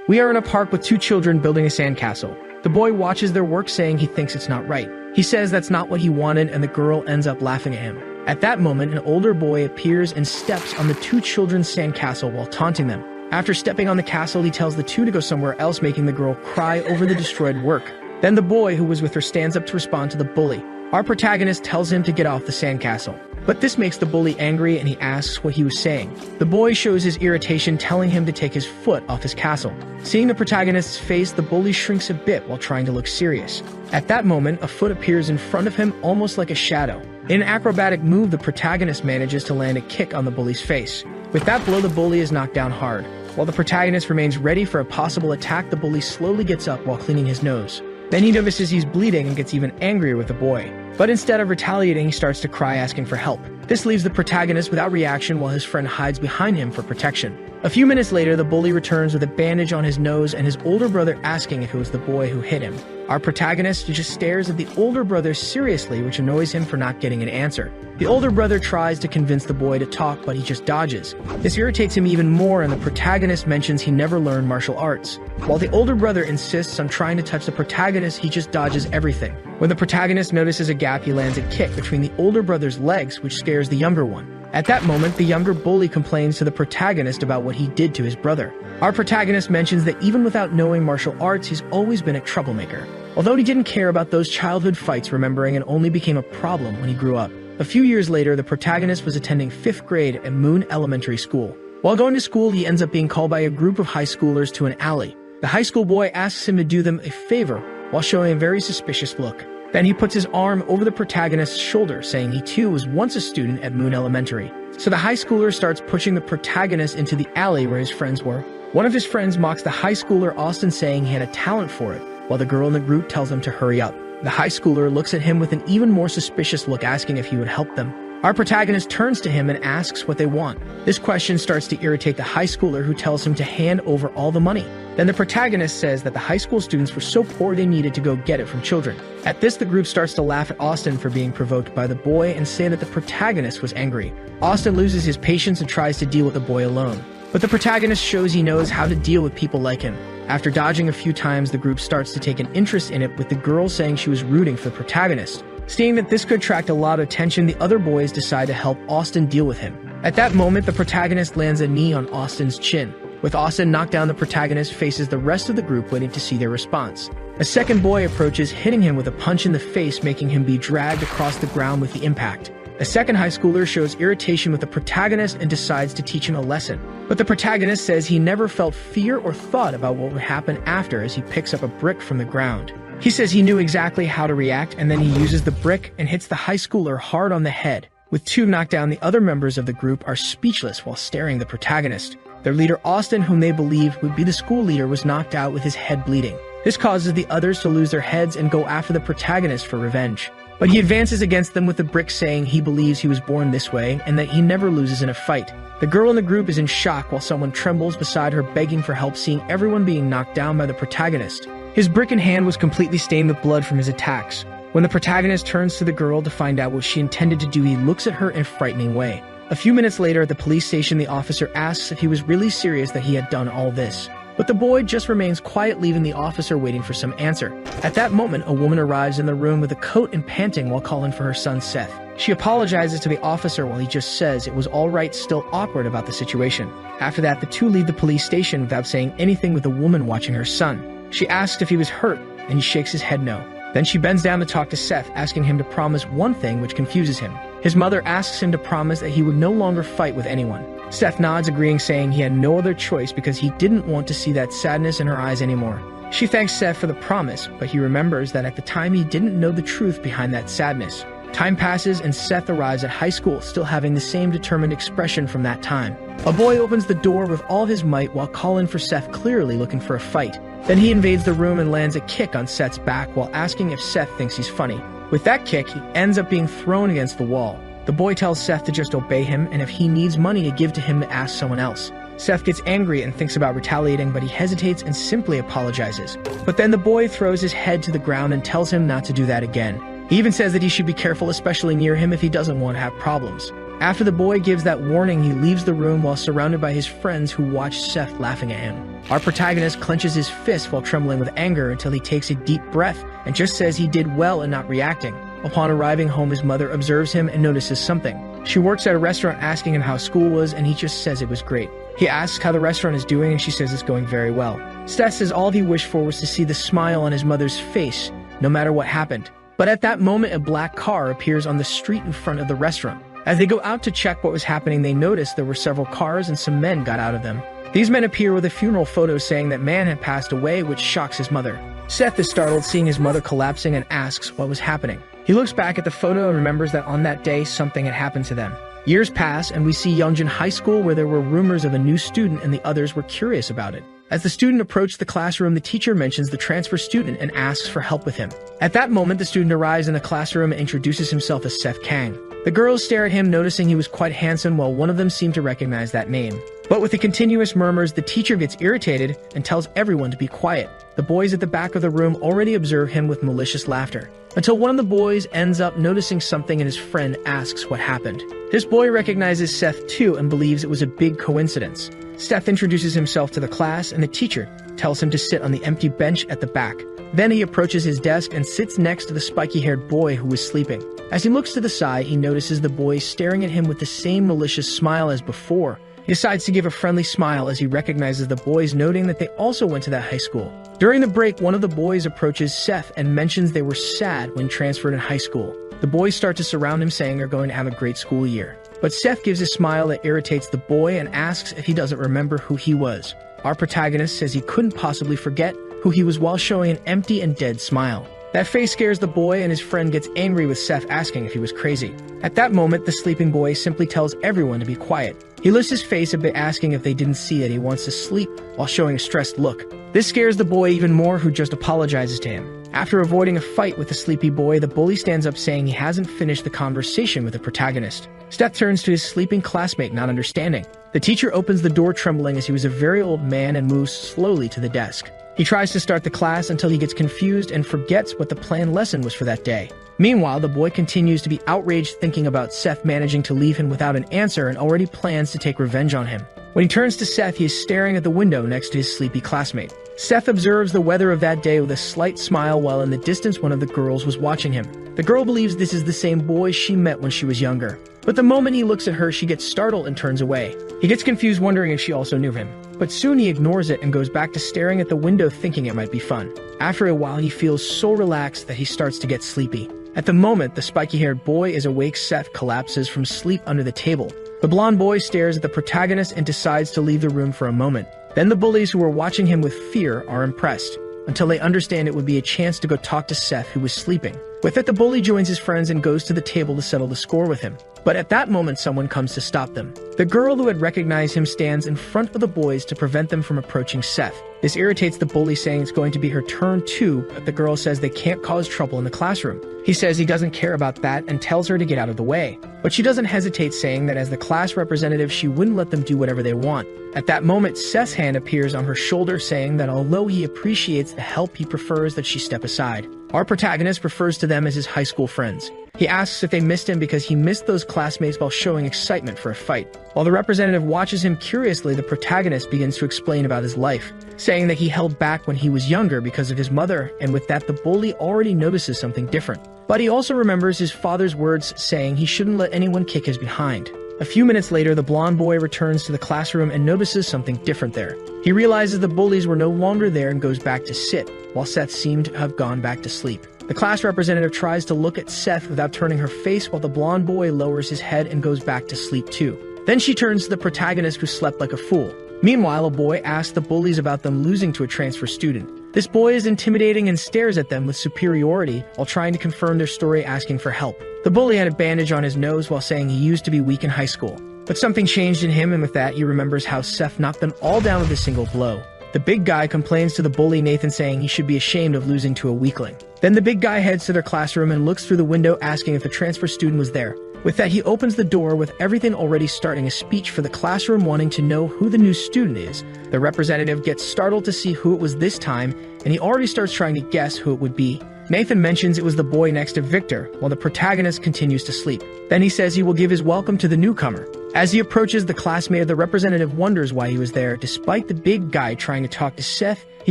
We are in a park with two children building a sandcastle. The boy watches their work saying he thinks it's not right. He says that's not what he wanted and the girl ends up laughing at him. At that moment, an older boy appears and steps on the two children's sandcastle while taunting them. After stepping on the castle, he tells the two to go somewhere else, making the girl cry over the destroyed work. Then the boy who was with her stands up to respond to the bully. Our protagonist tells him to get off the sandcastle. But this makes the bully angry and he asks what he was saying. The boy shows his irritation, telling him to take his foot off his castle. Seeing the protagonist's face, the bully shrinks a bit while trying to look serious. At that moment, a foot appears in front of him, almost like a shadow. In an acrobatic move, the protagonist manages to land a kick on the bully's face. With that blow, the bully is knocked down hard. While the protagonist remains ready for a possible attack, the bully slowly gets up while cleaning his nose. Then he notices he's bleeding and gets even angrier with the boy. But instead of retaliating, he starts to cry, asking for help. This leaves the protagonist without reaction while his friend hides behind him for protection. A few minutes later, the bully returns with a bandage on his nose and his older brother asking if it was the boy who hit him. Our protagonist just stares at the older brother seriously, which annoys him for not getting an answer. The older brother tries to convince the boy to talk, but he just dodges. This irritates him even more, and the protagonist mentions he never learned martial arts. While the older brother insists on trying to touch the protagonist, he just dodges everything. When the protagonist notices a gap, he lands a kick between the older brother's legs, which scares the younger one. At that moment, the younger bully complains to the protagonist about what he did to his brother. Our protagonist mentions that even without knowing martial arts, he's always been a troublemaker. Although he didn't care about those childhood fights, remembering it only became a problem when he grew up. A few years later, the protagonist was attending 5th grade at Moon Elementary School. While going to school, he ends up being called by a group of high schoolers to an alley. The high school boy asks him to do them a favor while showing a very suspicious look. Then he puts his arm over the protagonist's shoulder, saying he too was once a student at Moon Elementary. So the high schooler starts pushing the protagonist into the alley where his friends were. One of his friends mocks the high schooler, Austin, saying he had a talent for it, while the girl in the group tells him to hurry up. The high schooler looks at him with an even more suspicious look, asking if he would help them. Our protagonist turns to him and asks what they want. This question starts to irritate the high schooler, who tells him to hand over all the money. Then the protagonist says that the high school students were so poor they needed to go get it from children. At this, the group starts to laugh at Austin for being provoked by the boy and say that the protagonist was angry. Austin loses his patience and tries to deal with the boy alone. But the protagonist shows he knows how to deal with people like him. After dodging a few times, the group starts to take an interest in it, with the girl saying she was rooting for the protagonist. Seeing that this could attract a lot of attention, the other boys decide to help Austin deal with him. At that moment, the protagonist lands a knee on Austin's chin. With Austin knocked down, the protagonist faces the rest of the group, waiting to see their response. A second boy approaches, hitting him with a punch in the face, making him be dragged across the ground with the impact. A second high schooler shows irritation with the protagonist and decides to teach him a lesson. But the protagonist says he never felt fear or thought about what would happen after, as he picks up a brick from the ground. He says he knew exactly how to react, and then he uses the brick and hits the high schooler hard on the head. With two knocked down, the other members of the group are speechless while staring at the protagonist. Their leader, Austin, whom they believe would be the school leader, was knocked out with his head bleeding. This causes the others to lose their heads and go after the protagonist for revenge. But he advances against them with the brick, saying he believes he was born this way and that he never loses in a fight. The girl in the group is in shock while someone trembles beside her, begging for help, seeing everyone being knocked down by the protagonist. His brick in hand was completely stained with blood from his attacks. When the protagonist turns to the girl to find out what she intended to do, he looks at her in a frightening way. A few minutes later, at the police station, the officer asks if he was really serious that he had done all this. But the boy just remains quiet, leaving the officer waiting for some answer. At that moment, a woman arrives in the room with a coat and panting while calling for her son Seth. She apologizes to the officer while he just says it was all right, still awkward about the situation. After that, the two leave the police station without saying anything, with the woman watching her son. She asks if he was hurt, and he shakes his head no. Then she bends down to talk to Seth, asking him to promise one thing, which confuses him. His mother asks him to promise that he would no longer fight with anyone. Seth nods, agreeing, saying he had no other choice because he didn't want to see that sadness in her eyes anymore. She thanks Seth for the promise, but he remembers that at the time he didn't know the truth behind that sadness. Time passes and Seth arrives at high school, still having the same determined expression from that time. A boy opens the door with all his might while calling for Seth, clearly looking for a fight. Then he invades the room and lands a kick on Seth's back while asking if Seth thinks he's funny. With that kick, he ends up being thrown against the wall. The boy tells Seth to just obey him, and if he needs money, to give to him to ask someone else. Seth gets angry and thinks about retaliating, but he hesitates and simply apologizes. But then the boy throws his head to the ground and tells him not to do that again. He even says that he should be careful, especially near him, if he doesn't want to have problems. After the boy gives that warning, he leaves the room while surrounded by his friends who watch Seth laughing at him. Our protagonist clenches his fist while trembling with anger until he takes a deep breath and just says he did well in not reacting. Upon arriving home, his mother observes him and notices something. She works at a restaurant asking him how school was, and he just says it was great. He asks how the restaurant is doing, and she says it's going very well. Seth says all he wished for was to see the smile on his mother's face, no matter what happened. But at that moment, a black car appears on the street in front of the restaurant. As they go out to check what was happening, they notice there were several cars and some men got out of them. These men appear with a funeral photo saying that man had passed away, which shocks his mother. Seth is startled seeing his mother collapsing and asks what was happening. He looks back at the photo and remembers that on that day, something had happened to them. Years pass, and we see Youngjin High School where there were rumors of a new student and the others were curious about it. As the student approached the classroom, the teacher mentions the transfer student and asks for help with him. At that moment, the student arrives in the classroom and introduces himself as Seth Kang. The girls stare at him, noticing he was quite handsome, while one of them seemed to recognize that name. But with the continuous murmurs, the teacher gets irritated and tells everyone to be quiet. The boys at the back of the room already observe him with malicious laughter, until one of the boys ends up noticing something and his friend asks what happened. This boy recognizes Seth too and believes it was a big coincidence. Seth introduces himself to the class and the teacher tells him to sit on the empty bench at the back. Then he approaches his desk and sits next to the spiky-haired boy who was sleeping. As he looks to the side, he notices the boy staring at him with the same malicious smile as before. He decides to give a friendly smile as he recognizes the boys, noting that they also went to that high school. During the break, one of the boys approaches Seth and mentions they were sad when transferred in high school. The boys start to surround him, saying they're going to have a great school year. But Seth gives a smile that irritates the boy and asks if he doesn't remember who he was. Our protagonist says he couldn't possibly forget who he was while showing an empty and dead smile. That face scares the boy, and his friend gets angry with Seth asking if he was crazy. At that moment, the sleeping boy simply tells everyone to be quiet. He lifts his face a bit, asking if they didn't see that he wants to sleep while showing a stressed look. This scares the boy even more, who just apologizes to him. After avoiding a fight with the sleepy boy, the bully stands up saying he hasn't finished the conversation with the protagonist. Seth turns to his sleeping classmate, not understanding. The teacher opens the door trembling as he was a very old man and moves slowly to the desk. He tries to start the class until he gets confused and forgets what the planned lesson was for that day. Meanwhile, the boy continues to be outraged, thinking about Seth managing to leave him without an answer and already plans to take revenge on him. When he turns to Seth, he is staring at the window next to his sleepy classmate. Seth observes the weather of that day with a slight smile, while in the distance one of the girls was watching him. The girl believes this is the same boy she met when she was younger. But the moment he looks at her, she gets startled and turns away. He gets confused, wondering if she also knew him. But soon he ignores it and goes back to staring at the window, thinking it might be fun. After a while, he feels so relaxed that he starts to get sleepy. At the moment the spiky-haired boy is awake, Seth collapses from sleep under the table. The blonde boy stares at the protagonist and decides to leave the room for a moment. Then the bullies, who are watching him with fear, are impressed, until they understand it would be a chance to go talk to Seth, who was sleeping. With it, the bully joins his friends and goes to the table to settle the score with him. But at that moment, someone comes to stop them. The girl who had recognized him stands in front of the boys to prevent them from approaching Seth. This irritates the bully, saying it's going to be her turn too, but the girl says they can't cause trouble in the classroom. He says he doesn't care about that and tells her to get out of the way. But she doesn't hesitate, saying that as the class representative, she wouldn't let them do whatever they want. At that moment, Seth's hand appears on her shoulder, saying that although he appreciates the help, he prefers that she step aside. Our protagonist refers to them as his high school friends. He asks if they missed him because he missed those classmates while showing excitement for a fight. While the representative watches him curiously, the protagonist begins to explain about his life, saying that he held back when he was younger because of his mother, and with that the bully already notices something different. But he also remembers his father's words, saying he shouldn't let anyone kick his behind. A few minutes later, the blonde boy returns to the classroom and notices something different there. He realizes the bullies were no longer there and goes back to sit, while Seth seemed to have gone back to sleep. The class representative tries to look at Seth without turning her face, while the blonde boy lowers his head and goes back to sleep too. Then she turns to the protagonist, who slept like a fool. Meanwhile, a boy asks the bullies about them losing to a transfer student. This boy is intimidating and stares at them with superiority while trying to confirm their story, asking for help. The bully had a bandage on his nose while saying he used to be weak in high school. But something changed in him, and with that he remembers how Seth knocked them all down with a single blow. The big guy complains to the bully Nathan, saying he should be ashamed of losing to a weakling. Then the big guy heads to their classroom and looks through the window, asking if the transfer student was there. With that, he opens the door, with everything already starting a speech for the classroom, wanting to know who the new student is. The representative gets startled to see who it was this time, and he already starts trying to guess who it would be. Nathan mentions it was the boy next to Victor, while the protagonist continues to sleep. Then he says he will give his welcome to the newcomer. As he approaches, the classmate of the representative wonders why he was there. Despite the big guy trying to talk to Seth, he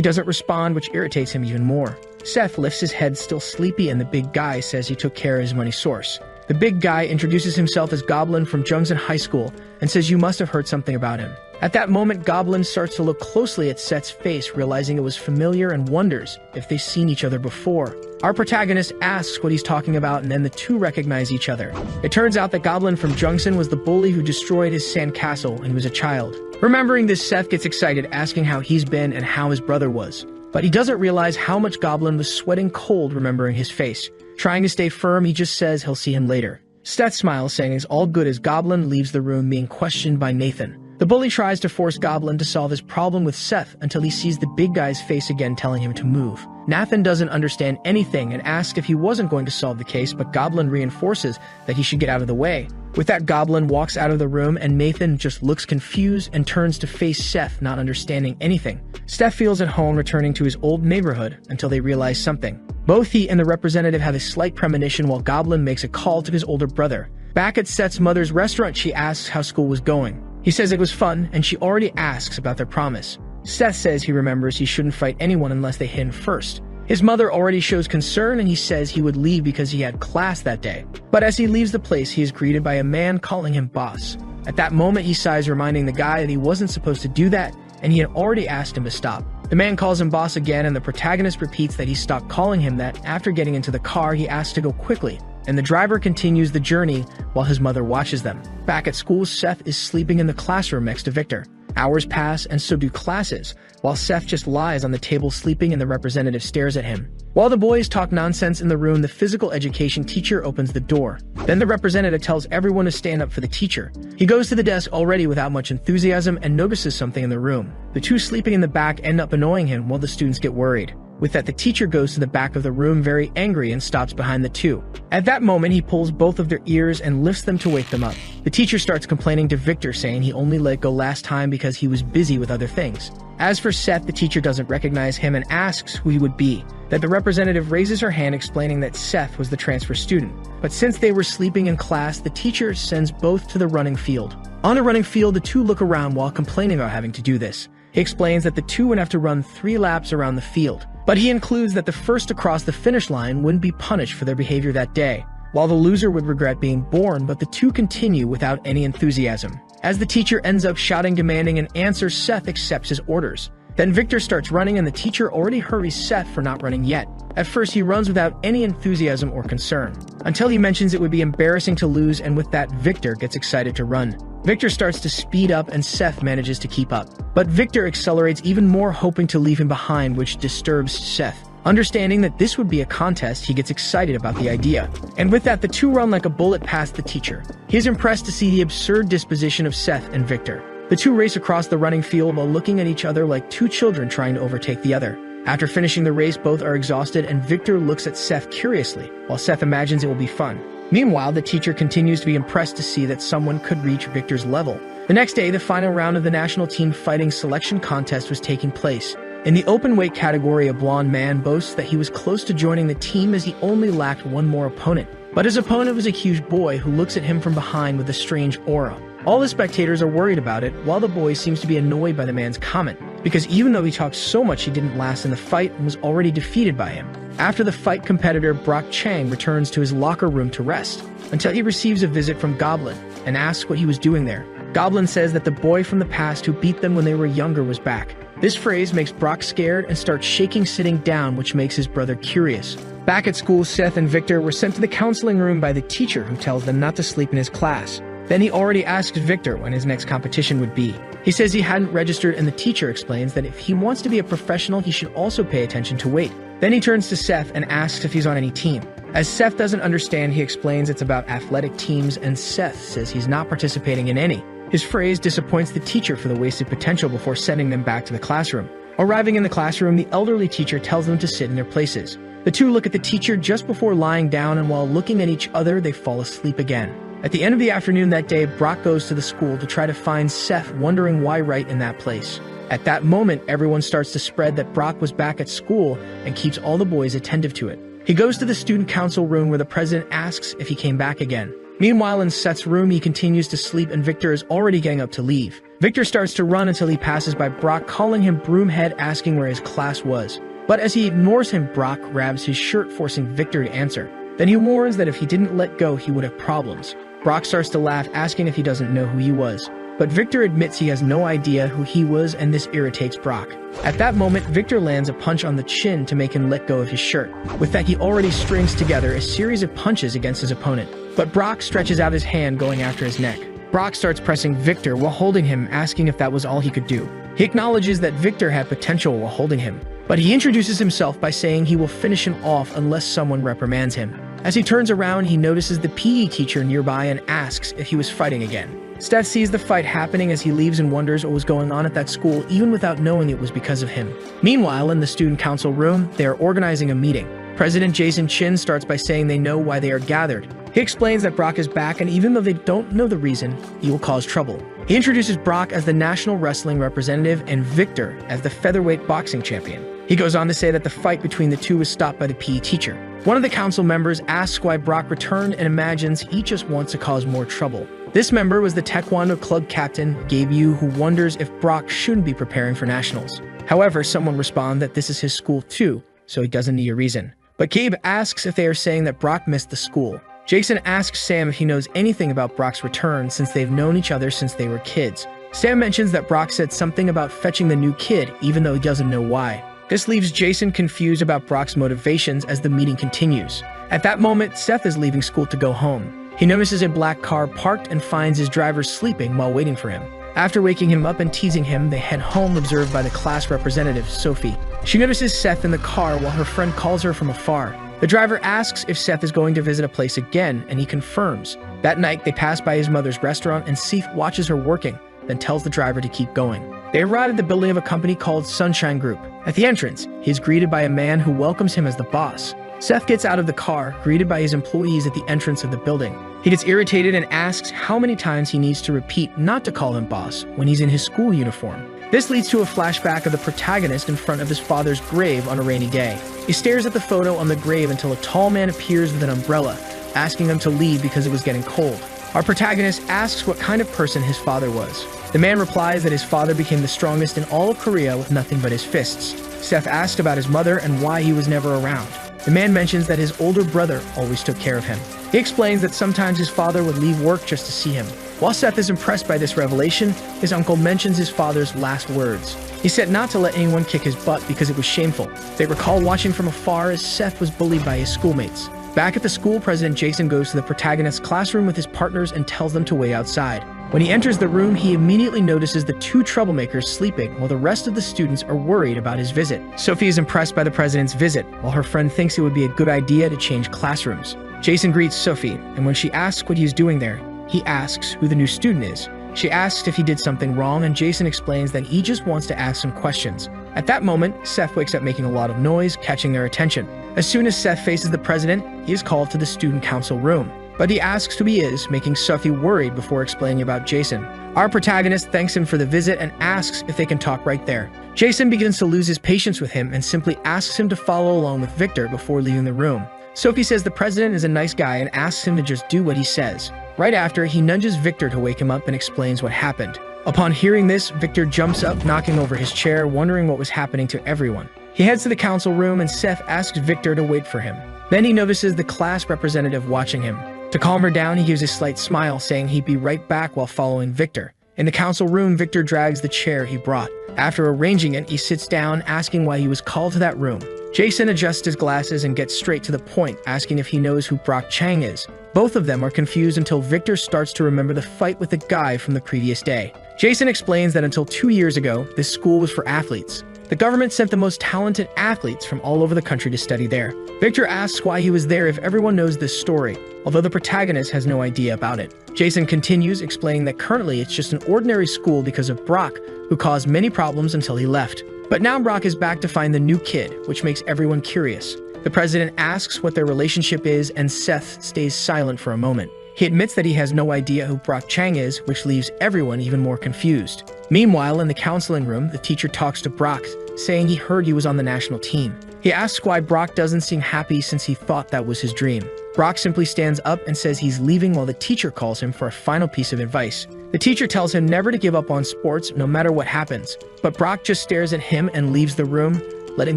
doesn't respond, which irritates him even more. Seth lifts his head, still sleepy, and the big guy says he took care of his money source. The big guy introduces himself as Goblin from Jungsan High School and says you must have heard something about him. At that moment, Goblin starts to look closely at Seth's face, realizing it was familiar and wonders if they've seen each other before. Our protagonist asks what he's talking about, and then the two recognize each other. It turns out that Goblin from Jungsan was the bully who destroyed his sandcastle when he was a child. Remembering this, Seth gets excited, asking how he's been and how his brother was. But he doesn't realize how much Goblin was sweating cold remembering his face. Trying to stay firm, he just says he'll see him later. Seth smiles, saying it's all good as Goblin leaves the room being questioned by Nathan. The bully tries to force Goblin to solve his problem with Seth until he sees the big guy's face again telling him to move. Nathan doesn't understand anything and asks if he wasn't going to solve the case, but Goblin reinforces that he should get out of the way. With that, Goblin walks out of the room and Nathan just looks confused and turns to face Seth, not understanding anything. Seth feels at home returning to his old neighborhood until they realize something. Both he and the representative have a slight premonition while Goblin makes a call to his older brother. Back at Seth's mother's restaurant, she asks how school was going. He says it was fun, and she already asks about their promise. Seth says he remembers he shouldn't fight anyone unless they hit him first. His mother already shows concern, and he says he would leave because he had class that day. But as he leaves the place, he is greeted by a man calling him boss. At that moment, he sighs, reminding the guy that he wasn't supposed to do that, and he had already asked him to stop. The man calls him boss again, and the protagonist repeats that he stopped calling him that. After getting into the car, he asks to go quickly, and the driver continues the journey while his mother watches them. Back at school, Seth is sleeping in the classroom next to Victor. Hours pass, and so do classes, while Seth just lies on the table sleeping and the representative stares at him. While the boys talk nonsense in the room, the physical education teacher opens the door. Then the representative tells everyone to stand up for the teacher. He goes to the desk already without much enthusiasm and notices something in the room. The two sleeping in the back end up annoying him while the students get worried. With that, the teacher goes to the back of the room very angry and stops behind the two. At that moment, he pulls both of their ears and lifts them to wake them up. The teacher starts complaining to Victor, saying he only let go last time because he was busy with other things. As for Seth, the teacher doesn't recognize him and asks who he would be. That the representative raises her hand, explaining that Seth was the transfer student. But since they were sleeping in class, the teacher sends both to the running field. On the running field, the two look around while complaining about having to do this. He explains that the two would have to run 3 laps around the field. But he includes that the first to cross the finish line wouldn't be punished for their behavior that day, while the loser would regret being born, but the two continue without any enthusiasm. As the teacher ends up shouting, demanding an answer, Seth accepts his orders. Then Victor starts running and the teacher already hurries Seth for not running yet. At first, he runs without any enthusiasm or concern, until he mentions it would be embarrassing to lose, and with that, Victor gets excited to run. Victor starts to speed up and Seth manages to keep up. But Victor accelerates even more, hoping to leave him behind, which disturbs Seth. Understanding that this would be a contest, he gets excited about the idea. And with that, the two run like a bullet past the teacher. He is impressed to see the absurd disposition of Seth and Victor. The two race across the running field while looking at each other like two children trying to overtake the other. After finishing the race, both are exhausted and Victor looks at Seth curiously, while Seth imagines it will be fun. Meanwhile, the teacher continues to be impressed to see that someone could reach Victor's level. The next day, the final round of the national team fighting selection contest was taking place. In the open weight category, a blonde man boasts that he was close to joining the team as he only lacked one more opponent. But his opponent was a huge boy who looks at him from behind with a strange aura. All the spectators are worried about it, while the boy seems to be annoyed by the man's comment, because even though he talked so much, he didn't last in the fight and was already defeated by him. After the fight, competitor Brock Chang returns to his locker room to rest, until he receives a visit from Goblin and asks what he was doing there. Goblin says that the boy from the past who beat them when they were younger was back. This phrase makes Brock scared and starts shaking sitting down, which makes his brother curious. Back at school, Seth and Victor were sent to the counseling room by the teacher, who tells them not to sleep in his class. Then he already asks Victor when his next competition would be. He says he hadn't registered, and the teacher explains that if he wants to be a professional, he should also pay attention to weight. Then he turns to Seth and asks if he's on any team. As Seth doesn't understand, he explains it's about athletic teams, and Seth says he's not participating in any. His phrase disappoints the teacher for the wasted potential before sending them back to the classroom. Arriving in the classroom, the elderly teacher tells them to sit in their places. The two look at the teacher just before lying down, and while looking at each other, they fall asleep again. At the end of the afternoon that day, Brock goes to the school to try to find Seth, wondering why right in that place. At that moment, everyone starts to spread that Brock was back at school and keeps all the boys attentive to it. He goes to the student council room where the president asks if he came back again. Meanwhile, in Seth's room, he continues to sleep and Victor is already getting up to leave. Victor starts to run until he passes by Brock, calling him Broomhead, asking where his class was. But as he ignores him, Brock grabs his shirt, forcing Victor to answer. Then he warns that if he didn't let go, he would have problems. Brock starts to laugh, asking if he doesn't know who he was. But Victor admits he has no idea who he was, and this irritates Brock. At that moment, Victor lands a punch on the chin to make him let go of his shirt. With that, he already strings together a series of punches against his opponent. But Brock stretches out his hand, going after his neck. Brock starts pressing Victor while holding him, asking if that was all he could do. He acknowledges that Victor had potential while holding him, but he introduces himself by saying he will finish him off unless someone reprimands him. As he turns around, he notices the PE teacher nearby and asks if he was fighting again. Seth sees the fight happening as he leaves and wonders what was going on at that school, even without knowing it was because of him. Meanwhile, in the student council room, they are organizing a meeting. President Jason Chin starts by saying they know why they are gathered. He explains that Brock is back, and even though they don't know the reason, he will cause trouble. He introduces Brock as the national wrestling representative and Victor as the featherweight boxing champion. He goes on to say that the fight between the two was stopped by the PE teacher. One of the council members asks why Brock returned and imagines he just wants to cause more trouble. This member was the Taekwondo club captain, Gabe Yu, who wonders if Brock shouldn't be preparing for nationals. However, someone responds that this is his school too, so he doesn't need a reason. But Gabe asks if they are saying that Brock missed the school. Jason asks Sam if he knows anything about Brock's return since they've known each other since they were kids. Sam mentions that Brock said something about fetching the new kid, even though he doesn't know why. This leaves Jason confused about Brock's motivations as the meeting continues. At that moment, Seth is leaving school to go home. He notices a black car parked and finds his driver sleeping while waiting for him. After waking him up and teasing him, they head home, observed by the class representative, Sophie. She notices Seth in the car while her friend calls her from afar. The driver asks if Seth is going to visit a place again, and he confirms. That night, they pass by his mother's restaurant, and Seth watches her working, then tells the driver to keep going. They arrive at the building of a company called Sunshine Group. At the entrance, he is greeted by a man who welcomes him as the boss. Seth gets out of the car, greeted by his employees at the entrance of the building. He gets irritated and asks how many times he needs to repeat not to call him boss when he's in his school uniform. This leads to a flashback of the protagonist in front of his father's grave on a rainy day. He stares at the photo on the grave until a tall man appears with an umbrella, asking him to leave because it was getting cold. Our protagonist asks what kind of person his father was. The man replies that his father became the strongest in all of Korea with nothing but his fists. Seth asks about his mother and why he was never around. The man mentions that his older brother always took care of him. He explains that sometimes his father would leave work just to see him. While Seth is impressed by this revelation, his uncle mentions his father's last words. He said not to let anyone kick his butt because it was shameful. They recall watching from afar as Seth was bullied by his schoolmates. Back at the school, President Jason goes to the protagonist's classroom with his partners and tells them to wait outside. When he enters the room, he immediately notices the two troublemakers sleeping while the rest of the students are worried about his visit. Sophie is impressed by the president's visit, while her friend thinks it would be a good idea to change classrooms. Jason greets Sophie, and when she asks what he's doing there, he asks who the new student is. She asks if he did something wrong, and Jason explains that he just wants to ask some questions. At that moment, Seth wakes up making a lot of noise, catching their attention. As soon as Seth faces the president, he is called to the student council room. But he asks who he is, making Sophie worried before explaining about Jason. Our protagonist thanks him for the visit and asks if they can talk right there. Jason begins to lose his patience with him and simply asks him to follow along with Victor before leaving the room. Sophie says the president is a nice guy and asks him to just do what he says. Right after, he nudges Victor to wake him up and explains what happened. Upon hearing this, Victor jumps up, knocking over his chair, wondering what was happening to everyone. He heads to the council room and Seth asks Victor to wait for him. Then he notices the class representative watching him. To calm her down, he gives a slight smile, saying he'd be right back while following Victor. In the council room, Victor drags the chair he brought. After arranging it, he sits down, asking why he was called to that room. Jason adjusts his glasses and gets straight to the point, asking if he knows who Brock Chang is. Both of them are confused until Victor starts to remember the fight with the guy from the previous day. Jason explains that until 2 years ago, this school was for athletes. The government sent the most talented athletes from all over the country to study there. Victor asks why he was there if everyone knows this story, although the protagonist has no idea about it. Jason continues, explaining that currently it's just an ordinary school because of Brock, who caused many problems until he left. But now Brock is back to find the new kid, which makes everyone curious. The president asks what their relationship is, and Seth stays silent for a moment. He admits that he has no idea who Brock Chang is, which leaves everyone even more confused. Meanwhile, in the counseling room, the teacher talks to Brock, saying he heard he was on the national team. He asks why Brock doesn't seem happy since he thought that was his dream. Brock simply stands up and says he's leaving while the teacher calls him for a final piece of advice. The teacher tells him never to give up on sports no matter what happens, but Brock just stares at him and leaves the room, letting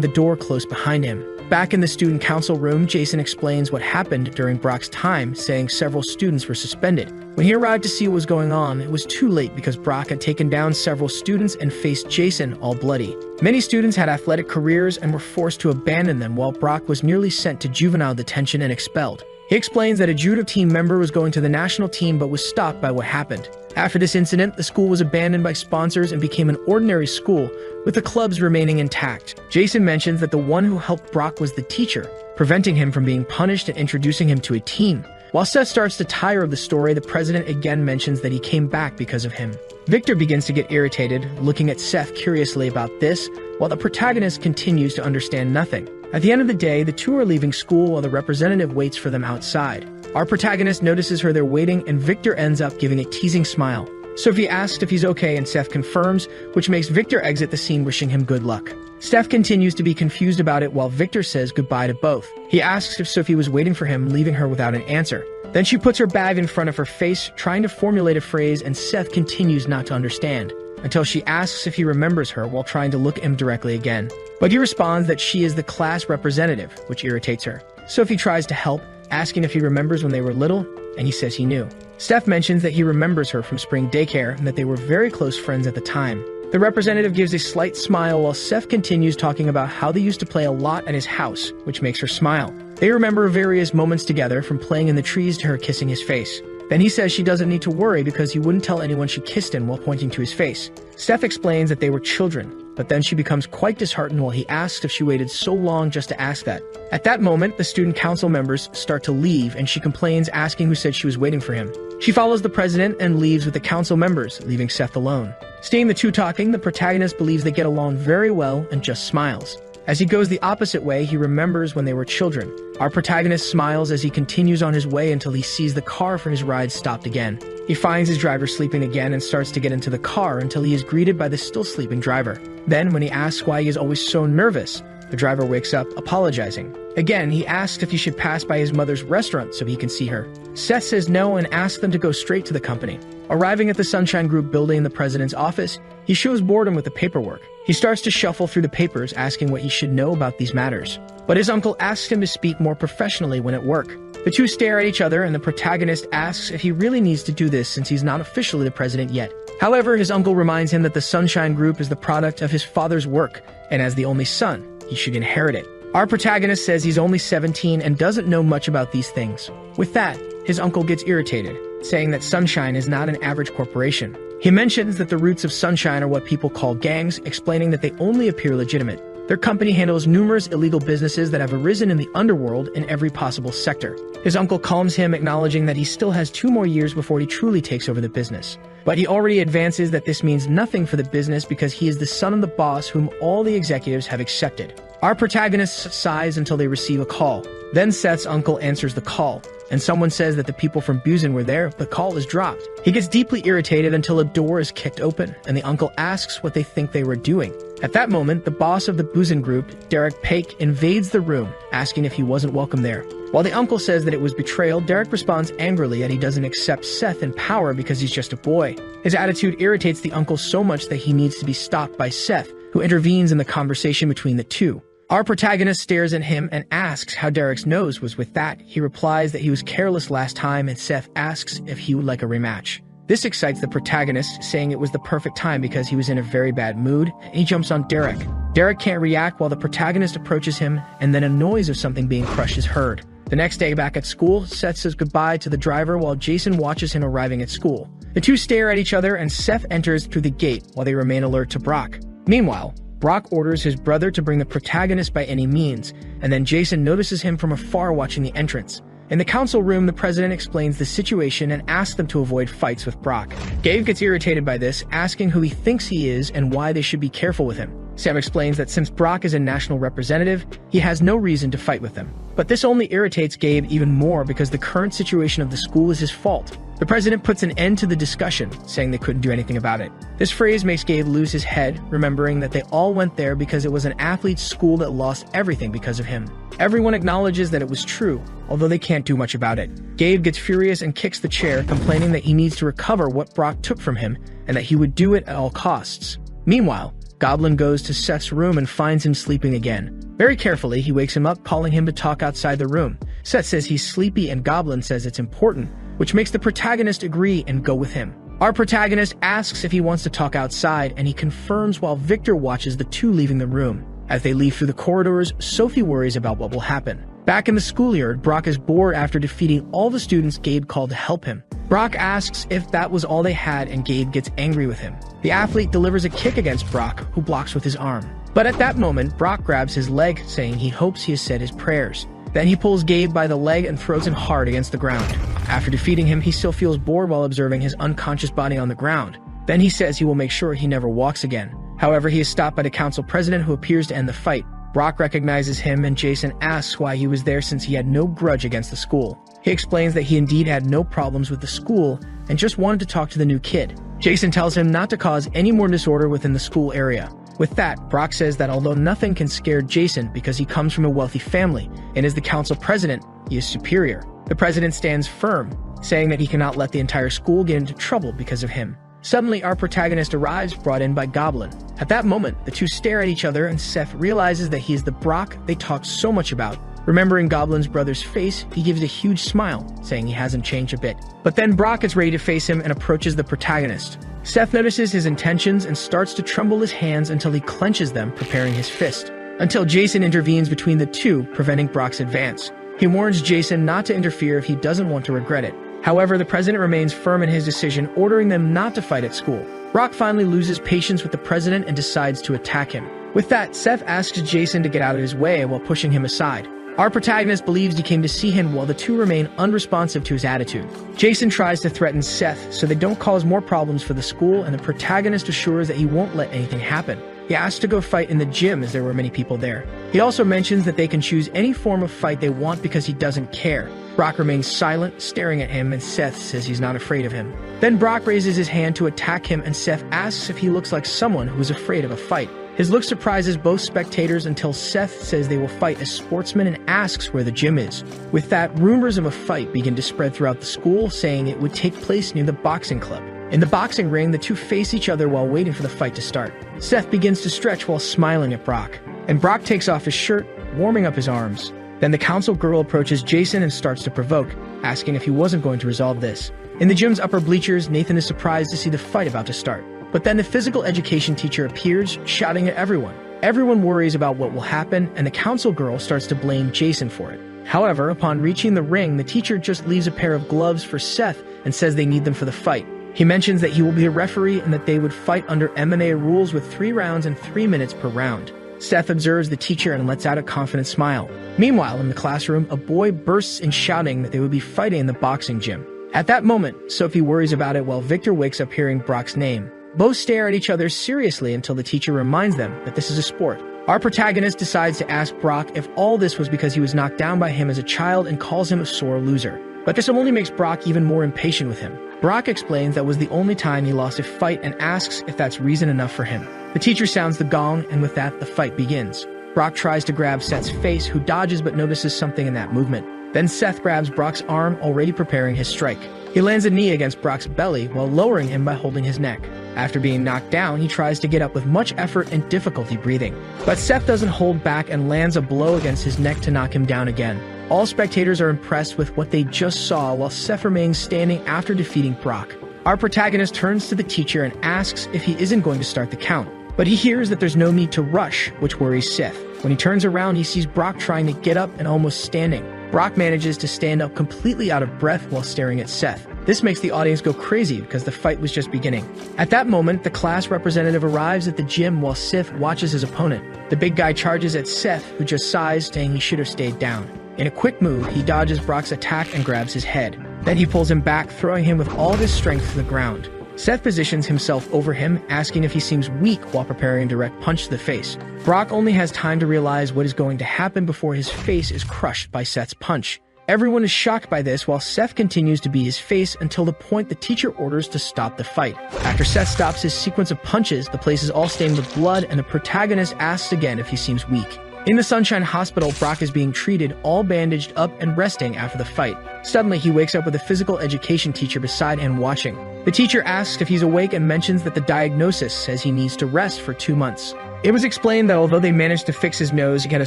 the door close behind him. Back in the student council room, Jason explains what happened during Brock's time, saying several students were suspended. When he arrived to see what was going on, it was too late because Brock had taken down several students and faced Jason all bloody. Many students had athletic careers and were forced to abandon them, while Brock was nearly sent to juvenile detention and expelled. He explains that a judo team member was going to the national team but was stopped by what happened. After this incident, the school was abandoned by sponsors and became an ordinary school, with the clubs remaining intact. Jason mentions that the one who helped Brock was the teacher, preventing him from being punished and introducing him to a team. While Seth starts to tire of the story, the president again mentions that he came back because of him. Victor begins to get irritated, looking at Seth curiously about this, while the protagonist continues to understand nothing. At the end of the day, the two are leaving school while the representative waits for them outside. Our protagonist notices her there waiting, and Victor ends up giving a teasing smile. Sophie asks if he's okay and Seth confirms, which makes Victor exit the scene wishing him good luck. Steph continues to be confused about it while Victor says goodbye to both. He asks if Sophie was waiting for him, leaving her without an answer. Then she puts her bag in front of her face, trying to formulate a phrase, and Seth continues not to understand, until she asks if he remembers her while trying to look at him directly again. But he responds that she is the class representative, which irritates her. Sophie tries to help, asking if he remembers when they were little, and he says he knew. Steph mentions that he remembers her from spring daycare and that they were very close friends at the time. The representative gives a slight smile while Seth continues talking about how they used to play a lot at his house, which makes her smile. They remember various moments together, from playing in the trees to her kissing his face. Then he says she doesn't need to worry because he wouldn't tell anyone she kissed him while pointing to his face. Steph explains that they were children, but then she becomes quite disheartened while he asks if she waited so long just to ask that. At that moment, the student council members start to leave, and she complains, asking who said she was waiting for him. She follows the president and leaves with the council members, leaving Seth alone. Seeing the two talking, the protagonist believes they get along very well and just smiles. As he goes the opposite way, he remembers when they were children. Our protagonist smiles as he continues on his way until he sees the car for his ride stopped again. He finds his driver sleeping again and starts to get into the car until he is greeted by the still sleeping driver. Then, when he asks why he is always so nervous, the driver wakes up, apologizing. Again, he asks if he should pass by his mother's restaurant so he can see her. Seth says no and asks them to go straight to the company. Arriving at the Sunshine Group building in the president's office, he shows boredom with the paperwork. He starts to shuffle through the papers, asking what he should know about these matters. But his uncle asks him to speak more professionally when at work. The two stare at each other, and the protagonist asks if he really needs to do this since he's not officially the president yet. However, his uncle reminds him that the Sunshine Group is the product of his father's work, and as the only son, he should inherit it. Our protagonist says he's only 17 and doesn't know much about these things. With that, his uncle gets irritated, saying that Sunshine is not an average corporation. He mentions that the roots of Sunshine are what people call gangs, explaining that they only appear legitimate. Their company handles numerous illegal businesses that have arisen in the underworld in every possible sector. His uncle calms him, acknowledging that he still has 2 more years before he truly takes over the business. But he already advances that this means nothing for the business because he is the son of the boss whom all the executives have accepted. Our protagonist sighs until they receive a call. Then Seth's uncle answers the call, and someone says that the people from Busan were there. The call is dropped. He gets deeply irritated until a door is kicked open, and the uncle asks what they think they were doing. At that moment, the boss of the Busan group, Derek Paik, invades the room, asking if he wasn't welcome there. While the uncle says that it was betrayal, Derek responds angrily that he doesn't accept Seth in power because he's just a boy. His attitude irritates the uncle so much that he needs to be stopped by Seth, who intervenes in the conversation between the two. Our protagonist stares at him and asks how Derek's nose was. With that, he replies that he was careless last time, and Seth asks if he would like a rematch. This excites the protagonist, saying it was the perfect time because he was in a very bad mood, and he jumps on Derek. Derek can't react while the protagonist approaches him, and then a noise of something being crushed is heard. The next day back at school, Seth says goodbye to the driver while Jason watches him arriving at school. The two stare at each other, and Seth enters through the gate while they remain alert to Brock. Meanwhile, Brock orders his brother to bring the protagonist by any means, and then Jason notices him from afar watching the entrance. In the council room, the president explains the situation and asks them to avoid fights with Brock. Gabe gets irritated by this, asking who he thinks he is and why they should be careful with him. Sam explains that since Brock is a national representative, he has no reason to fight with them. But this only irritates Gabe even more because the current situation of the school is his fault. The president puts an end to the discussion, saying they couldn't do anything about it. This phrase makes Gabe lose his head, remembering that they all went there because it was an athlete's school that lost everything because of him. Everyone acknowledges that it was true, although they can't do much about it. Gabe gets furious and kicks the chair, complaining that he needs to recover what Brock took from him and that he would do it at all costs. Meanwhile, Goblin goes to Seth's room and finds him sleeping again. Very carefully, he wakes him up, calling him to talk outside the room. Seth says he's sleepy and Goblin says it's important, which makes the protagonist agree and go with him. Our protagonist asks if he wants to talk outside, and he confirms while Victor watches the two leaving the room. As they leave through the corridors, Sophie worries about what will happen. Back in the schoolyard, Brock is bored after defeating all the students Gabe called to help him. Brock asks if that was all they had, and Gabe gets angry with him. The athlete delivers a kick against Brock, who blocks with his arm. But at that moment, Brock grabs his leg, saying he hopes he has said his prayers. Then he pulls Gabe by the leg and throws him hard against the ground. After defeating him, he still feels bored while observing his unconscious body on the ground. Then he says he will make sure he never walks again. However, he is stopped by the council president, who appears to end the fight. Brock recognizes him, and Jason asks why he was there since he had no grudge against the school. He explains that he indeed had no problems with the school and just wanted to talk to the new kid. Jason tells him not to cause any more disorder within the school area. With that, Brock says that although nothing can scare Jason because he comes from a wealthy family and is the council president, he is superior. The president stands firm, saying that he cannot let the entire school get into trouble because of him. Suddenly, our protagonist arrives, brought in by Goblin. At that moment, the two stare at each other, and Seth realizes that he is the Brock they talked so much about. Remembering Goblin's brother's face, he gives a huge smile, saying he hasn't changed a bit. But then Brock is ready to face him and approaches the protagonist. Seth notices his intentions and starts to tremble his hands until he clenches them, preparing his fist. Until Jason intervenes between the two, preventing Brock's advance. He warns Jason not to interfere if he doesn't want to regret it. However, the president remains firm in his decision, ordering them not to fight at school. Brock finally loses patience with the president and decides to attack him. With that, Seth asks Jason to get out of his way while pushing him aside. Our protagonist believes he came to see him, while the two remain unresponsive to his attitude. Jason tries to threaten Seth so they don't cause more problems for the school, and the protagonist assures that he won't let anything happen. He asks to go fight in the gym as there were many people there. He also mentions that they can choose any form of fight they want because he doesn't care. Brock remains silent, staring at him, and Seth says he's not afraid of him. Then Brock raises his hand to attack him, and Seth asks if he looks like someone who is afraid of a fight. His look surprises both spectators until Seth says they will fight as sportsmen and asks where the gym is. With that, rumors of a fight begin to spread throughout the school, saying it would take place near the boxing club. In the boxing ring, the two face each other while waiting for the fight to start. Seth begins to stretch while smiling at Brock, and Brock takes off his shirt, warming up his arms. Then the council girl approaches Jason and starts to provoke, asking if he wasn't going to resolve this. In the gym's upper bleachers, Nathan is surprised to see the fight about to start. But then the physical education teacher appears, shouting at everyone. Everyone worries about what will happen, and the council girl starts to blame Jason for it. However, upon reaching the ring, the teacher just leaves a pair of gloves for Seth and says they need them for the fight. He mentions that he will be a referee and that they would fight under MMA rules with 3 rounds and 3 minutes per round. Seth observes the teacher and lets out a confident smile. Meanwhile, in the classroom, a boy bursts in shouting that they would be fighting in the boxing gym. At that moment, Sophie worries about it while Victor wakes up hearing Brock's name. Both stare at each other seriously until the teacher reminds them that this is a sport. Our protagonist decides to ask Brock if all this was because he was knocked down by him as a child and calls him a sore loser. But this only makes Brock even more impatient with him. Brock explains that was the only time he lost a fight and asks if that's reason enough for him. The teacher sounds the gong, and with that, the fight begins. Brock tries to grab Seth's face, who dodges but notices something in that movement. Then Seth grabs Brock's arm, already preparing his strike. He lands a knee against Brock's belly while lowering him by holding his neck. After being knocked down, he tries to get up with much effort and difficulty breathing. But Seth doesn't hold back and lands a blow against his neck to knock him down again. All spectators are impressed with what they just saw, while Seth remains standing after defeating Brock. Our protagonist turns to the teacher and asks if he isn't going to start the count. But he hears that there's no need to rush, which worries Seth. When he turns around, he sees Brock trying to get up and almost standing. Brock manages to stand up completely out of breath while staring at Seth. This makes the audience go crazy because the fight was just beginning. At that moment, the class representative arrives at the gym while Seth watches his opponent. The big guy charges at Seth, who just sighs, saying he should have stayed down. In a quick move, he dodges Brock's attack and grabs his head. Then he pulls him back, throwing him with all of his strength to the ground. Seth positions himself over him, asking if he seems weak while preparing a direct punch to the face. Brock only has time to realize what is going to happen before his face is crushed by Seth's punch. Everyone is shocked by this, while Seth continues to beat his face until the point the teacher orders to stop the fight. After Seth stops his sequence of punches, the place is all stained with blood, and the protagonist asks again if he seems weak. In the Sunshine Hospital, Brock is being treated, all bandaged up and resting after the fight. Suddenly, he wakes up with a physical education teacher beside him watching. The teacher asks if he's awake and mentions that the diagnosis says he needs to rest for 2 months. It was explained that although they managed to fix his nose, he had a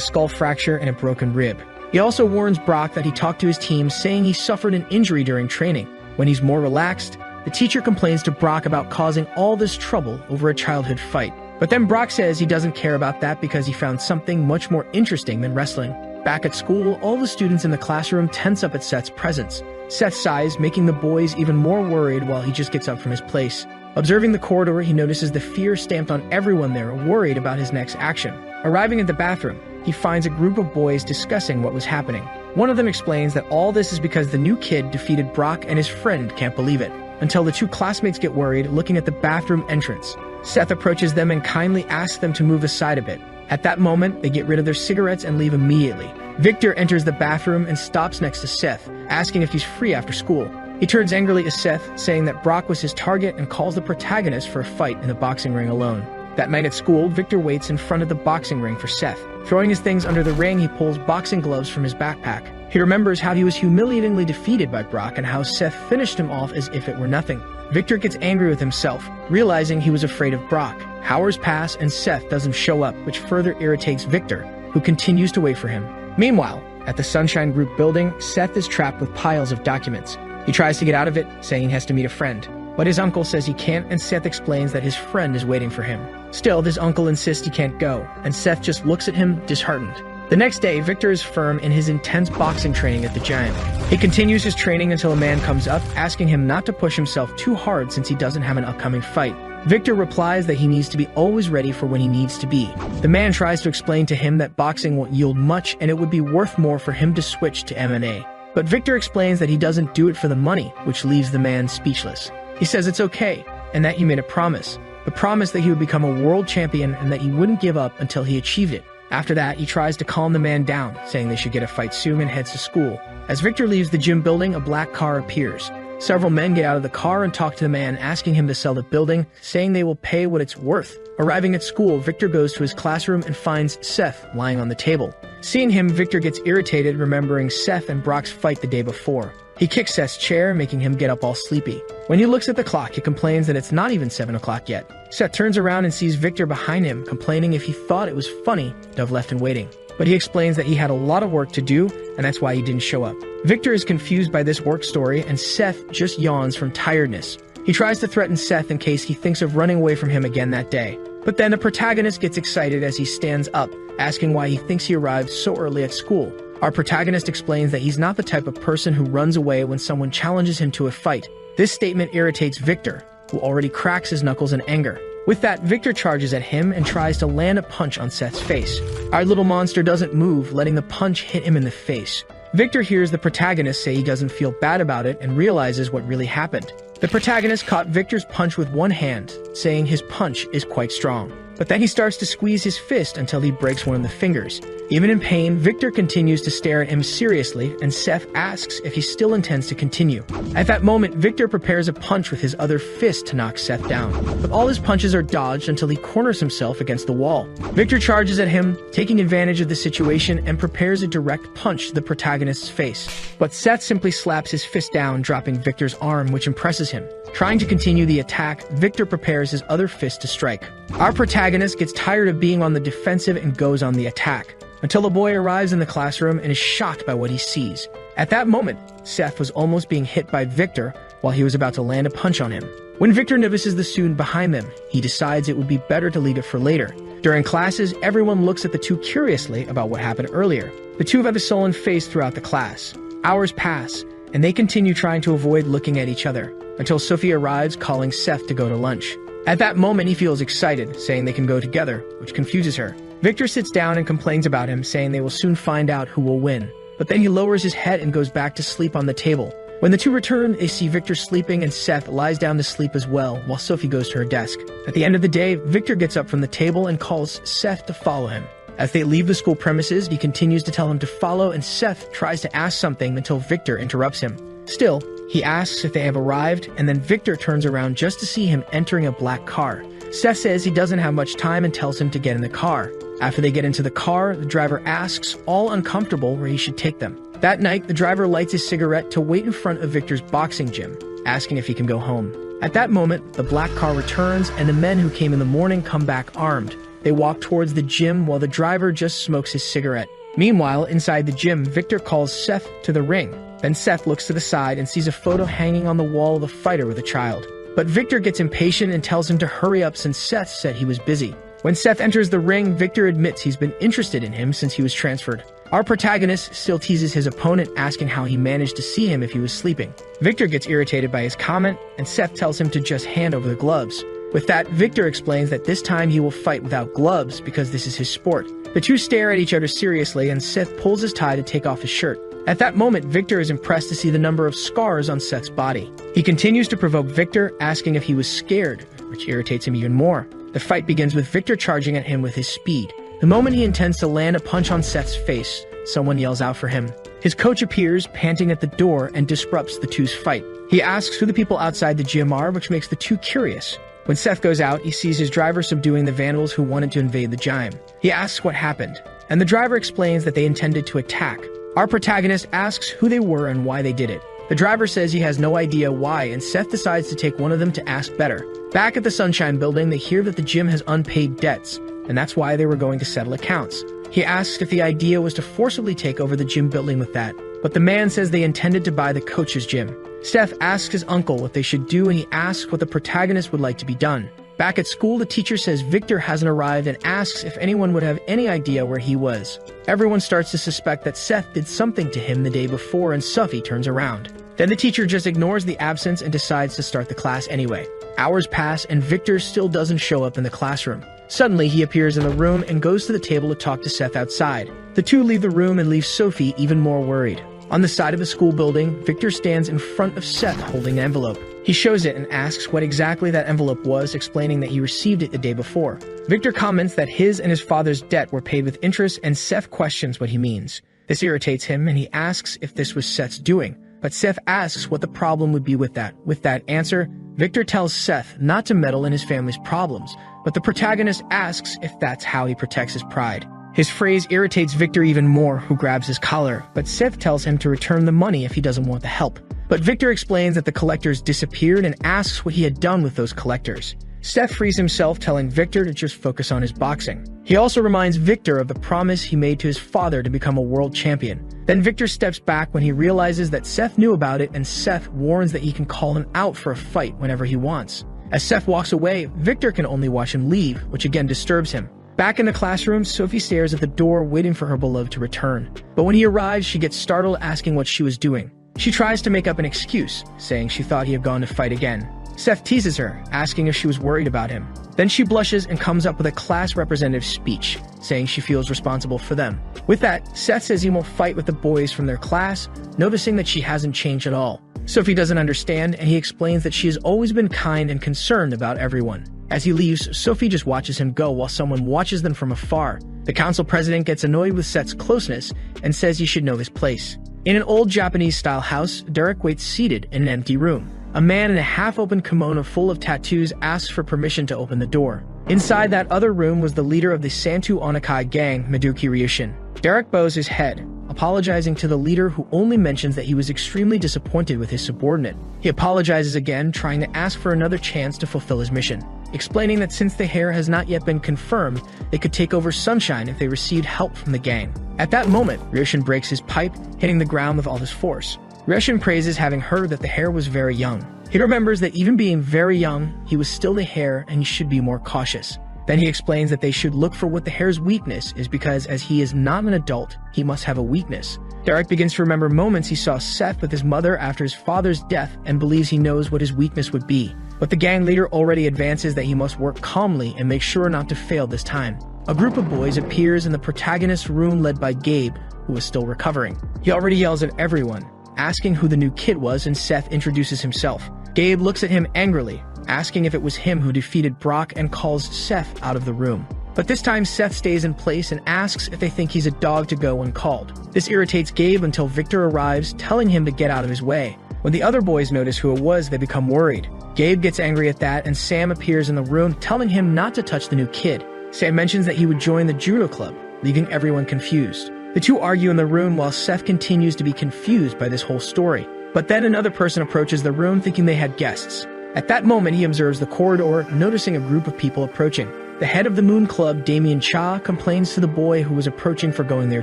skull fracture and a broken rib. He also warns Brock that he talked to his team, saying he suffered an injury during training. When he's more relaxed, the teacher complains to Brock about causing all this trouble over a childhood fight. But then Brock says he doesn't care about that because he found something much more interesting than wrestling. Back at school, all the students in the classroom tense up at Seth's presence. Seth sighs, making the boys even more worried while he just gets up from his place. Observing the corridor, he notices the fear stamped on everyone there, worried about his next action. Arriving at the bathroom, he finds a group of boys discussing what was happening. One of them explains that all this is because the new kid defeated Brock and his friend can't believe it, until the two classmates get worried, looking at the bathroom entrance. Seth approaches them and kindly asks them to move aside a bit. At that moment, they get rid of their cigarettes and leave immediately. Victor enters the bathroom and stops next to Seth, asking if he's free after school. He turns angrily to Seth, saying that Brock was his target and calls the protagonist for a fight in the boxing ring alone. That night at school, Victor waits in front of the boxing ring for Seth. Throwing his things under the ring, he pulls boxing gloves from his backpack. He remembers how he was humiliatingly defeated by Brock and how Seth finished him off as if it were nothing. Victor gets angry with himself, realizing he was afraid of Brock. Hours pass and Seth doesn't show up, which further irritates Victor, who continues to wait for him. Meanwhile, at the Sunshine Group building, Seth is trapped with piles of documents. He tries to get out of it, saying he has to meet a friend. But his uncle says he can't, and Seth explains that his friend is waiting for him. Still, his uncle insists he can't go, and Seth just looks at him, disheartened. The next day, Victor is firm in his intense boxing training at the gym. He continues his training until a man comes up, asking him not to push himself too hard since he doesn't have an upcoming fight. Victor replies that he needs to be always ready for when he needs to be. The man tries to explain to him that boxing won't yield much and it would be worth more for him to switch to MMA. But Victor explains that he doesn't do it for the money, which leaves the man speechless. He says it's okay, and that he made a promise. The promise that he would become a world champion and that he wouldn't give up until he achieved it. After that, he tries to calm the man down, saying they should get a fight soon, and heads to school. As Victor leaves the gym building, a black car appears. Several men get out of the car and talk to the man, asking him to sell the building, saying they will pay what it's worth. Arriving at school, Victor goes to his classroom and finds Seth lying on the table. Seeing him, Victor gets irritated, remembering Seth and Brock's fight the day before. He kicks Seth's chair, making him get up all sleepy. When he looks at the clock, he complains that it's not even 7 o'clock yet. Seth turns around and sees Victor behind him, complaining if he thought it was funny to have left him waiting. But he explains that he had a lot of work to do, and that's why he didn't show up. Victor is confused by this work story, and Seth just yawns from tiredness. He tries to threaten Seth in case he thinks of running away from him again that day. But then the protagonist gets excited as he stands up, asking why he thinks he arrived so early at school. Our protagonist explains that he's not the type of person who runs away when someone challenges him to a fight. This statement irritates Victor, who already cracks his knuckles in anger. With that, Victor charges at him and tries to land a punch on Seth's face. Our little monster doesn't move, letting the punch hit him in the face. Victor hears the protagonist say he doesn't feel bad about it and realizes what really happened. The protagonist caught Victor's punch with one hand, saying his punch is quite strong. But then he starts to squeeze his fist until he breaks one of the fingers. Even in pain, Victor continues to stare at him seriously, and Seth asks if he still intends to continue. At that moment, Victor prepares a punch with his other fist to knock Seth down. But all his punches are dodged until he corners himself against the wall. Victor charges at him, taking advantage of the situation, and prepares a direct punch to the protagonist's face. But Seth simply slaps his fist down, dropping Victor's arm, which impresses him. Trying to continue the attack, Victor prepares his other fist to strike. Our protagonist gets tired of being on the defensive and goes on the attack, until the boy arrives in the classroom and is shocked by what he sees. At that moment, Seth was almost being hit by Victor while he was about to land a punch on him. When Victor notices the student behind them, he decides it would be better to leave it for later. During classes, everyone looks at the two curiously about what happened earlier. The two have a sullen face throughout the class. Hours pass, and they continue trying to avoid looking at each other, until Sophie arrives calling Seth to go to lunch. At that moment, he feels excited, saying they can go together, which confuses her. Victor sits down and complains about him, saying they will soon find out who will win. But then he lowers his head and goes back to sleep on the table. When the two return, they see Victor sleeping and Seth lies down to sleep as well, while Sophie goes to her desk. At the end of the day, Victor gets up from the table and calls Seth to follow him. As they leave the school premises, he continues to tell him to follow, and Seth tries to ask something until Victor interrupts him. Still, he asks if they have arrived, and then Victor turns around just to see him entering a black car. Seth says he doesn't have much time and tells him to get in the car. After they get into the car, the driver asks, all uncomfortable, where he should take them. That night, the driver lights his cigarette to wait in front of Victor's boxing gym, asking if he can go home. At that moment, the black car returns, and the men who came in the morning come back armed. They walk towards the gym while the driver just smokes his cigarette. Meanwhile, inside the gym, Victor calls Seth to the ring. Then Seth looks to the side and sees a photo hanging on the wall of a fighter with a child. But Victor gets impatient and tells him to hurry up since Seth said he was busy. When Seth enters the ring, Victor admits he's been interested in him since he was transferred. Our protagonist still teases his opponent, asking how he managed to see him if he was sleeping. Victor gets irritated by his comment, and Seth tells him to just hand over the gloves. With that, Victor explains that this time he will fight without gloves because this is his sport. The two stare at each other seriously, and Seth pulls his tie to take off his shirt. At that moment, Victor is impressed to see the number of scars on Seth's body. He continues to provoke Victor, asking if he was scared, which irritates him even more. The fight begins with Victor charging at him with his speed. The moment he intends to land a punch on Seth's face, someone yells out for him. His coach appears, panting at the door, and disrupts the two's fight. He asks who the people outside the gym are, which makes the two curious. When Seth goes out, he sees his driver subduing the vandals who wanted to invade the gym. He asks what happened, and the driver explains that they intended to attack. Our protagonist asks who they were and why they did it. The driver says he has no idea why, and Seth decides to take one of them to ask better. Back at the Sunshine Building, they hear that the gym has unpaid debts, and that's why they were going to settle accounts. He asks if the idea was to forcibly take over the gym building with that, but the man says they intended to buy the coach's gym. Seth asks his uncle what they should do, and he asks what the protagonist would like to be done. Back at school, the teacher says Victor hasn't arrived and asks if anyone would have any idea where he was. Everyone starts to suspect that Seth did something to him the day before, and Sophie turns around. Then the teacher just ignores the absence and decides to start the class anyway. Hours pass, and Victor still doesn't show up in the classroom. Suddenly, he appears in the room and goes to the table to talk to Seth outside. The two leave the room and leave Sophie even more worried. On the side of the school building, Victor stands in front of Seth holding an envelope. He shows it and asks what exactly that envelope was, explaining that he received it the day before. Victor comments that his and his father's debt were paid with interest, and Seth questions what he means. This irritates him, and he asks if this was Seth's doing. But Seth asks what the problem would be with that. With that answer, Victor tells Seth not to meddle in his family's problems, but the protagonist asks if that's how he protects his pride. His phrase irritates Victor even more, who grabs his collar, but Seth tells him to return the money if he doesn't want the help. But Victor explains that the collectors disappeared and asks what he had done with those collectors. Seth frees himself, telling Victor to just focus on his boxing. He also reminds Victor of the promise he made to his father to become a world champion. Then Victor steps back when he realizes that Seth knew about it, and Seth warns that he can call him out for a fight whenever he wants. As Seth walks away, Victor can only watch him leave, which again disturbs him. Back in the classroom, Sophie stares at the door, waiting for her beloved to return. But when he arrives, she gets startled, asking what she was doing. She tries to make up an excuse, saying she thought he had gone to fight again. Seth teases her, asking if she was worried about him. Then she blushes and comes up with a class representative speech, saying she feels responsible for them. With that, Seth says he won't fight with the boys from their class, noticing that she hasn't changed at all. Sophie doesn't understand, and he explains that she has always been kind and concerned about everyone. As he leaves, Sophie just watches him go while someone watches them from afar. The council president gets annoyed with Seth's closeness and says he should know his place. In an old Japanese-style house, Derek waits seated in an empty room. A man in a half-open kimono full of tattoos asks for permission to open the door. Inside that other room was the leader of the Santu Onakai gang, Meduki Ryushin. Derek bows his head, apologizing to the leader, who only mentions that he was extremely disappointed with his subordinate. He apologizes again, trying to ask for another chance to fulfill his mission, explaining that since the heir has not yet been confirmed, they could take over Sunshine if they received help from the gang. At that moment, Ryushin breaks his pipe, hitting the ground with all his force. Ryushin praises having heard that the heir was very young. He remembers that even being very young, he was still the heir and he should be more cautious. Then he explains that they should look for what the heir's weakness is, because as he is not an adult, he must have a weakness. Derek begins to remember moments he saw Seth with his mother after his father's death and believes he knows what his weakness would be. But the gang leader already advances that he must work calmly and make sure not to fail this time. A group of boys appears in the protagonist's room led by Gabe, who is still recovering. He already yells at everyone, asking who the new kid was, and Seth introduces himself. Gabe looks at him angrily, asking if it was him who defeated Brock, and calls Seth out of the room. But this time Seth stays in place and asks if they think he's a dog to go when called. This irritates Gabe until Victor arrives, telling him to get out of his way. When the other boys notice who it was, they become worried. Gabe gets angry at that, and Sam appears in the room, telling him not to touch the new kid. Sam mentions that he would join the judo club, leaving everyone confused. The two argue in the room while Seth continues to be confused by this whole story. But then another person approaches the room thinking they had guests. At that moment, he observes the corridor, noticing a group of people approaching. The head of the Moon Club, Damien Cha, complains to the boy who was approaching for going there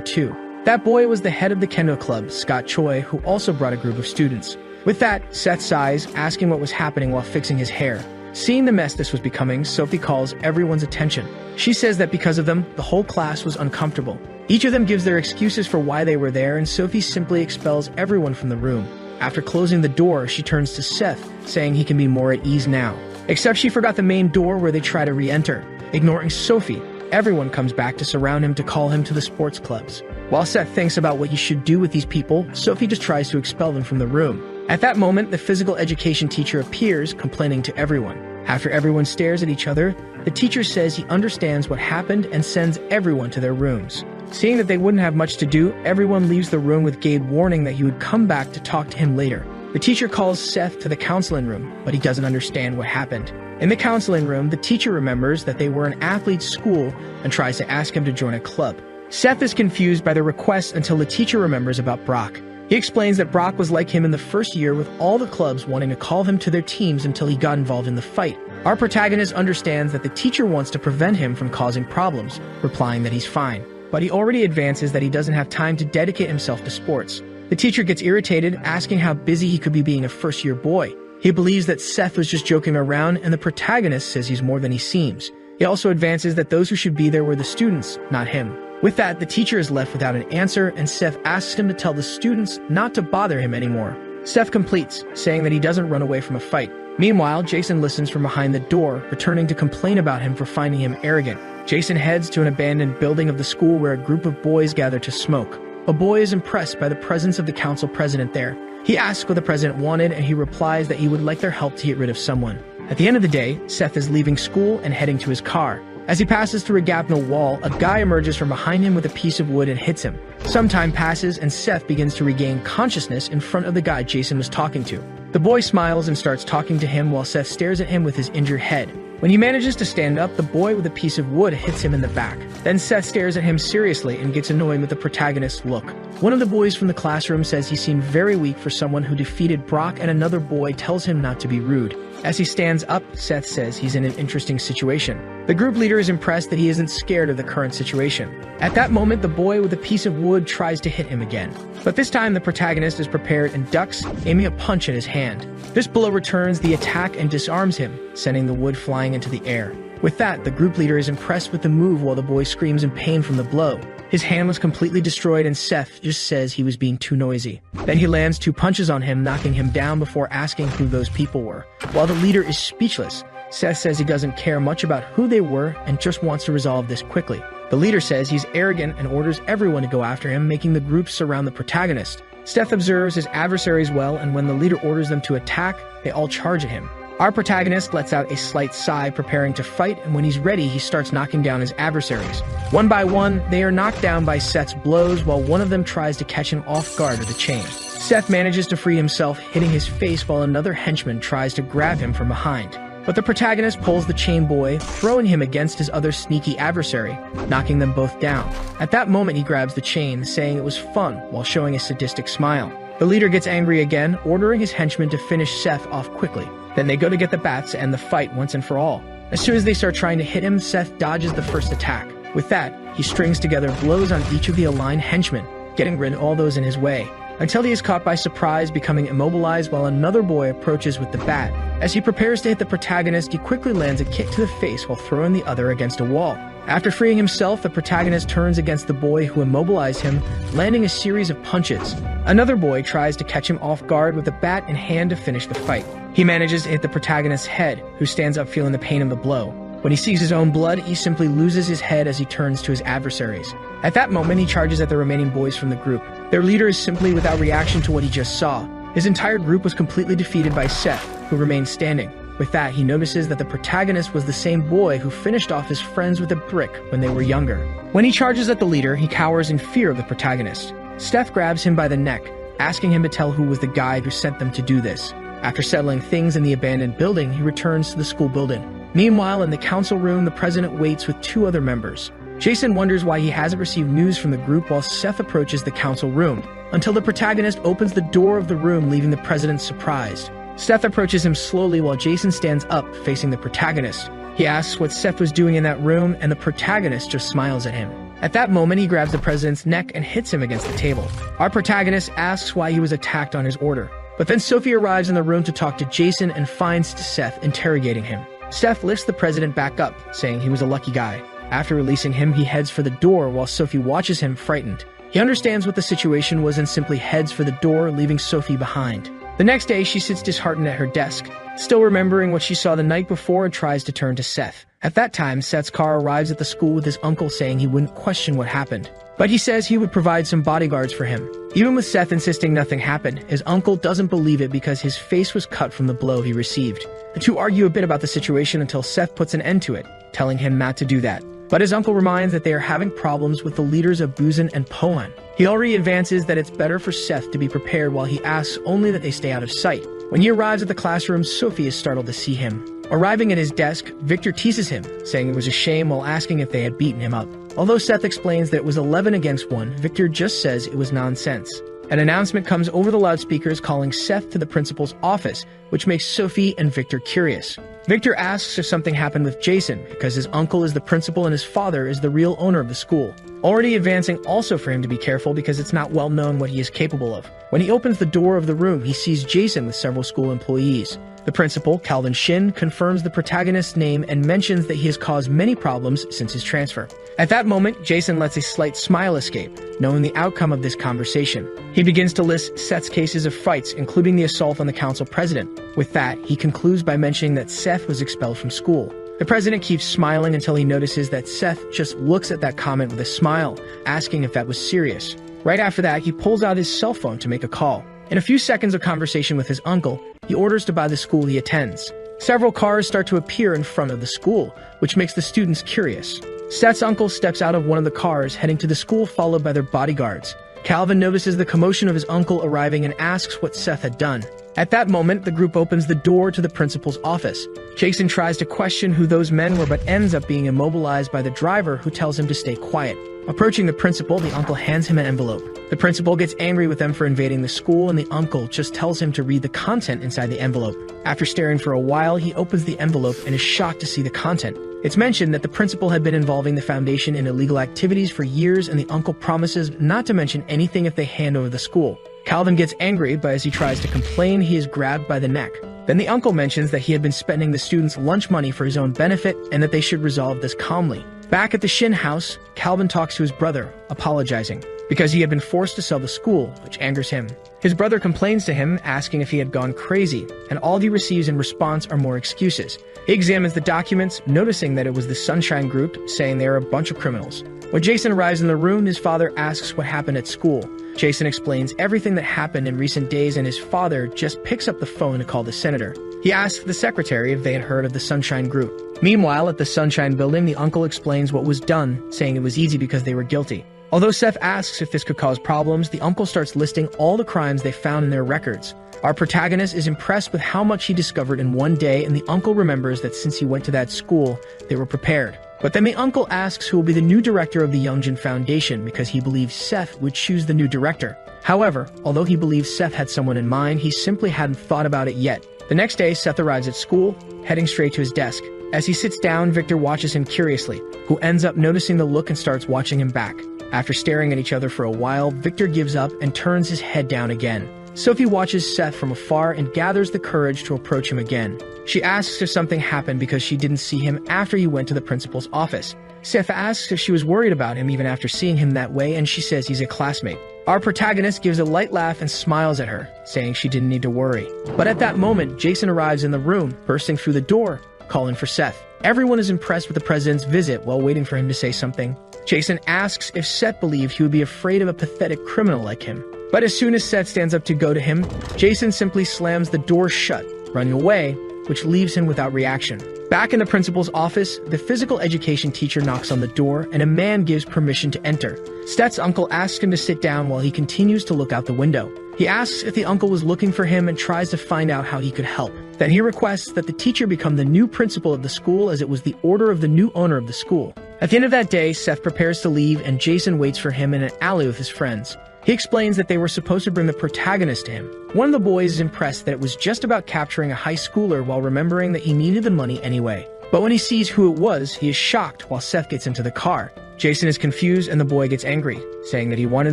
too. That boy was the head of the Kendo Club, Scott Choi, who also brought a group of students. With that, Seth sighs, asking what was happening while fixing his hair. Seeing the mess this was becoming, Sophie calls everyone's attention. She says that because of them, the whole class was uncomfortable. Each of them gives their excuses for why they were there, and Sophie simply expels everyone from the room. After closing the door, she turns to Seth, saying he can be more at ease now. Except she forgot the main door where they try to re-enter. Ignoring Sophie, everyone comes back to surround him to call him to the sports clubs. While Seth thinks about what he should do with these people, Sophie just tries to expel them from the room. At that moment, the physical education teacher appears, complaining to everyone. After everyone stares at each other, the teacher says he understands what happened and sends everyone to their rooms. Seeing that they wouldn't have much to do, everyone leaves the room with Gabe warning that he would come back to talk to him later. The teacher calls Seth to the counseling room, but he doesn't understand what happened. In the counseling room, the teacher remembers that they were an athlete's school and tries to ask him to join a club. Seth is confused by the request until the teacher remembers about Brock. He explains that Brock was like him in the first year, with all the clubs wanting to call him to their teams until he got involved in the fight. Our protagonist understands that the teacher wants to prevent him from causing problems, replying that he's fine. But he already advances that he doesn't have time to dedicate himself to sports. The teacher gets irritated, asking how busy he could be being a first-year boy. He believes that Seth was just joking around, and the protagonist says he's more than he seems. He also advances that those who should be there were the students, not him. With that, the teacher is left without an answer, and Seth asks him to tell the students not to bother him anymore. Seth completes, saying that he doesn't run away from a fight. Meanwhile, Jason listens from behind the door, returning to complain about him for finding him arrogant. Jason heads to an abandoned building of the school where a group of boys gather to smoke. A boy is impressed by the presence of the council president there. He asks what the president wanted, and he replies that he would like their help to get rid of someone. At the end of the day, Seth is leaving school and heading to his car. As he passes through a gap in the wall, a guy emerges from behind him with a piece of wood and hits him. Some time passes, and Seth begins to regain consciousness in front of the guy Jason was talking to. The boy smiles and starts talking to him while Seth stares at him with his injured head. When he manages to stand up, the boy with a piece of wood hits him in the back. Then Seth stares at him seriously and gets annoyed with the protagonist's look. One of the boys from the classroom says he seemed very weak for someone who defeated Brock, and another boy tells him not to be rude. As he stands up, Seth says he's in an interesting situation. The group leader is impressed that he isn't scared of the current situation. At that moment, the boy with a piece of wood tries to hit him again. But this time, the protagonist is prepared and ducks, aiming a punch at his hand. This blow returns the attack and disarms him, sending the wood flying into the air. With that, the group leader is impressed with the move while the boy screams in pain from the blow. His hand was completely destroyed, and Seth just says he was being too noisy. Then he lands 2 punches on him, knocking him down before asking who those people were. While the leader is speechless, Seth says he doesn't care much about who they were and just wants to resolve this quickly. The leader says he's arrogant and orders everyone to go after him, making the group surround the protagonist. Seth observes his adversaries well, and when the leader orders them to attack, they all charge at him. Our protagonist lets out a slight sigh, preparing to fight, and when he's ready, he starts knocking down his adversaries. One by one, they are knocked down by Seth's blows, while one of them tries to catch him off guard with a chain. Seth manages to free himself, hitting his face while another henchman tries to grab him from behind. But the protagonist pulls the chain boy, throwing him against his other sneaky adversary, knocking them both down. At that moment, he grabs the chain, saying it was fun while showing a sadistic smile. The leader gets angry again, ordering his henchmen to finish Seth off quickly. Then they go to get the bats to end the fight once and for all. As soon as they start trying to hit him, Seth dodges the first attack. With that, he strings together blows on each of the aligned henchmen, getting rid of all those in his way, until he is caught by surprise, becoming immobilized while another boy approaches with the bat. As he prepares to hit the protagonist, he quickly lands a kick to the face while throwing the other against a wall. After freeing himself, the protagonist turns against the boy who immobilized him, landing a series of punches. Another boy tries to catch him off guard with a bat in hand to finish the fight. He manages to hit the protagonist's head, who stands up feeling the pain of the blow. When he sees his own blood, he simply loses his head as he turns to his adversaries. At that moment, he charges at the remaining boys from the group. Their leader is simply without reaction to what he just saw. His entire group was completely defeated by Seth, who remained standing. With that, he notices that the protagonist was the same boy who finished off his friends with a brick when they were younger. When he charges at the leader, he cowers in fear of the protagonist. Seth grabs him by the neck, asking him to tell who was the guy who sent them to do this. After settling things in the abandoned building, he returns to the school building. Meanwhile, in the council room, the president waits with 2 other members. Jason wonders why he hasn't received news from the group while Seth approaches the council room, until the protagonist opens the door of the room, leaving the president surprised. Seth approaches him slowly while Jason stands up, facing the protagonist. He asks what Seth was doing in that room, and the protagonist just smiles at him. At that moment, he grabs the president's neck and hits him against the table. Our protagonist asks why he was attacked on his order. But then Sophie arrives in the room to talk to Jason and finds Seth interrogating him. Seth lifts the president back up, saying he was a lucky guy. After releasing him, he heads for the door while Sophie watches him frightened. He understands what the situation was and simply heads for the door, leaving Sophie behind. The next day, she sits disheartened at her desk, still remembering what she saw the night before, and tries to turn to Seth. At that time, Seth's car arrives at the school with his uncle saying he wouldn't question what happened. But he says he would provide some bodyguards for him. Even with Seth insisting nothing happened, his uncle doesn't believe it because his face was cut from the blow he received. The two argue a bit about the situation until Seth puts an end to it, telling him not to do that. But his uncle reminds that they are having problems with the leaders of Buzan and Pohan. He already advances that it's better for Seth to be prepared while he asks only that they stay out of sight. When he arrives at the classroom, Sophie is startled to see him. Arriving at his desk, Victor teases him, saying it was a shame while asking if they had beaten him up. Although Seth explains that it was 11 against 1, Victor just says it was nonsense. An announcement comes over the loudspeakers calling Seth to the principal's office, which makes Sophie and Victor curious. Victor asks if something happened with Jason, because his uncle is the principal and his father is the real owner of the school. Already advancing also for him to be careful because it's not well known what he is capable of. When he opens the door of the room, he sees Jason with several school employees. The principal, Calvin Shin, confirms the protagonist's name and mentions that he has caused many problems since his transfer. At that moment, Jason lets a slight smile escape, knowing the outcome of this conversation. He begins to list Seth's cases of fights, including the assault on the council president. With that, he concludes by mentioning that Seth was expelled from school. The president keeps smiling until he notices that Seth just looks at that comment with a smile, asking if that was serious. Right after that, he pulls out his cell phone to make a call. In a few seconds of conversation with his uncle, he orders to buy the school he attends. Several cars start to appear in front of the school, which makes the students curious. Seth's uncle steps out of one of the cars, heading to the school followed by their bodyguards. Calvin notices the commotion of his uncle arriving and asks what Seth had done. At that moment, the group opens the door to the principal's office. Jason tries to question who those men were but ends up being immobilized by the driver, who tells him to stay quiet. Approaching the principal, the uncle hands him an envelope. The principal gets angry with them for invading the school, and the uncle just tells him to read the content inside the envelope. After staring for a while, he opens the envelope and is shocked to see the content. It's mentioned that the principal had been involving the foundation in illegal activities for years, and the uncle promises not to mention anything if they hand over the school. Calvin gets angry, but as he tries to complain, he is grabbed by the neck. Then the uncle mentions that he had been spending the students' lunch money for his own benefit and that they should resolve this calmly. Back at the Shin house, Calvin talks to his brother, apologizing, because he had been forced to sell the school, which angers him. His brother complains to him, asking if he had gone crazy, and all he receives in response are more excuses. He examines the documents, noticing that it was the Sunshine Group, saying they are a bunch of criminals. When Jason arrives in the room, his father asks what happened at school. Jason explains everything that happened in recent days, and his father just picks up the phone to call the senator. He asks the secretary if they had heard of the Sunshine Group. Meanwhile, at the Sunshine Building, the uncle explains what was done, saying it was easy because they were guilty. Although Seth asks if this could cause problems, the uncle starts listing all the crimes they found in their records. Our protagonist is impressed with how much he discovered in one day, and the uncle remembers that since he went to that school, they were prepared. But then the uncle asks who will be the new director of the Youngjin Foundation because he believes Seth would choose the new director. However, although he believes Seth had someone in mind, he simply hadn't thought about it yet. The next day, Seth arrives at school, heading straight to his desk. As he sits down, Victor watches him curiously, who ends up noticing the look and starts watching him back. After staring at each other for a while, Victor gives up and turns his head down again. Sophie watches Seth from afar and gathers the courage to approach him again. She asks if something happened because she didn't see him after he went to the principal's office. Seth asks if she was worried about him even after seeing him that way, and she says he's a classmate. Our protagonist gives a light laugh and smiles at her, saying she didn't need to worry. But at that moment, Jason arrives in the room, bursting through the door, calling for Seth. Everyone is impressed with the president's visit while waiting for him to say something. Jason asks if Seth believed he would be afraid of a pathetic criminal like him. But as soon as Seth stands up to go to him, Jason simply slams the door shut, running away, which leaves him without reaction. Back in the principal's office, the physical education teacher knocks on the door and a man gives permission to enter. Seth's uncle asks him to sit down while he continues to look out the window. He asks if the uncle was looking for him and tries to find out how he could help. Then he requests that the teacher become the new principal of the school, as it was the order of the new owner of the school. At the end of that day, Seth prepares to leave and Jason waits for him in an alley with his friends. He explains that they were supposed to bring the protagonist to him. One of the boys is impressed that it was just about capturing a high schooler while remembering that he needed the money anyway. But when he sees who it was, he is shocked while Seth gets into the car. Jason is confused and the boy gets angry, saying that he wanted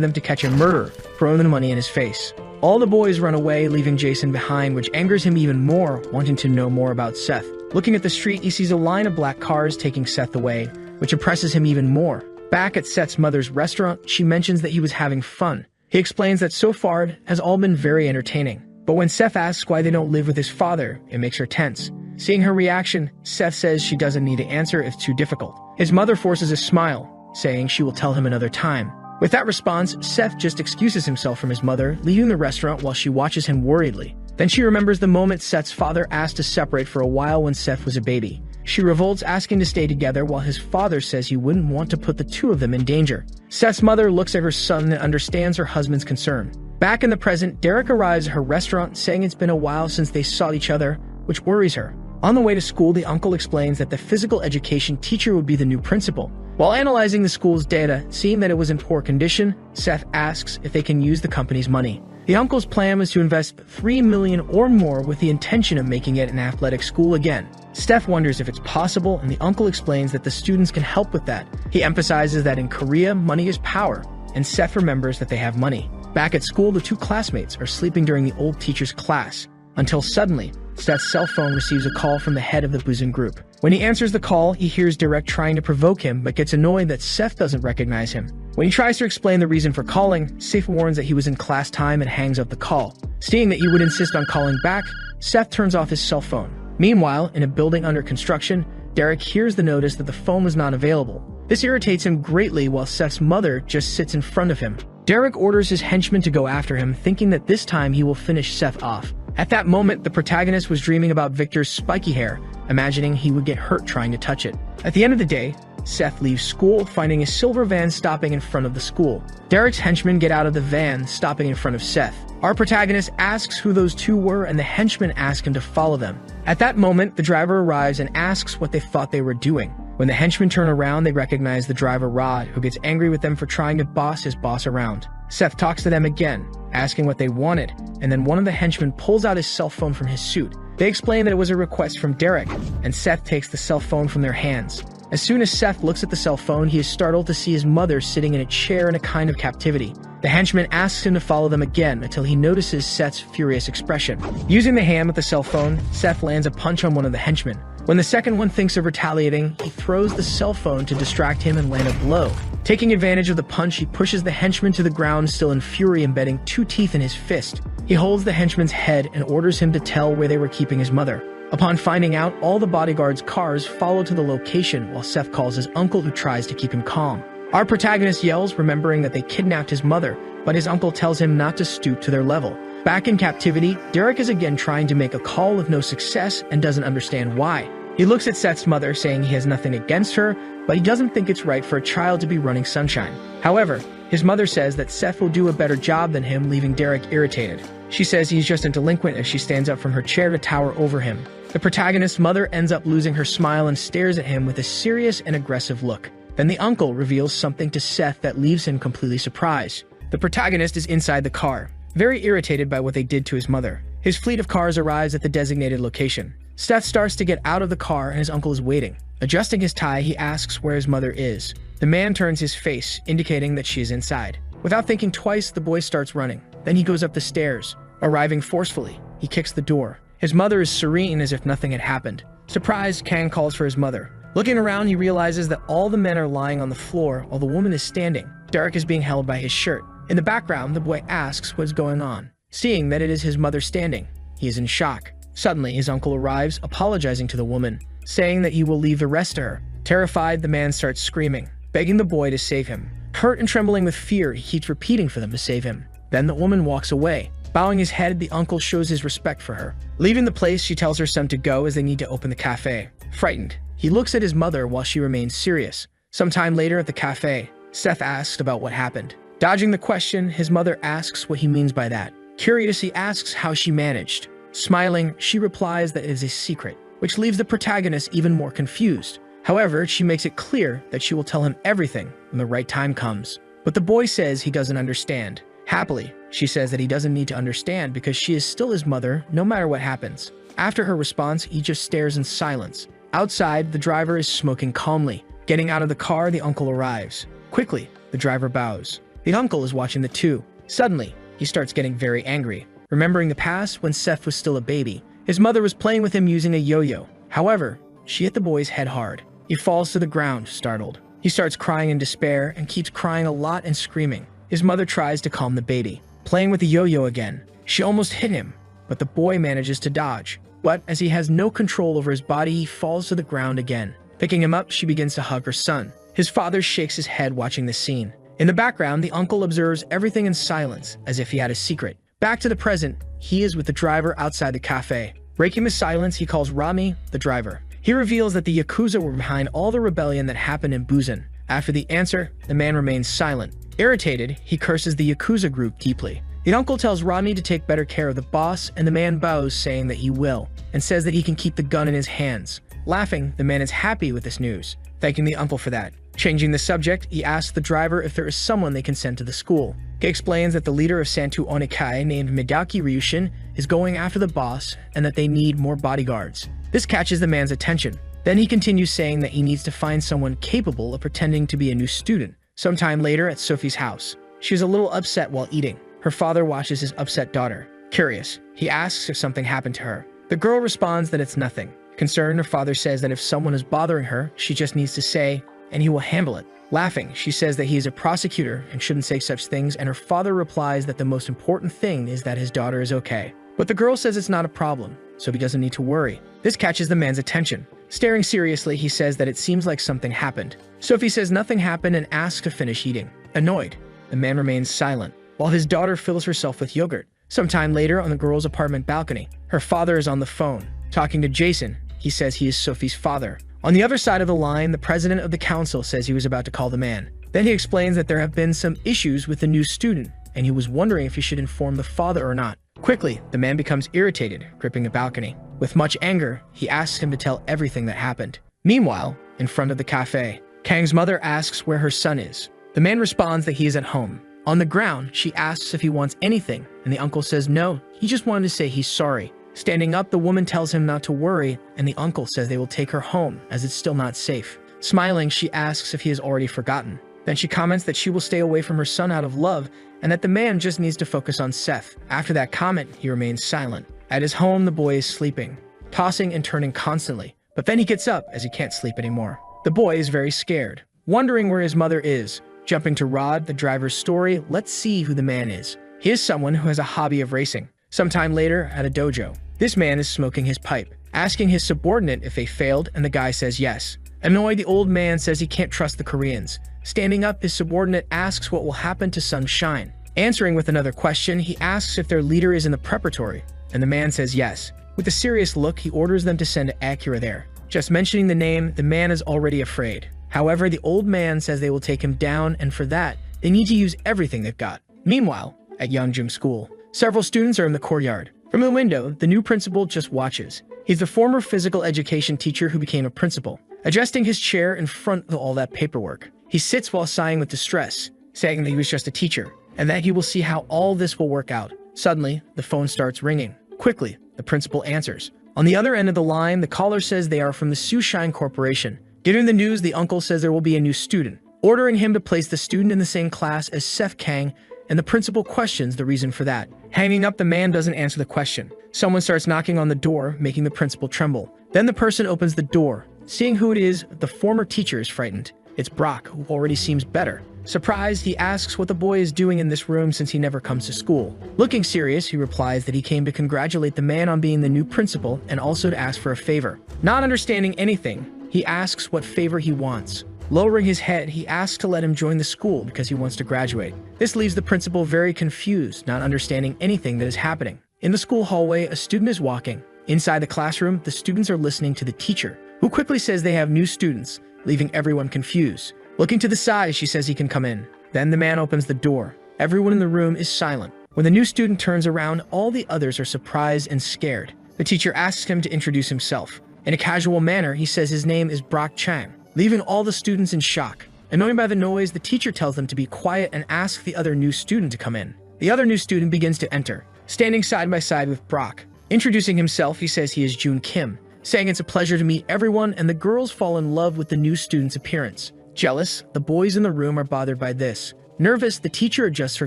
them to catch a murderer, throwing the money in his face. All the boys run away, leaving Jason behind, which angers him even more, wanting to know more about Seth. Looking at the street, he sees a line of black cars taking Seth away, which impresses him even more. Back at Seth's mother's restaurant, she mentions that he was having fun. He explains that so far it has all been very entertaining. But when Seth asks why they don't live with his father, it makes her tense. Seeing her reaction, Seth says she doesn't need to answer if it's too difficult. His mother forces a smile, saying she will tell him another time. With that response, Seth just excuses himself from his mother, leaving the restaurant while she watches him worriedly. Then she remembers the moment Seth's father asked to separate for a while when Seth was a baby. She revolts, asking to stay together while his father says he wouldn't want to put the two of them in danger. Seth's mother looks at her son and understands her husband's concern. Back in the present, Derek arrives at her restaurant, saying it's been a while since they saw each other, which worries her. On the way to school, the uncle explains that the physical education teacher would be the new principal. While analyzing the school's data, seeing that it was in poor condition, Seth asks if they can use the company's money. The uncle's plan was to invest $3 million or more with the intention of making it an athletic school again. Steph wonders if it's possible, and the uncle explains that the students can help with that. He emphasizes that in Korea, money is power, and Seth remembers that they have money. Back at school, the two classmates are sleeping during the old teacher's class, until suddenly, Seth's cell phone receives a call from the head of the boozing group. When he answers the call, he hears Derek trying to provoke him, but gets annoyed that Seth doesn't recognize him. When he tries to explain the reason for calling, Seth warns that he was in class time and hangs up the call. Seeing that he would insist on calling back, Seth turns off his cell phone. Meanwhile, in a building under construction, Derek hears the notice that the phone was not available. This irritates him greatly while Seth's mother just sits in front of him. Derek orders his henchmen to go after him, thinking that this time he will finish Seth off. At that moment, the protagonist was dreaming about Victor's spiky hair, imagining he would get hurt trying to touch it. At the end of the day, Seth leaves school, finding a silver van stopping in front of the school. Derek's henchmen get out of the van, stopping in front of Seth. Our protagonist asks who those two were, and the henchmen ask him to follow them. At that moment, the driver arrives and asks what they thought they were doing. When the henchmen turn around, they recognize the driver Rod, who gets angry with them for trying to boss his boss around. Seth talks to them again, asking what they wanted, and then one of the henchmen pulls out his cell phone from his suit. They explain that it was a request from Derek, and Seth takes the cell phone from their hands. As soon as Seth looks at the cell phone, he is startled to see his mother sitting in a chair in a kind of captivity. The henchman asks him to follow them again until he notices Seth's furious expression. Using the hand with the cell phone, Seth lands a punch on one of the henchmen. When the second one thinks of retaliating, he throws the cell phone to distract him and land a blow. Taking advantage of the punch, he pushes the henchman to the ground, still in fury, embedding 2 teeth in his fist. He holds the henchman's head and orders him to tell where they were keeping his mother. Upon finding out, all the bodyguards' cars follow to the location while Seth calls his uncle, who tries to keep him calm. Our protagonist yells, remembering that they kidnapped his mother, but his uncle tells him not to stoop to their level. Back in captivity, Derek is again trying to make a call with no success and doesn't understand why. He looks at Seth's mother, saying he has nothing against her, but he doesn't think it's right for a child to be running Sunshine. However, his mother says that Seth will do a better job than him, leaving Derek irritated. She says he's just a delinquent as she stands up from her chair to tower over him. The protagonist's mother ends up losing her smile and stares at him with a serious and aggressive look. Then the uncle reveals something to Seth that leaves him completely surprised. The protagonist is inside the car, very irritated by what they did to his mother. His fleet of cars arrives at the designated location. Seth starts to get out of the car and his uncle is waiting. Adjusting his tie, he asks where his mother is. The man turns his face, indicating that she is inside. Without thinking twice, the boy starts running. Then he goes up the stairs. Arriving forcefully, he kicks the door. His mother is serene as if nothing had happened. Surprised, Kang calls for his mother. Looking around, he realizes that all the men are lying on the floor while the woman is standing. Derek is being held by his shirt. In the background, the boy asks what is going on. Seeing that it is his mother standing, he is in shock. Suddenly, his uncle arrives, apologizing to the woman, saying that he will leave the rest to her. Terrified, the man starts screaming. begging the boy to save him. Hurt and trembling with fear, he keeps repeating for them to save him. Then the woman walks away. Bowing his head, the uncle shows his respect for her. Leaving the place, she tells her son to go as they need to open the cafe. Frightened, he looks at his mother while she remains serious. Sometime later at the cafe, Seth asks about what happened. Dodging the question, his mother asks what he means by that. Curious, he asks how she managed. Smiling, she replies that it is a secret, which leaves the protagonist even more confused. However, she makes it clear that she will tell him everything when the right time comes. But the boy says he doesn't understand. Happily, she says that he doesn't need to understand because she is still his mother no matter what happens. After her response, he just stares in silence. Outside, the driver is smoking calmly. Getting out of the car, the uncle arrives. Quickly, the driver bows. The uncle is watching the two. Suddenly, he starts getting very angry. Remembering the past when Seth was still a baby, his mother was playing with him using a yo-yo. However, she hit the boy's head hard. He falls to the ground, startled. He starts crying in despair and keeps crying a lot and screaming. His mother tries to calm the baby, playing with the yo-yo again. She almost hit him, but the boy manages to dodge. But as he has no control over his body, he falls to the ground again. Picking him up, she begins to hug her son. His father shakes his head watching the scene. In the background, the uncle observes everything in silence, as if he had a secret. Back to the present, he is with the driver outside the cafe. Breaking the silence, he calls Rami, the driver. He reveals that the Yakuza were behind all the rebellion that happened in Busan. After the answer, the man remains silent. Irritated, he curses the Yakuza group deeply. The uncle tells Rami to take better care of the boss, and the man bows, saying that he will, and says that he can keep the gun in his hands. Laughing, the man is happy with this news, thanking the uncle for that. Changing the subject, he asks the driver if there is someone they can send to the school. He explains that the leader of Santu Onikai, named Midaki Ryushin, is going after the boss and that they need more bodyguards. This catches the man's attention. Then he continues saying that he needs to find someone capable of pretending to be a new student. Sometime later at Sophie's house, she is a little upset while eating. Her father watches his upset daughter. Curious, he asks if something happened to her. The girl responds that it's nothing. Concerned, her father says that if someone is bothering her, she just needs to say, and he will handle it. Laughing, she says that he is a prosecutor and shouldn't say such things, and her father replies that the most important thing is that his daughter is okay. But the girl says it's not a problem, so he doesn't need to worry. This catches the man's attention. Staring seriously, he says that it seems like something happened. Sophie says nothing happened and asks to finish eating. Annoyed, the man remains silent, while his daughter fills herself with yogurt. Sometime later, on the girl's apartment balcony, her father is on the phone. Talking to Jason, he says he is Sophie's father. On the other side of the line, the president of the council says he was about to call the man. Then he explains that there have been some issues with the new student, and he was wondering if he should inform the father or not. Quickly, the man becomes irritated, gripping the balcony. With much anger, he asks him to tell everything that happened. Meanwhile, in front of the cafe, Kang's mother asks where her son is. The man responds that he is at home. On the ground, she asks if he wants anything, and the uncle says no, he just wanted to say he's sorry. Standing up, the woman tells him not to worry, and the uncle says they will take her home, as it's still not safe. Smiling, she asks if he has already forgotten. Then she comments that she will stay away from her son out of love, and that the man just needs to focus on Seth. After that comment, he remains silent. At his home, the boy is sleeping, tossing and turning constantly. But then he gets up as he can't sleep anymore. The boy is very scared, wondering where his mother is. Jumping to Rod, the driver's story, let's see who the man is. He is someone who has a hobby of racing. Sometime later, at a dojo, this man is smoking his pipe, asking his subordinate if they failed, and the guy says yes. Annoyed, the old man says he can't trust the Koreans. Standing up, his subordinate asks what will happen to Sunshine. Answering with another question, he asks if their leader is in the preparatory, and the man says yes. With a serious look, he orders them to send Akira there. Just mentioning the name, the man is already afraid. However, the old man says they will take him down, and for that, they need to use everything they've got. Meanwhile, at Yeongjum School, several students are in the courtyard. From the window, the new principal just watches. He's the former physical education teacher who became a principal. Adjusting his chair in front of all that paperwork, he sits while sighing with distress, saying that he was just a teacher, and that he will see how all this will work out. Suddenly, the phone starts ringing. Quickly, the principal answers. On the other end of the line, the caller says they are from the Sushine Corporation. Getting the news, the uncle says there will be a new student, ordering him to place the student in the same class as Seth Kang, and the principal questions the reason for that. Hanging up, the man doesn't answer the question. Someone starts knocking on the door, making the principal tremble. Then the person opens the door. Seeing who it is, the former teacher is frightened. It's Brock, who already seems better. Surprised, he asks what the boy is doing in this room since he never comes to school. Looking serious, he replies that he came to congratulate the man on being the new principal and also to ask for a favor. Not understanding anything, he asks what favor he wants. Lowering his head, he asks to let him join the school because he wants to graduate. This leaves the principal very confused, not understanding anything that is happening. In the school hallway, a student is walking. Inside the classroom, the students are listening to the teacher, who quickly says they have new students, leaving everyone confused. Looking to the side, she says he can come in. Then the man opens the door. Everyone in the room is silent. When the new student turns around, all the others are surprised and scared. The teacher asks him to introduce himself. In a casual manner, he says his name is Brock Chang, leaving all the students in shock. Annoyed by the noise, the teacher tells them to be quiet and asks the other new student to come in. The other new student begins to enter, standing side by side with Brock. Introducing himself, he says he is Jun Kim, saying it's a pleasure to meet everyone, and the girls fall in love with the new student's appearance. Jealous, the boys in the room are bothered by this. Nervous, the teacher adjusts her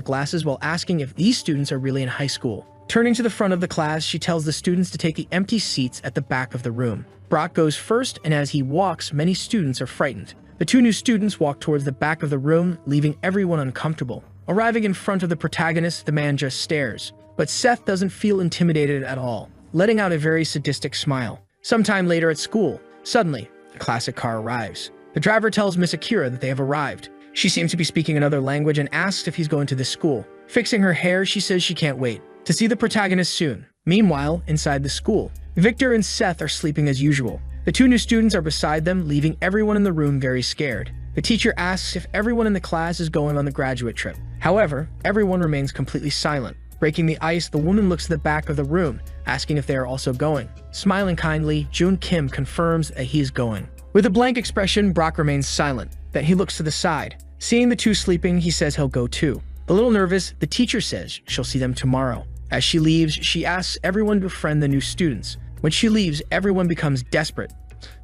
glasses while asking if these students are really in high school. Turning to the front of the class, she tells the students to take the empty seats at the back of the room. Brock goes first, and as he walks, many students are frightened. The two new students walk towards the back of the room, leaving everyone uncomfortable. Arriving in front of the protagonist, the man just stares. But Seth doesn't feel intimidated at all, letting out a very sadistic smile. Sometime later at school, suddenly, a classic car arrives. The driver tells Miss Akira that they have arrived. She seems to be speaking another language and asks if he's going to this school. Fixing her hair, she says she can't wait to see the protagonist soon. Meanwhile, inside the school, Victor and Seth are sleeping as usual. The two new students are beside them, leaving everyone in the room very scared. The teacher asks if everyone in the class is going on the graduate trip. However, everyone remains completely silent. Breaking the ice, the woman looks at the back of the room, asking if they are also going. Smiling kindly, Jun Kim confirms that he is going. With a blank expression, Brock remains silent. Then he looks to the side. Seeing the two sleeping, he says he'll go too. A little nervous, the teacher says she'll see them tomorrow. As she leaves, she asks everyone to befriend the new students. When she leaves, everyone becomes desperate.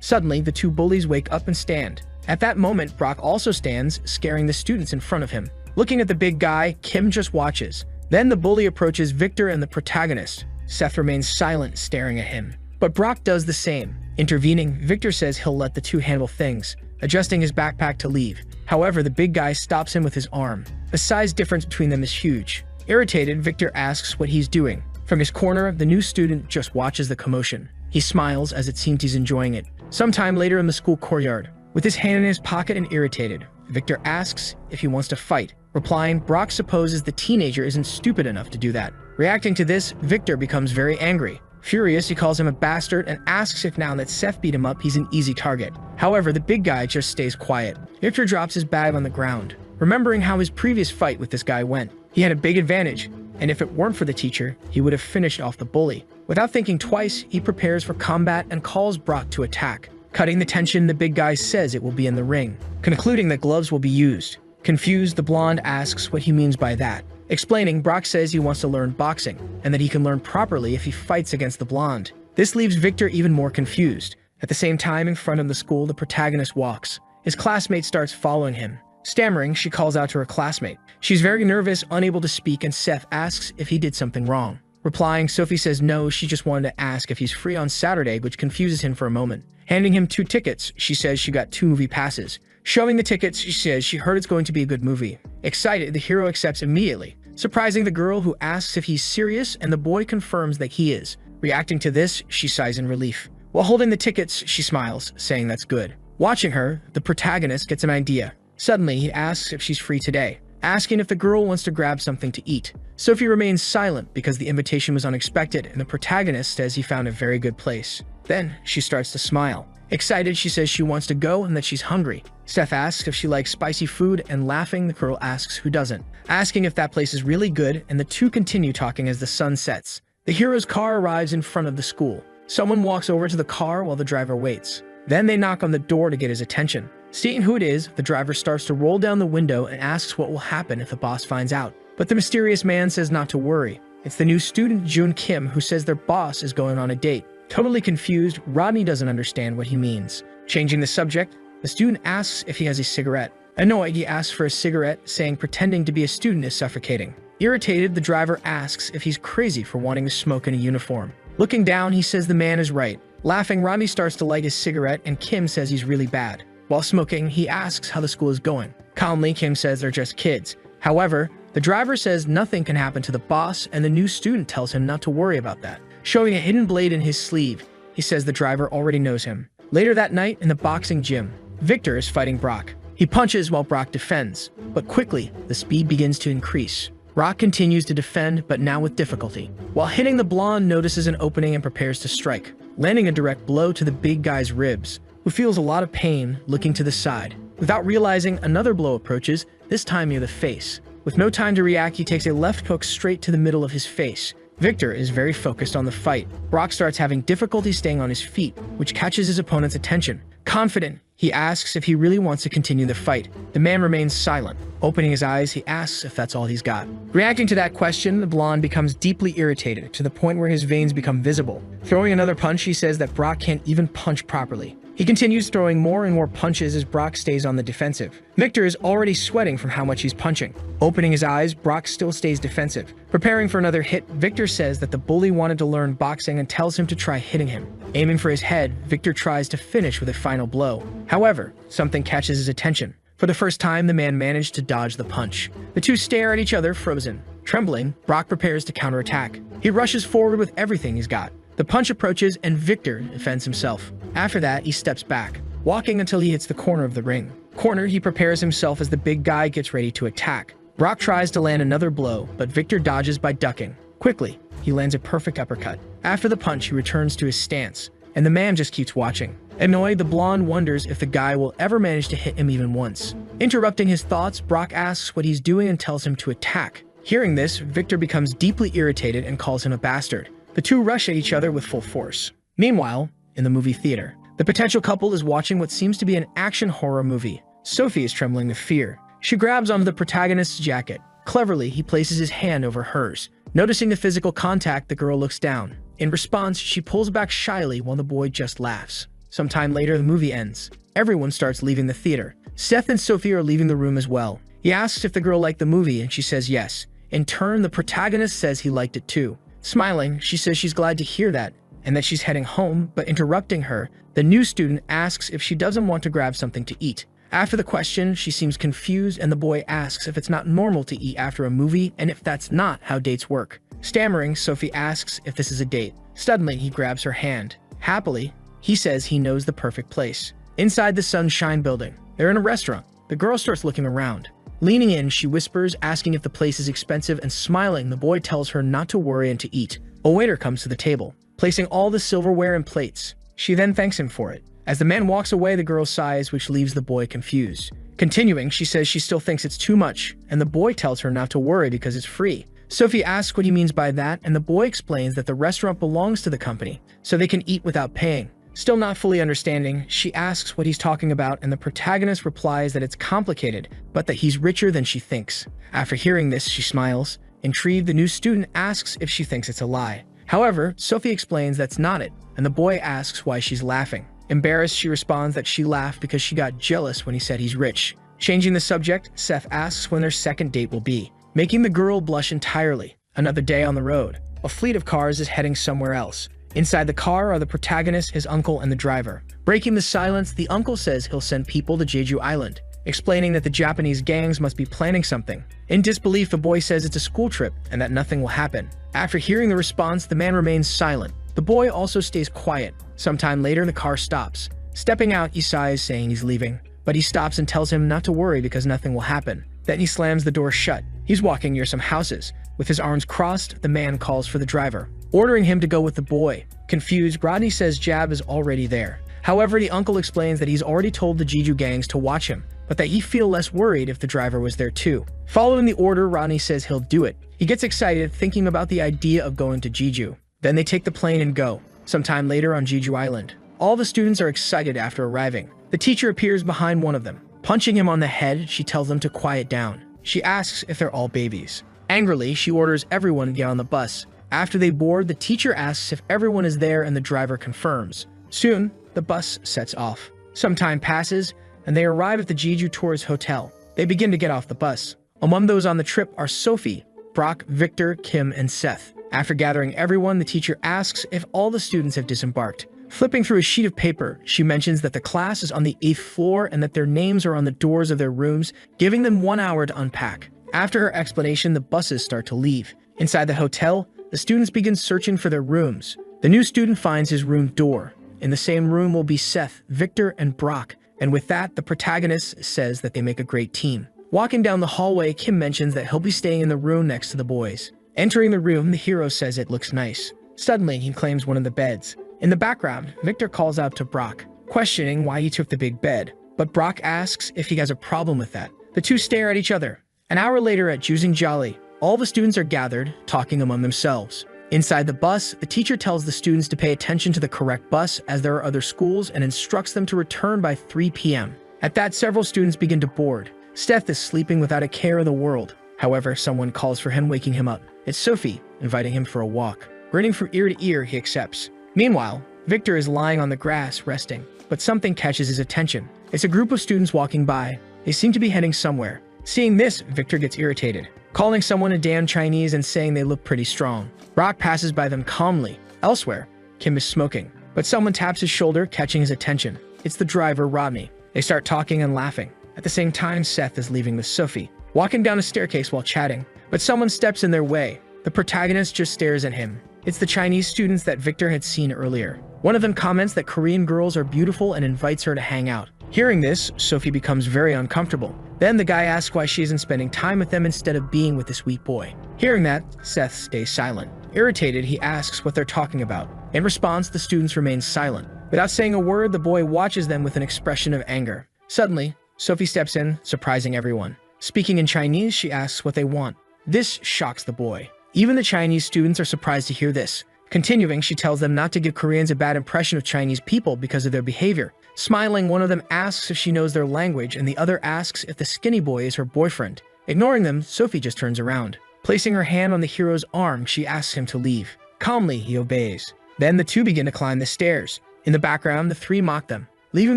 Suddenly, the two bullies wake up and stand. At that moment, Brock also stands, scaring the students in front of him. Looking at the big guy, Kim just watches. Then the bully approaches Victor and the protagonist. Seth remains silent, staring at him. But Brock does the same. Intervening, Victor says he'll let the two handle things, adjusting his backpack to leave. However, the big guy stops him with his arm. The size difference between them is huge. Irritated, Victor asks what he's doing. From his corner, the new student just watches the commotion. He smiles as it seems he's enjoying it. Sometime later in the school courtyard, with his hand in his pocket and irritated, Victor asks if he wants to fight. Replying, Brock supposes the teenager isn't stupid enough to do that. Reacting to this, Victor becomes very angry. Furious, he calls him a bastard and asks if now that Seth beat him up, he's an easy target. However, the big guy just stays quiet. Victor drops his bag on the ground, remembering how his previous fight with this guy went. He had a big advantage, and if it weren't for the teacher, he would have finished off the bully. Without thinking twice, he prepares for combat and calls Brock to attack. Cutting the tension, the big guy says it will be in the ring, concluding that gloves will be used. Confused, the blonde asks what he means by that. Explaining, Brock says he wants to learn boxing, and that he can learn properly if he fights against the blonde. This leaves Victor even more confused. At the same time, in front of the school, the protagonist walks. His classmate starts following him. Stammering, she calls out to her classmate. She's very nervous, unable to speak, and Seth asks if he did something wrong. Replying, Sophie says no, she just wanted to ask if he's free on Saturday, which confuses him for a moment. Handing him 2 tickets, she says she got 2 movie passes. Showing the tickets, she says she heard it's going to be a good movie. Excited, the hero accepts immediately, surprising the girl who asks if he's serious, and the boy confirms that he is. Reacting to this, she sighs in relief. While holding the tickets, she smiles, saying that's good. Watching her, the protagonist gets an idea. Suddenly, he asks if she's free today, asking if the girl wants to grab something to eat. Sophie remains silent because the invitation was unexpected, and the protagonist says he found a very good place. Then, she starts to smile. Excited, she says she wants to go and that she's hungry. Seth asks if she likes spicy food, and laughing, the girl asks who doesn't, asking if that place is really good, and the two continue talking as the sun sets. The hero's car arrives in front of the school. Someone walks over to the car while the driver waits. Then they knock on the door to get his attention. Seeing who it is, the driver starts to roll down the window and asks what will happen if the boss finds out. But the mysterious man says not to worry. It's the new student Jun Kim who says their boss is going on a date. Totally confused, Rodney doesn't understand what he means. Changing the subject, the student asks if he has a cigarette. Annoyed, he asks for a cigarette, saying pretending to be a student is suffocating. Irritated, the driver asks if he's crazy for wanting to smoke in a uniform. Looking down, he says the man is right. Laughing, Rodney starts to light his cigarette, and Kim says he's really bad. While smoking, he asks how the school is going. Calmly, Kim says they're just kids. However, the driver says nothing can happen to the boss, and the new student tells him not to worry about that. Showing a hidden blade in his sleeve, he says the driver already knows him. Later that night, in the boxing gym, Victor is fighting Brock. He punches while Brock defends, but quickly, the speed begins to increase. Brock continues to defend, but now with difficulty. While hitting, the blonde notices an opening and prepares to strike, landing a direct blow to the big guy's ribs, who feels a lot of pain, looking to the side. Without realizing, another blow approaches, this time near the face. With no time to react, he takes a left hook straight to the middle of his face. Victor is very focused on the fight. Brock starts having difficulty staying on his feet, which catches his opponent's attention. Confident, he asks if he really wants to continue the fight. The man remains silent. Opening his eyes, he asks if that's all he's got. Reacting to that question, the blonde becomes deeply irritated, to the point where his veins become visible. Throwing another punch, he says that Brock can't even punch properly. He continues throwing more and more punches as Brock stays on the defensive. Victor is already sweating from how much he's punching. Opening his eyes, Brock still stays defensive. Preparing for another hit, Victor says that the bully wanted to learn boxing and tells him to try hitting him. Aiming for his head, Victor tries to finish with a final blow. However, something catches his attention. For the first time, the man managed to dodge the punch. The two stare at each other, frozen. Trembling, Brock prepares to counterattack. He rushes forward with everything he's got. The punch approaches and Victor defends himself. After that, he steps back, walking until he hits the corner of the ring. Cornered, he prepares himself as the big guy gets ready to attack. Brock tries to land another blow, but Victor dodges by ducking. Quickly, he lands a perfect uppercut. After the punch, he returns to his stance, and the man just keeps watching. Annoyed, the blonde wonders if the guy will ever manage to hit him even once. Interrupting his thoughts, Brock asks what he's doing and tells him to attack. Hearing this, Victor becomes deeply irritated and calls him a bastard. The two rush at each other with full force. Meanwhile, in the movie theater, the potential couple is watching what seems to be an action horror movie. Sophie is trembling with fear. She grabs onto the protagonist's jacket. Cleverly, he places his hand over hers. Noticing the physical contact, the girl looks down. In response, she pulls back shyly while the boy just laughs. Sometime later, the movie ends. Everyone starts leaving the theater. Seth and Sophie are leaving the room as well. He asks if the girl liked the movie, and she says yes. In turn, the protagonist says he liked it too. Smiling, she says she's glad to hear that, and that she's heading home, but interrupting her, the new student asks if she doesn't want to grab something to eat. After the question, she seems confused, and the boy asks if it's not normal to eat after a movie, and if that's not how dates work. Stammering, Sophie asks if this is a date. Suddenly, he grabs her hand. Happily, he says he knows the perfect place. Inside the Sunshine building, they're in a restaurant. The girl starts looking around. Leaning in, she whispers, asking if the place is expensive, and smiling, the boy tells her not to worry and to eat. A waiter comes to the table, placing all the silverware and plates. She then thanks him for it. As the man walks away, the girl sighs, which leaves the boy confused. Continuing, she says she still thinks it's too much, and the boy tells her not to worry because it's free. Sophie asks what he means by that, and the boy explains that the restaurant belongs to the company, so they can eat without paying. Still not fully understanding, she asks what he's talking about, and the protagonist replies that it's complicated, but that he's richer than she thinks. After hearing this, she smiles. Intrigued, the new student asks if she thinks it's a lie. However, Sophie explains that's not it, and the boy asks why she's laughing. Embarrassed, she responds that she laughed because she got jealous when he said he's rich. Changing the subject, Seth asks when their second date will be, making the girl blush entirely. Another day on the road. A fleet of cars is heading somewhere else. Inside the car are the protagonist, his uncle, and the driver. Breaking the silence, the uncle says he'll send people to Jeju Island, explaining that the Japanese gangs must be planning something. In disbelief, the boy says it's a school trip and that nothing will happen. After hearing the response, the man remains silent. The boy also stays quiet. Sometime later, the car stops. Stepping out, he sighs, saying he's leaving. But he stops and tells him not to worry because nothing will happen. Then he slams the door shut. He's walking near some houses. With his arms crossed, the man calls for the driver, ordering him to go with the boy. Confused, Rodney says Jab is already there. However, the uncle explains that he's already told the Jeju gangs to watch him, but that he'd feel less worried if the driver was there too. Following the order, Rodney says he'll do it. He gets excited, thinking about the idea of going to Jeju. Then they take the plane and go. Sometime later on Jeju Island, all the students are excited after arriving. The teacher appears behind one of them. Punching him on the head, she tells them to quiet down. She asks if they're all babies. Angrily, she orders everyone to get on the bus. After they board, the teacher asks if everyone is there and the driver confirms. Soon, the bus sets off. Some time passes, and they arrive at the Jeju Tourist Hotel. They begin to get off the bus. Among those on the trip are Sophie, Brock, Victor, Kim, and Seth. After gathering everyone, the teacher asks if all the students have disembarked. Flipping through a sheet of paper, she mentions that the class is on the 8th floor and that their names are on the doors of their rooms, giving them 1 hour to unpack. After her explanation, the buses start to leave. Inside the hotel, the students begin searching for their rooms. The new student finds his room door. In the same room will be Seth, Victor, and Brock. And with that, the protagonist says that they make a great team. Walking down the hallway, Kim mentions that he'll be staying in the room next to the boys. Entering the room, the hero says it looks nice. Suddenly, he claims one of the beds. In the background, Victor calls out to Brock, questioning why he took the big bed. But Brock asks if he has a problem with that. The two stare at each other. An hour later at Juzing Jolly, all the students are gathered, talking among themselves. Inside the bus, the teacher tells the students to pay attention to the correct bus as there are other schools and instructs them to return by 3 p.m. At that, several students begin to board. Steph is sleeping without a care in the world. However, someone calls for him, waking him up. It's Sophie, inviting him for a walk. Grinning from ear to ear, he accepts. Meanwhile, Victor is lying on the grass, resting. But something catches his attention. It's a group of students walking by. They seem to be heading somewhere. Seeing this, Victor gets irritated, calling someone a damn Chinese and saying they look pretty strong. Brock passes by them calmly. Elsewhere, Kim is smoking, but someone taps his shoulder, catching his attention. It's the driver, Rodney. They start talking and laughing. At the same time, Seth is leaving with Sophie, walking down a staircase while chatting, but someone steps in their way. The protagonist just stares at him. It's the Chinese students that Victor had seen earlier. One of them comments that Korean girls are beautiful and invites her to hang out. Hearing this, Sophie becomes very uncomfortable. Then the guy asks why she isn't spending time with them instead of being with this weak boy. Hearing that, Seth stays silent. Irritated, he asks what they're talking about. In response, the students remain silent. Without saying a word, the boy watches them with an expression of anger. Suddenly, Sophie steps in, surprising everyone. Speaking in Chinese, she asks what they want. This shocks the boy. Even the Chinese students are surprised to hear this. Continuing, she tells them not to give Koreans a bad impression of Chinese people because of their behavior. Smiling, one of them asks if she knows their language, and the other asks if the skinny boy is her boyfriend. Ignoring them, Sophie just turns around. Placing her hand on the hero's arm, she asks him to leave. Calmly, he obeys. Then the two begin to climb the stairs. In the background, the three mock them, leaving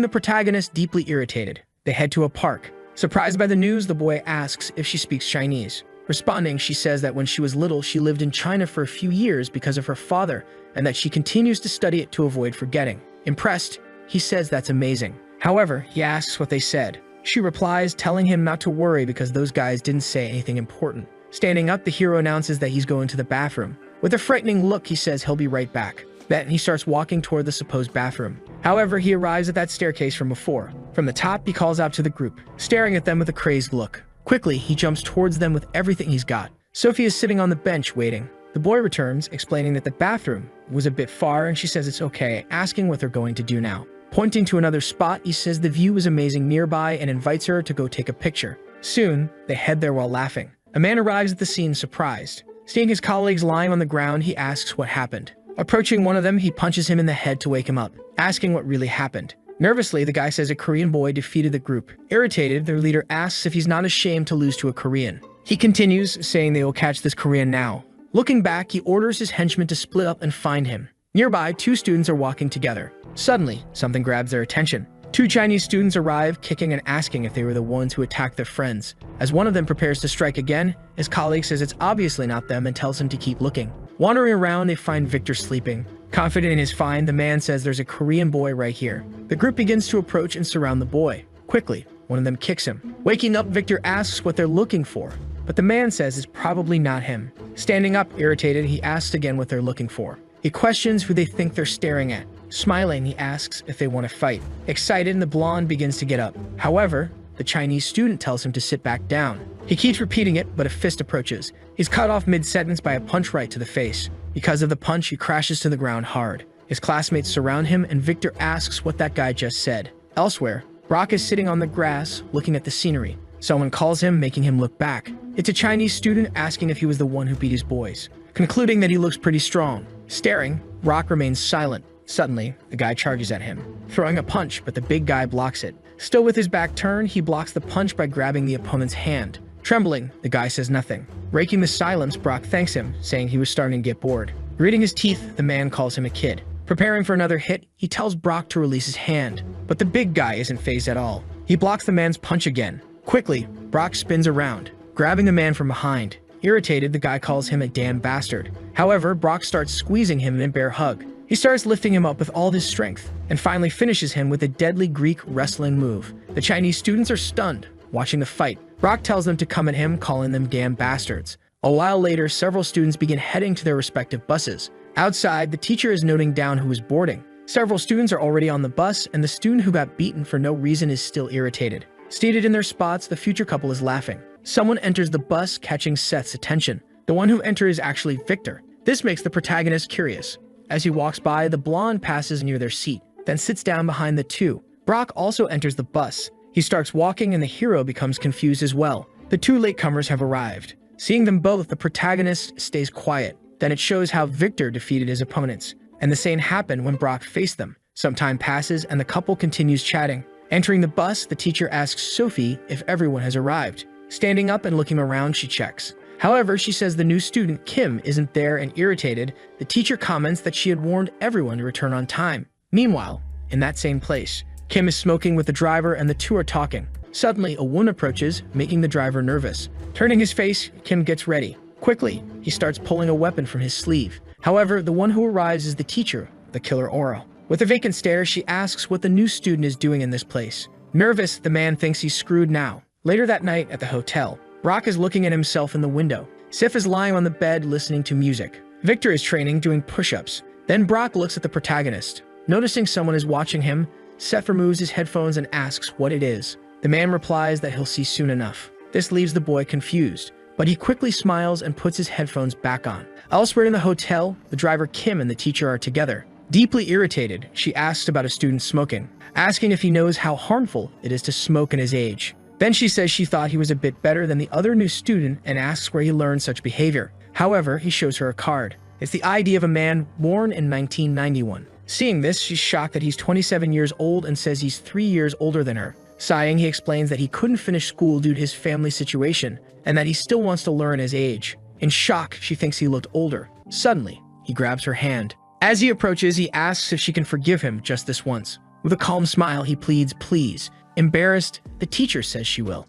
the protagonist deeply irritated. They head to a park. Surprised by the news, the boy asks if she speaks Chinese. Responding, she says that when she was little, she lived in China for a few years because of her father, and that she continues to study it to avoid forgetting. Impressed, he says that's amazing. However, he asks what they said. She replies, telling him not to worry because those guys didn't say anything important. Standing up, the hero announces that he's going to the bathroom. With a frightening look, he says he'll be right back. Then he starts walking toward the supposed bathroom. However, he arrives at that staircase from before. From the top, he calls out to the group, staring at them with a crazed look. Quickly, he jumps towards them with everything he's got. Sophie is sitting on the bench waiting. The boy returns, explaining that the bathroom was a bit far, and she says it's okay, asking what they're going to do now. Pointing to another spot, he says the view is amazing nearby and invites her to go take a picture. Soon, they head there while laughing. A man arrives at the scene surprised. Seeing his colleagues lying on the ground, he asks what happened. Approaching one of them, he punches him in the head to wake him up, asking what really happened. Nervously, the guy says a Korean boy defeated the group. Irritated, their leader asks if he's not ashamed to lose to a Korean. He continues, saying they will catch this Korean now. Looking back, he orders his henchmen to split up and find him. Nearby, two students are walking together. Suddenly, something grabs their attention. Two Chinese students arrive, kicking and asking if they were the ones who attacked their friends. As one of them prepares to strike again, his colleague says it's obviously not them and tells him to keep looking. Wandering around, they find Victor sleeping. Confident in his find, the man says there's a Korean boy right here. The group begins to approach and surround the boy. Quickly, one of them kicks him. Waking up, Victor asks what they're looking for, but the man says it's probably not him. Standing up, irritated, he asks again what they're looking for. He questions who they think they're staring at. Smiling, he asks if they want to fight. Excited, the blonde begins to get up. However, the Chinese student tells him to sit back down. He keeps repeating it, but a fist approaches. He's cut off mid-sentence by a punch right to the face. Because of the punch, he crashes to the ground hard. His classmates surround him, and Victor asks what that guy just said. Elsewhere, Brock is sitting on the grass, looking at the scenery. Someone calls him, making him look back. It's a Chinese student asking if he was the one who beat his boys. Concluding that he looks pretty strong. Staring, Brock remains silent. Suddenly, the guy charges at him, throwing a punch, but the big guy blocks it. Still with his back turned, he blocks the punch by grabbing the opponent's hand. Trembling, the guy says nothing. Breaking the silence, Brock thanks him, saying he was starting to get bored. Gritting his teeth, the man calls him a kid. Preparing for another hit, he tells Brock to release his hand. But the big guy isn't fazed at all. He blocks the man's punch again. Quickly, Brock spins around, grabbing the man from behind. Irritated, the guy calls him a damn bastard. However, Brock starts squeezing him in a bear hug. He starts lifting him up with all his strength, and finally finishes him with a deadly Greek wrestling move. The Chinese students are stunned, watching the fight. Brock tells them to come at him, calling them damn bastards. A while later, several students begin heading to their respective buses. Outside, the teacher is noting down who is boarding. Several students are already on the bus, and the student who got beaten for no reason is still irritated. Seated in their spots, the future couple is laughing. Someone enters the bus, catching Seth's attention. The one who enters is actually Victor. This makes the protagonist curious. As he walks by, the blonde passes near their seat, then sits down behind the two. Brock also enters the bus. He starts walking, and the hero becomes confused as well. The two latecomers have arrived. Seeing them both, the protagonist stays quiet. Then it shows how Victor defeated his opponents, and the same happened when Brock faced them. Some time passes, and the couple continues chatting. Entering the bus, the teacher asks Sophie if everyone has arrived. Standing up and looking around, she checks. However, she says the new student, Kim, isn't there, and irritated, the teacher comments that she had warned everyone to return on time. Meanwhile, in that same place, Kim is smoking with the driver, and the two are talking. Suddenly, a woman approaches, making the driver nervous. Turning his face, Kim gets ready. Quickly, he starts pulling a weapon from his sleeve. However, the one who arrives is the teacher, the killer Aura. With a vacant stare, she asks what the new student is doing in this place. Nervous, the man thinks he's screwed now. Later that night at the hotel, Brock is looking at himself in the window. Sif is lying on the bed listening to music. Victor is training, doing push-ups. Then Brock looks at the protagonist. Noticing someone is watching him, Seth removes his headphones and asks what it is. The man replies that he'll see soon enough. This leaves the boy confused, but he quickly smiles and puts his headphones back on. Elsewhere in the hotel, the driver Kim and the teacher are together. Deeply irritated, she asks about a student smoking, asking if he knows how harmful it is to smoke in his age. Then she says she thought he was a bit better than the other new student and asks where he learned such behavior. However, he shows her a card. It's the ID of a man born in 1991. Seeing this, she's shocked that he's 27 years old and says he's 3 years older than her. Sighing, he explains that he couldn't finish school due to his family situation and that he still wants to learn his age. In shock, she thinks he looked older. Suddenly, he grabs her hand. As he approaches, he asks if she can forgive him just this once. With a calm smile, he pleads, please. Embarrassed, the teacher says she will.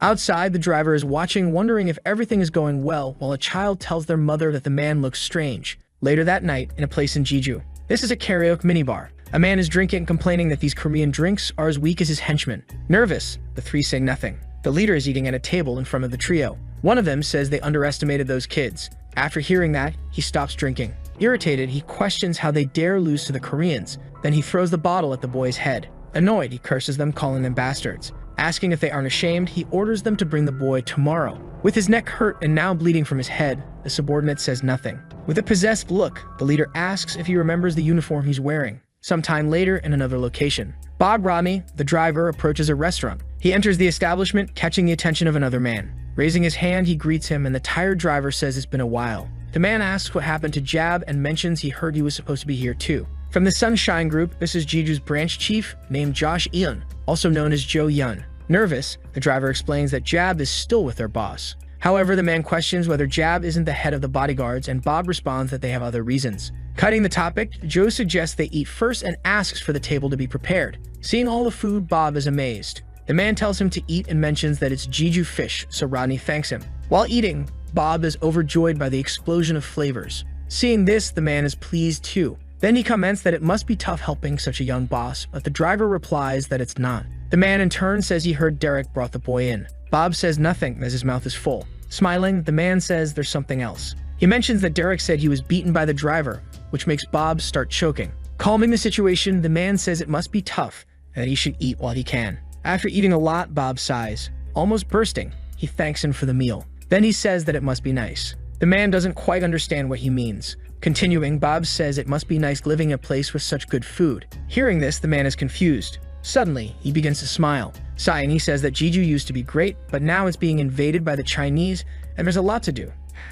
Outside, the driver is watching, wondering if everything is going well, while a child tells their mother that the man looks strange. Later that night, in a place in Jeju, this is a karaoke minibar. A man is drinking, complaining that these Korean drinks are as weak as his henchmen. Nervous, the three say nothing. The leader is eating at a table in front of the trio. One of them says they underestimated those kids. After hearing that, he stops drinking. Irritated, he questions how they dare lose to the Koreans. Then he throws the bottle at the boy's head. Annoyed, he curses them, calling them bastards. Asking if they aren't ashamed, he orders them to bring the boy tomorrow. With his neck hurt and now bleeding from his head, the subordinate says nothing. With a possessed look, the leader asks if he remembers the uniform he's wearing. Sometime later, in another location, Bob Rami, the driver, approaches a restaurant. He enters the establishment, catching the attention of another man. Raising his hand, he greets him, and the tired driver says it's been a while. The man asks what happened to Jab and mentions he heard he was supposed to be here too. From the Sunshine Group, this is Jeju's branch chief named Josh Eun, also known as Jo Yun. Nervous, the driver explains that Jab is still with their boss. However, the man questions whether Jab isn't the head of the bodyguards, and Bob responds that they have other reasons. Cutting the topic, Joe suggests they eat first and asks for the table to be prepared. Seeing all the food, Bob is amazed. The man tells him to eat and mentions that it's Jeju fish, so Rodney thanks him. While eating, Bob is overjoyed by the explosion of flavors. Seeing this, the man is pleased too. Then he comments that it must be tough helping such a young boss, but the driver replies that it's not. The man in turn says he heard Derek brought the boy in. Bob says nothing as his mouth is full. Smiling, the man says there's something else. He mentions that Derek said he was beaten by the driver, which makes Bob start choking. Calming the situation, the man says it must be tough and that he should eat while he can. After eating a lot, Bob sighs. Almost bursting, he thanks him for the meal. Then he says that it must be nice. The man doesn't quite understand what he means. Continuing, Bob says it must be nice living in a place with such good food. Hearing this, the man is confused. Suddenly, he begins to smile. Sighing, he says that Jeju used to be great, but now it's being invaded by the Chinese, and there's a lot to do.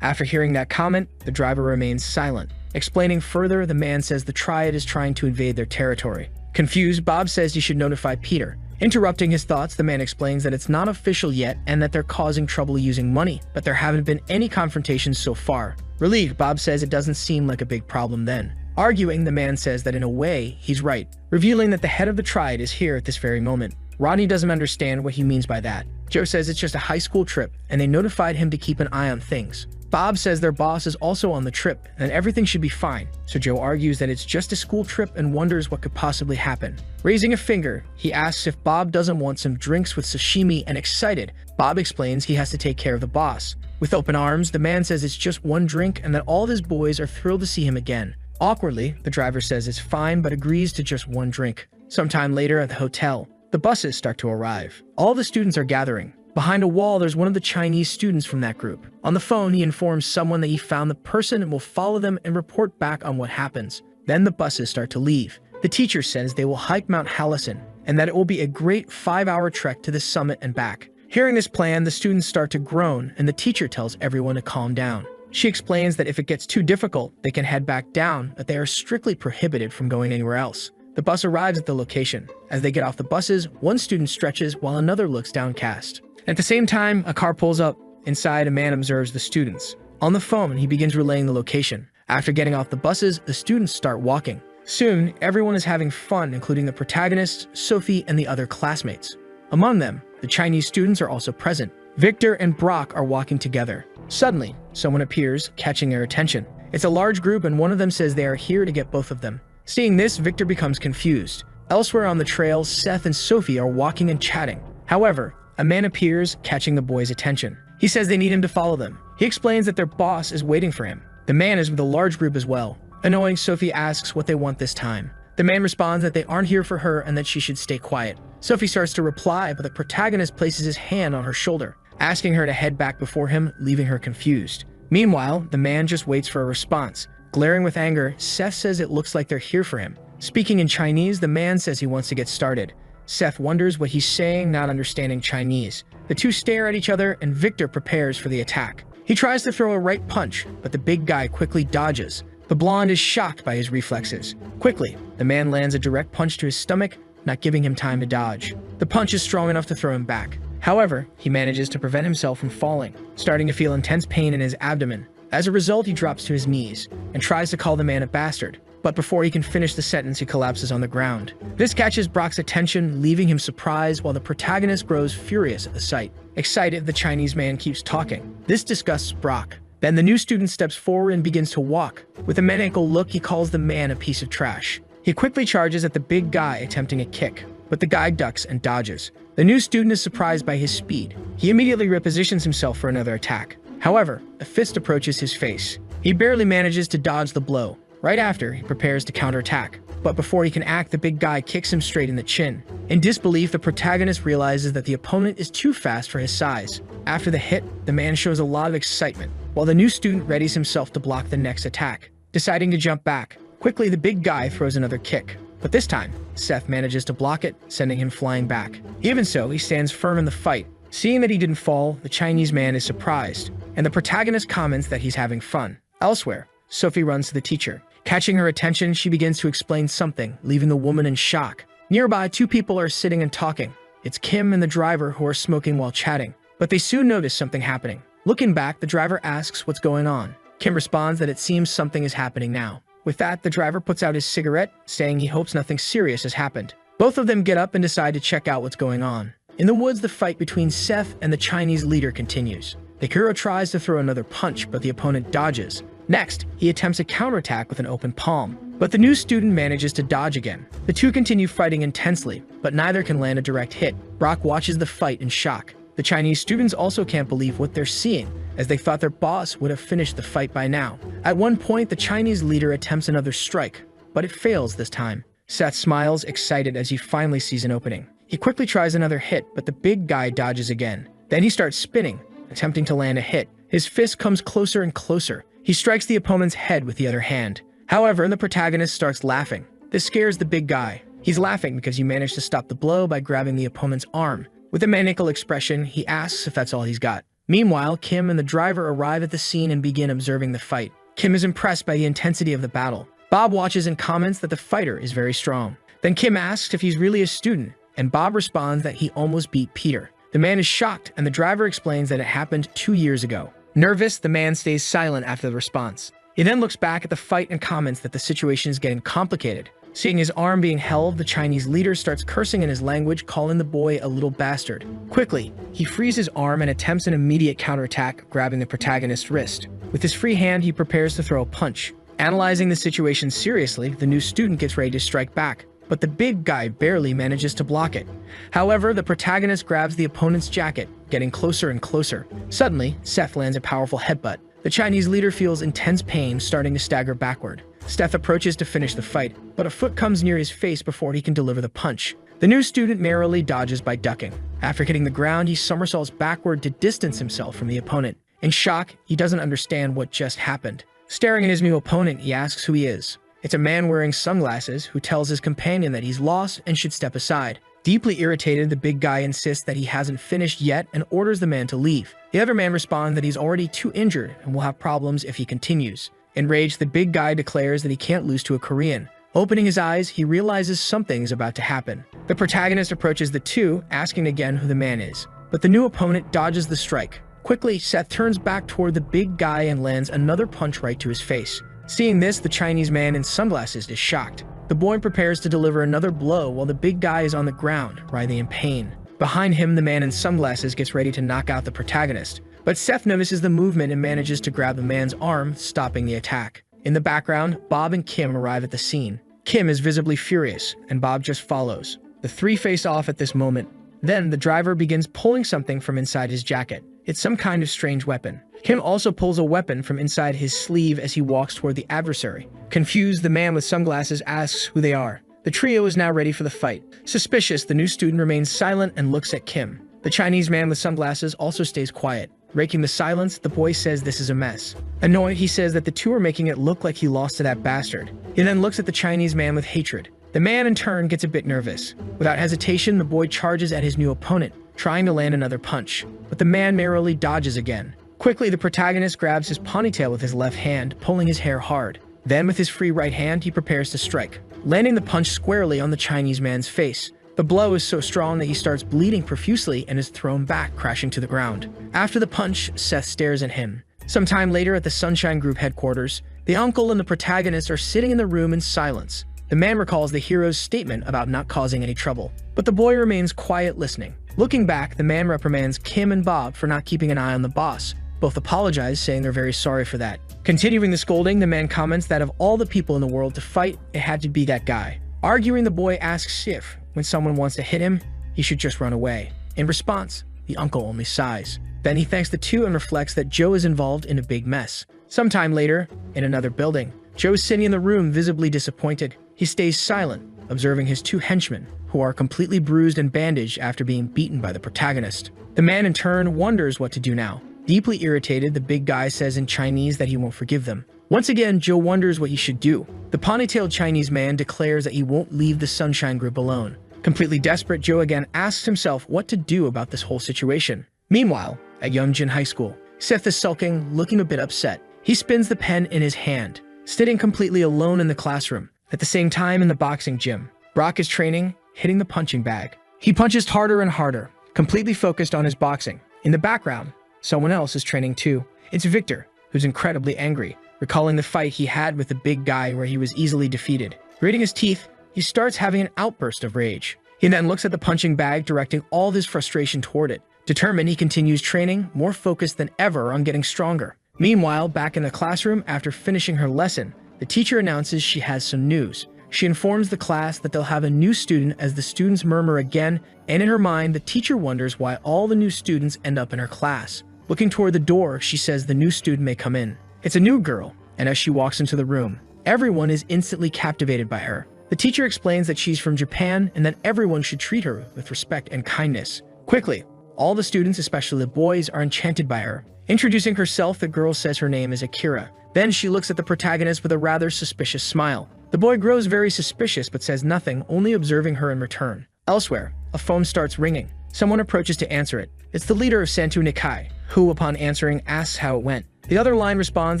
After hearing that comment, the driver remains silent. Explaining further, the man says the Triad is trying to invade their territory. Confused, Bob says he should notify Peter. Interrupting his thoughts, the man explains that it's not official yet and that they're causing trouble using money, but there haven't been any confrontations so far. Relieved, Bob says it doesn't seem like a big problem then. Arguing, the man says that in a way, he's right, revealing that the head of the Triad is here at this very moment. Rodney doesn't understand what he means by that. Joe says it's just a high school trip, and they notified him to keep an eye on things. Bob says their boss is also on the trip, and everything should be fine, so Joe argues that it's just a school trip and wonders what could possibly happen. Raising a finger, he asks if Bob doesn't want some drinks with sashimi, and excited, Bob explains he has to take care of the boss. With open arms, the man says it's just one drink and that all of his boys are thrilled to see him again. Awkwardly, the driver says it's fine but agrees to just one drink. Sometime later at the hotel, the buses start to arrive. All the students are gathering. Behind a wall, there's one of the Chinese students from that group. On the phone, he informs someone that he found the person and will follow them and report back on what happens. Then the buses start to leave. The teacher says they will hike Mount Hallison and that it will be a great 5-hour trek to the summit and back. Hearing this plan, the students start to groan and the teacher tells everyone to calm down. She explains that if it gets too difficult, they can head back down, but they are strictly prohibited from going anywhere else. The bus arrives at the location. As they get off the buses, one student stretches while another looks downcast. At the same time, a car pulls up. Inside, a man observes the students. On the phone, he begins relaying the location. After getting off the buses, the students start walking. Soon, everyone is having fun, including the protagonists, Sophie, and the other classmates. Among them, the Chinese students are also present. Victor and Brock are walking together. Suddenly, someone appears, catching their attention. It's a large group and one of them says they are here to get both of them. Seeing this, Victor becomes confused. Elsewhere on the trail, Seth and Sophie are walking and chatting. However, a man appears, catching the boys' attention. He says they need him to follow them. He explains that their boss is waiting for him. The man is with a large group as well. Annoying, Sophie asks what they want this time. The man responds that they aren't here for her and that she should stay quiet. Sophie starts to reply, but the protagonist places his hand on her shoulder, asking her to head back before him, leaving her confused. Meanwhile, the man just waits for a response. Glaring with anger, Seth says it looks like they're here for him. Speaking in Chinese, the man says he wants to get started. Seth wonders what he's saying, not understanding Chinese. The two stare at each other, and Victor prepares for the attack. He tries to throw a right punch, but the big guy quickly dodges. The blonde is shocked by his reflexes. Quickly, the man lands a direct punch to his stomach, not giving him time to dodge. The punch is strong enough to throw him back. However, he manages to prevent himself from falling, starting to feel intense pain in his abdomen. As a result, he drops to his knees and tries to call the man a bastard. But before he can finish the sentence, he collapses on the ground. This catches Brock's attention, leaving him surprised while the protagonist grows furious at the sight. Excited, the Chinese man keeps talking. This disgusts Brock. Then the new student steps forward and begins to walk. With a maniacal look, he calls the man a piece of trash. He quickly charges at the big guy, attempting a kick, but the guy ducks and dodges. The new student is surprised by his speed. He immediately repositions himself for another attack. However, a fist approaches his face. He barely manages to dodge the blow. Right after, he prepares to counterattack. But before he can act, the big guy kicks him straight in the chin. In disbelief, the protagonist realizes that the opponent is too fast for his size. After the hit, the man shows a lot of excitement, while the new student readies himself to block the next attack. Deciding to jump back, quickly the big guy throws another kick. But this time, Seth manages to block it, sending him flying back. Even so, he stands firm in the fight. Seeing that he didn't fall, the Chinese man is surprised, and the protagonist comments that he's having fun. Elsewhere, Sophie runs to the teacher. Catching her attention, she begins to explain something, leaving the woman in shock. Nearby, two people are sitting and talking. It's Kim and the driver who are smoking while chatting, but they soon notice something happening. Looking back, the driver asks what's going on. Kim responds that it seems something is happening now. With that, the driver puts out his cigarette, saying he hopes nothing serious has happened. Both of them get up and decide to check out what's going on. In the woods, the fight between Seth and the Chinese leader continues. The hero tries to throw another punch, but the opponent dodges. Next, he attempts a counterattack with an open palm, but the new student manages to dodge again. The two continue fighting intensely, but neither can land a direct hit. Brock watches the fight in shock. The Chinese students also can't believe what they're seeing, as they thought their boss would have finished the fight by now. At one point, the Chinese leader attempts another strike, but it fails this time. Seth smiles, excited as he finally sees an opening. He quickly tries another hit, but the big guy dodges again. Then he starts spinning, attempting to land a hit. His fist comes closer and closer. He strikes the opponent's head with the other hand. However, the protagonist starts laughing. This scares the big guy. He's laughing because he managed to stop the blow by grabbing the opponent's arm. With a maniacal expression, he asks if that's all he's got. Meanwhile, Kim and the driver arrive at the scene and begin observing the fight. Kim is impressed by the intensity of the battle. Bob watches and comments that the fighter is very strong. Then Kim asks if he's really a student, and Bob responds that he almost beat Peter. The man is shocked, and the driver explains that it happened 2 years ago. Nervous, the man stays silent after the response. He then looks back at the fight and comments that the situation is getting complicated. Seeing his arm being held, the Chinese leader starts cursing in his language, calling the boy a little bastard. Quickly, he frees his arm and attempts an immediate counterattack, grabbing the protagonist's wrist. With his free hand, he prepares to throw a punch. Analyzing the situation seriously, the new student gets ready to strike back, but the big guy barely manages to block it. However, the protagonist grabs the opponent's jacket, getting closer and closer. Suddenly, Seth lands a powerful headbutt. The Chinese leader feels intense pain, starting to stagger backward. Seth approaches to finish the fight, but a foot comes near his face before he can deliver the punch. The new student merrily dodges by ducking. After hitting the ground, he somersaults backward to distance himself from the opponent. In shock, he doesn't understand what just happened. Staring at his new opponent, he asks who he is. It's a man wearing sunglasses who tells his companion that he's lost and should step aside. Deeply irritated, the big guy insists that he hasn't finished yet and orders the man to leave. The other man responds that he's already too injured and will have problems if he continues. Enraged, the big guy declares that he can't lose to a Korean. Opening his eyes, he realizes something is about to happen. The protagonist approaches the two, asking again who the man is. But the new opponent dodges the strike. Quickly, Seth turns back toward the big guy and lands another punch right to his face. Seeing this, the Chinese man in sunglasses is shocked. The boy prepares to deliver another blow while the big guy is on the ground, writhing in pain. Behind him, the man in sunglasses gets ready to knock out the protagonist. But Seth notices the movement and manages to grab the man's arm, stopping the attack. In the background, Bob and Kim arrive at the scene. Kim is visibly furious, and Bob just follows. The three face off at this moment. Then, the driver begins pulling something from inside his jacket. It's some kind of strange weapon. Kim also pulls a weapon from inside his sleeve as he walks toward the adversary. Confused, the man with sunglasses asks who they are. The trio is now ready for the fight. Suspicious, the new student remains silent and looks at Kim. The Chinese man with sunglasses also stays quiet. Breaking the silence, the boy says this is a mess. Annoyed, he says that the two are making it look like he lost to that bastard. He then looks at the Chinese man with hatred. The man, in turn, gets a bit nervous. Without hesitation, the boy charges at his new opponent, trying to land another punch. But the man merrily dodges again. Quickly, the protagonist grabs his ponytail with his left hand, pulling his hair hard. Then, with his free right hand, he prepares to strike, landing the punch squarely on the Chinese man's face. The blow is so strong that he starts bleeding profusely and is thrown back, crashing to the ground. After the punch, Seth stares at him. Sometime later at the Sunshine Group headquarters, the uncle and the protagonist are sitting in the room in silence. The man recalls the hero's statement about not causing any trouble, but the boy remains quiet listening. Looking back, the man reprimands Kim and Bob for not keeping an eye on the boss. Both apologize, saying they're very sorry for that. Continuing the scolding, the man comments that of all the people in the world to fight, it had to be that guy. Arguing, the boy asks if, when someone wants to hit him, he should just run away. In response, the uncle only sighs. Then he thanks the two and reflects that Joe is involved in a big mess. Sometime later, in another building, Joe is sitting in the room visibly disappointed. He stays silent, observing his two henchmen, who are completely bruised and bandaged after being beaten by the protagonist. The man in turn wonders what to do now. Deeply irritated, the big guy says in Chinese that he won't forgive them. Once again, Joe wonders what he should do. The ponytailed Chinese man declares that he won't leave the Sunshine Group alone. Completely desperate, Joe again asks himself what to do about this whole situation. Meanwhile, at Yeongjin High School, Seth is sulking, looking a bit upset. He spins the pen in his hand, sitting completely alone in the classroom. At the same time, in the boxing gym, Brock is training, hitting the punching bag. He punches harder and harder, completely focused on his boxing. In the background, someone else is training too. It's Victor, who's incredibly angry, recalling the fight he had with the big guy where he was easily defeated. Gritting his teeth, he starts having an outburst of rage. He then looks at the punching bag, directing all his frustration toward it. Determined, he continues training, more focused than ever on getting stronger. Meanwhile, back in the classroom, after finishing her lesson, the teacher announces she has some news. She informs the class that they'll have a new student as the students murmur again, and in her mind, the teacher wonders why all the new students end up in her class. Looking toward the door, she says the new student may come in. It's a new girl, and as she walks into the room, everyone is instantly captivated by her. The teacher explains that she's from Japan and that everyone should treat her with respect and kindness. Quickly, all the students, especially the boys, are enchanted by her. Introducing herself, the girl says her name is Akira. Then she looks at the protagonist with a rather suspicious smile. The boy grows very suspicious but says nothing, only observing her in return. Elsewhere, a phone starts ringing. Someone approaches to answer it. It's the leader of Santu Nikai, who, upon answering, asks how it went. The other line responds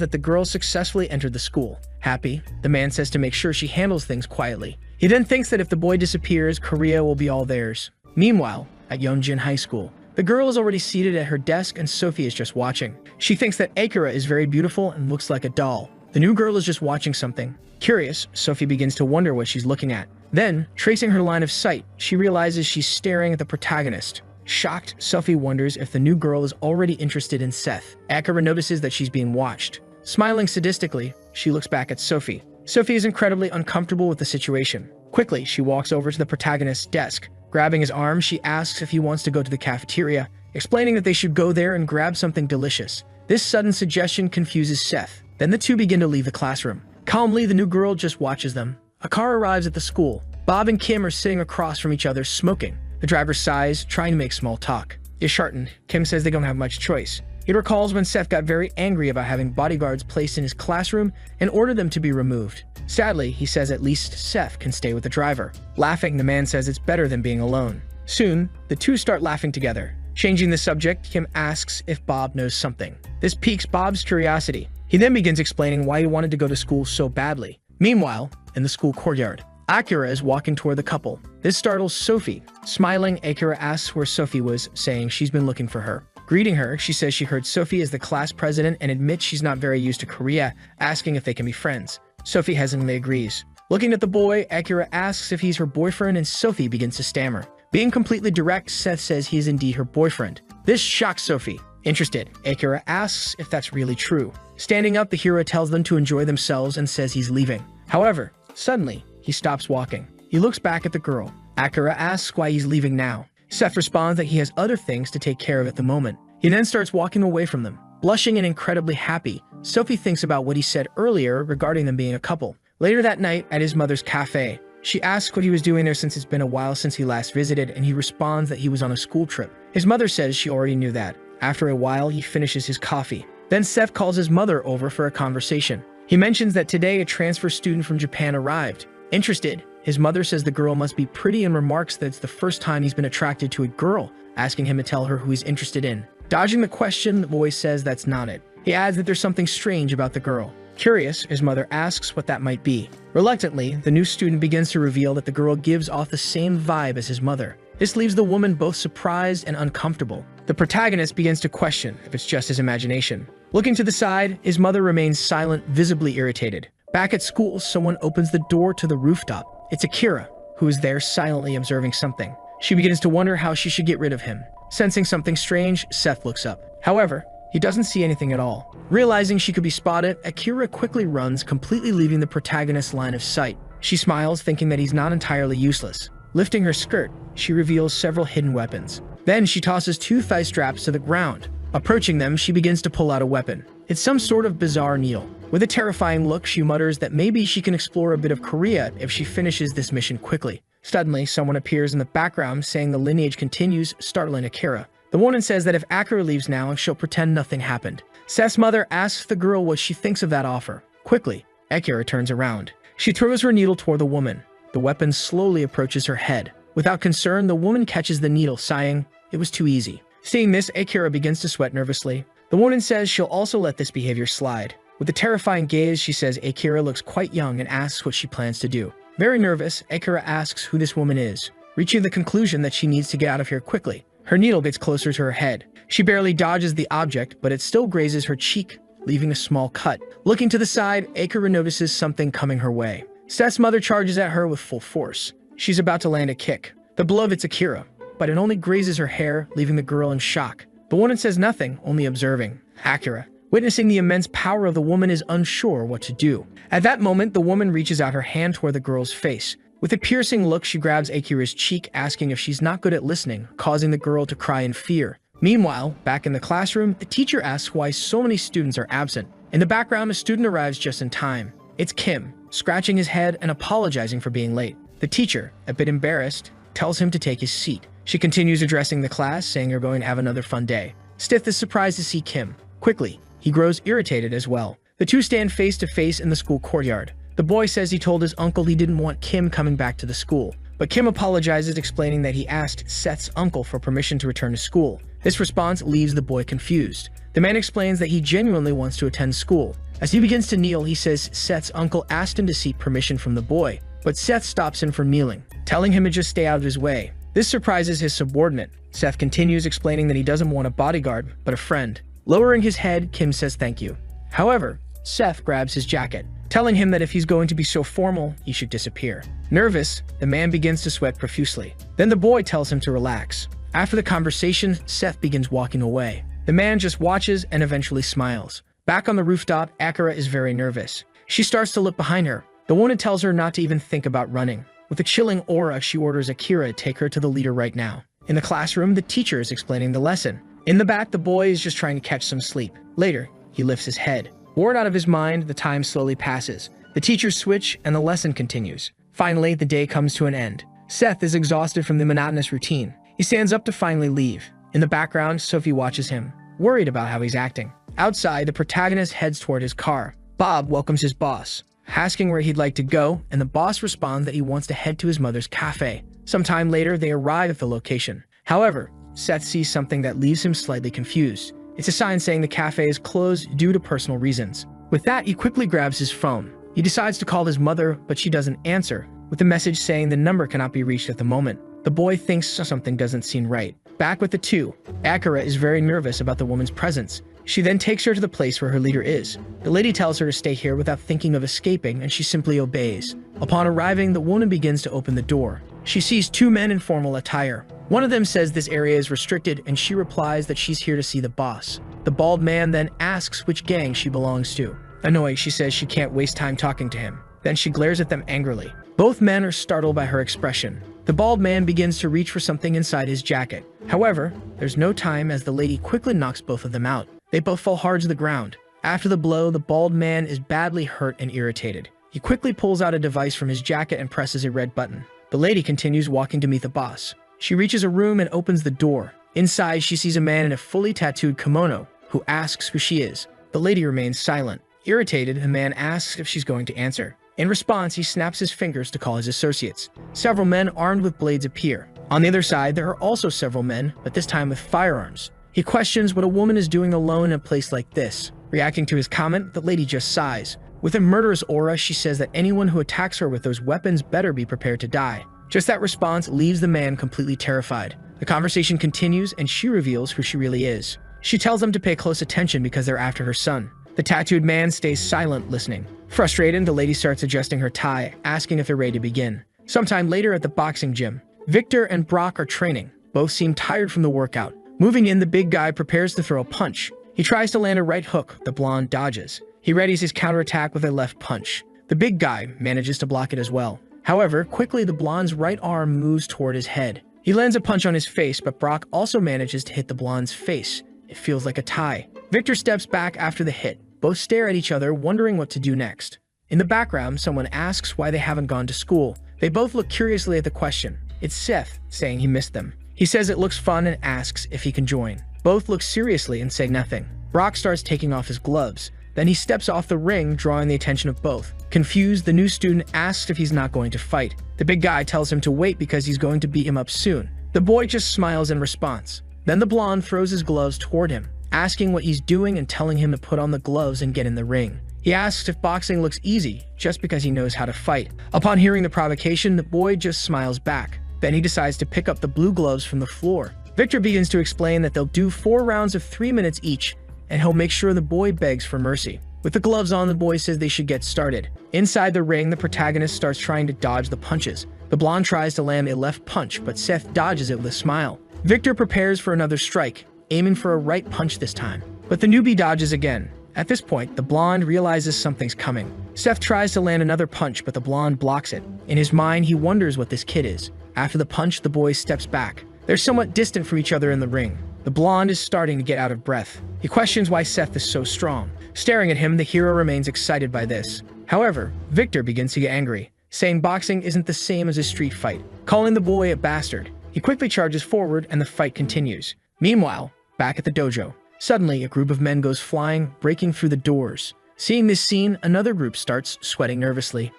that the girl successfully entered the school. Happy, the man says to make sure she handles things quietly. He then thinks that if the boy disappears, Korea will be all theirs. Meanwhile, at Yeongjin High School, the girl is already seated at her desk and Sophie is just watching. She thinks that Akira is very beautiful and looks like a doll. The new girl is just watching something. Curious, Sophie begins to wonder what she's looking at. Then, tracing her line of sight, she realizes she's staring at the protagonist. Shocked, Sophie wonders if the new girl is already interested in Seth. Akira notices that she's being watched. Smiling sadistically, she looks back at Sophie. Sophie is incredibly uncomfortable with the situation. Quickly, she walks over to the protagonist's desk. Grabbing his arm, she asks if he wants to go to the cafeteria, explaining that they should go there and grab something delicious. This sudden suggestion confuses Seth. Then the two begin to leave the classroom. Calmly, the new girl just watches them. A car arrives at the school. Bob and Kim are sitting across from each other smoking. The driver sighs, trying to make small talk. Disheartened, Kim says they don't have much choice. He recalls when Seth got very angry about having bodyguards placed in his classroom and ordered them to be removed. Sadly, he says at least Seth can stay with the driver. Laughing, the man says it's better than being alone. Soon, the two start laughing together. Changing the subject, Kim asks if Bob knows something. This piques Bob's curiosity. He then begins explaining why he wanted to go to school so badly. Meanwhile, in the school courtyard, Akira is walking toward the couple. This startles Sophie. Smiling, Akira asks where Sophie was, saying she's been looking for her. Greeting her, she says she heard Sophie is the class president and admits she's not very used to Korea, asking if they can be friends. Sophie hesitantly agrees. Looking at the boy, Akira asks if he's her boyfriend and Sophie begins to stammer. Being completely direct, Seth says he is indeed her boyfriend. This shocks Sophie. Interested, Akira asks if that's really true. Standing up, the hero tells them to enjoy themselves and says he's leaving. However, suddenly, he stops walking. He looks back at the girl. Akira asks why he's leaving now. Seth responds that he has other things to take care of at the moment. He then starts walking away from them. Blushing and incredibly happy, Sophie thinks about what he said earlier regarding them being a couple. Later that night, at his mother's cafe, she asks what he was doing there since it's been a while since he last visited, and he responds that he was on a school trip. His mother says she already knew that. After a while, he finishes his coffee. Then Seth calls his mother over for a conversation. He mentions that today a transfer student from Japan arrived. Interested, his mother says the girl must be pretty and remarks that it's the first time he's been attracted to a girl, asking him to tell her who he's interested in. Dodging the question, the boy says that's not it. He adds that there's something strange about the girl. Curious, his mother asks what that might be. Reluctantly, the new student begins to reveal that the girl gives off the same vibe as his mother. This leaves the woman both surprised and uncomfortable. The protagonist begins to question if it's just his imagination. Looking to the side, his mother remains silent, visibly irritated. Back at school, someone opens the door to the rooftop. It's Akira, who is there silently observing something. She begins to wonder how she should get rid of him. Sensing something strange, Seth looks up. However, he doesn't see anything at all. Realizing she could be spotted, Akira quickly runs, completely leaving the protagonist's line of sight. She smiles, thinking that he's not entirely useless. Lifting her skirt, she reveals several hidden weapons. Then she tosses 2 thigh straps to the ground. Approaching them, she begins to pull out a weapon. It's some sort of bizarre needle. With a terrifying look, she mutters that maybe she can explore a bit of Korea if she finishes this mission quickly. Suddenly, someone appears in the background saying the lineage continues, startling Akira. The woman says that if Akira leaves now, she'll pretend nothing happened. Seth's mother asks the girl what she thinks of that offer. Quickly, Akira turns around. She throws her needle toward the woman. The weapon slowly approaches her head. Without concern, the woman catches the needle, sighing, "It was too easy." Seeing this, Akira begins to sweat nervously. The woman says she'll also let this behavior slide. With a terrifying gaze, she says Akira looks quite young and asks what she plans to do. Very nervous, Akira asks who this woman is, reaching the conclusion that she needs to get out of here quickly. Her needle gets closer to her head. She barely dodges the object, but it still grazes her cheek, leaving a small cut. Looking to the side, Akira notices something coming her way. Seth's mother charges at her with full force. She's about to land a kick. The blow hits Akira, but it only grazes her hair, leaving the girl in shock. The woman says nothing, only observing. Akira, witnessing the immense power of the woman, is unsure what to do. At that moment, the woman reaches out her hand toward the girl's face. With a piercing look, she grabs Akira's cheek, asking if she's not good at listening, causing the girl to cry in fear. Meanwhile, back in the classroom, the teacher asks why so many students are absent. In the background, a student arrives just in time. It's Kim, scratching his head and apologizing for being late. The teacher, a bit embarrassed, tells him to take his seat. She continues addressing the class, saying they're going to have another fun day. Stith is surprised to see Kim. Quickly, he grows irritated as well. The two stand face to face in the school courtyard. The boy says he told his uncle he didn't want Kim coming back to the school. But Kim apologizes, explaining that he asked Seth's uncle for permission to return to school. This response leaves the boy confused. The man explains that he genuinely wants to attend school. As he begins to kneel, he says Seth's uncle asked him to seek permission from the boy, but Seth stops him from kneeling, telling him to just stay out of his way. This surprises his subordinate. Seth continues, explaining that he doesn't want a bodyguard, but a friend. Lowering his head, Kim says thank you. However, Seth grabs his jacket, telling him that if he's going to be so formal, he should disappear. Nervous, the man begins to sweat profusely. Then the boy tells him to relax. After the conversation, Seth begins walking away. The man just watches and eventually smiles. Back on the rooftop, Akira is very nervous. She starts to look behind her. The woman tells her not to even think about running. With a chilling aura, she orders Akira to take her to the leader right now. In the classroom, the teacher is explaining the lesson. In the back, the boy is just trying to catch some sleep. Later, he lifts his head. Bored out of his mind, the time slowly passes. The teachers switch and the lesson continues. Finally, the day comes to an end. Seth is exhausted from the monotonous routine. He stands up to finally leave. In the background, Sophie watches him, worried about how he's acting. Outside, the protagonist heads toward his car. Bob welcomes his boss, asking where he'd like to go, and the boss responds that he wants to head to his mother's cafe. Sometime later, they arrive at the location. However, Seth sees something that leaves him slightly confused. It's a sign saying the cafe is closed due to personal reasons. With that, he quickly grabs his phone. He decides to call his mother, but she doesn't answer, with a message saying the number cannot be reached at the moment. The boy thinks something doesn't seem right. Back with the two, Akira is very nervous about the woman's presence. She then takes her to the place where her leader is. The lady tells her to stay here without thinking of escaping, and she simply obeys. Upon arriving, the woman begins to open the door. She sees two men in formal attire. One of them says this area is restricted, and she replies that she's here to see the boss. The bald man then asks which gang she belongs to. Annoyed, she says she can't waste time talking to him. Then she glares at them angrily. Both men are startled by her expression. The bald man begins to reach for something inside his jacket. However, there's no time as the lady quickly knocks both of them out. They both fall hard to the ground. After the blow, the bald man is badly hurt and irritated. He quickly pulls out a device from his jacket and presses a red button. The lady continues walking to meet the boss. She reaches a room and opens the door. Inside, she sees a man in a fully tattooed kimono, who asks who she is. The lady remains silent. Irritated, the man asks if she's going to answer. In response, he snaps his fingers to call his associates. Several men armed with blades appear. On the other side, there are also several men, but this time with firearms. He questions what a woman is doing alone in a place like this. Reacting to his comment, the lady just sighs. With a murderous aura, she says that anyone who attacks her with those weapons better be prepared to die. Just that response leaves the man completely terrified. The conversation continues, and she reveals who she really is. She tells them to pay close attention because they're after her son. The tattooed man stays silent, listening. Frustrated, the lady starts adjusting her tie, asking if they're ready to begin. Sometime later at the boxing gym, Victor and Brock are training. Both seem tired from the workout. Moving in, the big guy prepares to throw a punch. He tries to land a right hook. The blonde dodges. He readies his counterattack with a left punch. The big guy manages to block it as well. However, quickly the blonde's right arm moves toward his head. He lands a punch on his face, but Brock also manages to hit the blonde's face. It feels like a tie. Victor steps back after the hit. Both stare at each other, wondering what to do next. In the background, someone asks why they haven't gone to school. They both look curiously at the question. It's Seth, saying he missed them. He says it looks fun and asks if he can join. Both look seriously and say nothing. Brock starts taking off his gloves. Then he steps off the ring, drawing the attention of both. Confused, the new student asks if he's not going to fight. The big guy tells him to wait because he's going to beat him up soon. The boy just smiles in response. Then the blonde throws his gloves toward him, asking what he's doing and telling him to put on the gloves and get in the ring. He asks if boxing looks easy, just because he knows how to fight. Upon hearing the provocation, the boy just smiles back. Then he decides to pick up the blue gloves from the floor. Victor begins to explain that they'll do 4 rounds of 3 minutes each, and he'll make sure the boy begs for mercy. With the gloves on, the boy says they should get started. Inside the ring, the protagonist starts trying to dodge the punches. The blonde tries to land a left punch, but Seth dodges it with a smile. Victor prepares for another strike, aiming for a right punch this time. But the newbie dodges again. At this point, the blonde realizes something's coming. Seth tries to land another punch, but the blonde blocks it. In his mind, he wonders what this kid is. After the punch, the boy steps back. They're somewhat distant from each other in the ring. The blonde is starting to get out of breath. He questions why Seth is so strong. Staring at him, the hero remains excited by this. However, Victor begins to get angry, saying boxing isn't the same as a street fight, calling the boy a bastard. He quickly charges forward and the fight continues. Meanwhile, back at the dojo, suddenly a group of men goes flying, breaking through the doors. Seeing this scene, another group starts sweating nervously.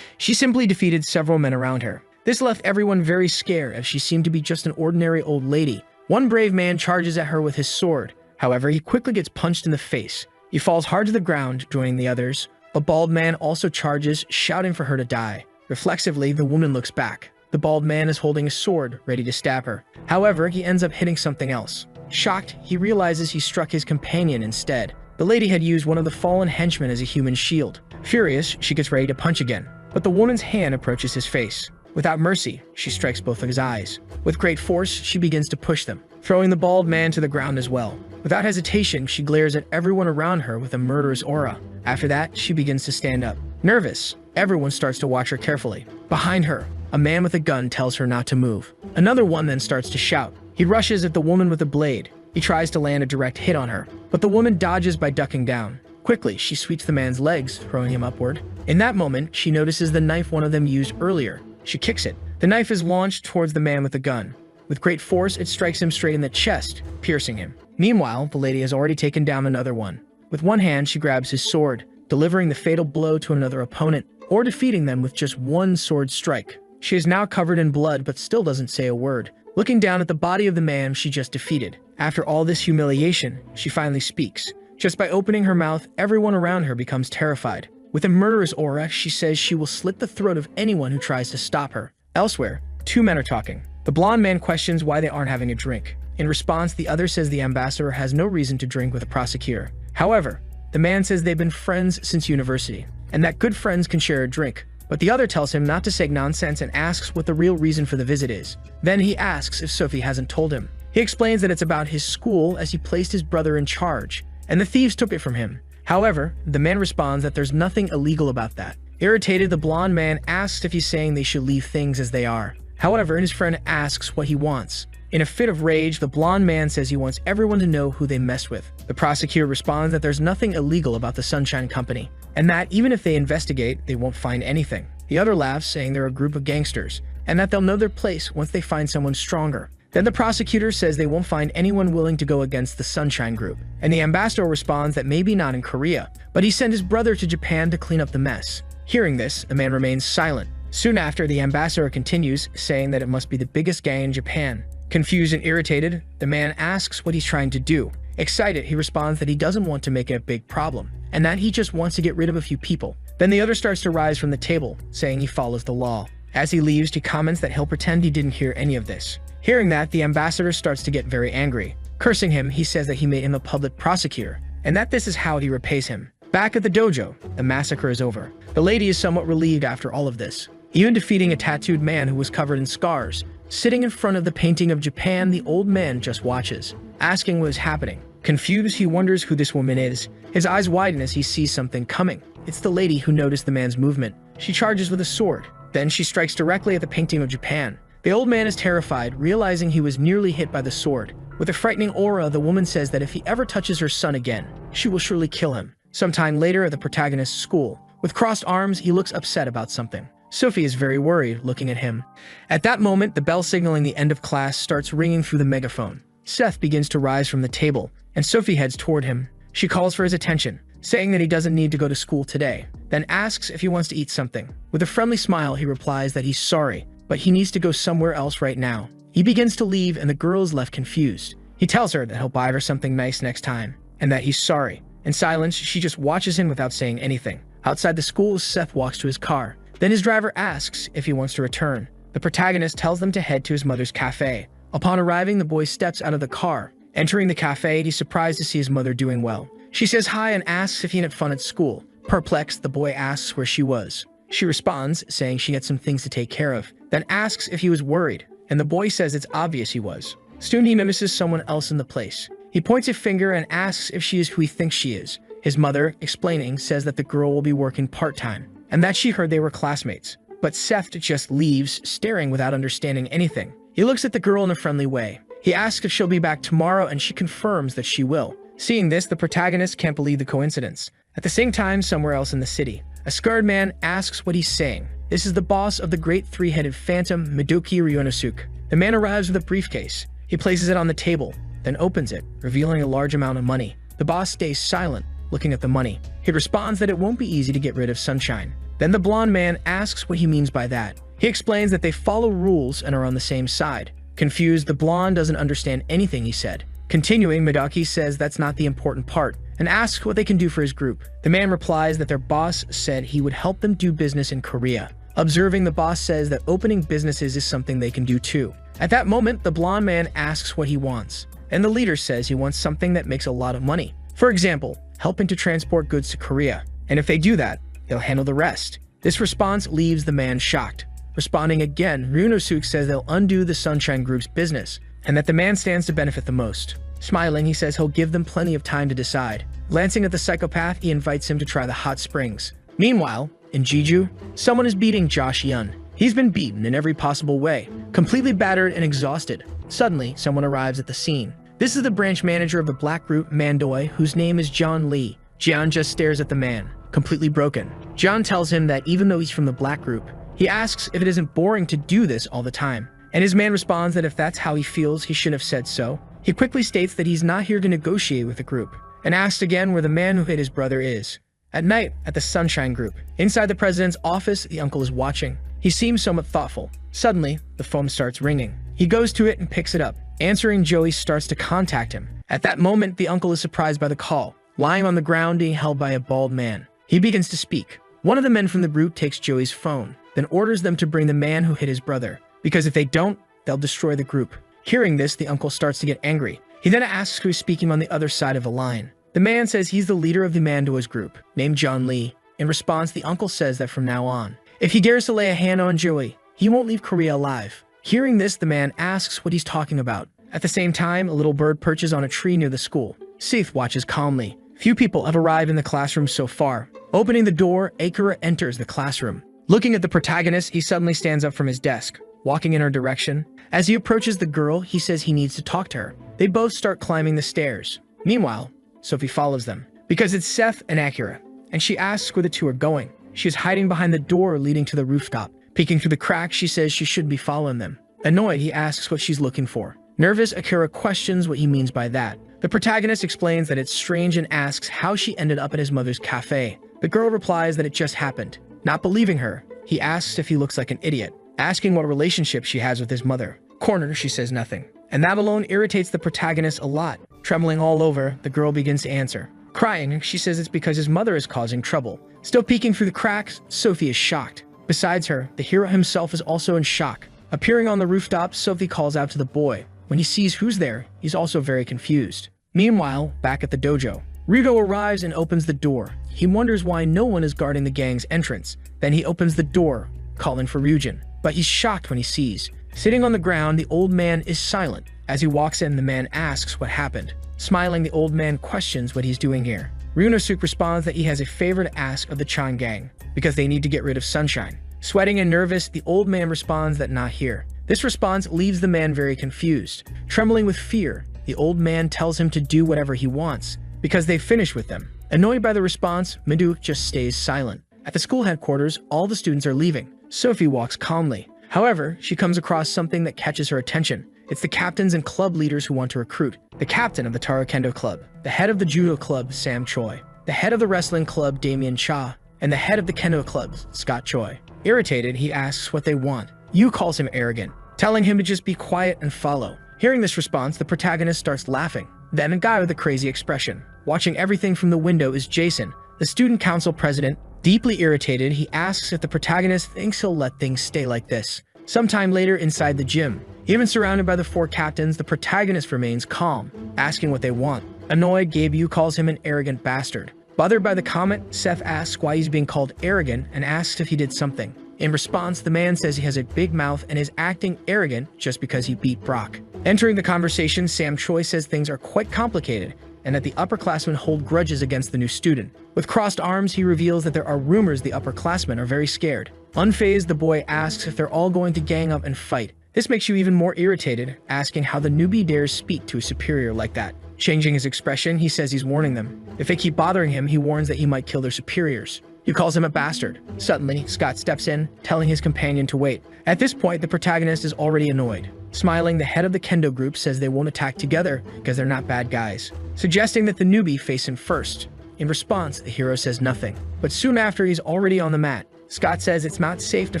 She simply defeated several men around her. This left everyone very scared as she seemed to be just an ordinary old lady. One brave man charges at her with his sword. However, he quickly gets punched in the face. He falls hard to the ground, joining the others. A bald man also charges, shouting for her to die. Reflexively, the woman looks back. The bald man is holding a sword, ready to stab her. However, he ends up hitting something else. Shocked, he realizes he struck his companion instead. The lady had used one of the fallen henchmen as a human shield. Furious, she gets ready to punch again, but the woman's hand approaches his face. Without mercy, she strikes both of his eyes. With great force, she begins to push them, throwing the bald man to the ground as well. Without hesitation, she glares at everyone around her with a murderous aura. After that, she begins to stand up. Nervous, everyone starts to watch her carefully. Behind her, a man with a gun tells her not to move. Another one then starts to shout. He rushes at the woman with the blade. He tries to land a direct hit on her, but the woman dodges by ducking down. Quickly, she sweeps the man's legs, throwing him upward. In that moment, she notices the knife one of them used earlier. She kicks it. The knife is launched towards the man with the gun. With great force, it strikes him straight in the chest, piercing him. Meanwhile, the lady has already taken down another one. With one hand, she grabs his sword, delivering the fatal blow to another opponent, or defeating them with just one sword strike. She is now covered in blood, but still doesn't say a word, looking down at the body of the man she just defeated. After all this humiliation, she finally speaks. Just by opening her mouth, everyone around her becomes terrified. With a murderous aura, she says she will slit the throat of anyone who tries to stop her. Elsewhere, two men are talking. The blonde man questions why they aren't having a drink. In response, the other says the ambassador has no reason to drink with a prosecutor. However, the man says they've been friends since university, and that good friends can share a drink. But the other tells him not to say nonsense and asks what the real reason for the visit is. Then he asks if Sophie hasn't told him. He explains that it's about his school as he placed his brother in charge, and the thieves took it from him. However, the man responds that there's nothing illegal about that. Irritated, the blonde man asks if he's saying they should leave things as they are. However, his friend asks what he wants. In a fit of rage, the blonde man says he wants everyone to know who they messed with. The prosecutor responds that there's nothing illegal about the Sunshine Company, and that even if they investigate, they won't find anything. The other laughs, saying they're a group of gangsters, and that they'll know their place once they find someone stronger. Then the prosecutor says they won't find anyone willing to go against the Sunshine Group, and the ambassador responds that maybe not in Korea, but he sent his brother to Japan to clean up the mess. Hearing this, the man remains silent. Soon after, the ambassador continues, saying that it must be the biggest gang in Japan. Confused and irritated, the man asks what he's trying to do. Excited, he responds that he doesn't want to make it a big problem, and that he just wants to get rid of a few people. Then the other starts to rise from the table, saying he follows the law. As he leaves, he comments that he'll pretend he didn't hear any of this. Hearing that, the ambassador starts to get very angry. Cursing him, he says that he made him a public prosecutor, and that this is how he repays him. Back at the dojo, the massacre is over. The lady is somewhat relieved after all of this, even defeating a tattooed man who was covered in scars. Sitting in front of the painting of Japan, the old man just watches, asking what is happening. Confused, he wonders who this woman is. His eyes widen as he sees something coming. It's the lady who noticed the man's movement. She charges with a sword. Then she strikes directly at the painting of Japan. The old man is terrified, realizing he was nearly hit by the sword. With a frightening aura, the woman says that if he ever touches her son again, she will surely kill him. Sometime later at the protagonist's school, with crossed arms, he looks upset about something. Sophie is very worried, looking at him. At that moment, the bell signaling the end of class starts ringing through the megaphone. Seth begins to rise from the table, and Sophie heads toward him. She calls for his attention, saying that he doesn't need to go to school today, then asks if he wants to eat something. With a friendly smile, he replies that he's sorry, but he needs to go somewhere else right now. He begins to leave, and the girl is left confused. He tells her that he'll buy her something nice next time, and that he's sorry. In silence, she just watches him without saying anything. Outside the school, Seth walks to his car. Then his driver asks if he wants to return. The protagonist tells them to head to his mother's cafe. Upon arriving, the boy steps out of the car. Entering the cafe, he's surprised to see his mother doing well. She says hi and asks if he had fun at school. Perplexed, the boy asks where she was. She responds, saying she had some things to take care of, then asks if he was worried, and the boy says it's obvious he was. Soon he notices someone else in the place. He points a finger and asks if she is who he thinks she is. His mother, explaining, says that the girl will be working part-time, and that she heard they were classmates. But Seth just leaves, staring without understanding anything. He looks at the girl in a friendly way. He asks if she'll be back tomorrow, and she confirms that she will. Seeing this, the protagonist can't believe the coincidence. At the same time, somewhere else in the city, a scarred man asks what he's saying. This is the boss of the great three-headed phantom, Midoki Ryonosuke. The man arrives with a briefcase. He places it on the table, then opens it, revealing a large amount of money. The boss stays silent, looking at the money. He responds that it won't be easy to get rid of Sunshine. Then the blonde man asks what he means by that. He explains that they follow rules and are on the same side. Confused, the blonde doesn't understand anything he said. Continuing, Midoki says that's not the important part, and asks what they can do for his group. The man replies that their boss said he would help them do business in Korea. Observing, the boss says that opening businesses is something they can do too. At that moment, the blonde man asks what he wants, and the leader says he wants something that makes a lot of money. For example, helping to transport goods to Korea, and if they do that, they'll handle the rest. This response leaves the man shocked. Responding again, Ryonosuke says they'll undo the Sunshine Group's business, and that the man stands to benefit the most. Smiling, he says he'll give them plenty of time to decide. Glancing at the psychopath, he invites him to try the hot springs. Meanwhile, in Jeju, someone is beating Josh Yun. He's been beaten in every possible way, completely battered and exhausted. Suddenly, someone arrives at the scene. This is the branch manager of the black group Mandoy, whose name is John Lee. Jian just stares at the man, completely broken. Jian tells him that even though he's from the black group, he asks if it isn't boring to do this all the time. And his man responds that if that's how he feels, he shouldn't have said so. He quickly states that he's not here to negotiate with the group, and asks again where the man who hit his brother is. At night, at the Sunshine Group, inside the president's office, the uncle is watching. He seems somewhat thoughtful. Suddenly, the phone starts ringing. He goes to it and picks it up. Answering, Joey starts to contact him. At that moment, the uncle is surprised by the call, lying on the ground being held by a bald man. He begins to speak. One of the men from the group takes Joey's phone, then orders them to bring the man who hit his brother, because if they don't, they'll destroy the group. Hearing this, the uncle starts to get angry. He then asks who is speaking on the other side of the line. The man says he's the leader of the Mandoa's group, named John Lee. In response, the uncle says that from now on, if he dares to lay a hand on Joey, he won't leave Korea alive. Hearing this, the man asks what he's talking about. At the same time, a little bird perches on a tree near the school. Seth watches calmly. Few people have arrived in the classroom so far. Opening the door, Akira enters the classroom. Looking at the protagonist, he suddenly stands up from his desk, walking in her direction. As he approaches the girl, he says he needs to talk to her. They both start climbing the stairs. Meanwhile, Sophie follows them, because it's Seth and Akira, and she asks where the two are going. She is hiding behind the door leading to the rooftop. Peeking through the crack, she says she shouldn't be following them. Annoyed, he asks what she's looking for. Nervous, Akira questions what he means by that. The protagonist explains that it's strange and asks how she ended up at his mother's cafe. The girl replies that it just happened. Not believing her, he asks if he looks like an idiot, asking what relationship she has with his mother. Cornered, she says nothing. And that alone irritates the protagonist a lot. Trembling all over, the girl begins to answer. Crying, she says it's because his mother is causing trouble. Still peeking through the cracks, Sophie is shocked. Besides her, the hero himself is also in shock. Appearing on the rooftop, Sophie calls out to the boy. When he sees who's there, he's also very confused. Meanwhile, back at the dojo, Rigo arrives and opens the door. He wonders why no one is guarding the gang's entrance. Then he opens the door, calling for Ryujin. But he's shocked when he sees. Sitting on the ground, the old man is silent. As he walks in, the man asks what happened. Smiling, the old man questions what he's doing here. Ryunosuke responds that he has a favor to ask of the Chan gang, because they need to get rid of Sunshine. Sweating and nervous, the old man responds that not here. This response leaves the man very confused. Trembling with fear, the old man tells him to do whatever he wants, because they've finished with them. Annoyed by the response, Miduk just stays silent. At the school headquarters, all the students are leaving. Sophie walks calmly. However, she comes across something that catches her attention. It's the captains and club leaders who want to recruit. The captain of the Taro Kendo Club, the head of the Judo Club, Sam Choi, the head of the wrestling club, Damien Cha, and the head of the Kendo Club, Scott Choi. Irritated, he asks what they want. Yu calls him arrogant, telling him to just be quiet and follow. Hearing this response, the protagonist starts laughing. Then a guy with a crazy expression. Watching everything from the window is Jason, the student council president. Deeply irritated, he asks if the protagonist thinks he'll let things stay like this. Sometime later, inside the gym, even surrounded by the four captains, the protagonist remains calm, asking what they want. Annoyed, Gabe calls him an arrogant bastard. Bothered by the comment, Seth asks why he's being called arrogant and asks if he did something. In response, the man says he has a big mouth and is acting arrogant just because he beat Brock. Entering the conversation, Sam Choi says things are quite complicated and that the upperclassmen hold grudges against the new student. With crossed arms, he reveals that there are rumors the upperclassmen are very scared. Unfazed, the boy asks if they're all going to gang up and fight. This makes you even more irritated, asking how the newbie dares speak to a superior like that. Changing his expression, he says he's warning them. If they keep bothering him, he warns that he might kill their superiors. He calls him a bastard. Suddenly, Scott steps in, telling his companion to wait. At this point, the protagonist is already annoyed. Smiling, the head of the Kendo group says they won't attack together because they're not bad guys, suggesting that the newbie face him first. In response, the hero says nothing. But soon after, he's already on the mat. Scott says it's not safe to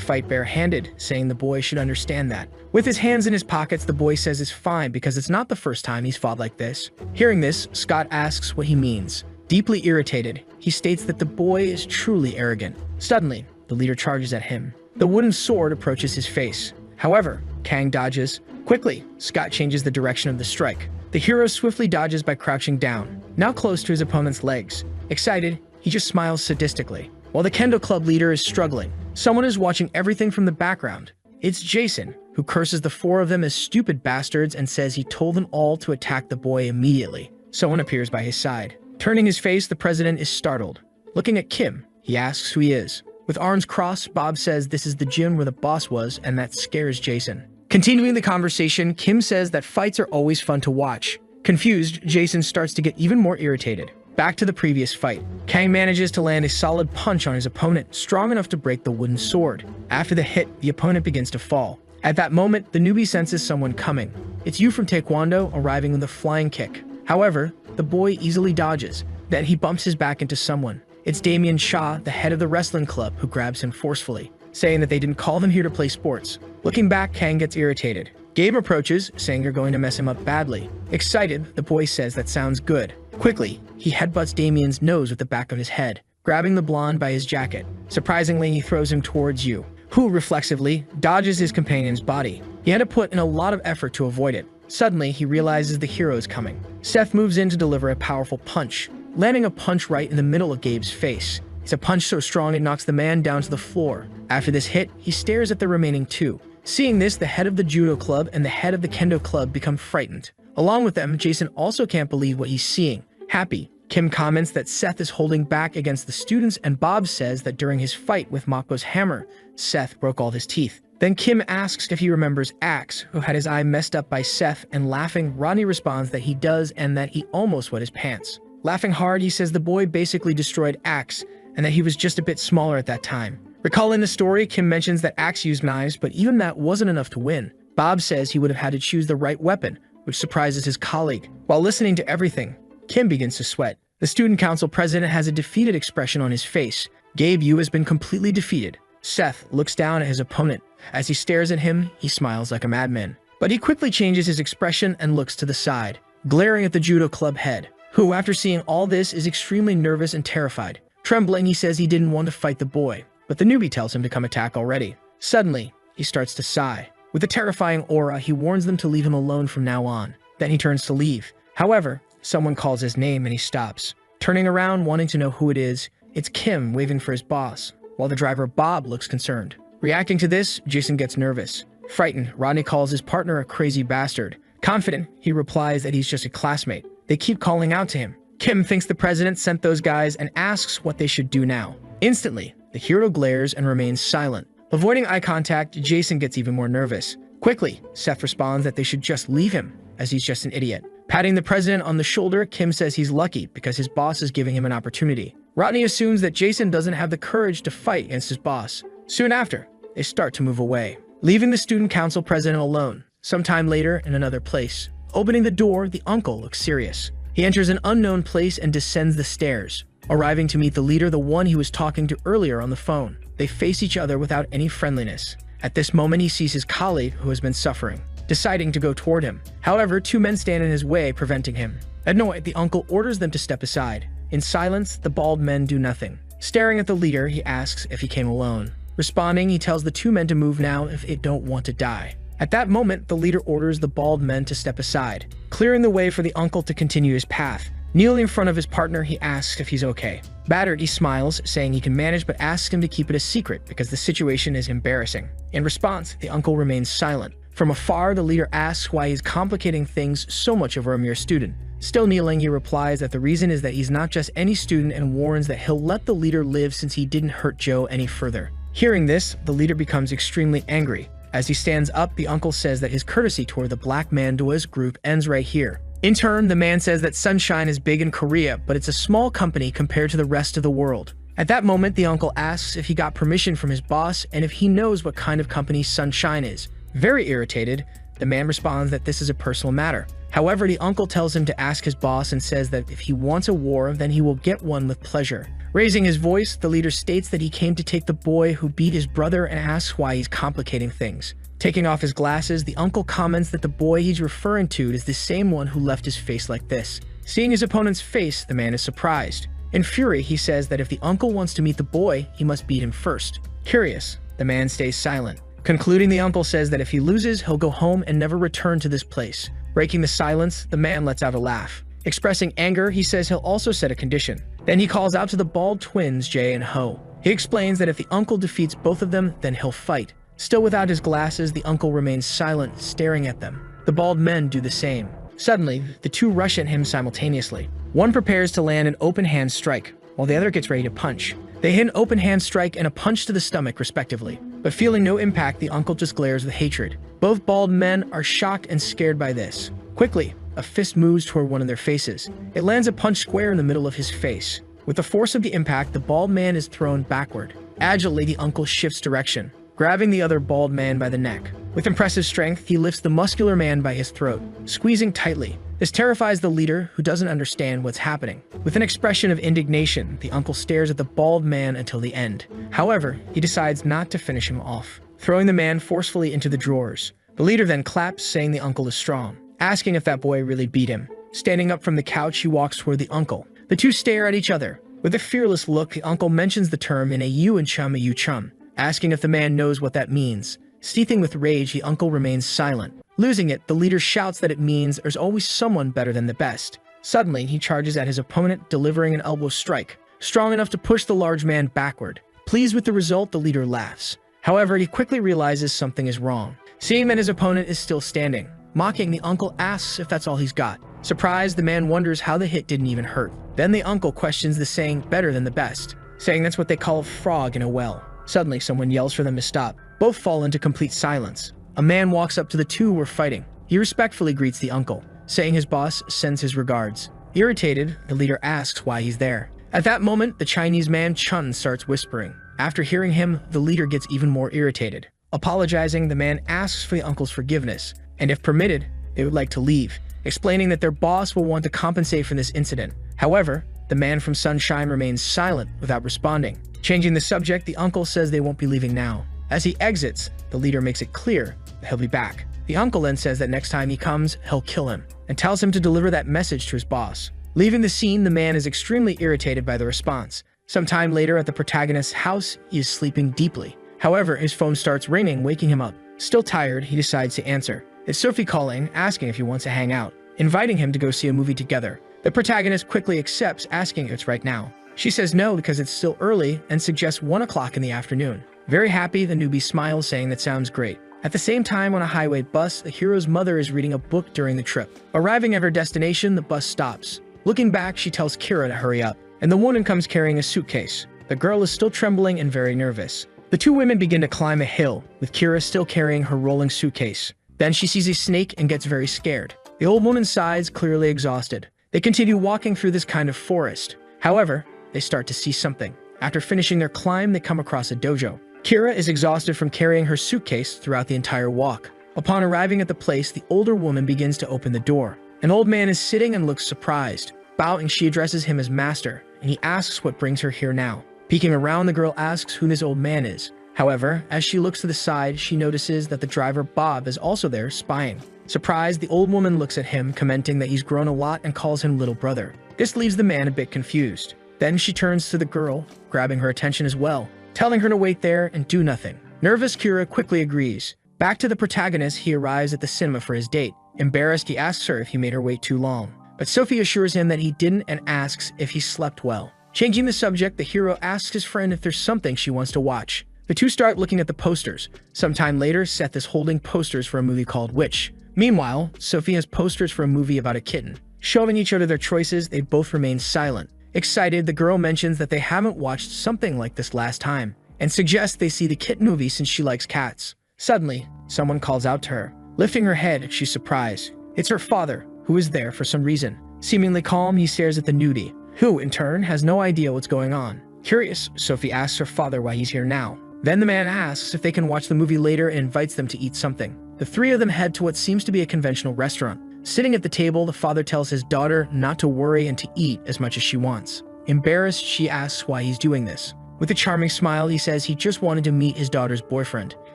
fight barehanded, saying the boy should understand that. With his hands in his pockets, the boy says it's fine because it's not the first time he's fought like this. Hearing this, Scott asks what he means. Deeply irritated, he states that the boy is truly arrogant. Suddenly, the leader charges at him. The wooden sword approaches his face. However, Kang dodges. Quickly, Scott changes the direction of the strike. The hero swiftly dodges by crouching down, now close to his opponent's legs. Excited, he just smiles sadistically. While the Kendo Club leader is struggling, someone is watching everything from the background. It's Jason, who curses the four of them as stupid bastards and says he told them all to attack the boy immediately. Someone appears by his side. Turning his face, the president is startled. Looking at Kim, he asks who he is. With arms crossed, Bob says this is the gym where the boss was, and that scares Jason. Continuing the conversation, Kim says that fights are always fun to watch. Confused, Jason starts to get even more irritated. Back to the previous fight. Kang manages to land a solid punch on his opponent, strong enough to break the wooden sword. After the hit, the opponent begins to fall. At that moment, the newbie senses someone coming. It's Yu from Taekwondo arriving with a flying kick. However, the boy easily dodges. Then he bumps his back into someone. It's Damien Shaw, the head of the wrestling club, who grabs him forcefully, saying that they didn't call them here to play sports. Looking back, Kang gets irritated. Gabe approaches, saying they're going to mess him up badly. Excited, the boy says that sounds good. Quickly, he headbutts Damien's nose with the back of his head, grabbing the blonde by his jacket. Surprisingly, he throws him towards Yu, who reflexively dodges his companion's body. He had to put in a lot of effort to avoid it. Suddenly, he realizes the hero is coming. Seth moves in to deliver a powerful punch, landing a punch right in the middle of Gabe's face. It's a punch so strong it knocks the man down to the floor. After this hit, he stares at the remaining two. Seeing this, the head of the judo club and the head of the kendo club become frightened. Along with them, Jason also can't believe what he's seeing. Happy, Kim comments that Seth is holding back against the students, and Bob says that during his fight with Mako's hammer, Seth broke all his teeth. Then Kim asks if he remembers Axe, who had his eye messed up by Seth, and laughing, Rodney responds that he does and that he almost wet his pants. Laughing hard, he says the boy basically destroyed Axe, and that he was just a bit smaller at that time. Recalling the story, Kim mentions that Axe used knives, but even that wasn't enough to win. Bob says he would have had to choose the right weapon, which surprises his colleague. While listening to everything, Kim begins to sweat. The student council president has a defeated expression on his face. Gabe Yu has been completely defeated. Seth looks down at his opponent. As he stares at him, he smiles like a madman. But he quickly changes his expression and looks to the side, glaring at the judo club head, who, after seeing all this, is extremely nervous and terrified. Trembling, he says he didn't want to fight the boy, but the newbie tells him to come attack already. Suddenly, he starts to sigh. With a terrifying aura, he warns them to leave him alone from now on. Then he turns to leave. However, someone calls his name and he stops. Turning around, wanting to know who it is, it's Kim waving for his boss, while the driver Bob looks concerned. Reacting to this, Jason gets nervous. Frightened, Rodney calls his partner a crazy bastard. Confident, he replies that he's just a classmate. They keep calling out to him. Kim thinks the president sent those guys and asks what they should do now. Instantly, the hero glares and remains silent. Avoiding eye contact, Jason gets even more nervous. Quickly, Seth responds that they should just leave him, as he's just an idiot. Patting the president on the shoulder, Kim says he's lucky because his boss is giving him an opportunity. Rodney assumes that Jason doesn't have the courage to fight against his boss. Soon after, they start to move away, leaving the student council president alone. Sometime later, in another place. Opening the door, the uncle looks serious. He enters an unknown place and descends the stairs, arriving to meet the leader, the one he was talking to earlier on the phone. They face each other without any friendliness. At this moment, he sees his colleague who has been suffering, deciding to go toward him. However, two men stand in his way, preventing him. Annoyed, the uncle orders them to step aside. In silence, the bald men do nothing. Staring at the leader, he asks if he came alone. Responding, he tells the two men to move now if they don't want to die. At that moment, the leader orders the bald men to step aside, clearing the way for the uncle to continue his path. Kneeling in front of his partner, he asks if he's okay. Battered, he smiles, saying he can manage, but asks him to keep it a secret because the situation is embarrassing. In response, the uncle remains silent. From afar, the leader asks why he's complicating things so much over a mere student. Still kneeling, he replies that the reason is that he's not just any student and warns that he'll let the leader live since he didn't hurt Joe any further. Hearing this, the leader becomes extremely angry. As he stands up, the uncle says that his courtesy toward the Black Mandoa's group ends right here. In turn, the man says that Sunshine is big in Korea, but it's a small company compared to the rest of the world. At that moment, the uncle asks if he got permission from his boss and if he knows what kind of company Sunshine is. Very irritated, the man responds that this is a personal matter. However, the uncle tells him to ask his boss and says that if he wants a war, then he will get one with pleasure. Raising his voice, the leader states that he came to take the boy who beat his brother and asks why he's complicating things. Taking off his glasses, the uncle comments that the boy he's referring to is the same one who left his face like this. Seeing his opponent's face, the man is surprised. In fury, he says that if the uncle wants to meet the boy, he must beat him first. Curious, the man stays silent. Concluding, the uncle says that if he loses, he'll go home and never return to this place. Breaking the silence, the man lets out a laugh. Expressing anger, he says he'll also set a condition. Then he calls out to the bald twins, Jay and Ho. He explains that if the uncle defeats both of them, then he'll fight. Still without his glasses, the uncle remains silent, staring at them. The bald men do the same. Suddenly, the two rush at him simultaneously. One prepares to land an open hand strike, while the other gets ready to punch. They hit an open hand strike and a punch to the stomach, respectively. But feeling no impact, the uncle just glares with hatred. Both bald men are shocked and scared by this. Quickly, a fist moves toward one of their faces. It lands a punch square in the middle of his face. With the force of the impact, the bald man is thrown backward. Agilely, the uncle shifts direction, grabbing the other bald man by the neck. With impressive strength, he lifts the muscular man by his throat, squeezing tightly. This terrifies the leader, who doesn't understand what's happening. With an expression of indignation, the uncle stares at the bald man until the end. However, he decides not to finish him off, throwing the man forcefully into the drawers. The leader then claps, saying the uncle is strong, asking if that boy really beat him. Standing up from the couch, he walks toward the uncle. The two stare at each other. With a fearless look, the uncle mentions the term in a you and chum, a you chum, asking if the man knows what that means. Seething with rage, the uncle remains silent. Losing it, the leader shouts that it means there's always someone better than the best. Suddenly, he charges at his opponent, delivering an elbow strike, strong enough to push the large man backward. Pleased with the result, the leader laughs. However, he quickly realizes something is wrong. Seeing that his opponent is still standing, mocking, the uncle asks if that's all he's got. Surprised, the man wonders how the hit didn't even hurt. Then the uncle questions the saying better than the best, saying that's what they call a frog in a well. Suddenly, someone yells for them to stop. Both fall into complete silence. A man walks up to the two who are fighting. He respectfully greets the uncle, saying his boss sends his regards. Irritated, the leader asks why he's there. At that moment, the Chinese man Chun starts whispering. After hearing him, the leader gets even more irritated. Apologizing, the man asks for the uncle's forgiveness, and if permitted, they would like to leave, explaining that their boss will want to compensate for this incident. However, the man from Sunshine remains silent without responding. Changing the subject, the uncle says they won't be leaving now. As he exits, the leader makes it clear that he'll be back. The uncle then says that next time he comes, he'll kill him, and tells him to deliver that message to his boss. Leaving the scene, the man is extremely irritated by the response. Sometime later at the protagonist's house, he is sleeping deeply. However, his phone starts ringing, waking him up. Still tired, he decides to answer. It's Sophie calling, asking if he wants to hang out, inviting him to go see a movie together. The protagonist quickly accepts, asking if it's right now. She says no because it's still early and suggests 1 o'clock in the afternoon. Very happy, the newbie smiles, saying that sounds great. At the same time, on a highway bus, the hero's mother is reading a book during the trip. Arriving at her destination, the bus stops. Looking back, she tells Kira to hurry up, and the woman comes carrying a suitcase. The girl is still trembling and very nervous. The two women begin to climb a hill, with Kira still carrying her rolling suitcase. Then she sees a snake and gets very scared. The old woman sighs, clearly exhausted. They continue walking through this kind of forest. However, they start to see something. After finishing their climb, they come across a dojo. Kira is exhausted from carrying her suitcase throughout the entire walk. Upon arriving at the place, the older woman begins to open the door. An old man is sitting and looks surprised. Bowing, she addresses him as master, and he asks what brings her here now. Peeking around, the girl asks who this old man is. However, as she looks to the side, she notices that the driver Bob is also there, spying. Surprised, the old woman looks at him, commenting that he's grown a lot and calls him little brother. This leaves the man a bit confused. Then she turns to the girl, grabbing her attention as well, telling her to wait there and do nothing. Nervous, Kira quickly agrees. Back to the protagonist, he arrives at the cinema for his date. Embarrassed, he asks her if he made her wait too long. But Sophie assures him that he didn't and asks if he slept well. Changing the subject, the hero asks his friend if there's something she wants to watch. The two start looking at the posters. Sometime later, Seth is holding posters for a movie called Witch. Meanwhile, Sophie has posters for a movie about a kitten. Showing each other their choices, they both remain silent. Excited, the girl mentions that they haven't watched something like this last time, and suggests they see the kitten movie since she likes cats. Suddenly, someone calls out to her. Lifting her head, she's surprised. It's her father, who is there for some reason. Seemingly calm, he stares at the nudie, who, in turn, has no idea what's going on. Curious, Sophie asks her father why he's here now. Then the man asks if they can watch the movie later and invites them to eat something. The three of them head to what seems to be a conventional restaurant. Sitting at the table, the father tells his daughter not to worry and to eat as much as she wants. Embarrassed, she asks why he's doing this. With a charming smile, he says he just wanted to meet his daughter's boyfriend.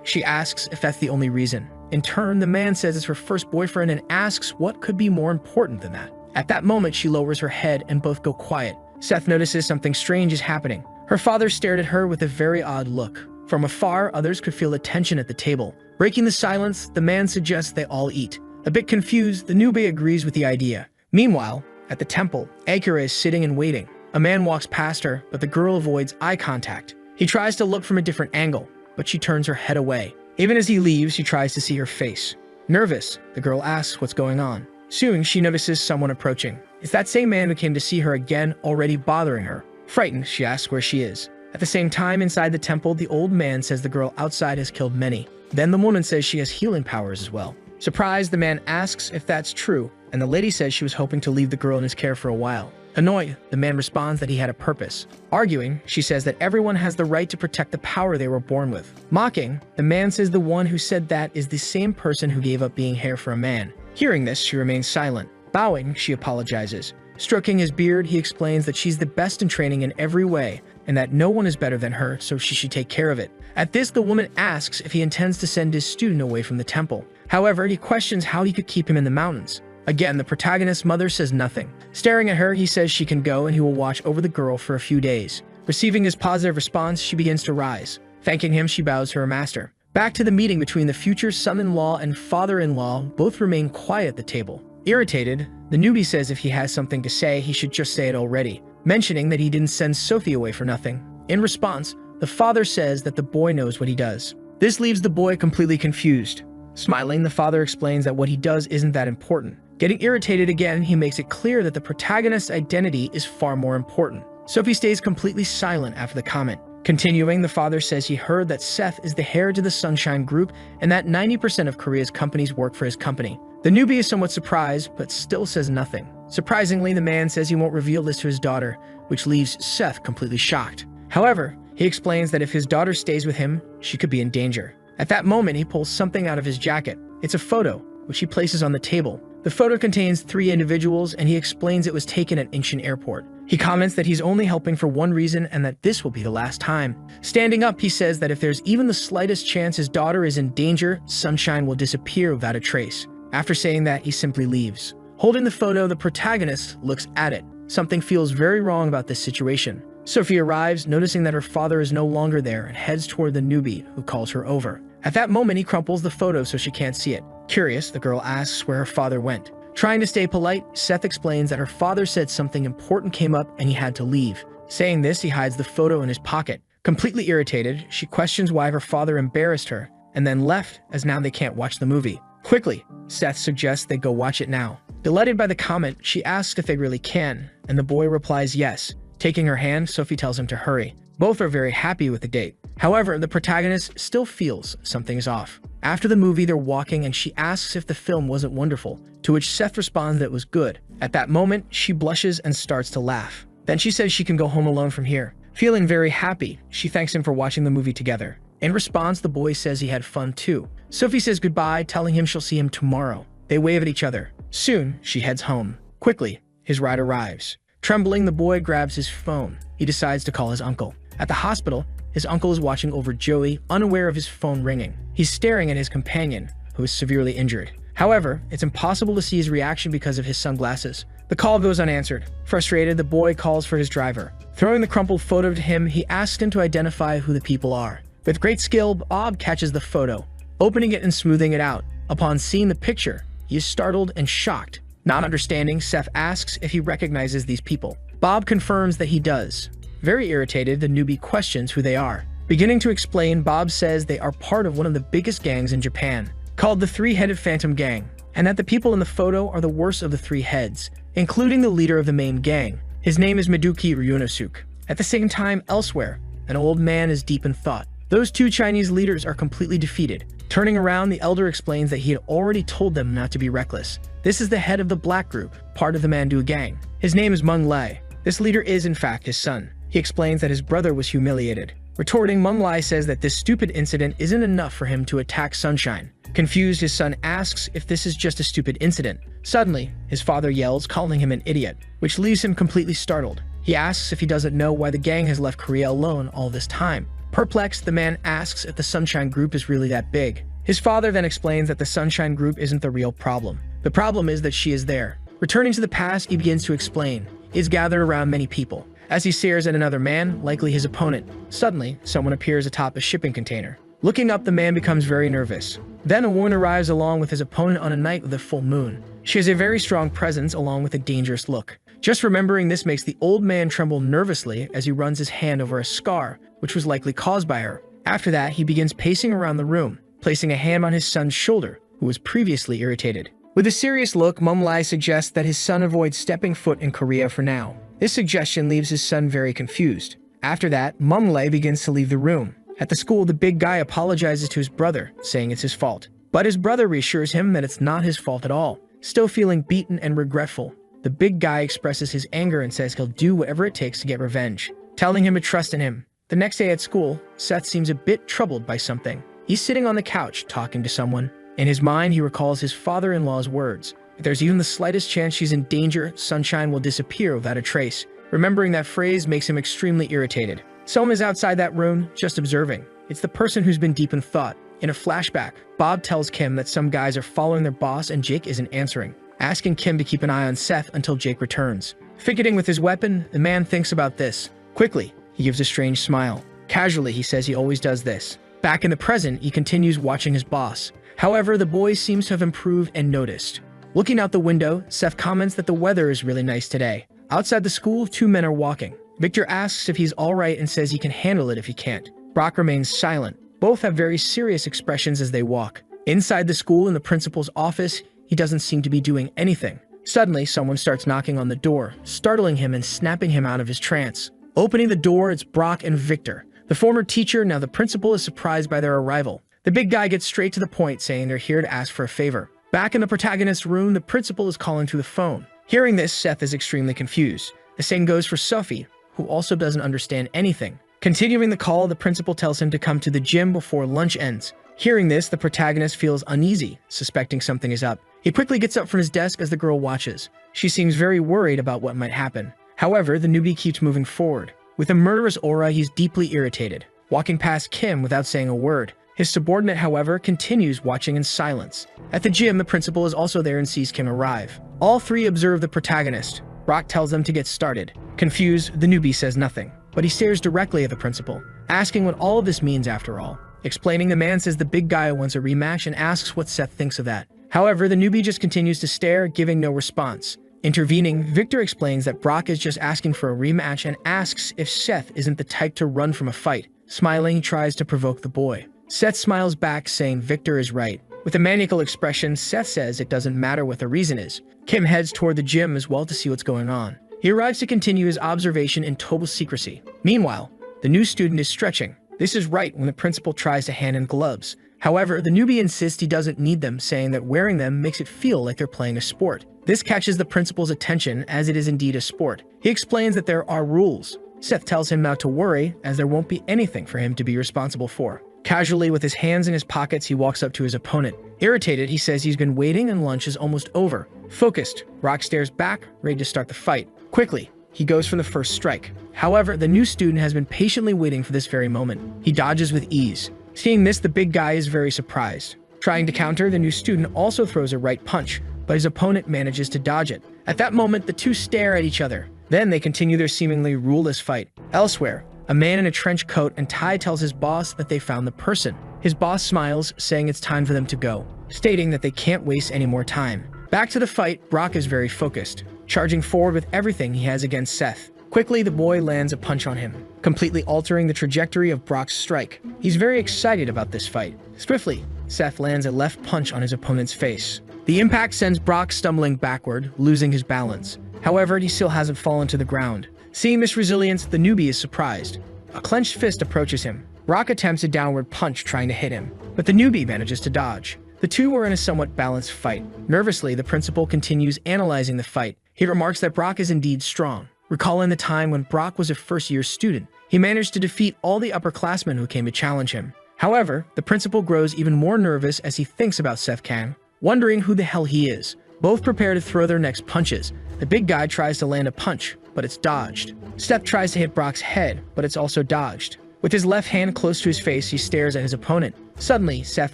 She asks if that's the only reason. In turn, the man says it's her first boyfriend and asks what could be more important than that. At that moment, she lowers her head and both go quiet. Seth notices something strange is happening. Her father stared at her with a very odd look. From afar, others could feel the tension at the table. Breaking the silence, the man suggests they all eat. A bit confused, the newbie agrees with the idea. Meanwhile, at the temple, Akira is sitting and waiting. A man walks past her, but the girl avoids eye contact. He tries to look from a different angle, but she turns her head away. Even as he leaves, she tries to see her face. Nervous, the girl asks what's going on. Soon, she notices someone approaching. It's that same man who came to see her again, already bothering her. Frightened, she asks where she is. At the same time, inside the temple, the old man says the girl outside has killed many. Then the woman says she has healing powers as well. Surprised, the man asks if that's true, and the lady says she was hoping to leave the girl in his care for a while. Annoyed, the man responds that he had a purpose. Arguing, she says that everyone has the right to protect the power they were born with. Mocking, the man says the one who said that is the same person who gave up being hair for a man. Hearing this, she remains silent. Bowing, she apologizes. Stroking his beard, he explains that she's the best in training in every way, and that no one is better than her, so she should take care of it. At this, the woman asks if he intends to send his student away from the temple. However, he questions how he could keep him in the mountains. Again, the protagonist's mother says nothing. Staring at her, he says she can go and he will watch over the girl for a few days. Receiving his positive response, she begins to rise. Thanking him, she bows to her master. Back to the meeting between the future son-in-law and father-in-law, both remain quiet at the table. Irritated, the newbie says if he has something to say, he should just say it already, mentioning that he didn't send Sophie away for nothing. In response, the father says that the boy knows what he does. This leaves the boy completely confused. Smiling, the father explains that what he does isn't that important. Getting irritated again, he makes it clear that the protagonist's identity is far more important. Sophie stays completely silent after the comment. Continuing, the father says he heard that Seth is the heir to the Sunshine Group and that 90% of Korea's companies work for his company. The newbie is somewhat surprised, but still says nothing. Surprisingly, the man says he won't reveal this to his daughter, which leaves Seth completely shocked. However, he explains that if his daughter stays with him, she could be in danger. At that moment, he pulls something out of his jacket. It's a photo, which he places on the table. The photo contains 3 individuals, and he explains it was taken at Incheon Airport. He comments that he's only helping for one reason and that this will be the last time. Standing up, he says that if there's even the slightest chance his daughter is in danger, Sunshine will disappear without a trace. After saying that, he simply leaves. Holding the photo, the protagonist looks at it. Something feels very wrong about this situation. Sophie arrives, noticing that her father is no longer there, and heads toward the newbie, who calls her over. At that moment, he crumples the photo so she can't see it. Curious, the girl asks where her father went. Trying to stay polite, Seth explains that her father said something important came up and he had to leave. Saying this, he hides the photo in his pocket. Completely irritated, she questions why her father embarrassed her, and then left, as now they can't watch the movie. Quickly, Seth suggests they go watch it now. Delighted by the comment, she asks if they really can, and the boy replies yes. Taking her hand, Sophie tells him to hurry. Both are very happy with the date. However, the protagonist still feels something is off. After the movie, they're walking and she asks if the film wasn't wonderful, to which Seth responds that it was good. At that moment, she blushes and starts to laugh. Then she says she can go home alone from here. Feeling very happy, she thanks him for watching the movie together. In response, the boy says he had fun too. Sophie says goodbye, telling him she'll see him tomorrow. They wave at each other. Soon, she heads home. Quickly, his ride arrives. Trembling, the boy grabs his phone. He decides to call his uncle. At the hospital, his uncle is watching over Joey, unaware of his phone ringing. He's staring at his companion, who is severely injured. However, it's impossible to see his reaction because of his sunglasses. The call goes unanswered. Frustrated, the boy calls for his driver. Throwing the crumpled photo to him, he asks him to identify who the people are. With great skill, Bob catches the photo, opening it and smoothing it out. Upon seeing the picture, he is startled and shocked. Not understanding, Seth asks if he recognizes these people. Bob confirms that he does. Very irritated, the newbie questions who they are. Beginning to explain, Bob says they are part of one of the biggest gangs in Japan, called the Three-Headed Phantom Gang, and that the people in the photo are the worst of the 3 heads, including the leader of the main gang. His name is Miduki Ryunosuke. At the same time, elsewhere, an old man is deep in thought. Those 2 Chinese leaders are completely defeated. Turning around, the elder explains that he had already told them not to be reckless. This is the head of the Black Group, part of the Mandu gang. His name is Mung Lai. This leader is, in fact, his son. He explains that his brother was humiliated. Retorting, Mung Lai says that this stupid incident isn't enough for him to attack Sunshine. Confused, his son asks if this is just a stupid incident. Suddenly, his father yells, calling him an idiot, which leaves him completely startled. He asks if he doesn't know why the gang has left Korea alone all this time. Perplexed, the man asks if the Sunshine Group is really that big. His father then explains that the Sunshine Group isn't the real problem. The problem is that she is there. Returning to the past, he begins to explain. He is gathered around many people. As he stares at another man, likely his opponent, suddenly, someone appears atop a shipping container. Looking up, the man becomes very nervous. Then a woman arrives along with his opponent on a night with a full moon. She has a very strong presence along with a dangerous look. Just remembering this makes the old man tremble nervously as he runs his hand over a scar, which was likely caused by her. After that, he begins pacing around the room, placing a hand on his son's shoulder, who was previously irritated. With a serious look, Mum Lai suggests that his son avoid stepping foot in Korea for now. This suggestion leaves his son very confused. After that, Mum Lai begins to leave the room. At the school, the big guy apologizes to his brother, saying it's his fault. But his brother reassures him that it's not his fault at all. Still feeling beaten and regretful, the big guy expresses his anger and says he'll do whatever it takes to get revenge, telling him to trust in him. The next day at school, Seth seems a bit troubled by something. He's sitting on the couch talking to someone. In his mind, he recalls his father-in-law's words. If there's even the slightest chance she's in danger, sunshine will disappear without a trace. Remembering that phrase makes him extremely irritated. Someone is outside that room, just observing. It's the person who's been deep in thought. In a flashback, Bob tells Kim that some guys are following their boss and Jake isn't answering, asking Kim to keep an eye on Seth until Jake returns. Fidgeting with his weapon, the man thinks about this. Quickly, he gives a strange smile. Casually, he says he always does this. Back in the present, he continues watching his boss. However, the boy seems to have improved and noticed. Looking out the window, Seth comments that the weather is really nice today. Outside the school, two men are walking. Victor asks if he's alright and says he can handle it if he can't. Brock remains silent. Both have very serious expressions as they walk. Inside the school in the principal's office, he doesn't seem to be doing anything. Suddenly, someone starts knocking on the door, startling him and snapping him out of his trance. Opening the door, it's Brock and Victor. The former teacher, now the principal, is surprised by their arrival. The big guy gets straight to the point, saying they're here to ask for a favor. Back in the protagonist's room, the principal is calling through the phone. Hearing this, Seth is extremely confused. The same goes for Sophie, who also doesn't understand anything. Continuing the call, the principal tells him to come to the gym before lunch ends. Hearing this, the protagonist feels uneasy, suspecting something is up. He quickly gets up from his desk as the girl watches. She seems very worried about what might happen. However, the newbie keeps moving forward. With a murderous aura, he's deeply irritated, walking past Kim without saying a word. His subordinate, however, continues watching in silence. At the gym, the principal is also there and sees Kim arrive. All three observe the protagonist. Brock tells them to get started. Confused, the newbie says nothing, but he stares directly at the principal, asking what all of this means after all. Explaining, the man says the big guy wants a rematch and asks what Seth thinks of that. However, the newbie just continues to stare, giving no response. Intervening, Victor explains that Brock is just asking for a rematch and asks if Seth isn't the type to run from a fight. Smiling, he tries to provoke the boy. Seth smiles back, saying Victor is right. With a maniacal expression, Seth says it doesn't matter what the reason is. Kim heads toward the gym as well to see what's going on. He arrives to continue his observation in total secrecy. Meanwhile, the new student is stretching. This is right when the principal tries to hand in gloves. However, the newbie insists he doesn't need them, saying that wearing them makes it feel like they're playing a sport. This catches the principal's attention, as it is indeed a sport. He explains that there are rules. Seth tells him not to worry, as there won't be anything for him to be responsible for. Casually, with his hands in his pockets, he walks up to his opponent. Irritated, he says he's been waiting and lunch is almost over. Focused, Brock stares back, ready to start the fight. Quickly, he goes for the first strike. However, the new student has been patiently waiting for this very moment. He dodges with ease. Seeing this, the big guy is very surprised. Trying to counter, the new student also throws a right punch, but his opponent manages to dodge it. At that moment, the two stare at each other. Then they continue their seemingly ruleless fight. Elsewhere, a man in a trench coat and tie tells his boss that they found the person. His boss smiles, saying it's time for them to go, stating that they can't waste any more time. Back to the fight, Brock is very focused, charging forward with everything he has against Seth. Quickly, the boy lands a punch on him, completely altering the trajectory of Brock's strike. He's very excited about this fight. Swiftly, Seth lands a left punch on his opponent's face. The impact sends Brock stumbling backward, losing his balance. However, he still hasn't fallen to the ground. Seeing this resilience, the newbie is surprised. A clenched fist approaches him. Brock attempts a downward punch, trying to hit him, but the newbie manages to dodge. The two are in a somewhat balanced fight. Nervously, the principal continues analyzing the fight. He remarks that Brock is indeed strong. Recalling the time when Brock was a first-year student, he managed to defeat all the upperclassmen who came to challenge him. However, the principal grows even more nervous as he thinks about Seth Kang, wondering who the hell he is. Both prepare to throw their next punches. The big guy tries to land a punch, but it's dodged. Seth tries to hit Brock's head, but it's also dodged. With his left hand close to his face, he stares at his opponent. Suddenly, Seth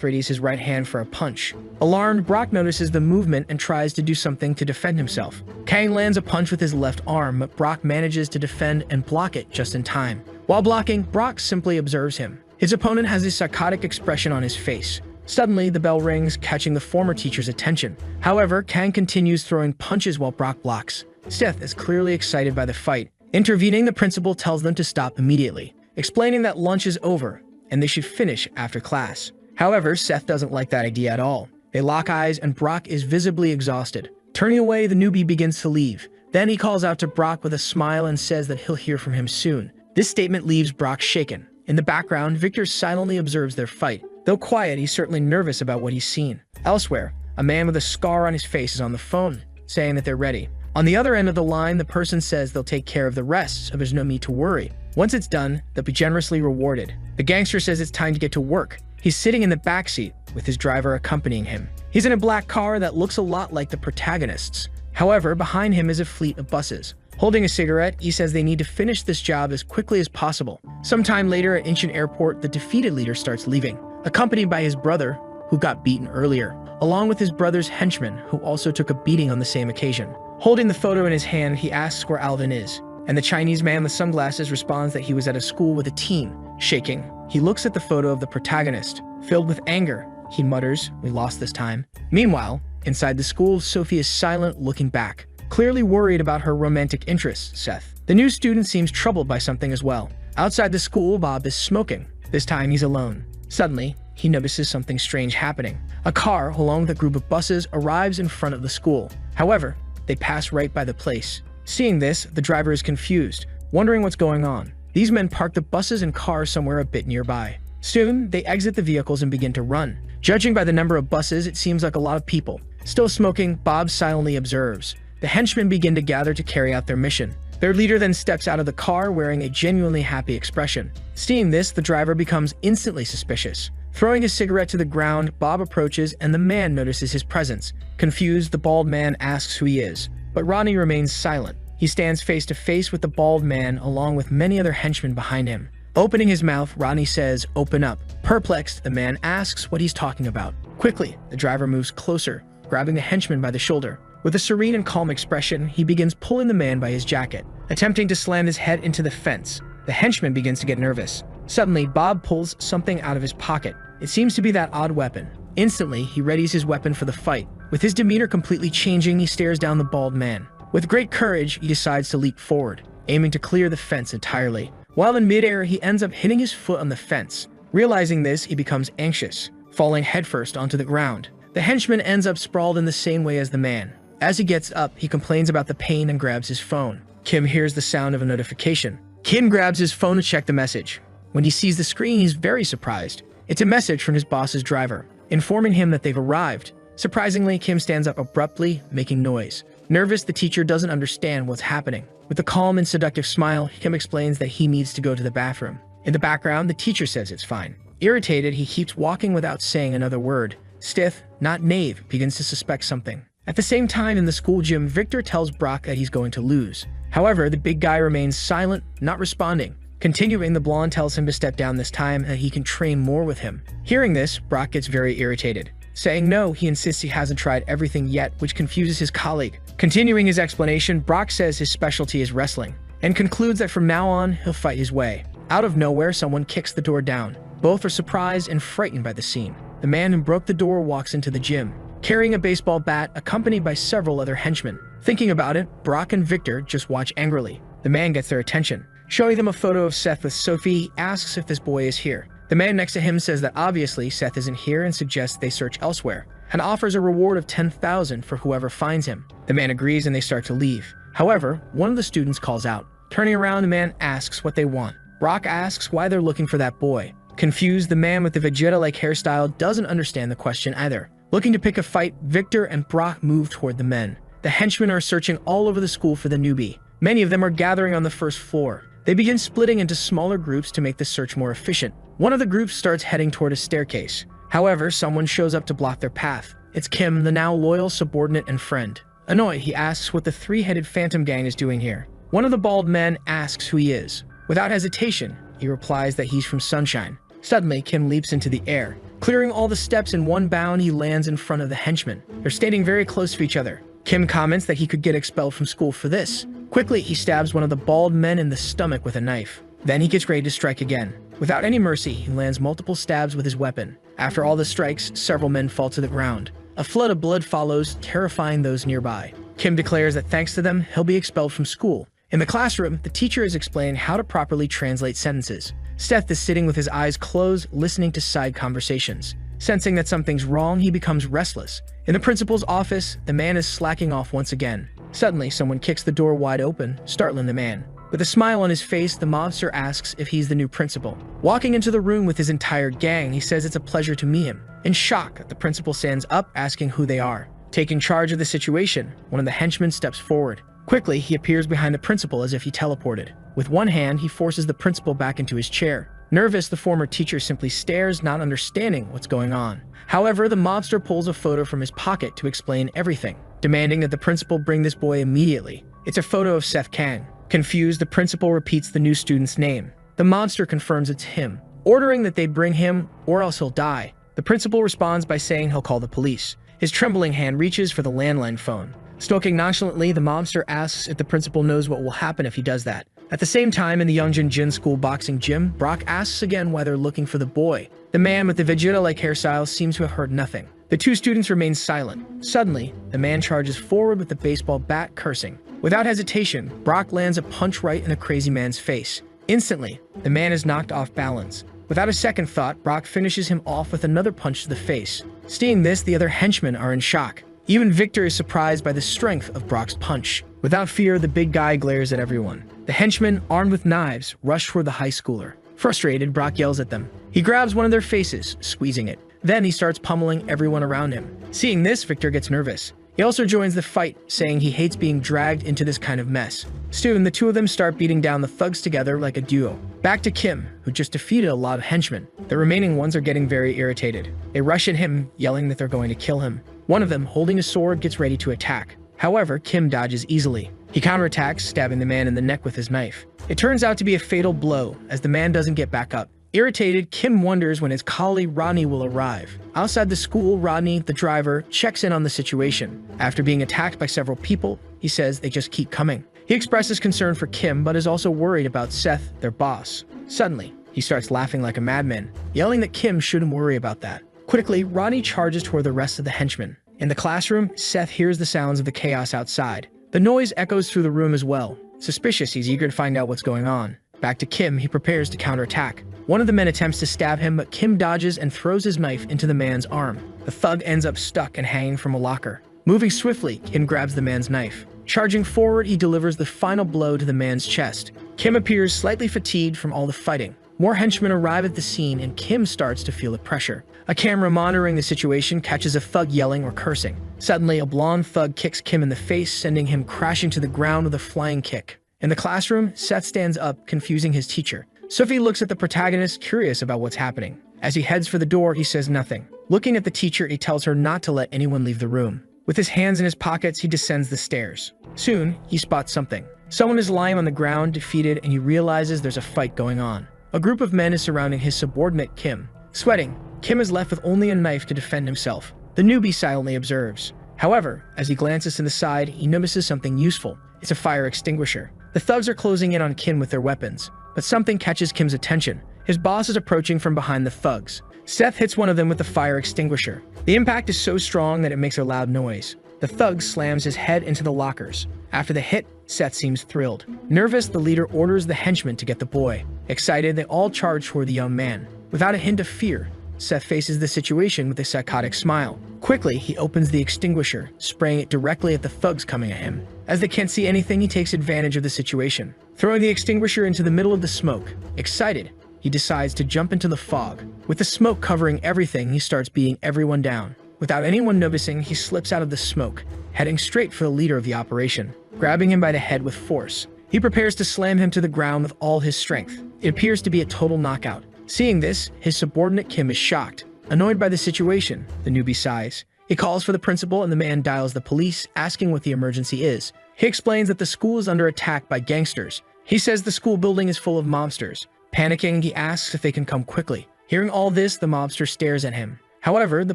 readies his right hand for a punch. Alarmed, Brock notices the movement and tries to do something to defend himself. Kang lands a punch with his left arm, but Brock manages to defend and block it just in time. While blocking, Brock simply observes him. His opponent has a psychotic expression on his face. Suddenly, the bell rings, catching the former teacher's attention. However, Kang continues throwing punches while Brock blocks. Seth is clearly excited by the fight. Intervening, the principal tells them to stop immediately, explaining that lunch is over and they should finish after class. However, Seth doesn't like that idea at all. They lock eyes and Brock is visibly exhausted. Turning away, the newbie begins to leave. Then he calls out to Brock with a smile and says that he'll hear from him soon. This statement leaves Brock shaken. In the background, Victor silently observes their fight. Though quiet, he's certainly nervous about what he's seen. Elsewhere, a man with a scar on his face is on the phone, saying that they're ready. On the other end of the line, the person says they'll take care of the rest, so there's no need to worry. Once it's done, they'll be generously rewarded. The gangster says it's time to get to work. He's sitting in the backseat, with his driver accompanying him. He's in a black car that looks a lot like the protagonist's. However, behind him is a fleet of buses. Holding a cigarette, he says they need to finish this job as quickly as possible. Sometime later at Incheon Airport, the defeated leader starts leaving, accompanied by his brother, who got beaten earlier, along with his brother's henchman, who also took a beating on the same occasion. Holding the photo in his hand, he asks where Alvin is, and the Chinese man with sunglasses responds that he was at a school with a teen. Shaking, he looks at the photo of the protagonist. Filled with anger, he mutters, "We lost this time." Meanwhile, inside the school, Sophie is silent, looking back, clearly worried about her romantic interests, Seth. The new student seems troubled by something as well. Outside the school, Bob is smoking. This time he's alone. Suddenly, he notices something strange happening. A car, along with a group of buses, arrives in front of the school. However, they pass right by the place. Seeing this, the driver is confused, wondering what's going on. These men park the buses and cars somewhere a bit nearby. Soon, they exit the vehicles and begin to run. Judging by the number of buses, it seems like a lot of people. Still smoking, Bob silently observes. The henchmen begin to gather to carry out their mission. Their leader then steps out of the car wearing a genuinely happy expression. Seeing this, the driver becomes instantly suspicious. Throwing his cigarette to the ground, Bob approaches and the man notices his presence. Confused, the bald man asks who he is, but Ronnie remains silent. He stands face to face with the bald man along with many other henchmen behind him. Opening his mouth, Ronnie says, "Open up." Perplexed, the man asks what he's talking about. Quickly, the driver moves closer, grabbing the henchman by the shoulder. With a serene and calm expression, he begins pulling the man by his jacket, attempting to slam his head into the fence. The henchman begins to get nervous. Suddenly, Bob pulls something out of his pocket. It seems to be that odd weapon. Instantly, he readies his weapon for the fight. With his demeanor completely changing, he stares down the bald man. With great courage, he decides to leap forward, aiming to clear the fence entirely. While in midair, he ends up hitting his foot on the fence. Realizing this, he becomes anxious, falling headfirst onto the ground. The henchman ends up sprawled in the same way as the man. As he gets up, he complains about the pain and grabs his phone. Kim hears the sound of a notification. Kim grabs his phone to check the message. When he sees the screen, he's very surprised. It's a message from his boss's driver, informing him that they've arrived. Surprisingly, Kim stands up abruptly, making noise. Nervous, the teacher doesn't understand what's happening. With a calm and seductive smile, Kim explains that he needs to go to the bathroom. In the background, the teacher says it's fine. Irritated, he keeps walking without saying another word. Stiff, not Nave, begins to suspect something. At the same time, in the school gym, Victor tells Brock that he's going to lose. However, the big guy remains silent, not responding. Continuing, the blonde tells him to step down this time and that he can train more with him. Hearing this, Brock gets very irritated. Saying no, he insists he hasn't tried everything yet, which confuses his colleague. Continuing his explanation, Brock says his specialty is wrestling, and concludes that from now on, he'll fight his way. Out of nowhere, someone kicks the door down. Both are surprised and frightened by the scene. The man who broke the door walks into the gym, carrying a baseball bat, accompanied by several other henchmen. Thinking about it, Brock and Victor just watch angrily. The man gets their attention. Showing them a photo of Seth with Sophie, he asks if this boy is here. The man next to him says that obviously Seth isn't here and suggests they search elsewhere, and offers a reward of 10,000 for whoever finds him. The man agrees and they start to leave. However, one of the students calls out. Turning around, the man asks what they want. Brock asks why they're looking for that boy. Confused, the man with the Vegeta-like hairstyle doesn't understand the question either. Looking to pick a fight, Victor and Brock move toward the men. The henchmen are searching all over the school for the newbie. Many of them are gathering on the first floor. They begin splitting into smaller groups to make the search more efficient. One of the groups starts heading toward a staircase. However, someone shows up to block their path. It's Kim, the now loyal subordinate and friend. Annoyed, he asks what the three-headed phantom gang is doing here. One of the bald men asks who he is. Without hesitation, he replies that he's from Sunshine. Suddenly, Kim leaps into the air. Clearing all the steps in one bound, he lands in front of the henchmen. They're standing very close to each other. Kim comments that he could get expelled from school for this. Quickly, he stabs one of the bald men in the stomach with a knife. Then he gets ready to strike again. Without any mercy, he lands multiple stabs with his weapon. After all the strikes, several men fall to the ground. A flood of blood follows, terrifying those nearby. Kim declares that thanks to them, he'll be expelled from school. In the classroom, the teacher is explaining how to properly translate sentences. Seth is sitting with his eyes closed, listening to side conversations. Sensing that something's wrong, he becomes restless. In the principal's office, the man is slacking off once again. Suddenly, someone kicks the door wide open, startling the man. With a smile on his face, the mobster asks if he's the new principal. Walking into the room with his entire gang, he says it's a pleasure to meet him. In shock, the principal stands up, asking who they are. Taking charge of the situation, one of the henchmen steps forward. Quickly, he appears behind the principal as if he teleported. With one hand, he forces the principal back into his chair. Nervous, the former teacher simply stares, not understanding what's going on. However, the mobster pulls a photo from his pocket to explain everything, demanding that the principal bring this boy immediately. It's a photo of Seth Kang. Confused, the principal repeats the new student's name. The mobster confirms it's him, ordering that they bring him or else he'll die. The principal responds by saying he'll call the police. His trembling hand reaches for the landline phone. Stalking nonchalantly, the mobster asks if the principal knows what will happen if he does that. At the same time, in the Youngjin Jin school boxing gym, Brock asks again why they're looking for the boy. The man with the Vegeta-like hairstyle seems to have heard nothing. The two students remain silent. Suddenly, the man charges forward with the baseball bat, cursing. Without hesitation, Brock lands a punch right in the crazy man's face. Instantly, the man is knocked off balance. Without a second thought, Brock finishes him off with another punch to the face. Seeing this, the other henchmen are in shock. Even Victor is surprised by the strength of Brock's punch. Without fear, the big guy glares at everyone. The henchmen, armed with knives, rush toward the high schooler. Frustrated, Brock yells at them. He grabs one of their faces, squeezing it. Then he starts pummeling everyone around him. Seeing this, Victor gets nervous. He also joins the fight, saying he hates being dragged into this kind of mess. Soon, the two of them start beating down the thugs together like a duo. Back to Kim, who just defeated a lot of henchmen. The remaining ones are getting very irritated. They rush at him, yelling that they're going to kill him. One of them, holding a sword, gets ready to attack. However, Kim dodges easily. He counterattacks, stabbing the man in the neck with his knife. It turns out to be a fatal blow, as the man doesn't get back up. Irritated, Kim wonders when his colleague Rodney will arrive. Outside the school, Rodney, the driver, checks in on the situation. After being attacked by several people, he says they just keep coming. He expresses concern for Kim, but is also worried about Seth, their boss. Suddenly, he starts laughing like a madman, yelling that Kim shouldn't worry about that. Quickly, Rodney charges toward the rest of the henchmen. In the classroom, Seth hears the sounds of the chaos outside. The noise echoes through the room as well. Suspicious, he's eager to find out what's going on. Back to Kim, he prepares to counterattack. One of the men attempts to stab him, but Kim dodges and throws his knife into the man's arm. The thug ends up stuck and hanging from a locker. Moving swiftly, Kim grabs the man's knife. Charging forward, he delivers the final blow to the man's chest. Kim appears slightly fatigued from all the fighting. More henchmen arrive at the scene, and Kim starts to feel the pressure. A camera monitoring the situation catches a thug yelling or cursing. Suddenly, a blonde thug kicks Kim in the face, sending him crashing to the ground with a flying kick. In the classroom, Seth stands up, confusing his teacher. Sophie looks at the protagonist, curious about what's happening. As he heads for the door, he says nothing. Looking at the teacher, he tells her not to let anyone leave the room. With his hands in his pockets, he descends the stairs. Soon, he spots something. Someone is lying on the ground, defeated, and he realizes there's a fight going on. A group of men is surrounding his subordinate, Kim. Sweating, Kim is left with only a knife to defend himself. The newbie silently observes. However, as he glances to the side, he notices something useful. It's a fire extinguisher. The thugs are closing in on Kim with their weapons, but something catches Kim's attention. His boss is approaching from behind the thugs. Seth hits one of them with the fire extinguisher. The impact is so strong that it makes a loud noise. The thug slams his head into the lockers. After the hit, Seth seems thrilled. Nervous, the leader orders the henchmen to get the boy. Excited, they all charge toward the young man. Without a hint of fear, Seth faces the situation with a psychotic smile. Quickly, he opens the extinguisher, spraying it directly at the thugs coming at him. As they can't see anything, he takes advantage of the situation, throwing the extinguisher into the middle of the smoke. Excited, he decides to jump into the fog. With the smoke covering everything, he starts beating everyone down. Without anyone noticing, he slips out of the smoke, heading straight for the leader of the operation, grabbing him by the head with force. He prepares to slam him to the ground with all his strength. It appears to be a total knockout. Seeing this, his subordinate Kim is shocked. Annoyed by the situation, the newbie sighs. He calls for the principal and the man dials the police, asking what the emergency is. He explains that the school is under attack by gangsters. He says the school building is full of mobsters. Panicking, he asks if they can come quickly. Hearing all this, the mobster stares at him. However, the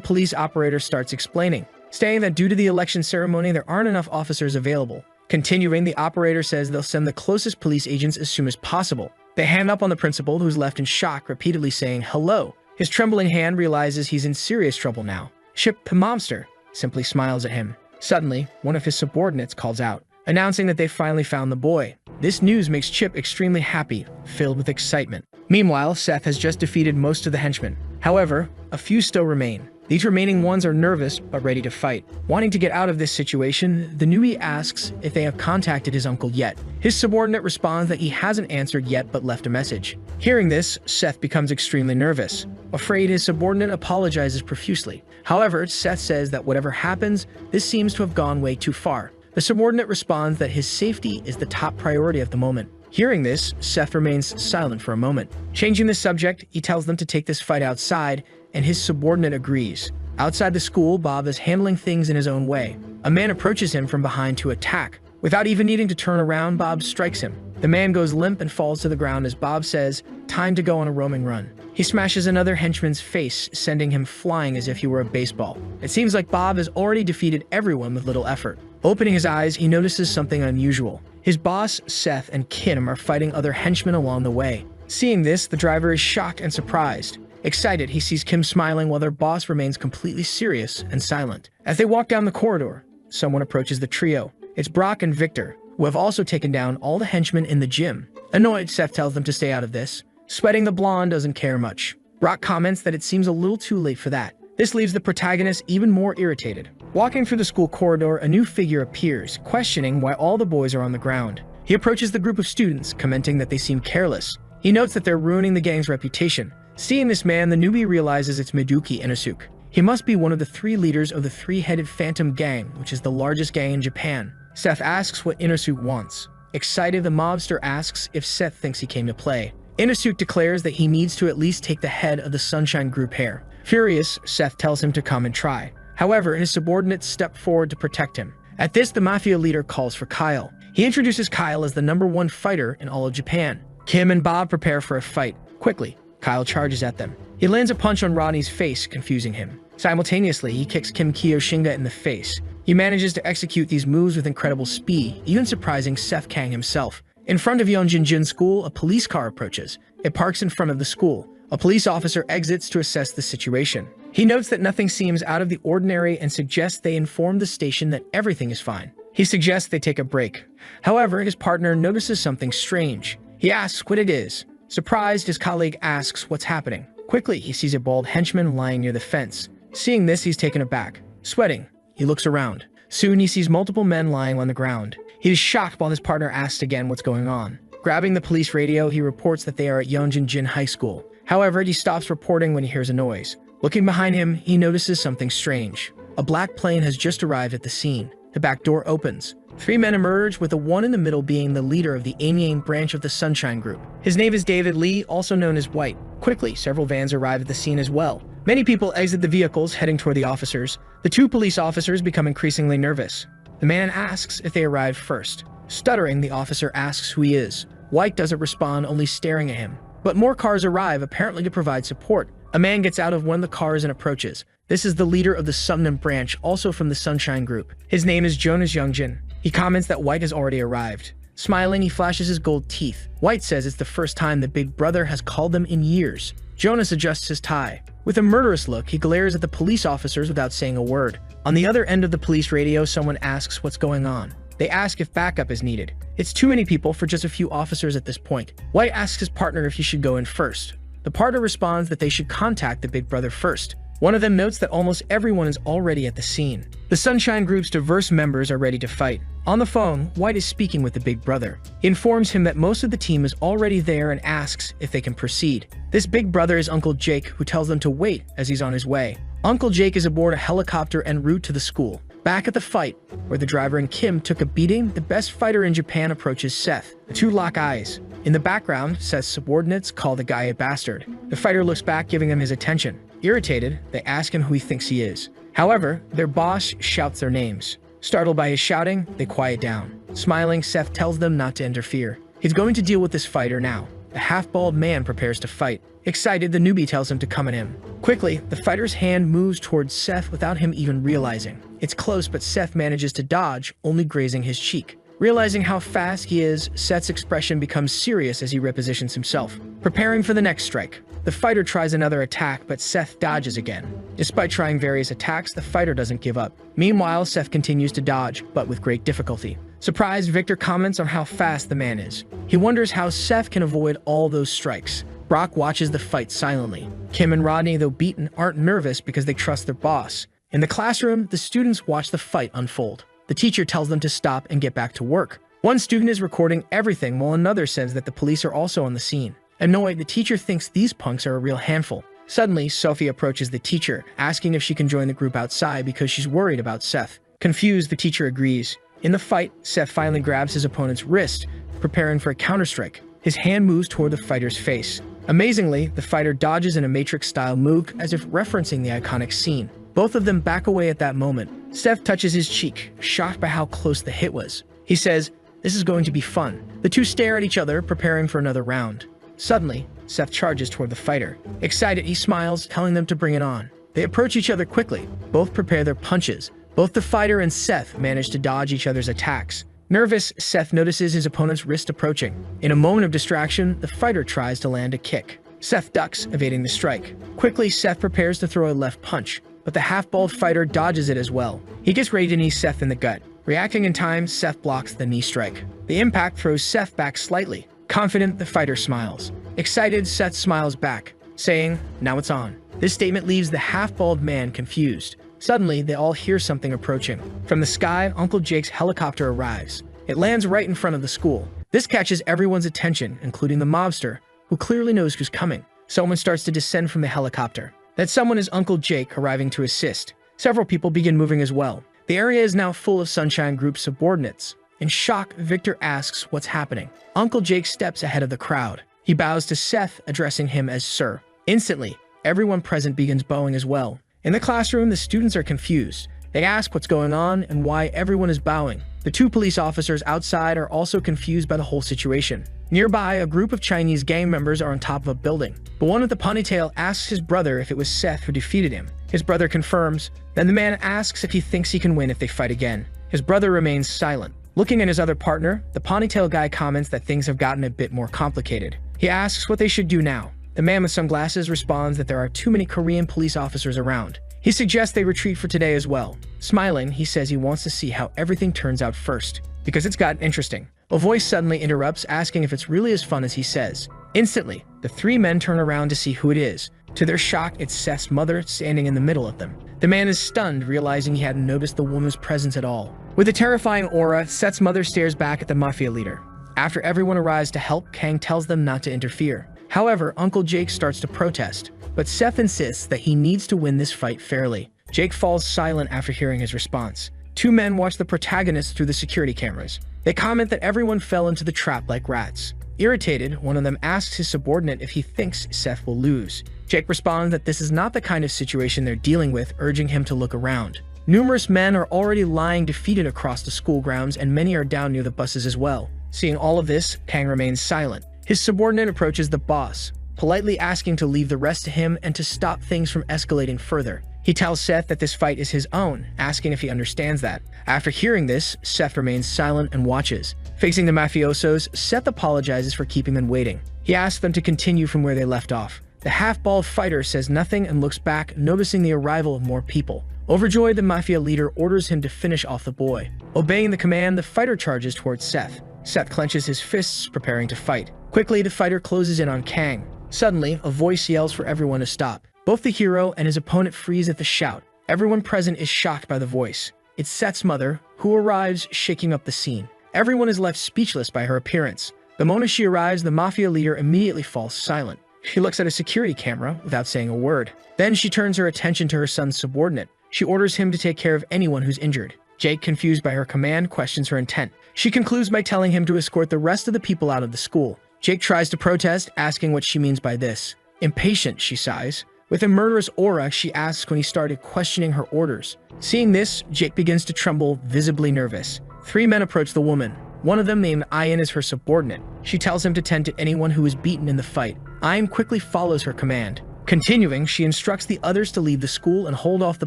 police operator starts explaining, saying that due to the election ceremony, there aren't enough officers available. Continuing, the operator says they'll send the closest police agents as soon as possible. They hang up on the principal, who's left in shock, repeatedly saying hello. His trembling hand realizes he's in serious trouble now. Chip, the mobster, simply smiles at him. Suddenly, one of his subordinates calls out, announcing that they finally found the boy. This news makes Chip extremely happy, filled with excitement. Meanwhile, Seth has just defeated most of the henchmen. However, a few still remain. These remaining ones are nervous but ready to fight. Wanting to get out of this situation, the newbie asks if they have contacted his uncle yet. His subordinate responds that he hasn't answered yet but left a message. Hearing this, Seth becomes extremely nervous. Afraid, his subordinate apologizes profusely. However, Seth says that whatever happens, this seems to have gone way too far. The subordinate responds that his safety is the top priority at the moment. Hearing this, Seth remains silent for a moment. Changing the subject, he tells them to take this fight outside, and his subordinate agrees. Outside the school, Bob is handling things in his own way. A man approaches him from behind to attack. Without even needing to turn around, Bob strikes him. The man goes limp and falls to the ground as Bob says, "Time to go on a roaming run." He smashes another henchman's face, sending him flying as if he were a baseball. It seems like Bob has already defeated everyone with little effort. Opening his eyes, he notices something unusual. His boss, Seth, and Kim are fighting other henchmen along the way. Seeing this, the driver is shocked and surprised. Excited, he sees Kim smiling while their boss remains completely serious and silent. As they walk down the corridor, someone approaches the trio. It's Brock and Victor, who have also taken down all the henchmen in the gym. Annoyed, Seth tells them to stay out of this. Sweating, the blonde doesn't care much. Brock comments that it seems a little too late for that. This leaves the protagonist even more irritated. Walking through the school corridor, a new figure appears, questioning why all the boys are on the ground. He approaches the group of students, commenting that they seem careless. He notes that they're ruining the gang's reputation. Seeing this man, the newbie realizes it's Miduki Inosuke. He must be one of the 3 leaders of the 3-headed Phantom Gang, which is the largest gang in Japan. Seth asks what Inosuke wants. Excited, the mobster asks if Seth thinks he came to play. Inosuke declares that he needs to at least take the head of the Sunshine Group here. Furious, Seth tells him to come and try. However, his subordinates step forward to protect him. At this, the Mafia leader calls for Kyle. He introduces Kyle as the #1 fighter in all of Japan. Kim and Bob prepare for a fight. Quickly, Kyle charges at them. He lands a punch on Rodney's face, confusing him. Simultaneously, he kicks Kim Kiyoshinga in the face. He manages to execute these moves with incredible speed, even surprising Seth Kang himself. In front of Yeonjinjin School, a police car approaches. It parks in front of the school. A police officer exits to assess the situation. He notes that nothing seems out of the ordinary and suggests they inform the station that everything is fine. He suggests they take a break. However, his partner notices something strange. He asks what it is. Surprised, his colleague asks what's happening. Quickly, he sees a bald henchman lying near the fence. Seeing this, he's taken aback. Sweating, he looks around. Soon, he sees multiple men lying on the ground. He is shocked while his partner asks again what's going on. Grabbing the police radio, he reports that they are at Yeonjinjin High School. However, he stops reporting when he hears a noise. Looking behind him, he notices something strange. A black plane has just arrived at the scene. The back door opens. 3 men emerge, with the one in the middle being the leader of the Anyang branch of the Sunshine Group. His name is David Lee, also known as White. Quickly, several vans arrive at the scene as well. Many people exit the vehicles, heading toward the officers. The 2 police officers become increasingly nervous. The man asks if they arrived first. Stuttering, the officer asks who he is. White doesn't respond, only staring at him. But more cars arrive, apparently to provide support. A man gets out of one of the cars and approaches. This is the leader of the Sumnam branch, also from the Sunshine Group. His name is Jonas Youngjin. He comments that White has already arrived. Smiling, he flashes his gold teeth. White says it's the first time that Big Brother has called them in years. Jonas adjusts his tie. With a murderous look, he glares at the police officers without saying a word. On the other end of the police radio, someone asks what's going on. They ask if backup is needed. It's too many people for just a few officers at this point. White asks his partner if he should go in first. The partner responds that they should contact the Big Brother first. One of them notes that almost everyone is already at the scene. The Sunshine Group's diverse members are ready to fight. On the phone, White is speaking with the Big Brother. He informs him that most of the team is already there and asks if they can proceed. This Big Brother is Uncle Jake, who tells them to wait as he's on his way. Uncle Jake is aboard a helicopter en route to the school. Back at the fight, where the driver and Kim took a beating, the best fighter in Japan approaches Seth. The 2 lock eyes. In the background, Seth's subordinates call the guy a bastard. The fighter looks back, giving him his attention. Irritated, they ask him who he thinks he is. However, their boss shouts their names. Startled by his shouting, they quiet down. Smiling, Seth tells them not to interfere. He's going to deal with this fighter now. The half-bald man prepares to fight. Excited, the newbie tells him to come at him. Quickly, the fighter's hand moves towards Seth without him even realizing. It's close, but Seth manages to dodge, only grazing his cheek. Realizing how fast he is, Seth's expression becomes serious as he repositions himself, preparing for the next strike. The fighter tries another attack, but Seth dodges again. Despite trying various attacks, the fighter doesn't give up. Meanwhile, Seth continues to dodge, but with great difficulty. Surprised, Victor comments on how fast the man is. He wonders how Seth can avoid all those strikes. Brock watches the fight silently. Kim and Rodney, though beaten, aren't nervous because they trust their boss. In the classroom, the students watch the fight unfold. The teacher tells them to stop and get back to work. One student is recording everything while another says that the police are also on the scene. Annoyed, the teacher thinks these punks are a real handful. Suddenly, Sophie approaches the teacher, asking if she can join the group outside because she's worried about Seth. Confused, the teacher agrees. In the fight, Seth finally grabs his opponent's wrist, preparing for a counterstrike. His hand moves toward the fighter's face. Amazingly, the fighter dodges in a Matrix-style move as if referencing the iconic scene. Both of them back away at that moment. Seth touches his cheek, shocked by how close the hit was. He says, "This is going to be fun." The two stare at each other, preparing for another round. Suddenly, Seth charges toward the fighter. Excited, he smiles, telling them to bring it on. They approach each other quickly. Both prepare their punches. Both the fighter and Seth manage to dodge each other's attacks. Nervous, Seth notices his opponent's wrist approaching. In a moment of distraction, the fighter tries to land a kick. Seth ducks, evading the strike. Quickly, Seth prepares to throw a left punch, but the half-balled fighter dodges it as well. He gets ready to knee Seth in the gut. Reacting in time, Seth blocks the knee strike. The impact throws Seth back slightly. Confident, the fighter smiles. Excited, Seth smiles back, saying, "Now it's on." This statement leaves the half-bald man confused. Suddenly, they all hear something approaching. From the sky, Uncle Jake's helicopter arrives. It lands right in front of the school. This catches everyone's attention, including the mobster, who clearly knows who's coming. Someone starts to descend from the helicopter. That someone is Uncle Jake, arriving to assist. Several people begin moving as well. The area is now full of Sunshine Group's subordinates. In shock, Victor asks what's happening. Uncle Jake steps ahead of the crowd. He bows to Seth, addressing him as Sir. Instantly, everyone present begins bowing as well. In the classroom, the students are confused. They ask what's going on and why everyone is bowing. The two police officers outside are also confused by the whole situation. Nearby, a group of Chinese gang members are on top of a building. But one with the ponytail asks his brother if it was Seth who defeated him. His brother confirms. Then the man asks if he thinks he can win if they fight again. His brother remains silent. Looking at his other partner, the ponytail guy comments that things have gotten a bit more complicated. He asks what they should do now. The man with sunglasses responds that there are too many Korean police officers around. He suggests they retreat for today as well. Smiling, he says he wants to see how everything turns out first, because it's gotten interesting. A voice suddenly interrupts, asking if it's really as fun as he says. Instantly, the three men turn around to see who it is. To their shock, it's Seth's mother standing in the middle of them. The man is stunned, realizing he hadn't noticed the woman's presence at all. With a terrifying aura, Seth's mother stares back at the Mafia leader. After everyone arrives to help, Kang tells them not to interfere. However, Uncle Jake starts to protest, but Seth insists that he needs to win this fight fairly. Jake falls silent after hearing his response. Two men watch the protagonist through the security cameras. They comment that everyone fell into the trap like rats. Irritated, one of them asks his subordinate if he thinks Seth will lose. Jake responds that this is not the kind of situation they're dealing with, urging him to look around. Numerous men are already lying defeated across the school grounds, and many are down near the buses as well. Seeing all of this, Kang remains silent. His subordinate approaches the boss, politely asking to leave the rest to him and to stop things from escalating further. He tells Seth that this fight is his own, asking if he understands that. After hearing this, Seth remains silent and watches. Facing the mafiosos, Seth apologizes for keeping them waiting. He asks them to continue from where they left off. The half-bald fighter says nothing and looks back, noticing the arrival of more people. Overjoyed, the Mafia leader orders him to finish off the boy. Obeying the command, the fighter charges towards Seth. Seth clenches his fists, preparing to fight. Quickly, the fighter closes in on Kang. Suddenly, a voice yells for everyone to stop. Both the hero and his opponent freeze at the shout. Everyone present is shocked by the voice. It's Seth's mother, who arrives, shaking up the scene. Everyone is left speechless by her appearance. The moment she arrives, the Mafia leader immediately falls silent. She looks at a security camera without saying a word. Then she turns her attention to her son's subordinate. She orders him to take care of anyone who's injured. Jake, confused by her command, questions her intent. She concludes by telling him to escort the rest of the people out of the school. Jake tries to protest, asking what she means by this. Impatient, she sighs. With a murderous aura, she asks when he started questioning her orders. Seeing this, Jake begins to tremble, visibly nervous. Three men approach the woman. One of them, named Ian, is her subordinate. She tells him to tend to anyone who is beaten in the fight. Ian quickly follows her command. Continuing, she instructs the others to leave the school and hold off the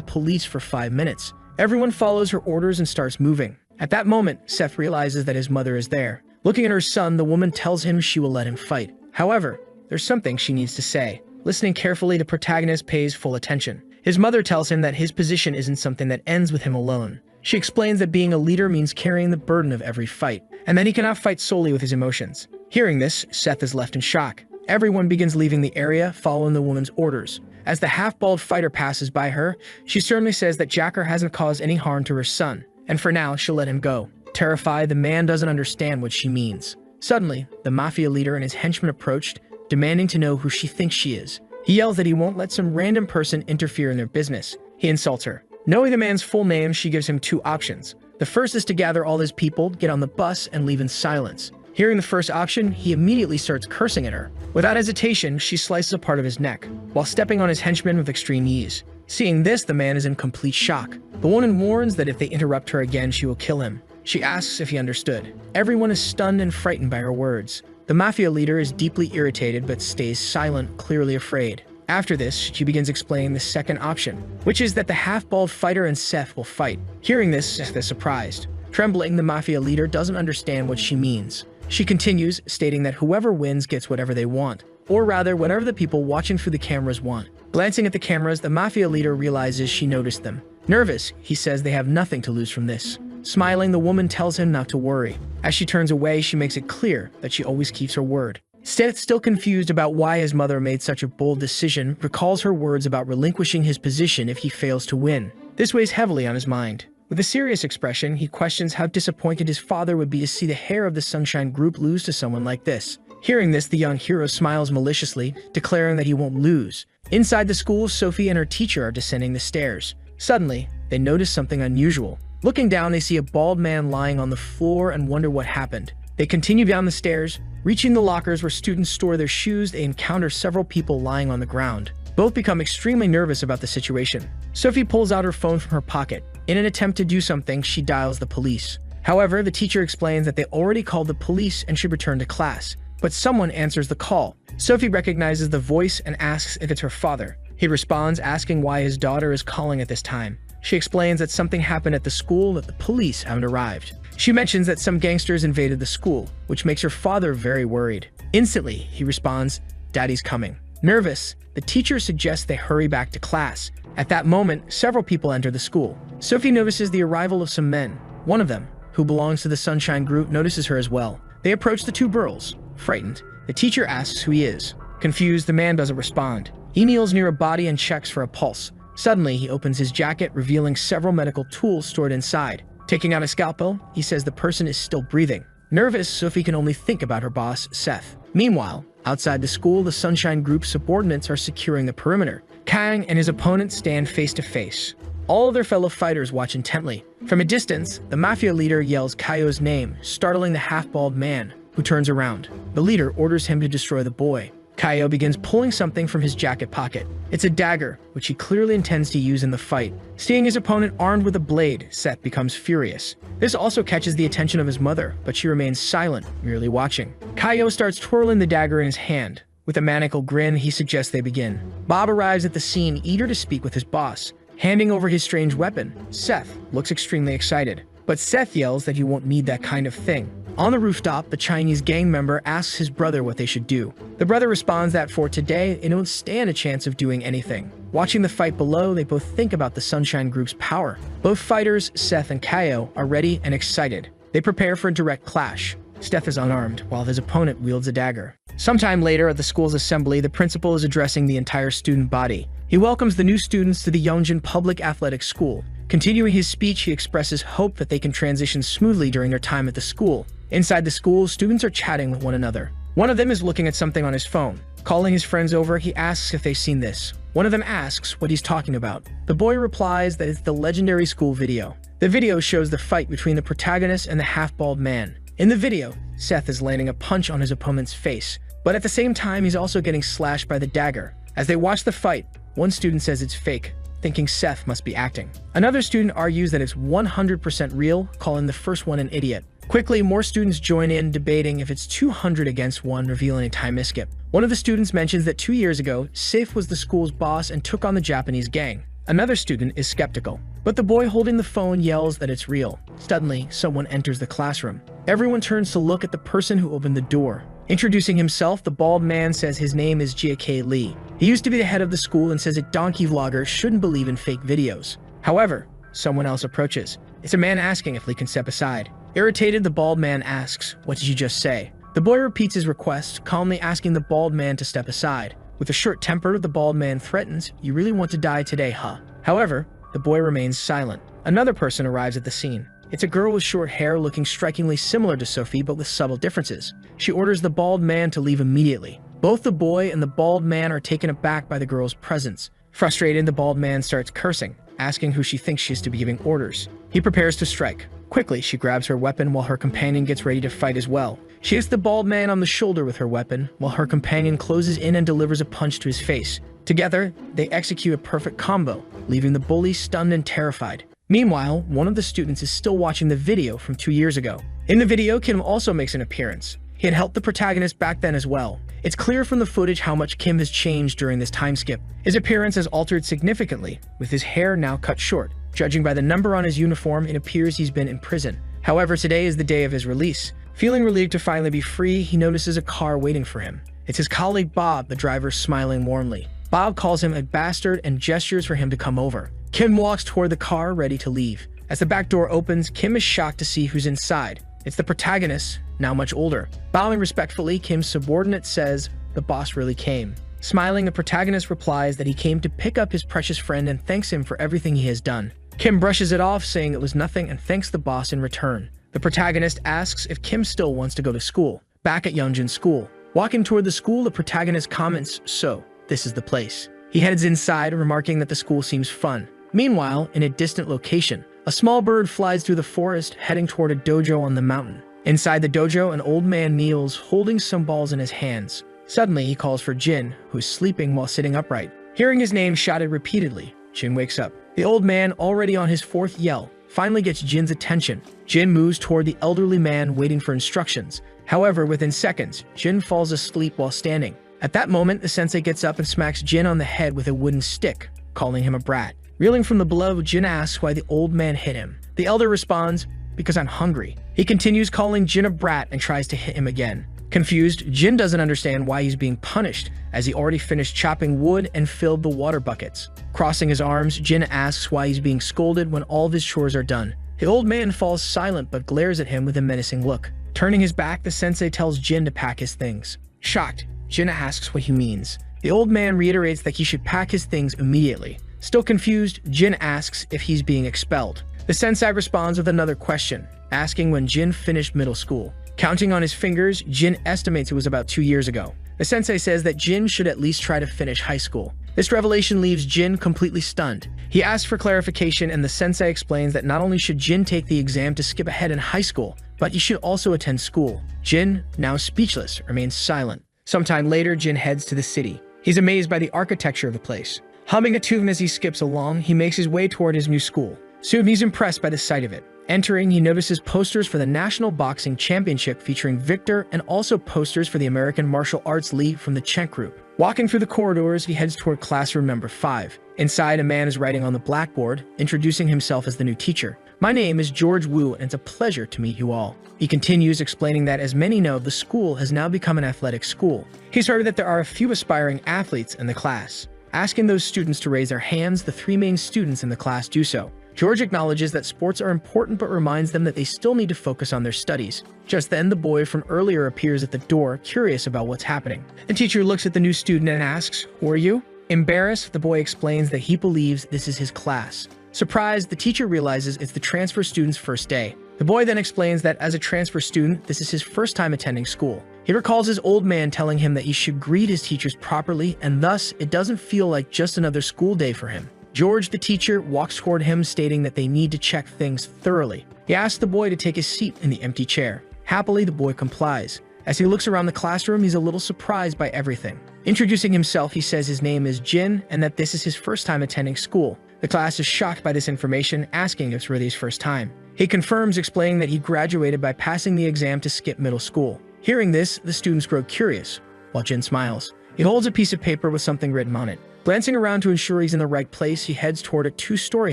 police for 5 minutes. Everyone follows her orders and starts moving. At that moment, Seth realizes that his mother is there. Looking at her son, the woman tells him she will let him fight. However, there's something she needs to say. Listening carefully, the protagonist pays full attention. His mother tells him that his position isn't something that ends with him alone. She explains that being a leader means carrying the burden of every fight, and that he cannot fight solely with his emotions. Hearing this, Seth is left in shock. Everyone begins leaving the area, following the woman's orders. As the half-bald fighter passes by her, she sternly says that Jacker hasn't caused any harm to her son, and for now, she'll let him go. Terrified, the man doesn't understand what she means. Suddenly, the Mafia leader and his henchmen approached, demanding to know who she thinks she is. He yells that he won't let some random person interfere in their business. He insults her. Knowing the man's full name, she gives him two options. The first is to gather all his people, get on the bus, and leave in silence. Hearing the first option, he immediately starts cursing at her. Without hesitation, she slices a part of his neck, while stepping on his henchmen with extreme ease. Seeing this, the man is in complete shock. The woman warns that if they interrupt her again, she will kill him. She asks if he understood. Everyone is stunned and frightened by her words. The Mafia leader is deeply irritated but stays silent, clearly afraid. After this, she begins explaining the second option, which is that the half-bald fighter and Seth will fight. Hearing this, Seth is surprised. Trembling, the Mafia leader doesn't understand what she means. She continues, stating that whoever wins gets whatever they want, or rather, whatever the people watching through the cameras want. Glancing at the cameras, the Mafia leader realizes she noticed them. Nervous, he says they have nothing to lose from this. Smiling, the woman tells him not to worry. As she turns away, she makes it clear that she always keeps her word. Seth, still confused about why his mother made such a bold decision, recalls her words about relinquishing his position if he fails to win. This weighs heavily on his mind. With a serious expression, he questions how disappointed his father would be to see the hair of the Sunshine Group lose to someone like this. Hearing this, the young hero smiles maliciously, declaring that he won't lose. Inside the school, Sophie and her teacher are descending the stairs. Suddenly, they notice something unusual. Looking down, they see a bald man lying on the floor and wonder what happened. They continue down the stairs. Reaching the lockers where students store their shoes, they encounter several people lying on the ground. Both become extremely nervous about the situation. Sophie pulls out her phone from her pocket. In an attempt to do something, she dials the police. However, the teacher explains that they already called the police and should return to class. But someone answers the call. Sophie recognizes the voice and asks if it's her father. He responds, asking why his daughter is calling at this time. She explains that something happened at the school, that the police haven't arrived. She mentions that some gangsters invaded the school, which makes her father very worried. Instantly, he responds, "Daddy's coming." Nervous, the teacher suggests they hurry back to class. At that moment, several people enter the school. Sophie notices the arrival of some men. One of them, who belongs to the Sunshine Group, notices her as well. They approach the two girls. Frightened, the teacher asks who he is. Confused, the man doesn't respond. He kneels near a body and checks for a pulse. Suddenly, he opens his jacket, revealing several medical tools stored inside. Taking out a scalpel, he says the person is still breathing. Nervous, Sophie can only think about her boss, Seth. Meanwhile, outside the school, the Sunshine Group's subordinates are securing the perimeter. Kang and his opponent stand face to face. All of their fellow fighters watch intently. From a distance, the Mafia leader yells Kaio's name, startling the half-bald man, who turns around. The leader orders him to destroy the boy. Kaio begins pulling something from his jacket pocket. It's a dagger, which he clearly intends to use in the fight. Seeing his opponent armed with a blade, Seth becomes furious. This also catches the attention of his mother, but she remains silent, merely watching. Kaio starts twirling the dagger in his hand. With a maniacal grin, he suggests they begin. Bob arrives at the scene, eager to speak with his boss. Handing over his strange weapon, Seth looks extremely excited. But Seth yells that he won't need that kind of thing. On the rooftop, the Chinese gang member asks his brother what they should do. The brother responds that for today, they don't stand a chance of doing anything. Watching the fight below, they both think about the Sunshine Group's power. Both fighters, Seth and Kaio, are ready and excited. They prepare for a direct clash. Seth is unarmed, while his opponent wields a dagger. Sometime later, at the school's assembly, the principal is addressing the entire student body. He welcomes the new students to the Yongjin Public Athletic School. Continuing his speech, he expresses hope that they can transition smoothly during their time at the school. Inside the school, students are chatting with one another. One of them is looking at something on his phone. Calling his friends over, he asks if they've seen this. One of them asks what he's talking about. The boy replies that it's the legendary school video. The video shows the fight between the protagonist and the half-bald man. In the video, Seth is landing a punch on his opponent's face, but at the same time, he's also getting slashed by the dagger. As they watch the fight, one student says it's fake, thinking Seth must be acting. Another student argues that it's 100% real, calling the first one an idiot. Quickly, more students join in, debating if it's 200 against 1, revealing a time skip. One of the students mentions that 2 years ago, Safe was the school's boss and took on the Japanese gang. Another student is skeptical, but the boy holding the phone yells that it's real. Suddenly, someone enters the classroom. Everyone turns to look at the person who opened the door. Introducing himself, the bald man says his name is J.K. Lee. He used to be the head of the school and says that donkey vloggers shouldn't believe in fake videos. However, someone else approaches. It's a man asking if Lee can step aside. Irritated, the bald man asks, "What did you just say?" The The boy repeats his request, calmly asking the bald man to step aside. With a short temper, the bald man threatens, "You really want to die today, huh?" However, the boy remains silent. Another person arrives at the scene. It's a girl with short hair looking strikingly similar to Sophie but with subtle differences. She orders the bald man to leave immediately. Both the boy and the bald man are taken aback by the girl's presence. Frustrated, the bald man starts cursing, asking who she thinks she is to be giving orders. He prepares to strike. Quickly, she grabs her weapon while her companion gets ready to fight as well. She hits the bald man on the shoulder with her weapon, while her companion closes in and delivers a punch to his face. Together, they execute a perfect combo, leaving the bully stunned and terrified. Meanwhile, one of the students is still watching the video from 2 years ago. In the video, Kim also makes an appearance. He had helped the protagonist back then as well. It's clear from the footage how much Kim has changed during this time skip. His appearance has altered significantly, with his hair now cut short. Judging by the number on his uniform, it appears he's been in prison. However, today is the day of his release. Feeling relieved to finally be free, he notices a car waiting for him. It's his colleague Bob, the driver, smiling warmly. Bob calls him a bastard and gestures for him to come over. Kim walks toward the car, ready to leave. As the back door opens, Kim is shocked to see who's inside. It's the protagonist, now much older. Bowing respectfully, Kim's subordinate says, "The boss really came." Smiling, the protagonist replies that he came to pick up his precious friend and thanks him for everything he has done. Kim brushes it off, saying it was nothing, and thanks the boss in return. The protagonist asks if Kim still wants to go to school. Back at Youngjin's school. Walking toward the school, the protagonist comments, "So, this is the place." He heads inside, remarking that the school seems fun. Meanwhile, in a distant location, a small bird flies through the forest, heading toward a dojo on the mountain. Inside the dojo, an old man kneels, holding some balls in his hands. Suddenly, he calls for Jin, who is sleeping while sitting upright. Hearing his name shouted repeatedly, Jin wakes up. The old man, already on his fourth yell, finally gets Jin's attention. Jin moves toward the elderly man, waiting for instructions. However, within seconds, Jin falls asleep while standing. At that moment, the sensei gets up and smacks Jin on the head with a wooden stick, calling him a brat. Reeling from the blow, Jin asks why the old man hit him. The elder responds, "Because I'm hungry." He continues calling Jin a brat and tries to hit him again. Confused, Jin doesn't understand why he's being punished, as he already finished chopping wood and filled the water buckets. Crossing his arms, Jin asks why he's being scolded when all of his chores are done. The old man falls silent but glares at him with a menacing look. Turning his back, the sensei tells Jin to pack his things. Shocked, Jin asks what he means. The old man reiterates that he should pack his things immediately. Still confused, Jin asks if he's being expelled. The sensei responds with another question, asking when Jin finished middle school. Counting on his fingers, Jin estimates it was about 2 years ago. The sensei says that Jin should at least try to finish high school. This revelation leaves Jin completely stunned. He asks for clarification, and the sensei explains that not only should Jin take the exam to skip ahead in high school, but he should also attend school. Jin, now speechless, remains silent. Sometime later, Jin heads to the city. He's amazed by the architecture of the place. Humming a tune as he skips along, he makes his way toward his new school. Soon he's impressed by the sight of it. Entering, he notices posters for the National Boxing Championship featuring Victor and also posters for the American Martial Arts League from the Cheng group. Walking through the corridors, he heads toward classroom number 5. Inside, a man is writing on the blackboard, introducing himself as the new teacher. "My name is George Wu, and it's a pleasure to meet you all." He continues, explaining that as many know, the school has now become an athletic school. He's heard that there are a few aspiring athletes in the class. Asking those students to raise their hands, the 3 main students in the class do so. George acknowledges that sports are important but reminds them that they still need to focus on their studies. Just then, the boy from earlier appears at the door, curious about what's happening. The teacher looks at the new student and asks, "Who are you?" Embarrassed, the boy explains that he believes this is his class. Surprised, the teacher realizes it's the transfer student's first day. The boy then explains that as a transfer student, this is his first time attending school. He recalls his old man telling him that he should greet his teachers properly, and thus, it doesn't feel like just another school day for him. George, the teacher, walks toward him, stating that they need to check things thoroughly. He asks the boy to take his seat in the empty chair. Happily, the boy complies. As he looks around the classroom, he's a little surprised by everything. Introducing himself, he says his name is Jin and that this is his first time attending school. The class is shocked by this information, asking if it's really his first time. He confirms, explaining that he graduated by passing the exam to skip middle school. Hearing this, the students grow curious, while Jin smiles. He holds a piece of paper with something written on it. Glancing around to ensure he's in the right place, he heads toward a 2-story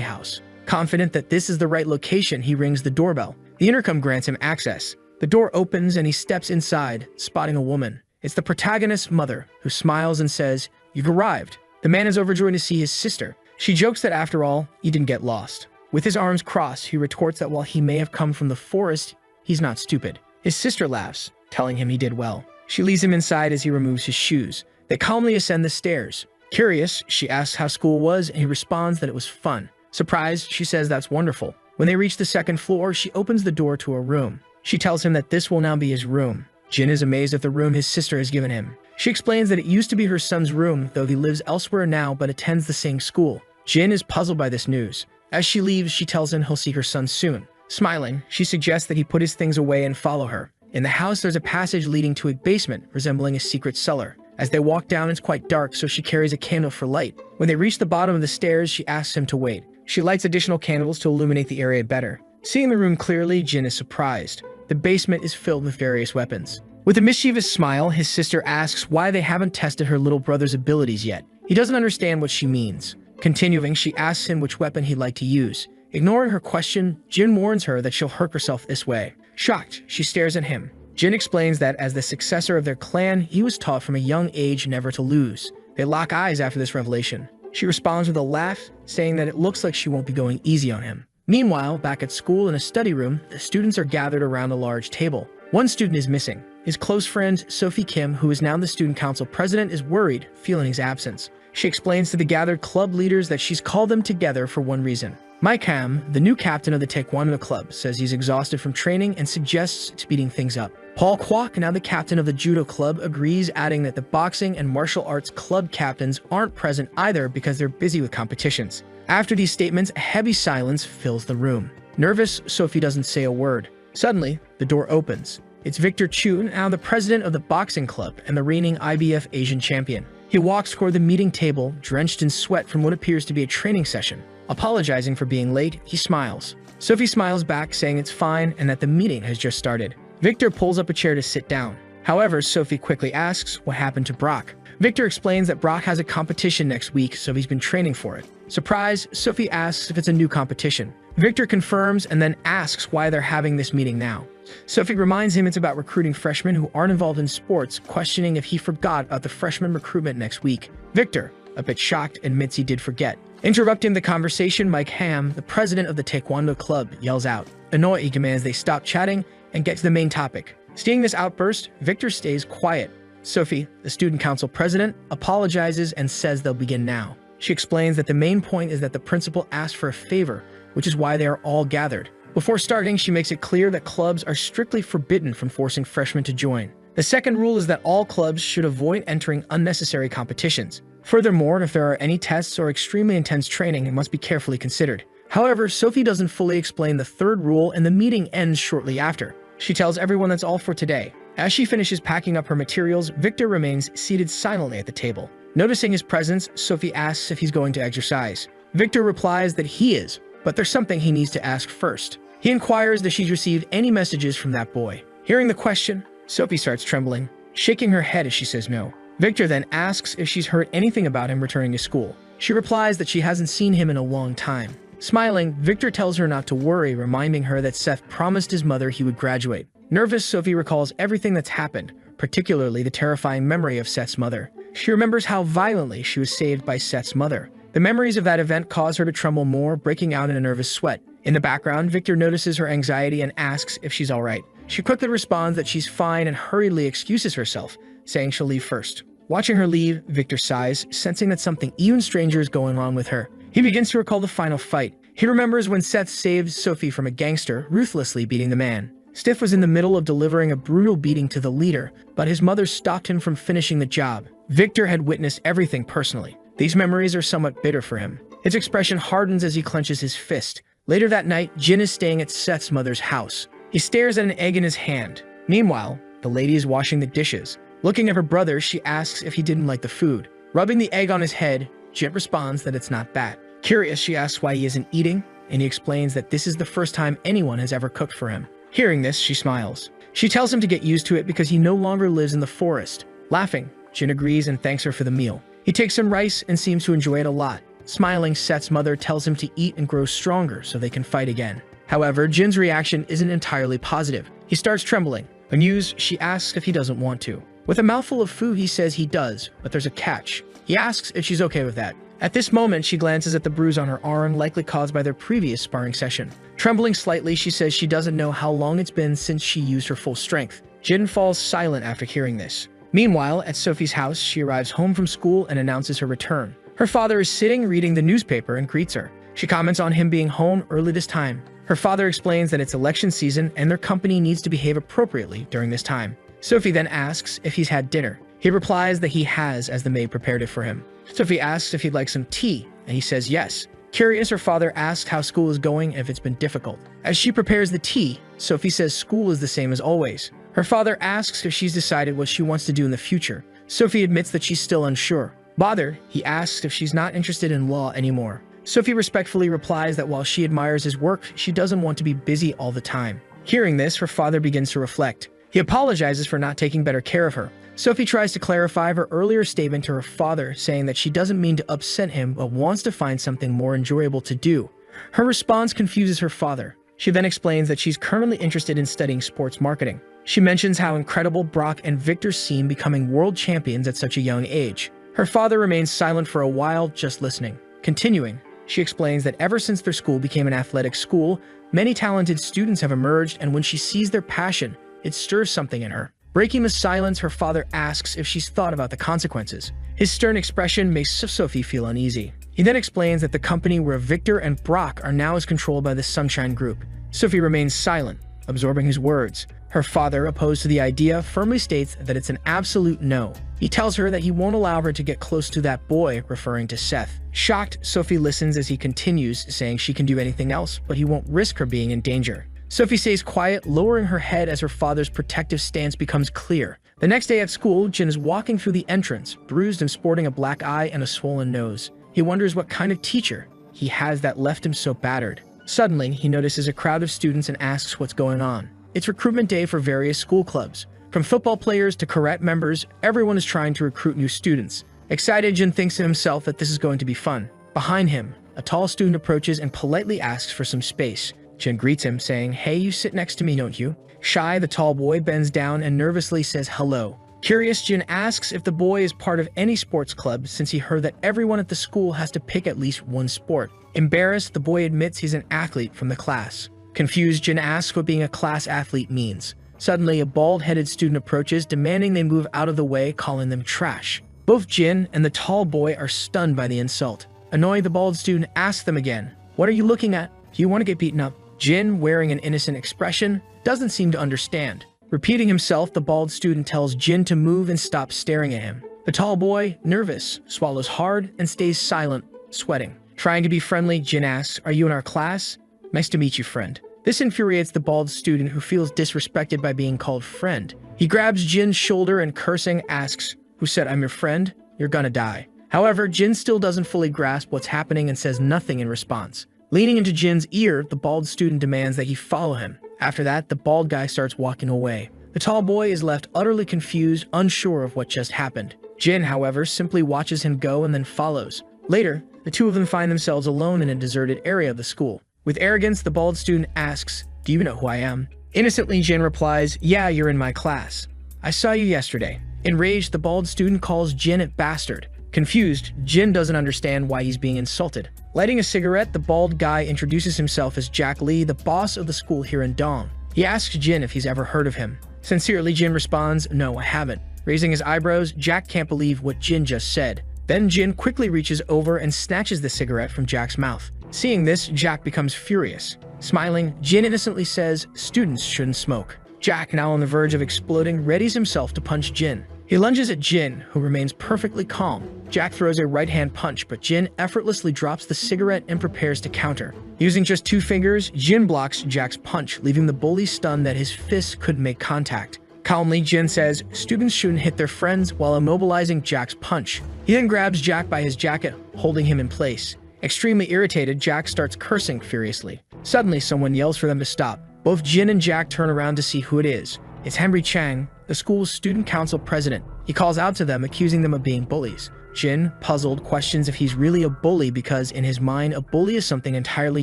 house. Confident that this is the right location, he rings the doorbell. The intercom grants him access. The door opens and he steps inside, spotting a woman. It's the protagonist's mother, who smiles and says, "You've arrived." The man is overjoyed to see his sister. She jokes that after all, he didn't get lost. With his arms crossed, he retorts that while he may have come from the forest, he's not stupid. His sister laughs, telling him he did well. She leads him inside as he removes his shoes. They calmly ascend the stairs. Curious, she asks how school was, and he responds that it was fun. Surprised, she says that's wonderful. When they reach the second floor, she opens the door to a room. She tells him that this will now be his room. Jin is amazed at the room his sister has given him. She explains that it used to be her son's room, though he lives elsewhere now but attends the same school. Jin is puzzled by this news. As she leaves, she tells him he'll see her son soon. Smiling, she suggests that he put his things away and follow her. In the house, there's a passage leading to a basement, resembling a secret cellar. As they walk down, it's quite dark, so she carries a candle for light. When they reach the bottom of the stairs, she asks him to wait. She lights additional candles to illuminate the area better. Seeing the room clearly, Jin is surprised. The basement is filled with various weapons. With a mischievous smile, his sister asks why they haven't tested her little brother's abilities yet. He doesn't understand what she means. Continuing, she asks him which weapon he'd like to use. Ignoring her question, Jin warns her that she'll hurt herself this way. Shocked, she stares at him. Jin explains that as the successor of their clan, he was taught from a young age never to lose. They lock eyes after this revelation. She responds with a laugh, saying that it looks like she won't be going easy on him. Meanwhile, back at school in a study room, the students are gathered around a large table. One student is missing. His close friend, Sophie Kim, who is now the student council president, is worried, feeling his absence. She explains to the gathered club leaders that she's called them together for one reason. Mike Ham, the new captain of the Taekwondo club, says he's exhausted from training and suggests speeding things up. Paul Kwok, now the captain of the judo club, agrees, adding that the boxing and martial arts club captains aren't present either because they're busy with competitions. After these statements, a heavy silence fills the room. Nervous, Sophie doesn't say a word. Suddenly, the door opens. It's Victor Chu, now the president of the boxing club and the reigning IBF Asian champion. He walks toward the meeting table, drenched in sweat from what appears to be a training session. Apologizing for being late, he smiles. Sophie smiles back, saying it's fine and that the meeting has just started. Victor pulls up a chair to sit down. However, Sophie quickly asks what happened to Brock. Victor explains that Brock has a competition next week, so he's been training for it. Surprised, Sophie asks if it's a new competition. Victor confirms and then asks why they're having this meeting now. Sophie reminds him it's about recruiting freshmen who aren't involved in sports, questioning if he forgot about the freshman recruitment next week. Victor, a bit shocked, admits he did forget. Interrupting the conversation, Mike Ham, the president of the Taekwondo club, yells out. Annoyed, he demands they stop chatting and get to the main topic. Seeing this outburst, Victor stays quiet. Sophie, the student council president, apologizes and says they'll begin now. She explains that the main point is that the principal asked for a favor, which is why they are all gathered. Before starting, she makes it clear that clubs are strictly forbidden from forcing freshmen to join. The second rule is that all clubs should avoid entering unnecessary competitions. Furthermore, if there are any tests or extremely intense training, it must be carefully considered. However, Sophie doesn't fully explain the third rule and the meeting ends shortly after. She tells everyone that's all for today. As she finishes packing up her materials, Victor remains seated silently at the table. Noticing his presence, Sophie asks if he's going to exercise. Victor replies that he is, but there's something he needs to ask first. He inquires if she's received any messages from that boy. Hearing the question, Sophie starts trembling, shaking her head as she says no. Victor then asks if she's heard anything about him returning to school. She replies that she hasn't seen him in a long time. Smiling, Victor tells her not to worry, reminding her that Seth promised his mother he would graduate. Nervous, Sophie recalls everything that's happened, particularly the terrifying memory of Seth's mother. She remembers how violently she was saved by Seth's mother. The memories of that event cause her to tremble more, breaking out in a nervous sweat. In the background, Victor notices her anxiety and asks if she's all right. She quickly responds that she's fine and hurriedly excuses herself, saying she'll leave first. Watching her leave, Victor sighs, sensing that something even stranger is going on with her. He begins to recall the final fight. He remembers when Seth saved Sophie from a gangster, ruthlessly beating the man. Stiff was in the middle of delivering a brutal beating to the leader, but his mother stopped him from finishing the job. Victor had witnessed everything personally. These memories are somewhat bitter for him. His expression hardens as he clenches his fist. Later that night, Jin is staying at Seth's mother's house. He stares at an egg in his hand. Meanwhile, the lady is washing the dishes. Looking at her brother, she asks if he didn't like the food. Rubbing the egg on his head, Jin responds that it's not bad. Curious, she asks why he isn't eating, and he explains that this is the first time anyone has ever cooked for him. Hearing this, she smiles. She tells him to get used to it because he no longer lives in the forest. Laughing, Jin agrees and thanks her for the meal. He takes some rice and seems to enjoy it a lot. Smiling, Seth's mother tells him to eat and grow stronger so they can fight again. However, Jin's reaction isn't entirely positive. He starts trembling. Amused, she asks if he doesn't want to. With a mouthful of food, he says he does, but there's a catch. He asks if she's okay with that. At this moment, she glances at the bruise on her arm, likely caused by their previous sparring session. Trembling slightly, she says she doesn't know how long it's been since she used her full strength. Jin falls silent after hearing this. Meanwhile, at Sophie's house, she arrives home from school and announces her return. Her father is sitting reading the newspaper and greets her. She comments on him being home early this time. Her father explains that it's election season and their company needs to behave appropriately during this time. Sophie then asks if he's had dinner. He replies that he has, as the maid prepared it for him. Sophie asks if he'd like some tea, and he says yes. Curious, her father asks how school is going and if it's been difficult. As she prepares the tea, Sophie says school is the same as always. Her father asks if she's decided what she wants to do in the future. Sophie admits that she's still unsure. Bothered, he asks if she's not interested in law anymore. Sophie respectfully replies that while she admires his work, she doesn't want to be busy all the time. Hearing this, her father begins to reflect. He apologizes for not taking better care of her. Sophie tries to clarify her earlier statement to her father, saying that she doesn't mean to upset him but wants to find something more enjoyable to do. Her response confuses her father. She then explains that she's currently interested in studying sports marketing. She mentions how incredible Brock and Victor seem becoming world champions at such a young age. Her father remains silent for a while, just listening. Continuing, she explains that ever since their school became an athletic school, many talented students have emerged, and when she sees their passion, it stirs something in her. Breaking the silence, her father asks if she's thought about the consequences. His stern expression makes Sophie feel uneasy. He then explains that the company where Victor and Brock are now is controlled by the Sunshine Group. Sophie remains silent, absorbing his words. Her father, opposed to the idea, firmly states that it's an absolute no. He tells her that he won't allow her to get close to that boy, referring to Seth. Shocked, Sophie listens as he continues, saying she can do anything else, but he won't risk her being in danger. Sophie stays quiet, lowering her head as her father's protective stance becomes clear. The next day at school, Jin is walking through the entrance, bruised and sporting a black eye and a swollen nose. He wonders what kind of teacher he has that left him so battered. Suddenly, he notices a crowd of students and asks what's going on. It's recruitment day for various school clubs. From football players to karate members, everyone is trying to recruit new students. Excited, Jin thinks to himself that this is going to be fun. Behind him, a tall student approaches and politely asks for some space. Jin greets him, saying, "Hey, you sit next to me, don't you?" Shy, the tall boy bends down and nervously says hello. Curious, Jin asks if the boy is part of any sports club since he heard that everyone at the school has to pick at least one sport. Embarrassed, the boy admits he's an athlete from the class. Confused, Jin asks what being a class athlete means. Suddenly, a bald-headed student approaches, demanding they move out of the way, calling them trash. Both Jin and the tall boy are stunned by the insult. Annoyed, the bald student asks them again, "What are you looking at? Do you want to get beaten up?" Jin, wearing an innocent expression, doesn't seem to understand. Repeating himself, the bald student tells Jin to move and stop staring at him. The tall boy, nervous, swallows hard and stays silent, sweating. Trying to be friendly, Jin asks, "Are you in our class?" "Nice to meet you, friend." This infuriates the bald student, who feels disrespected by being called friend. He grabs Jin's shoulder and, cursing, asks, "Who said I'm your friend? You're gonna die." However, Jin still doesn't fully grasp what's happening and says nothing in response. Leaning into Jin's ear, the bald student demands that he follow him. After that, the bald guy starts walking away. The tall boy is left utterly confused, unsure of what just happened. Jin, however, simply watches him go and then follows. Later, the two of them find themselves alone in a deserted area of the school. With arrogance, the bald student asks, "Do you know who I am?" Innocently, Jin replies, "Yeah, you're in my class. I saw you yesterday." Enraged, the bald student calls Jin a bastard. Confused, Jin doesn't understand why he's being insulted. Lighting a cigarette, the bald guy introduces himself as Jack Lee, the boss of the school here in Dong. He asks Jin if he's ever heard of him. Sincerely, Jin responds, "No, I haven't." Raising his eyebrows, Jack can't believe what Jin just said. Then Jin quickly reaches over and snatches the cigarette from Jack's mouth. Seeing this, Jack becomes furious. Smiling, Jin innocently says students shouldn't smoke. Jack, now on the verge of exploding, readies himself to punch Jin. He lunges at Jin, who remains perfectly calm. Jack throws a right-hand punch, but Jin effortlessly drops the cigarette and prepares to counter. Using just 2 fingers, Jin blocks Jack's punch, leaving the bully stunned that his fists couldn't make contact. Calmly, Jin says students shouldn't hit their friends while immobilizing Jack's punch. He then grabs Jack by his jacket, holding him in place. Extremely irritated, Jack starts cursing furiously. Suddenly, someone yells for them to stop. Both Jin and Jack turn around to see who it is. It's Henry Chang, the school's student council president. He calls out to them, accusing them of being bullies. Jin, puzzled, questions if he's really a bully because, in his mind, a bully is something entirely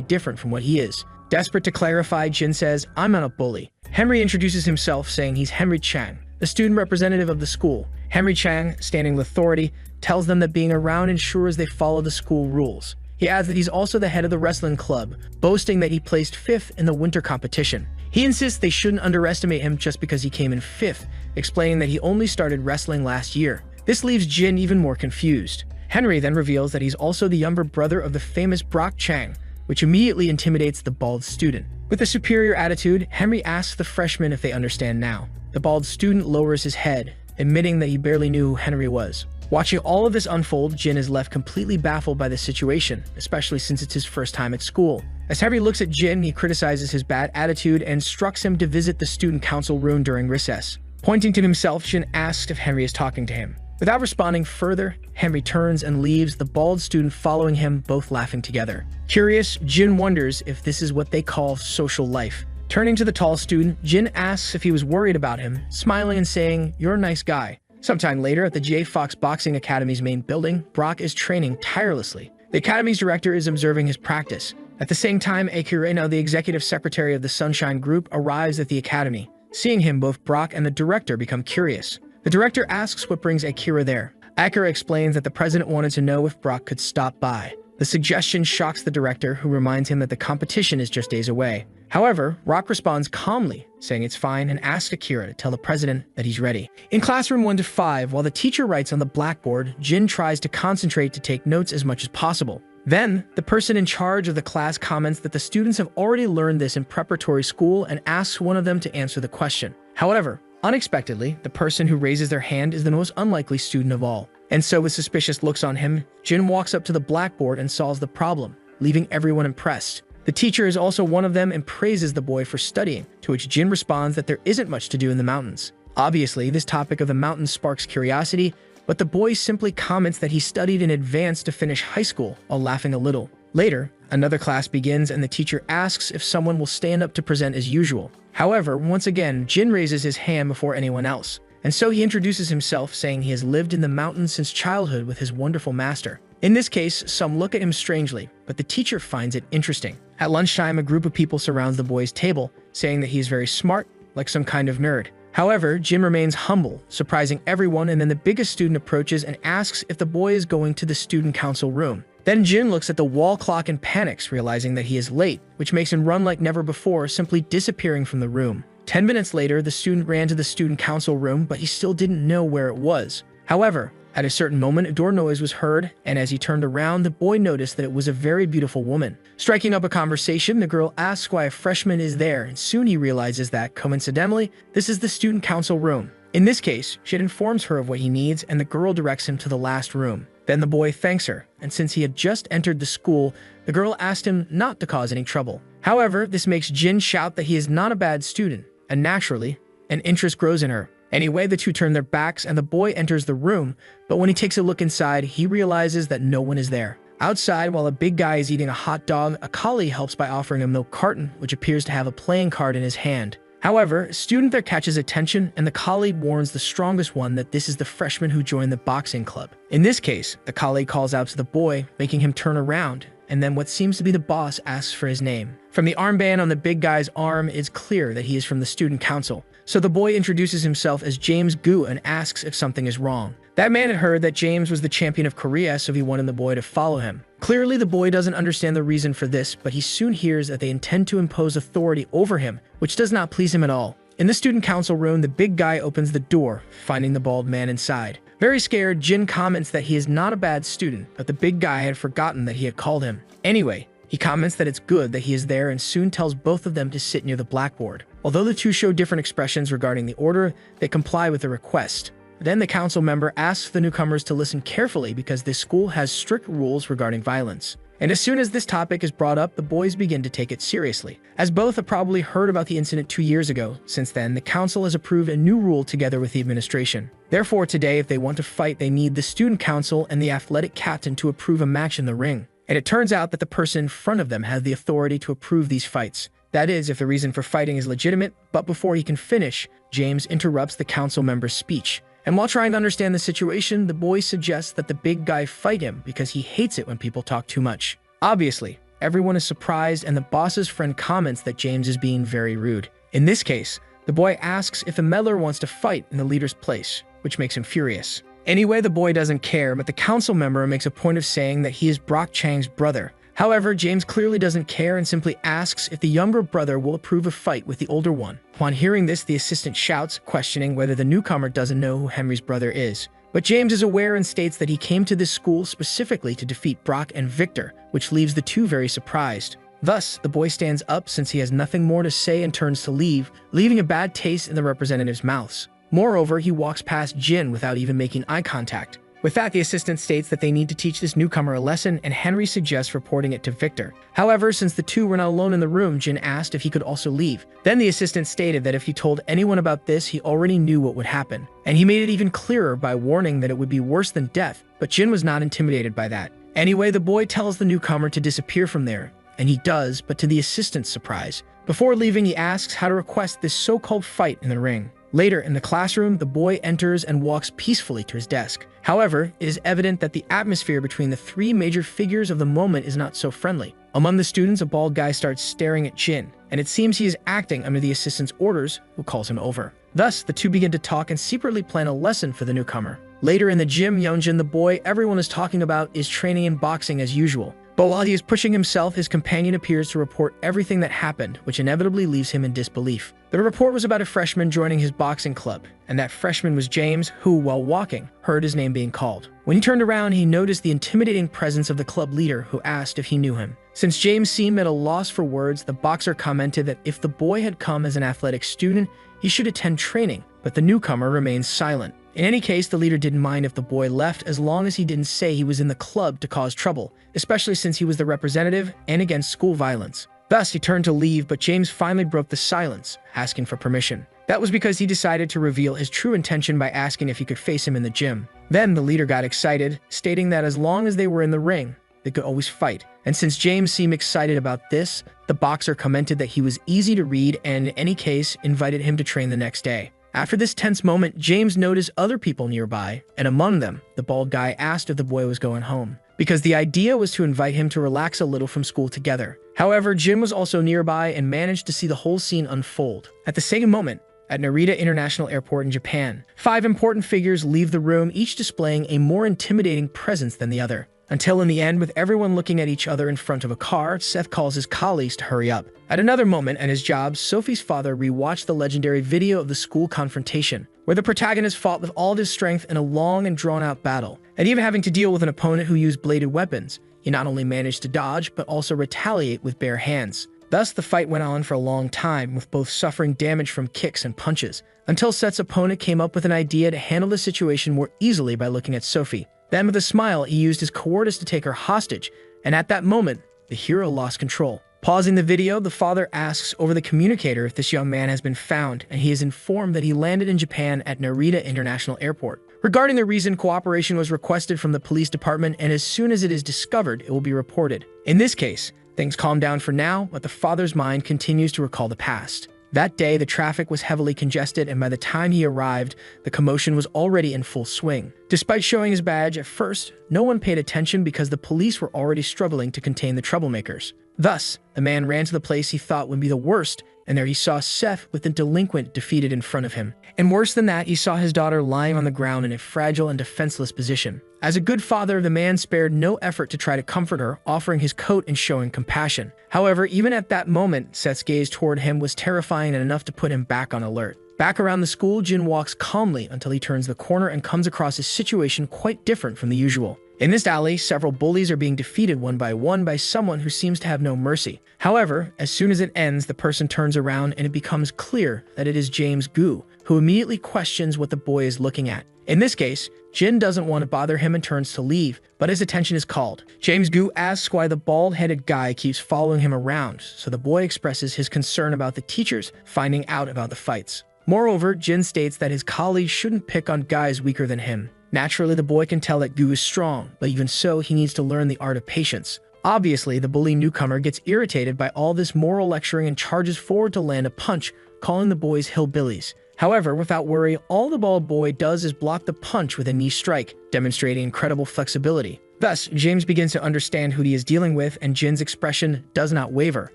different from what he is. Desperate to clarify, Jin says, "I'm not a bully." Henry introduces himself, saying he's Henry Chang, the student representative of the school. Henry Chang, standing with authority, tells them that being around ensures they follow the school rules. He adds that he's also the head of the wrestling club, boasting that he placed 5th in the winter competition. He insists they shouldn't underestimate him just because he came in 5th, explaining that he only started wrestling last year. This leaves Jin even more confused. Henry then reveals that he's also the younger brother of the famous Brock Chang, which immediately intimidates the bald student. With a superior attitude, Henry asks the freshman if they understand now. The bald student lowers his head, admitting that he barely knew who Henry was. Watching all of this unfold, Jin is left completely baffled by the situation, especially since it's his first time at school. As Henry looks at Jin, he criticizes his bad attitude and instructs him to visit the student council room during recess. Pointing to himself, Jin asks if Henry is talking to him. Without responding further, Henry turns and leaves, the bald student following him, both laughing together. Curious, Jin wonders if this is what they call social life. Turning to the tall student, Jin asks if he was worried about him, smiling and saying, "You're a nice guy." Sometime later, at the J. Fox Boxing Academy's main building, Brock is training tirelessly. The academy's director is observing his practice. At the same time, Akira, the executive secretary of the Sunshine Group, arrives at the academy. Seeing him, both Brock and the director become curious. The director asks what brings Akira there. Akira explains that the president wanted to know if Brock could stop by. The suggestion shocks the director, who reminds him that the competition is just days away. However, Brock responds calmly, saying it's fine, and asks Akira to tell the president that he's ready. In classroom 1 to 5, while the teacher writes on the blackboard, Jin tries to concentrate to take notes as much as possible. Then, the person in charge of the class comments that the students have already learned this in preparatory school and asks one of them to answer the question. However, unexpectedly, the person who raises their hand is the most unlikely student of all. And so, with suspicious looks on him, Jin walks up to the blackboard and solves the problem, leaving everyone impressed. The teacher is also one of them and praises the boy for studying, to which Jin responds that there isn't much to do in the mountains. Obviously, this topic of the mountains sparks curiosity, but the boy simply comments that he studied in advance to finish high school, while laughing a little. Later, another class begins and the teacher asks if someone will stand up to present as usual. However, once again, Jin raises his hand before anyone else, and so he introduces himself, saying he has lived in the mountains since childhood with his wonderful master. In this case, some look at him strangely, but the teacher finds it interesting. At lunchtime, a group of people surrounds the boy's table, saying that he is very smart, like some kind of nerd. However, Jin remains humble, surprising everyone, and then the biggest student approaches and asks if the boy is going to the student council room. Then Jin looks at the wall clock and panics, realizing that he is late, which makes him run like never before, simply disappearing from the room. 10 minutes later, the student ran to the student council room, but he still didn't know where it was. However, at a certain moment, a door noise was heard, and as he turned around, the boy noticed that it was a very beautiful woman. Striking up a conversation, the girl asks why a freshman is there, and soon he realizes that, coincidentally, this is the student council room. In this case, she informs her of what he needs, and the girl directs him to the last room. Then the boy thanks her, and since he had just entered the school, the girl asked him not to cause any trouble. However, this makes Jin shout that he is not a bad student, and naturally, an interest grows in her. Anyway, the two turn their backs and the boy enters the room, but when he takes a look inside, he realizes that no one is there. Outside, while a big guy is eating a hot dog, a colleague helps by offering a milk carton, which appears to have a playing card in his hand. However, a student there catches attention, and the colleague warns the strongest one that this is the freshman who joined the boxing club. In this case, the colleague calls out to the boy, making him turn around, and then what seems to be the boss asks for his name. From the armband on the big guy's arm, it's clear that he is from the student council. So the boy introduces himself as James Gu and asks if something is wrong. That man had heard that James was the champion of Korea, so he wanted the boy to follow him. Clearly, the boy doesn't understand the reason for this, but he soon hears that they intend to impose authority over him, which does not please him at all. In the student council room, the big guy opens the door, finding the bald man inside. Very scared, Jin comments that he is not a bad student, but the big guy had forgotten that he had called him. Anyway, he comments that it's good that he is there and soon tells both of them to sit near the blackboard. Although the two show different expressions regarding the order, they comply with the request. Then the council member asks the newcomers to listen carefully because this school has strict rules regarding violence. And as soon as this topic is brought up, the boys begin to take it seriously. As both have probably heard about the incident 2 years ago, since then, the council has approved a new rule together with the administration. Therefore, today, if they want to fight, they need the student council and the athletic captain to approve a match in the ring. And it turns out that the person in front of them has the authority to approve these fights. That is, if the reason for fighting is legitimate, but before he can finish, James interrupts the council member's speech. And while trying to understand the situation, the boy suggests that the big guy fight him because he hates it when people talk too much. Obviously, everyone is surprised and the boss's friend comments that James is being very rude. In this case, the boy asks if a meddler wants to fight in the leader's place, which makes him furious. Anyway, the boy doesn't care, but the council member makes a point of saying that he is Brock Chang's brother. However, James clearly doesn't care and simply asks if the younger brother will approve a fight with the older one. Upon hearing this, the assistant shouts, questioning whether the newcomer doesn't know who Henry's brother is. But James is aware and states that he came to this school specifically to defeat Brock and Victor, which leaves the two very surprised. Thus, the boy stands up since he has nothing more to say and turns to leave, leaving a bad taste in the representatives' mouths. Moreover, he walks past Jin without even making eye contact. With that, the assistant states that they need to teach this newcomer a lesson, and Henry suggests reporting it to Victor. However, since the two were not alone in the room, Jin asked if he could also leave. Then the assistant stated that if he told anyone about this, he already knew what would happen. And he made it even clearer by warning that it would be worse than death, but Jin was not intimidated by that. Anyway, the boy tells the newcomer to disappear from there, and he does, but to the assistant's surprise. Before leaving, he asks how to request this so-called fight in the ring. Later, in the classroom, the boy enters and walks peacefully to his desk. However, it is evident that the atmosphere between the three major figures of the moment is not so friendly. Among the students, a bald guy starts staring at Jin, and it seems he is acting under the assistant's orders, who calls him over. Thus, the two begin to talk and secretly plan a lesson for the newcomer. Later in the gym, Yeonjin, the boy everyone is talking about, is training in boxing as usual. But while he is pushing himself, his companion appears to report everything that happened, which inevitably leaves him in disbelief. The report was about a freshman joining his boxing club, and that freshman was James, who, while walking, heard his name being called. When he turned around, he noticed the intimidating presence of the club leader, who asked if he knew him. Since James seemed at a loss for words, the boxer commented that if the boy had come as an athletic student, he should attend training, but the newcomer remained silent. In any case, the leader didn't mind if the boy left as long as he didn't say he was in the club to cause trouble, especially since he was the representative and against school violence. Thus, he turned to leave, but James finally broke the silence, asking for permission. That was because he decided to reveal his true intention by asking if he could face him in the gym. Then the leader got excited, stating that as long as they were in the ring, they could always fight. And since James seemed excited about this, the boxer commented that he was easy to read and, in any case, invited him to train the next day. After this tense moment, James noticed other people nearby, and among them, the bald guy asked if the boy was going home, because the idea was to invite him to relax a little from school together. However, Jim was also nearby and managed to see the whole scene unfold. At the same moment, at Narita International Airport in Japan, 5 important figures leave the room, each displaying a more intimidating presence than the other. Until in the end, with everyone looking at each other in front of a car, Seth calls his colleagues to hurry up. At another moment at his job, Sophie's father rewatched the legendary video of the school confrontation, where the protagonist fought with all his strength in a long and drawn-out battle. And even having to deal with an opponent who used bladed weapons, he not only managed to dodge, but also retaliate with bare hands. Thus, the fight went on for a long time, with both suffering damage from kicks and punches, until Seth's opponent came up with an idea to handle the situation more easily by looking at Sophie. Then, with a smile, he used his cowardice to take her hostage, and at that moment, the hero lost control. Pausing the video, the father asks over the communicator if this young man has been found, and he is informed that he landed in Japan at Narita International Airport. Regarding the reason, cooperation was requested from the police department, and as soon as it is discovered, it will be reported. In this case, things calm down for now, but the father's mind continues to recall the past. That day, the traffic was heavily congested, and by the time he arrived, the commotion was already in full swing. Despite showing his badge at first, no one paid attention because the police were already struggling to contain the troublemakers. Thus, the man ran to the place he thought would be the worst, and there he saw Seth with the delinquent defeated in front of him. And worse than that, he saw his daughter lying on the ground in a fragile and defenseless position. As a good father, the man spared no effort to try to comfort her, offering his coat and showing compassion. However, even at that moment, Seth's gaze toward him was terrifying and enough to put him back on alert. Back around the school, Jin walks calmly until he turns the corner and comes across a situation quite different from the usual. In this alley, several bullies are being defeated one by someone who seems to have no mercy. However, as soon as it ends, the person turns around and it becomes clear that it is James Gu, who immediately questions what the boy is looking at. In this case, Jin doesn't want to bother him and turns to leave, but his attention is called. James Gu asks why the bald-headed guy keeps following him around, so the boy expresses his concern about the teachers finding out about the fights. Moreover, Jin states that his colleagues shouldn't pick on guys weaker than him. Naturally, the boy can tell that Gu is strong, but even so, he needs to learn the art of patience. Obviously, the bully newcomer gets irritated by all this moral lecturing and charges forward to land a punch, calling the boys hillbillies. However, without worry, all the bald boy does is block the punch with a knee strike, demonstrating incredible flexibility. Thus, James begins to understand who he is dealing with, and Jin's expression does not waver.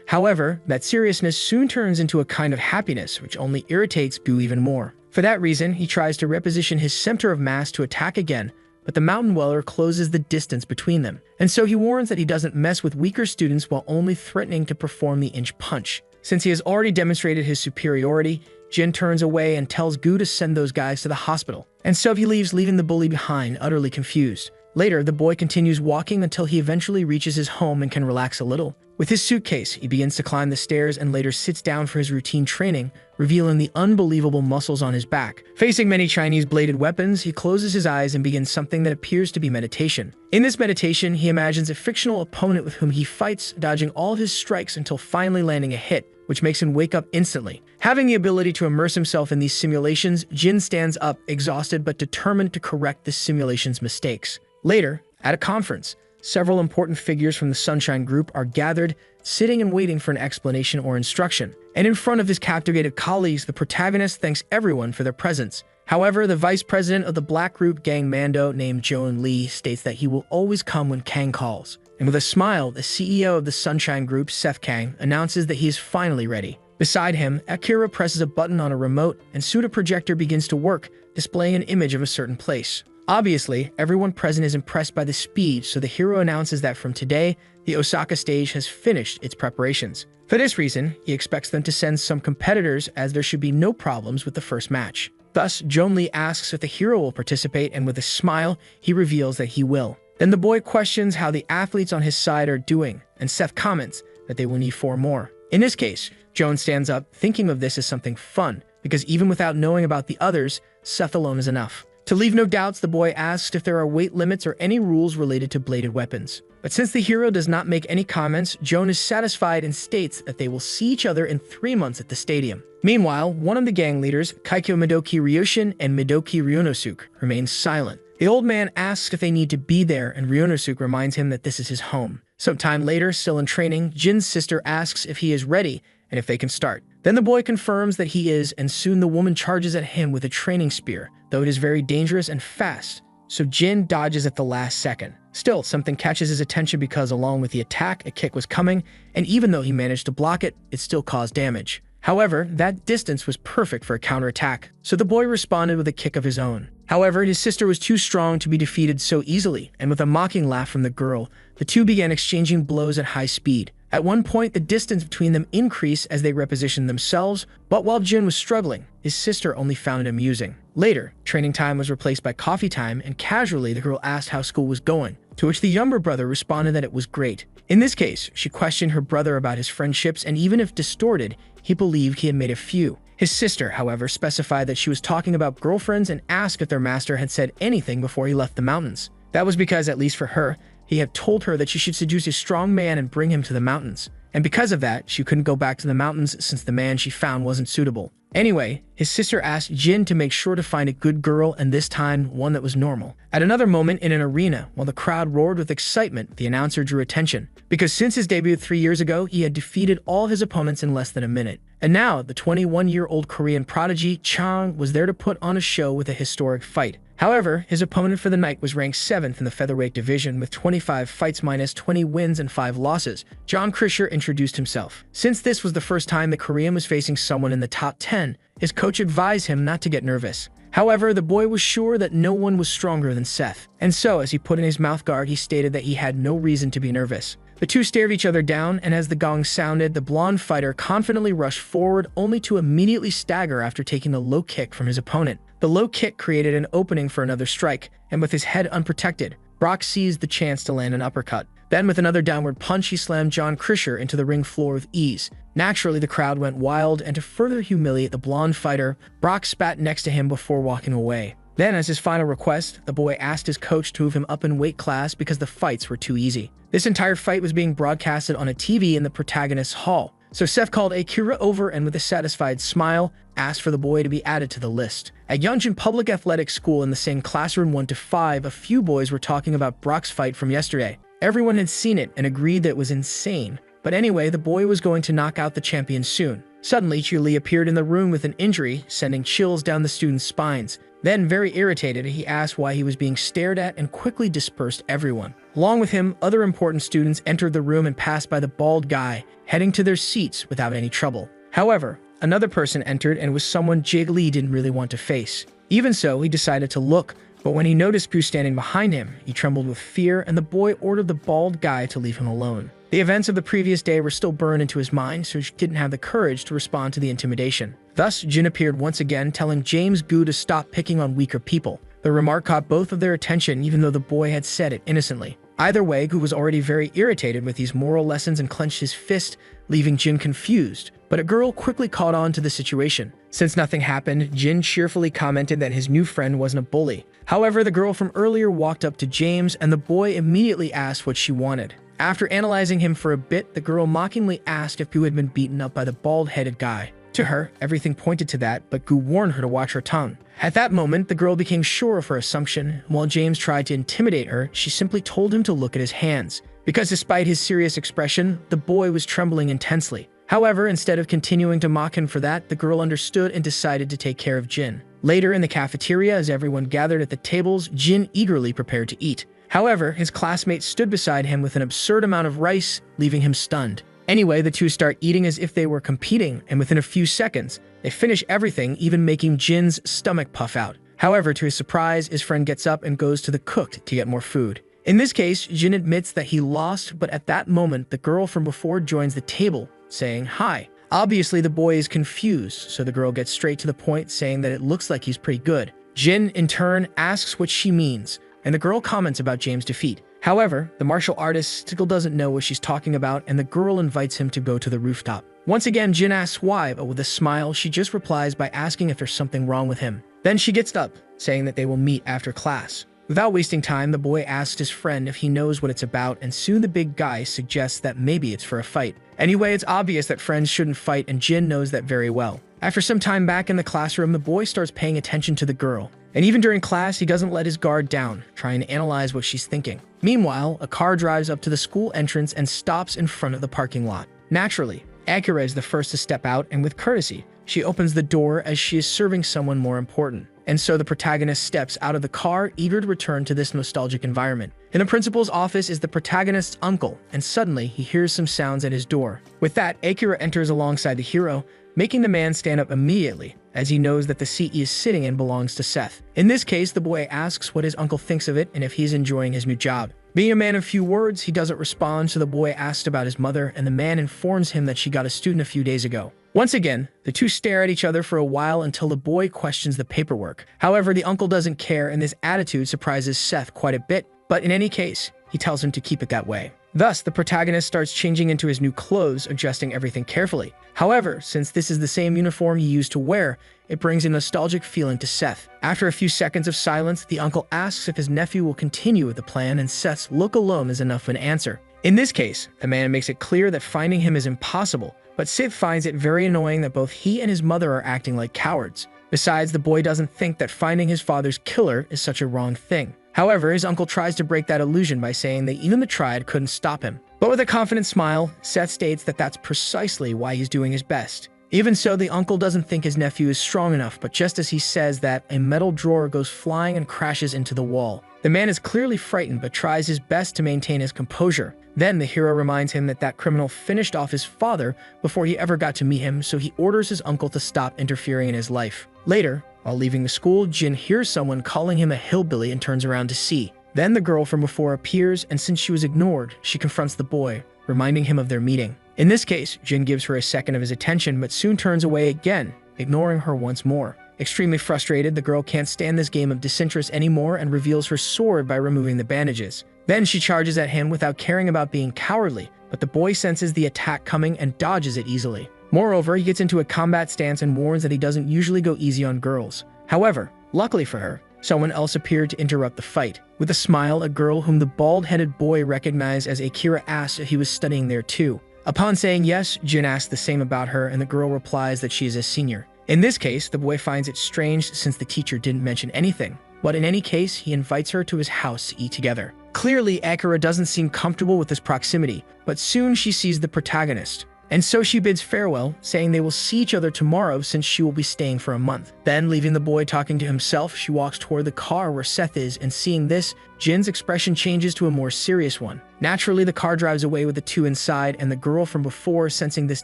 However, that seriousness soon turns into a kind of happiness, which only irritates Gu even more. For that reason, he tries to reposition his center of mass to attack again, but the mountain dweller closes the distance between them. And so he warns that he doesn't mess with weaker students while only threatening to perform the inch punch. Since he has already demonstrated his superiority, Jin turns away and tells Gu to send those guys to the hospital. And so he leaves, leaving the bully behind, utterly confused. Later, the boy continues walking until he eventually reaches his home and can relax a little. With his suitcase, he begins to climb the stairs and later sits down for his routine training, revealing the unbelievable muscles on his back. Facing many Chinese bladed weapons, he closes his eyes and begins something that appears to be meditation. In this meditation, he imagines a fictional opponent with whom he fights, dodging all of his strikes until finally landing a hit, which makes him wake up instantly. Having the ability to immerse himself in these simulations, Jin stands up, exhausted but determined to correct this simulation's mistakes. Later, at a conference, several important figures from the Sunshine Group are gathered, sitting and waiting for an explanation or instruction. And in front of his captivated colleagues, the protagonist thanks everyone for their presence. However, the vice president of the Black Group Gang Mando, named Joan Lee, states that he will always come when Kang calls. And with a smile, the CEO of the Sunshine Group, Seth Kang, announces that he is finally ready. Beside him, Akira presses a button on a remote, and soon a projector begins to work, displaying an image of a certain place. Obviously, everyone present is impressed by the speed, so the hero announces that from today, the Osaka stage has finished its preparations. For this reason, he expects them to send some competitors, as there should be no problems with the first match. Thus, Joan Lee asks if the hero will participate, and with a smile, he reveals that he will. Then the boy questions how the athletes on his side are doing, and Seth comments that they will need 4 more. In this case, Joan stands up, thinking of this as something fun, because even without knowing about the others, Seth alone is enough. To leave no doubts, the boy asks if there are weight limits or any rules related to bladed weapons. But since the hero does not make any comments, Joan is satisfied and states that they will see each other in 3 months at the stadium. Meanwhile, one of the gang leaders, Kaikyo Midoki Ryoshin and Midoki Ryonosuke, remains silent. The old man asks if they need to be there, and Ryonosuke reminds him that this is his home. Sometime later, still in training, Jin's sister asks if he is ready and if they can start. Then the boy confirms that he is, and soon the woman charges at him with a training spear, though it is very dangerous and fast, so Jin dodges at the last second. Still, something catches his attention because along with the attack, a kick was coming, and even though he managed to block it, it still caused damage. However, that distance was perfect for a counterattack, so the boy responded with a kick of his own. However, his sister was too strong to be defeated so easily, and with a mocking laugh from the girl, the two began exchanging blows at high speed. At one point, the distance between them increased as they repositioned themselves, but while Jin was struggling, his sister only found it amusing. Later, training time was replaced by coffee time, and casually the girl asked how school was going, to which the younger brother responded that it was great. In this case, she questioned her brother about his friendships, and even if distorted, he believed he had made a few. His sister, however, specified that she was talking about girlfriends and asked if their master had said anything before he left the mountains. That was because, at least for her, he had told her that she should seduce a strong man and bring him to the mountains. And because of that, she couldn't go back to the mountains since the man she found wasn't suitable. Anyway, his sister asked Jin to make sure to find a good girl, and this time, one that was normal. At another moment in an arena, while the crowd roared with excitement, the announcer drew attention. Because since his debut 3 years ago, he had defeated all his opponents in less than a minute. And now, the 21-year-old Korean prodigy, Chang, was there to put on a show with a historic fight. However, his opponent for the night was ranked 7th in the featherweight division with 25 fights minus 20 wins and 5 losses. John Krischer introduced himself. Since this was the first time that Korean was facing someone in the top 10, his coach advised him not to get nervous. However, the boy was sure that no one was stronger than Seth. And so, as he put in his mouth guard, he stated that he had no reason to be nervous. The two stared each other down, and as the gong sounded, the blonde fighter confidently rushed forward only to immediately stagger after taking a low kick from his opponent. The low kick created an opening for another strike, and with his head unprotected, Brock seized the chance to land an uppercut. Then, with another downward punch, he slammed John Krischer into the ring floor with ease. Naturally, the crowd went wild, and to further humiliate the blonde fighter, Brock spat next to him before walking away. Then, as his final request, the boy asked his coach to move him up in weight class because the fights were too easy. This entire fight was being broadcasted on a TV in the protagonist's hall. So Seth called Akira over and with a satisfied smile, asked for the boy to be added to the list. At Yongjin Public Athletic School in the same classroom 1 to 5, a few boys were talking about Brock's fight from yesterday. Everyone had seen it and agreed that it was insane. But anyway, the boy was going to knock out the champion soon. Suddenly, Chu Li appeared in the room with an injury, sending chills down the students' spines. Then, very irritated, he asked why he was being stared at and quickly dispersed everyone. Along with him, other important students entered the room and passed by the bald guy, heading to their seats without any trouble. However, another person entered and was someone Jig Lee didn't really want to face. Even so, he decided to look, But when he noticed Pooh standing behind him, he trembled with fear, and the boy ordered the bald guy to leave him alone. The events of the previous day were still burned into his mind, so he didn't have the courage to respond to the intimidation. Thus, Jin appeared once again, telling James Gu to stop picking on weaker people. The remark caught both of their attention, even though the boy had said it innocently. Either way, Gu was already very irritated with these moral lessons and clenched his fist, leaving Jin confused. But a girl quickly caught on to the situation. Since nothing happened, Jin cheerfully commented that his new friend wasn't a bully. However, the girl from earlier walked up to James, and the boy immediately asked what she wanted. After analyzing him for a bit, the girl mockingly asked if Gu had been beaten up by the bald-headed guy. To her, everything pointed to that, but Gu warned her to watch her tongue. At that moment, the girl became sure of her assumption. While James tried to intimidate her, she simply told him to look at his hands, because despite his serious expression, the boy was trembling intensely. However, instead of continuing to mock him for that, the girl understood and decided to take care of Jin. Later in the cafeteria, as everyone gathered at the tables, Jin eagerly prepared to eat. However, his classmate stood beside him with an absurd amount of rice, leaving him stunned. Anyway, the two start eating as if they were competing, and within a few seconds, they finish everything, even making Jin's stomach puff out. However, to his surprise, his friend gets up and goes to the cook to get more food. In this case, Jin admits that he lost, but at that moment, the girl from before joins the table, saying hi. Obviously, the boy is confused, so the girl gets straight to the point, saying that it looks like he's pretty good. Jin, in turn, asks what she means, and the girl comments about James' defeat. However, the martial artist still doesn't know what she's talking about, and the girl invites him to go to the rooftop. Once again, Jin asks why, but with a smile, she just replies by asking if there's something wrong with him. Then she gets up, saying that they will meet after class. Without wasting time, the boy asks his friend if he knows what it's about, and soon the big guy suggests that maybe it's for a fight. Anyway, it's obvious that friends shouldn't fight, and Jin knows that very well. After some time back in the classroom, the boy starts paying attention to the girl. And even during class, he doesn't let his guard down, trying to analyze what she's thinking. Meanwhile, a car drives up to the school entrance and stops in front of the parking lot. Naturally, Akira is the first to step out, and with courtesy, she opens the door as she is serving someone more important. And so the protagonist steps out of the car, eager to return to this nostalgic environment. In the principal's office is the protagonist's uncle, and suddenly he hears some sounds at his door. With that, Akira enters alongside the hero, making the man stand up immediately, as he knows that the seat he is sitting in belongs to Seth. In this case, the boy asks what his uncle thinks of it and if he's enjoying his new job. Being a man of few words, he doesn't respond, so the boy asks about his mother, and the man informs him that she got a student a few days ago. Once again, the two stare at each other for a while until the boy questions the paperwork. However, the uncle doesn't care, and this attitude surprises Seth quite a bit, but in any case, he tells him to keep it that way. Thus, the protagonist starts changing into his new clothes, adjusting everything carefully. However, since this is the same uniform he used to wear, it brings a nostalgic feeling to Seth. After a few seconds of silence, the uncle asks if his nephew will continue with the plan, and Seth's look alone is enough of an answer. In this case, the man makes it clear that finding him is impossible, but Seth finds it very annoying that both he and his mother are acting like cowards. Besides, the boy doesn't think that finding his father's killer is such a wrong thing. However, his uncle tries to break that illusion by saying that even the triad couldn't stop him. But with a confident smile, Seth states that that's precisely why he's doing his best. Even so, the uncle doesn't think his nephew is strong enough, but just as he says that, a metal drawer goes flying and crashes into the wall. The man is clearly frightened, but tries his best to maintain his composure. Then the hero reminds him that that criminal finished off his father before he ever got to meet him, so he orders his uncle to stop interfering in his life. Later, while leaving the school, Jin hears someone calling him a hillbilly and turns around to see. Then the girl from before appears, and since she was ignored, she confronts the boy, reminding him of their meeting. In this case, Jin gives her a second of his attention, but soon turns away again, ignoring her once more. Extremely frustrated, the girl can't stand this game of disinterest anymore and reveals her sword by removing the bandages. Then she charges at him without caring about being cowardly, but the boy senses the attack coming and dodges it easily. Moreover, he gets into a combat stance and warns that he doesn't usually go easy on girls. However, luckily for her, someone else appeared to interrupt the fight. With a smile, a girl whom the bald-headed boy recognized as Akira asks if he was studying there too. Upon saying yes, Jin asks the same about her, and the girl replies that she is a senior. In this case, the boy finds it strange since the teacher didn't mention anything, but in any case, he invites her to his house to eat together. Clearly, Akira doesn't seem comfortable with this proximity, but soon she sees the protagonist. And so she bids farewell, saying they will see each other tomorrow since she will be staying for a month. Then, leaving the boy talking to himself, she walks toward the car where Seth is, and seeing this, Jin's expression changes to a more serious one. Naturally, the car drives away with the two inside, and the girl from before, sensing this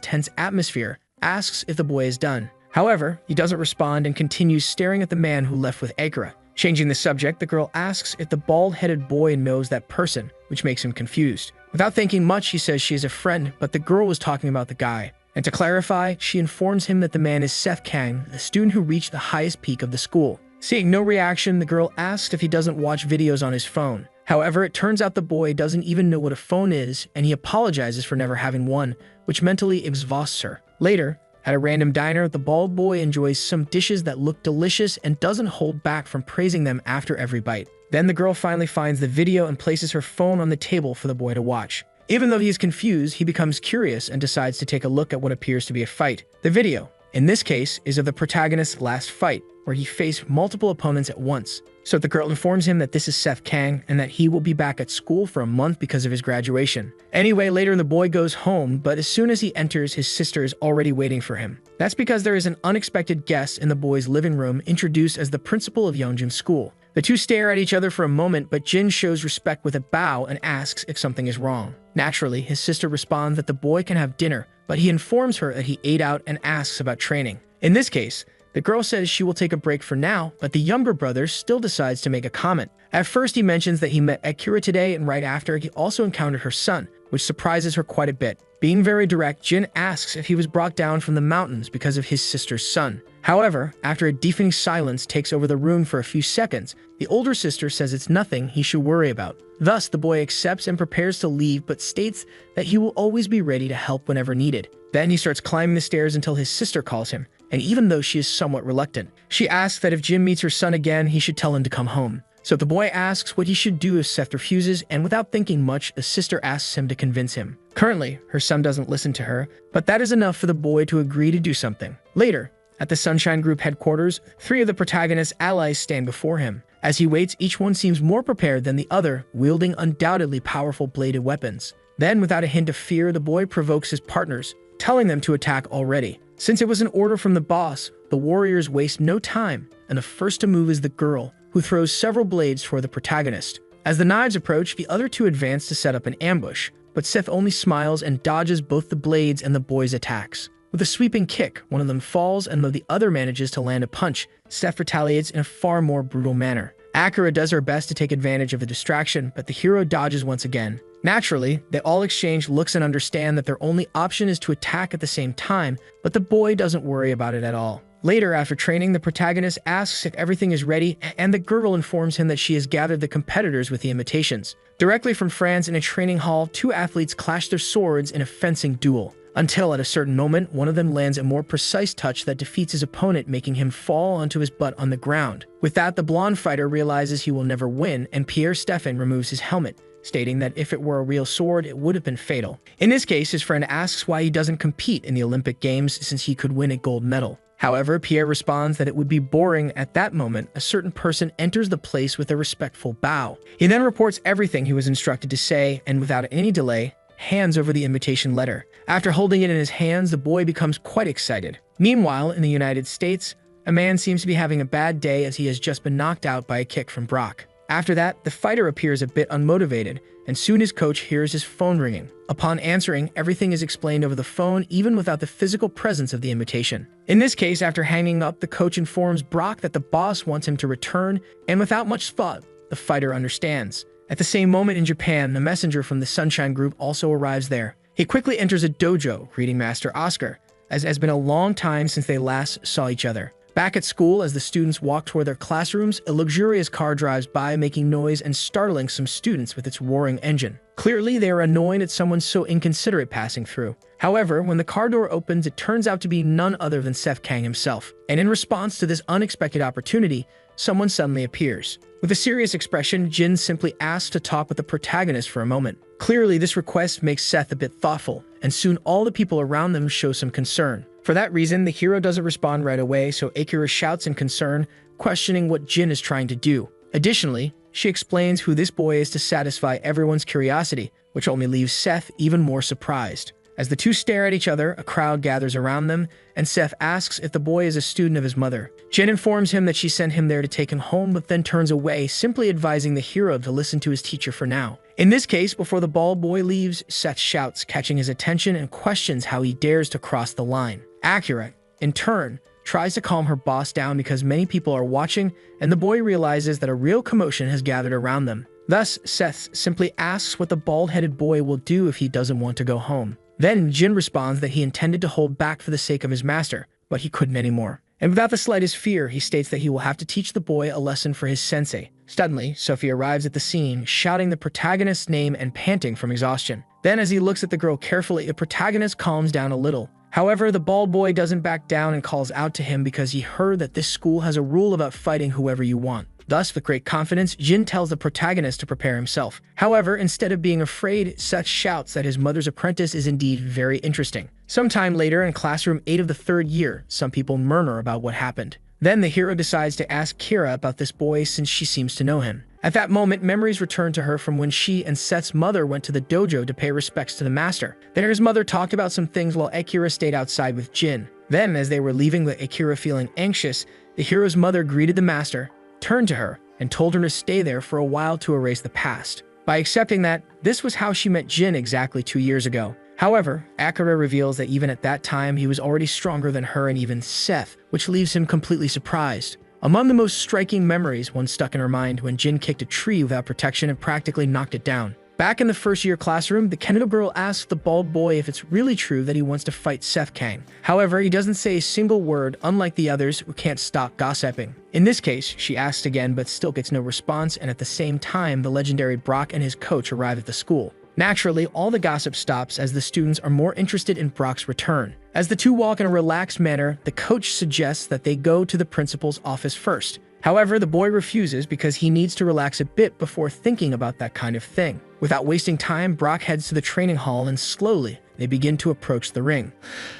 tense atmosphere, asks if the boy is done. However, he doesn't respond and continues staring at the man who left with Akira. Changing the subject, the girl asks if the bald-headed boy knows that person, which makes him confused. Without thinking much, he says she is a friend, but the girl was talking about the guy. And to clarify, she informs him that the man is Seth Kang, the student who reached the highest peak of the school. Seeing no reaction, the girl asks if he doesn't watch videos on his phone. However, it turns out the boy doesn't even know what a phone is, and he apologizes for never having one, which mentally exhausts her. Later, at a random diner, the bald boy enjoys some dishes that look delicious and doesn't hold back from praising them after every bite. Then the girl finally finds the video and places her phone on the table for the boy to watch. Even though he is confused, he becomes curious and decides to take a look at what appears to be a fight. The video, in this case, is of the protagonist's last fight, where he faced multiple opponents at once. So the girl informs him that this is Seth Kang and that he will be back at school for a month because of his graduation. Anyway, later the boy goes home, but as soon as he enters, his sister is already waiting for him. That's because there is an unexpected guest in the boy's living room introduced as the principal of Yeongjin's school. The two stare at each other for a moment, but Jin shows respect with a bow and asks if something is wrong. Naturally, his sister responds that the boy can have dinner, but he informs her that he ate out and asks about training. In this case, the girl says she will take a break for now, but the younger brother still decides to make a comment. At first, he mentions that he met Akira today, and right after, he also encountered her son, which surprises her quite a bit. Being very direct, Jin asks if he was brought down from the mountains because of his sister's son. However, after a deafening silence takes over the room for a few seconds, the older sister says it's nothing he should worry about. Thus, the boy accepts and prepares to leave, but states that he will always be ready to help whenever needed. Then he starts climbing the stairs until his sister calls him, and even though she is somewhat reluctant, she asks that if Jin meets her son again, he should tell him to come home. So the boy asks what he should do if Seth refuses, and without thinking much, the sister asks him to convince him. Currently, her son doesn't listen to her, but that is enough for the boy to agree to do something. Later, at the Sunshine Group headquarters, 3 of the protagonist's allies stand before him. As he waits, each one seems more prepared than the other, wielding undoubtedly powerful bladed weapons. Then, without a hint of fear, the boy provokes his partners, telling them to attack already. Since it was an order from the boss, the warriors waste no time, and the first to move is the girl, who throws several blades toward the protagonist. As the knives approach, the other two advance to set up an ambush, but Seth only smiles and dodges both the blades and the boy's attacks. With a sweeping kick, one of them falls, and though the other manages to land a punch, Seth retaliates in a far more brutal manner. Akira does her best to take advantage of the distraction, but the hero dodges once again. Naturally, they all exchange looks and understand that their only option is to attack at the same time, but the boy doesn't worry about it at all. Later, after training, the protagonist asks if everything is ready, and the girl informs him that she has gathered the competitors with the invitations. Directly from France, in a training hall, 2 athletes clash their swords in a fencing duel. Until, at a certain moment, one of them lands a more precise touch that defeats his opponent, making him fall onto his butt on the ground. With that, the blonde fighter realizes he will never win, and Pierre Stephan removes his helmet, stating that if it were a real sword, it would have been fatal. In this case, his friend asks why he doesn't compete in the Olympic Games since he could win a gold medal. However, Pierre responds that it would be boring. At that moment, a certain person enters the place with a respectful bow. He then reports everything he was instructed to say, and without any delay, hands over the invitation letter. After holding it in his hands, the boy becomes quite excited. Meanwhile, in the United States, a man seems to be having a bad day as he has just been knocked out by a kick from Brock. After that, the fighter appears a bit unmotivated, and soon his coach hears his phone ringing. Upon answering, everything is explained over the phone, even without the physical presence of the invitation. In this case, after hanging up, the coach informs Brock that the boss wants him to return, and without much thought, the fighter understands. At the same moment in Japan, the messenger from the Sunshine Group also arrives there. He quickly enters a dojo, greeting Master Oscar, as it has been a long time since they last saw each other. Back at school, as the students walk toward their classrooms, a luxurious car drives by, making noise and startling some students with its roaring engine. Clearly, they are annoyed at someone so inconsiderate passing through. However, when the car door opens, it turns out to be none other than Seth Kang himself. And in response to this unexpected opportunity, someone suddenly appears. With a serious expression, Jin simply asks to talk with the protagonist for a moment. Clearly, this request makes Seth a bit thoughtful, and soon all the people around them show some concern. For that reason, the hero doesn't respond right away, so Akira shouts in concern, questioning what Jin is trying to do. Additionally, she explains who this boy is to satisfy everyone's curiosity, which only leaves Seth even more surprised. As the two stare at each other, a crowd gathers around them, and Seth asks if the boy is a student of his mother. Jin informs him that she sent him there to take him home, but then turns away, simply advising the hero to listen to his teacher for now. In this case, before the bald boy leaves, Seth shouts, catching his attention, and questions how he dares to cross the line. Akira, in turn, tries to calm her boss down because many people are watching, and the boy realizes that a real commotion has gathered around them. Thus, Seth simply asks what the bald-headed boy will do if he doesn't want to go home. Then Jin responds that he intended to hold back for the sake of his master, but he couldn't anymore. And without the slightest fear, he states that he will have to teach the boy a lesson for his sensei. Suddenly, Sophie arrives at the scene, shouting the protagonist's name and panting from exhaustion. Then, as he looks at the girl carefully, the protagonist calms down a little. However, the bald boy doesn't back down and calls out to him because he heard that this school has a rule about fighting whoever you want. Thus, with great confidence, Jin tells the protagonist to prepare himself. However, instead of being afraid, Seth shouts that his mother's apprentice is indeed very interesting. Sometime later, in classroom 8 of the 3rd year, some people murmur about what happened. Then the hero decides to ask Kira about this boy since she seems to know him. At that moment, memories return to her from when she and Seth's mother went to the dojo to pay respects to the master. There his mother talked about some things while Akira stayed outside with Jin. Then, as they were leaving with Akira feeling anxious, the hero's mother greeted the master, turned to her, and told her to stay there for a while to erase the past. By accepting that, this was how she met Jin exactly 2 years ago. However, Akira reveals that even at that time, he was already stronger than her and even Seth, which leaves him completely surprised. Among the most striking memories, one stuck in her mind when Jin kicked a tree without protection and practically knocked it down. Back in the first-year classroom, the Kendo girl asks the bald boy if it's really true that he wants to fight Seth Kang. However, he doesn't say a single word, unlike the others who can't stop gossiping. In this case, she asks again but still gets no response, and at the same time, the legendary Brock and his coach arrive at the school. Naturally, all the gossip stops as the students are more interested in Brock's return. As the two walk in a relaxed manner, the coach suggests that they go to the principal's office first. However, the boy refuses because he needs to relax a bit before thinking about that kind of thing. Without wasting time, Brock heads to the training hall and slowly, they begin to approach the ring.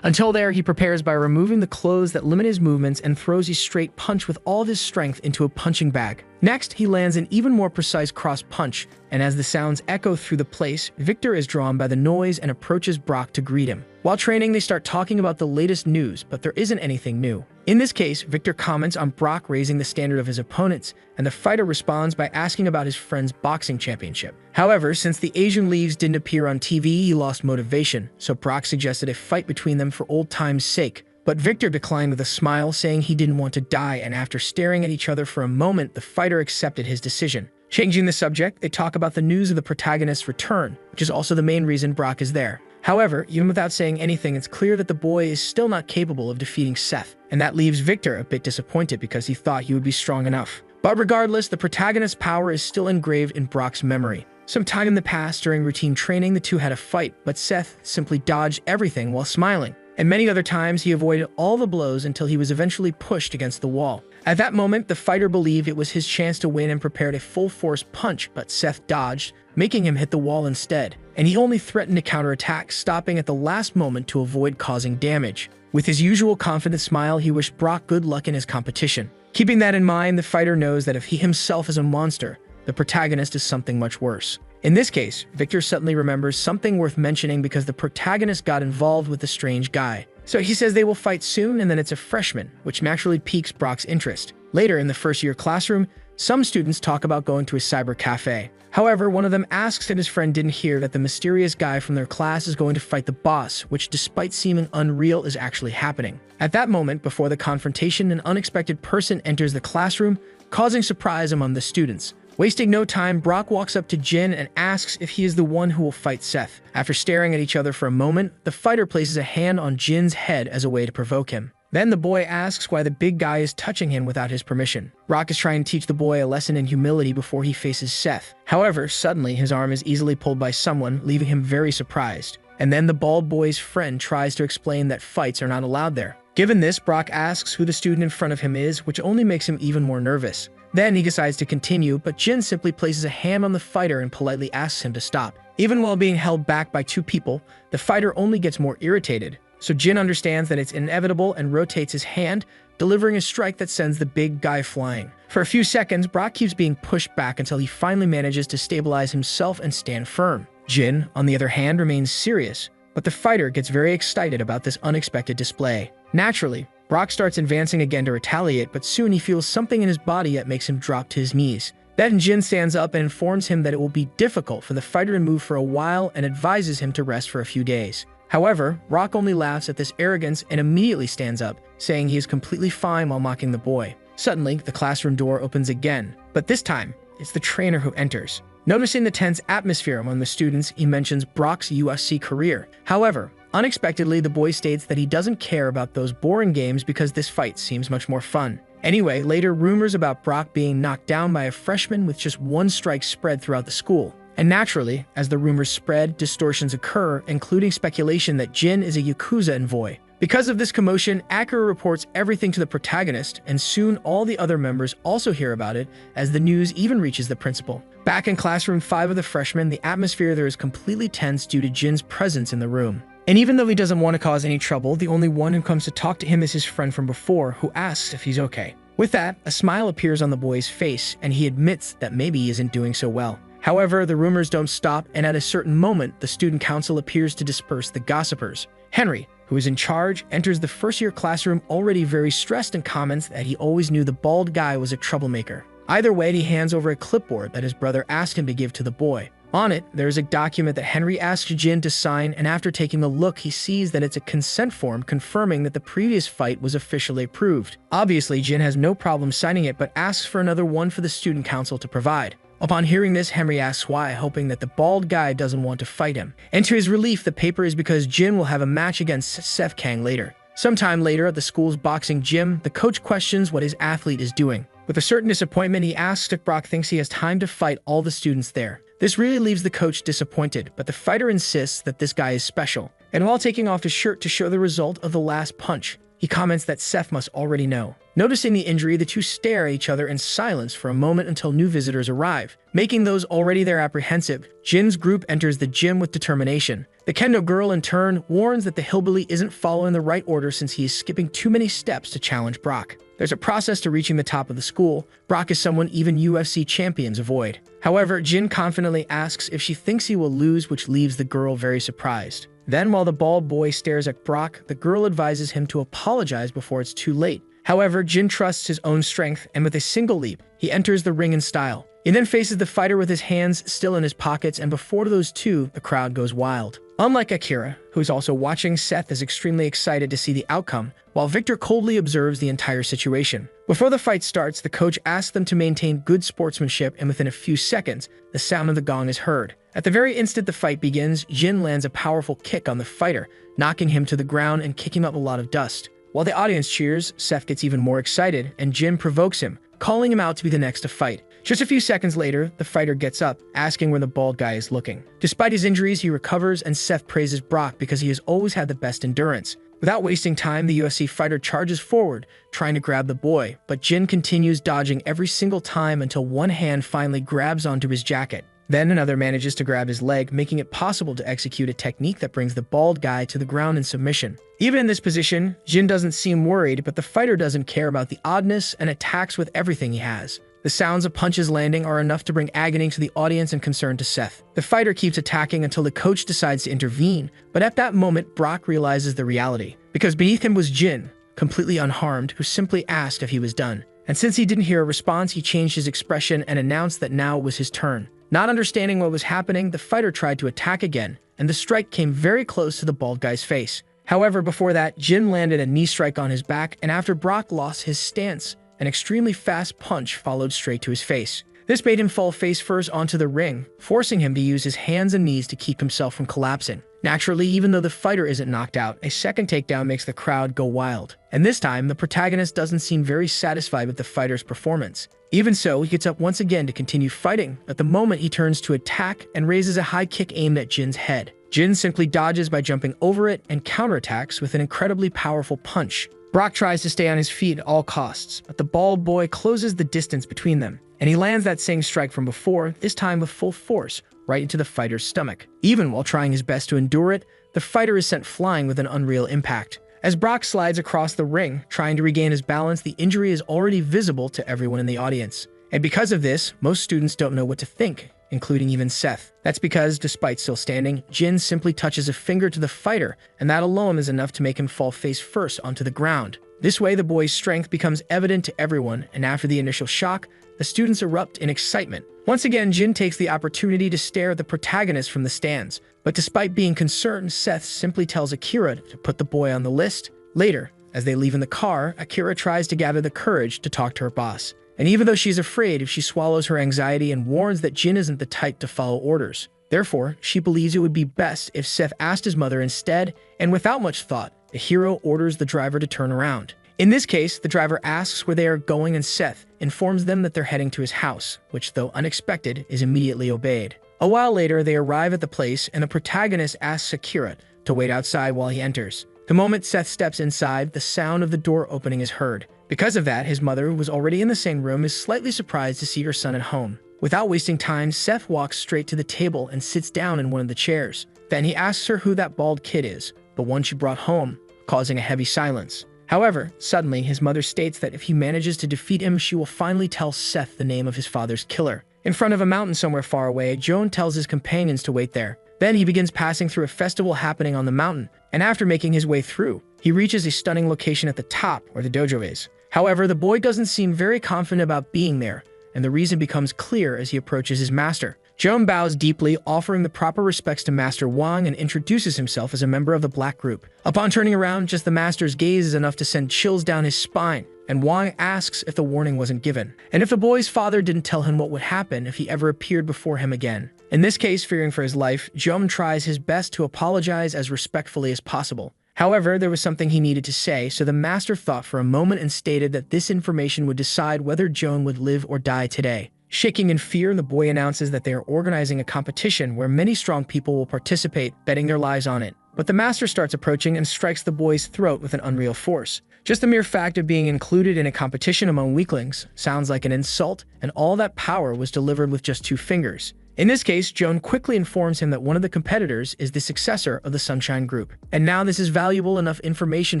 Until there, he prepares by removing the clothes that limit his movements and throws a straight punch with all of his strength into a punching bag. Next, he lands an even more precise cross punch, and as the sounds echo through the place, Victor is drawn by the noise and approaches Brock to greet him. While training, they start talking about the latest news, but there isn't anything new. In this case, Victor comments on Brock raising the standard of his opponents, and the fighter responds by asking about his friend's boxing championship. However, since the Asian leagues didn't appear on TV, he lost motivation, so Brock suggested a fight between them for old time's sake. But Victor declined with a smile, saying he didn't want to die, and after staring at each other for a moment, the fighter accepted his decision. Changing the subject, they talk about the news of the protagonist's return, which is also the main reason Brock is there. However, even without saying anything, it's clear that the boy is still not capable of defeating Seth, and that leaves Victor a bit disappointed because he thought he would be strong enough. But regardless, the protagonist's power is still engraved in Brock's memory. Sometime in the past, during routine training, the two had a fight, but Seth simply dodged everything while smiling. And many other times, he avoided all the blows until he was eventually pushed against the wall. At that moment, the fighter believed it was his chance to win and prepared a full-force punch, but Seth dodged, making him hit the wall instead. And he only threatened to counterattack, stopping at the last moment to avoid causing damage. With his usual confident smile, he wished Brock good luck in his competition. Keeping that in mind, the fighter knows that if he himself is a monster, the protagonist is something much worse. In this case, Victor suddenly remembers something worth mentioning because the protagonist got involved with the strange guy. So he says they will fight soon, and then it's a freshman, which naturally piques Brock's interest. Later in the first-year classroom, some students talk about going to a cyber cafe. However, one of them asks if his friend didn't hear that the mysterious guy from their class is going to fight the boss, which despite seeming unreal is actually happening. At that moment, before the confrontation, an unexpected person enters the classroom, causing surprise among the students. Wasting no time, Brock walks up to Jin and asks if he is the one who will fight Seth. After staring at each other for a moment, the fighter places a hand on Jin's head as a way to provoke him. Then the boy asks why the big guy is touching him without his permission. Brock is trying to teach the boy a lesson in humility before he faces Seth. However, suddenly his arm is easily pulled by someone, leaving him very surprised. And then the bald boy's friend tries to explain that fights are not allowed there. Given this, Brock asks who the student in front of him is, which only makes him even more nervous. Then he decides to continue, but Jin simply places a hand on the fighter and politely asks him to stop. Even while being held back by two people, the fighter only gets more irritated. So Jin understands that it's inevitable and rotates his hand, delivering a strike that sends the big guy flying. For a few seconds, Brock keeps being pushed back until he finally manages to stabilize himself and stand firm. Jin, on the other hand, remains serious, but the fighter gets very excited about this unexpected display. Naturally, Brock starts advancing again to retaliate, but soon he feels something in his body that makes him drop to his knees. Then Jin stands up and informs him that it will be difficult for the fighter to move for a while and advises him to rest for a few days. However, Brock only laughs at this arrogance and immediately stands up, saying he is completely fine while mocking the boy. Suddenly, the classroom door opens again, but this time, it's the trainer who enters. Noticing the tense atmosphere among the students, he mentions Brock's UFC career. However, unexpectedly, the boy states that he doesn't care about those boring games because this fight seems much more fun. Anyway, later rumors about Brock being knocked down by a freshman with just one strike spread throughout the school. And naturally, as the rumors spread, distortions occur, including speculation that Jin is a Yakuza envoy. Because of this commotion, Akira reports everything to the protagonist, and soon all the other members also hear about it, as the news even reaches the principal. Back in classroom 5 of the freshmen, the atmosphere there is completely tense due to Jin's presence in the room. And even though he doesn't want to cause any trouble, the only one who comes to talk to him is his friend from before, who asks if he's okay. With that, a smile appears on the boy's face, and he admits that maybe he isn't doing so well. However, the rumors don't stop, and at a certain moment, the student council appears to disperse the gossipers. Henry, who is in charge, enters the first-year classroom already very stressed and comments that he always knew the bald guy was a troublemaker. Either way, he hands over a clipboard that his brother asked him to give to the boy. On it, there is a document that Henry asks Jin to sign, and after taking a look, he sees that it's a consent form confirming that the previous fight was officially approved. Obviously, Jin has no problem signing it, but asks for another one for the student council to provide. Upon hearing this, Henry asks why, hoping that the bald guy doesn't want to fight him. And to his relief, the paper is because Jin will have a match against Seth Kang later. Sometime later at the school's boxing gym, the coach questions what his athlete is doing. With a certain disappointment, he asks if Brock thinks he has time to fight all the students there. This really leaves the coach disappointed, but the fighter insists that this guy is special. And while taking off his shirt to show the result of the last punch, he comments that Seth must already know. Noticing the injury, the two stare at each other in silence for a moment until new visitors arrive. Making those already there apprehensive, Jin's group enters the gym with determination. The kendo girl, in turn, warns that the hillbilly isn't following the right order since he is skipping too many steps to challenge Brock. There's a process to reaching the top of the school. Brock is someone even UFC champions avoid. However, Jin confidently asks if she thinks he will lose, which leaves the girl very surprised. Then, while the bald boy stares at Brock, the girl advises him to apologize before it's too late. However, Jin trusts his own strength, and with a single leap, he enters the ring in style. He then faces the fighter with his hands still in his pockets, and before those two, the crowd goes wild. Unlike Akira, who is also watching, Seth is extremely excited to see the outcome, while Victor coldly observes the entire situation. Before the fight starts, the coach asks them to maintain good sportsmanship, and within a few seconds, the sound of the gong is heard. At the very instant the fight begins, Jin lands a powerful kick on the fighter, knocking him to the ground and kicking up a lot of dust. While the audience cheers, Seth gets even more excited, and Jin provokes him, calling him out to be the next to fight. Just a few seconds later, the fighter gets up, asking where the bald guy is looking. Despite his injuries, he recovers, and Seth praises Brock because he has always had the best endurance. Without wasting time, the UFC fighter charges forward, trying to grab the boy, but Jin continues dodging every single time until one hand finally grabs onto his jacket. Then another manages to grab his leg, making it possible to execute a technique that brings the bald guy to the ground in submission. Even in this position, Jin doesn't seem worried, but the fighter doesn't care about the oddness and attacks with everything he has. The sounds of punches landing are enough to bring agony to the audience and concern to Seth. The fighter keeps attacking until the coach decides to intervene, but at that moment, Brock realizes the reality. Because beneath him was Jin, completely unharmed, who simply asked if he was done. And since he didn't hear a response, he changed his expression and announced that now it was his turn. Not understanding what was happening, the fighter tried to attack again, and the strike came very close to the bald guy's face. However, before that, Jin landed a knee strike on his back, and after Brock lost his stance, an extremely fast punch followed straight to his face. This made him fall face first onto the ring, forcing him to use his hands and knees to keep himself from collapsing. Naturally, even though the fighter isn't knocked out, a second takedown makes the crowd go wild. And this time, the protagonist doesn't seem very satisfied with the fighter's performance. Even so, he gets up once again to continue fighting. At the moment, he turns to attack and raises a high kick aimed at Jin's head. Jin simply dodges by jumping over it and counterattacks with an incredibly powerful punch. Brock tries to stay on his feet at all costs, but the bald boy closes the distance between them, and he lands that same strike from before, this time with full force, right into the fighter's stomach. Even while trying his best to endure it, the fighter is sent flying with an unreal impact. As Brock slides across the ring, trying to regain his balance, the injury is already visible to everyone in the audience. And because of this, most students don't know what to think, including even Seth. That's because, despite still standing, Jin simply touches a finger to the fighter, and that alone is enough to make him fall face first onto the ground. This way, the boy's strength becomes evident to everyone, and after the initial shock, the students erupt in excitement. Once again, Jin takes the opportunity to stare at the protagonist from the stands, but despite being concerned, Seth simply tells Akira to put the boy on the list. Later, as they leave in the car, Akira tries to gather the courage to talk to her boss. And even though she's afraid, she swallows her anxiety and warns that Jin isn't the type to follow orders. Therefore, she believes it would be best if Seth asked his mother instead, and without much thought, the hero orders the driver to turn around. In this case, the driver asks where they are going and Seth informs them that they're heading to his house, which, though unexpected, is immediately obeyed. A while later, they arrive at the place and the protagonist asks Akira to wait outside while he enters. The moment Seth steps inside, the sound of the door opening is heard. Because of that, his mother, who was already in the same room, is slightly surprised to see her son at home. Without wasting time, Seth walks straight to the table and sits down in one of the chairs. Then he asks her who that bald kid is, the one she brought home, causing a heavy silence. However, suddenly, his mother states that if he manages to defeat him, she will finally tell Seth the name of his father's killer. In front of a mountain somewhere far away, Joan tells his companions to wait there. Then he begins passing through a festival happening on the mountain, and after making his way through, he reaches a stunning location at the top where the dojo is. However, the boy doesn't seem very confident about being there, and the reason becomes clear as he approaches his master. Joan bows deeply, offering the proper respects to Master Wang and introduces himself as a member of the Black Group. Upon turning around, just the master's gaze is enough to send chills down his spine, and Wang asks if the warning wasn't given, and if the boy's father didn't tell him what would happen if he ever appeared before him again. In this case, fearing for his life, Joan tries his best to apologize as respectfully as possible. However, there was something he needed to say, so the master thought for a moment and stated that this information would decide whether Joan would live or die today. Shaking in fear, the boy announces that they are organizing a competition where many strong people will participate, betting their lives on it. But the master starts approaching and strikes the boy's throat with an unreal force. Just the mere fact of being included in a competition among weaklings sounds like an insult, and all that power was delivered with just 2 fingers. In this case, Joan quickly informs him that one of the competitors is the successor of the Sunshine Group, and now this is valuable enough information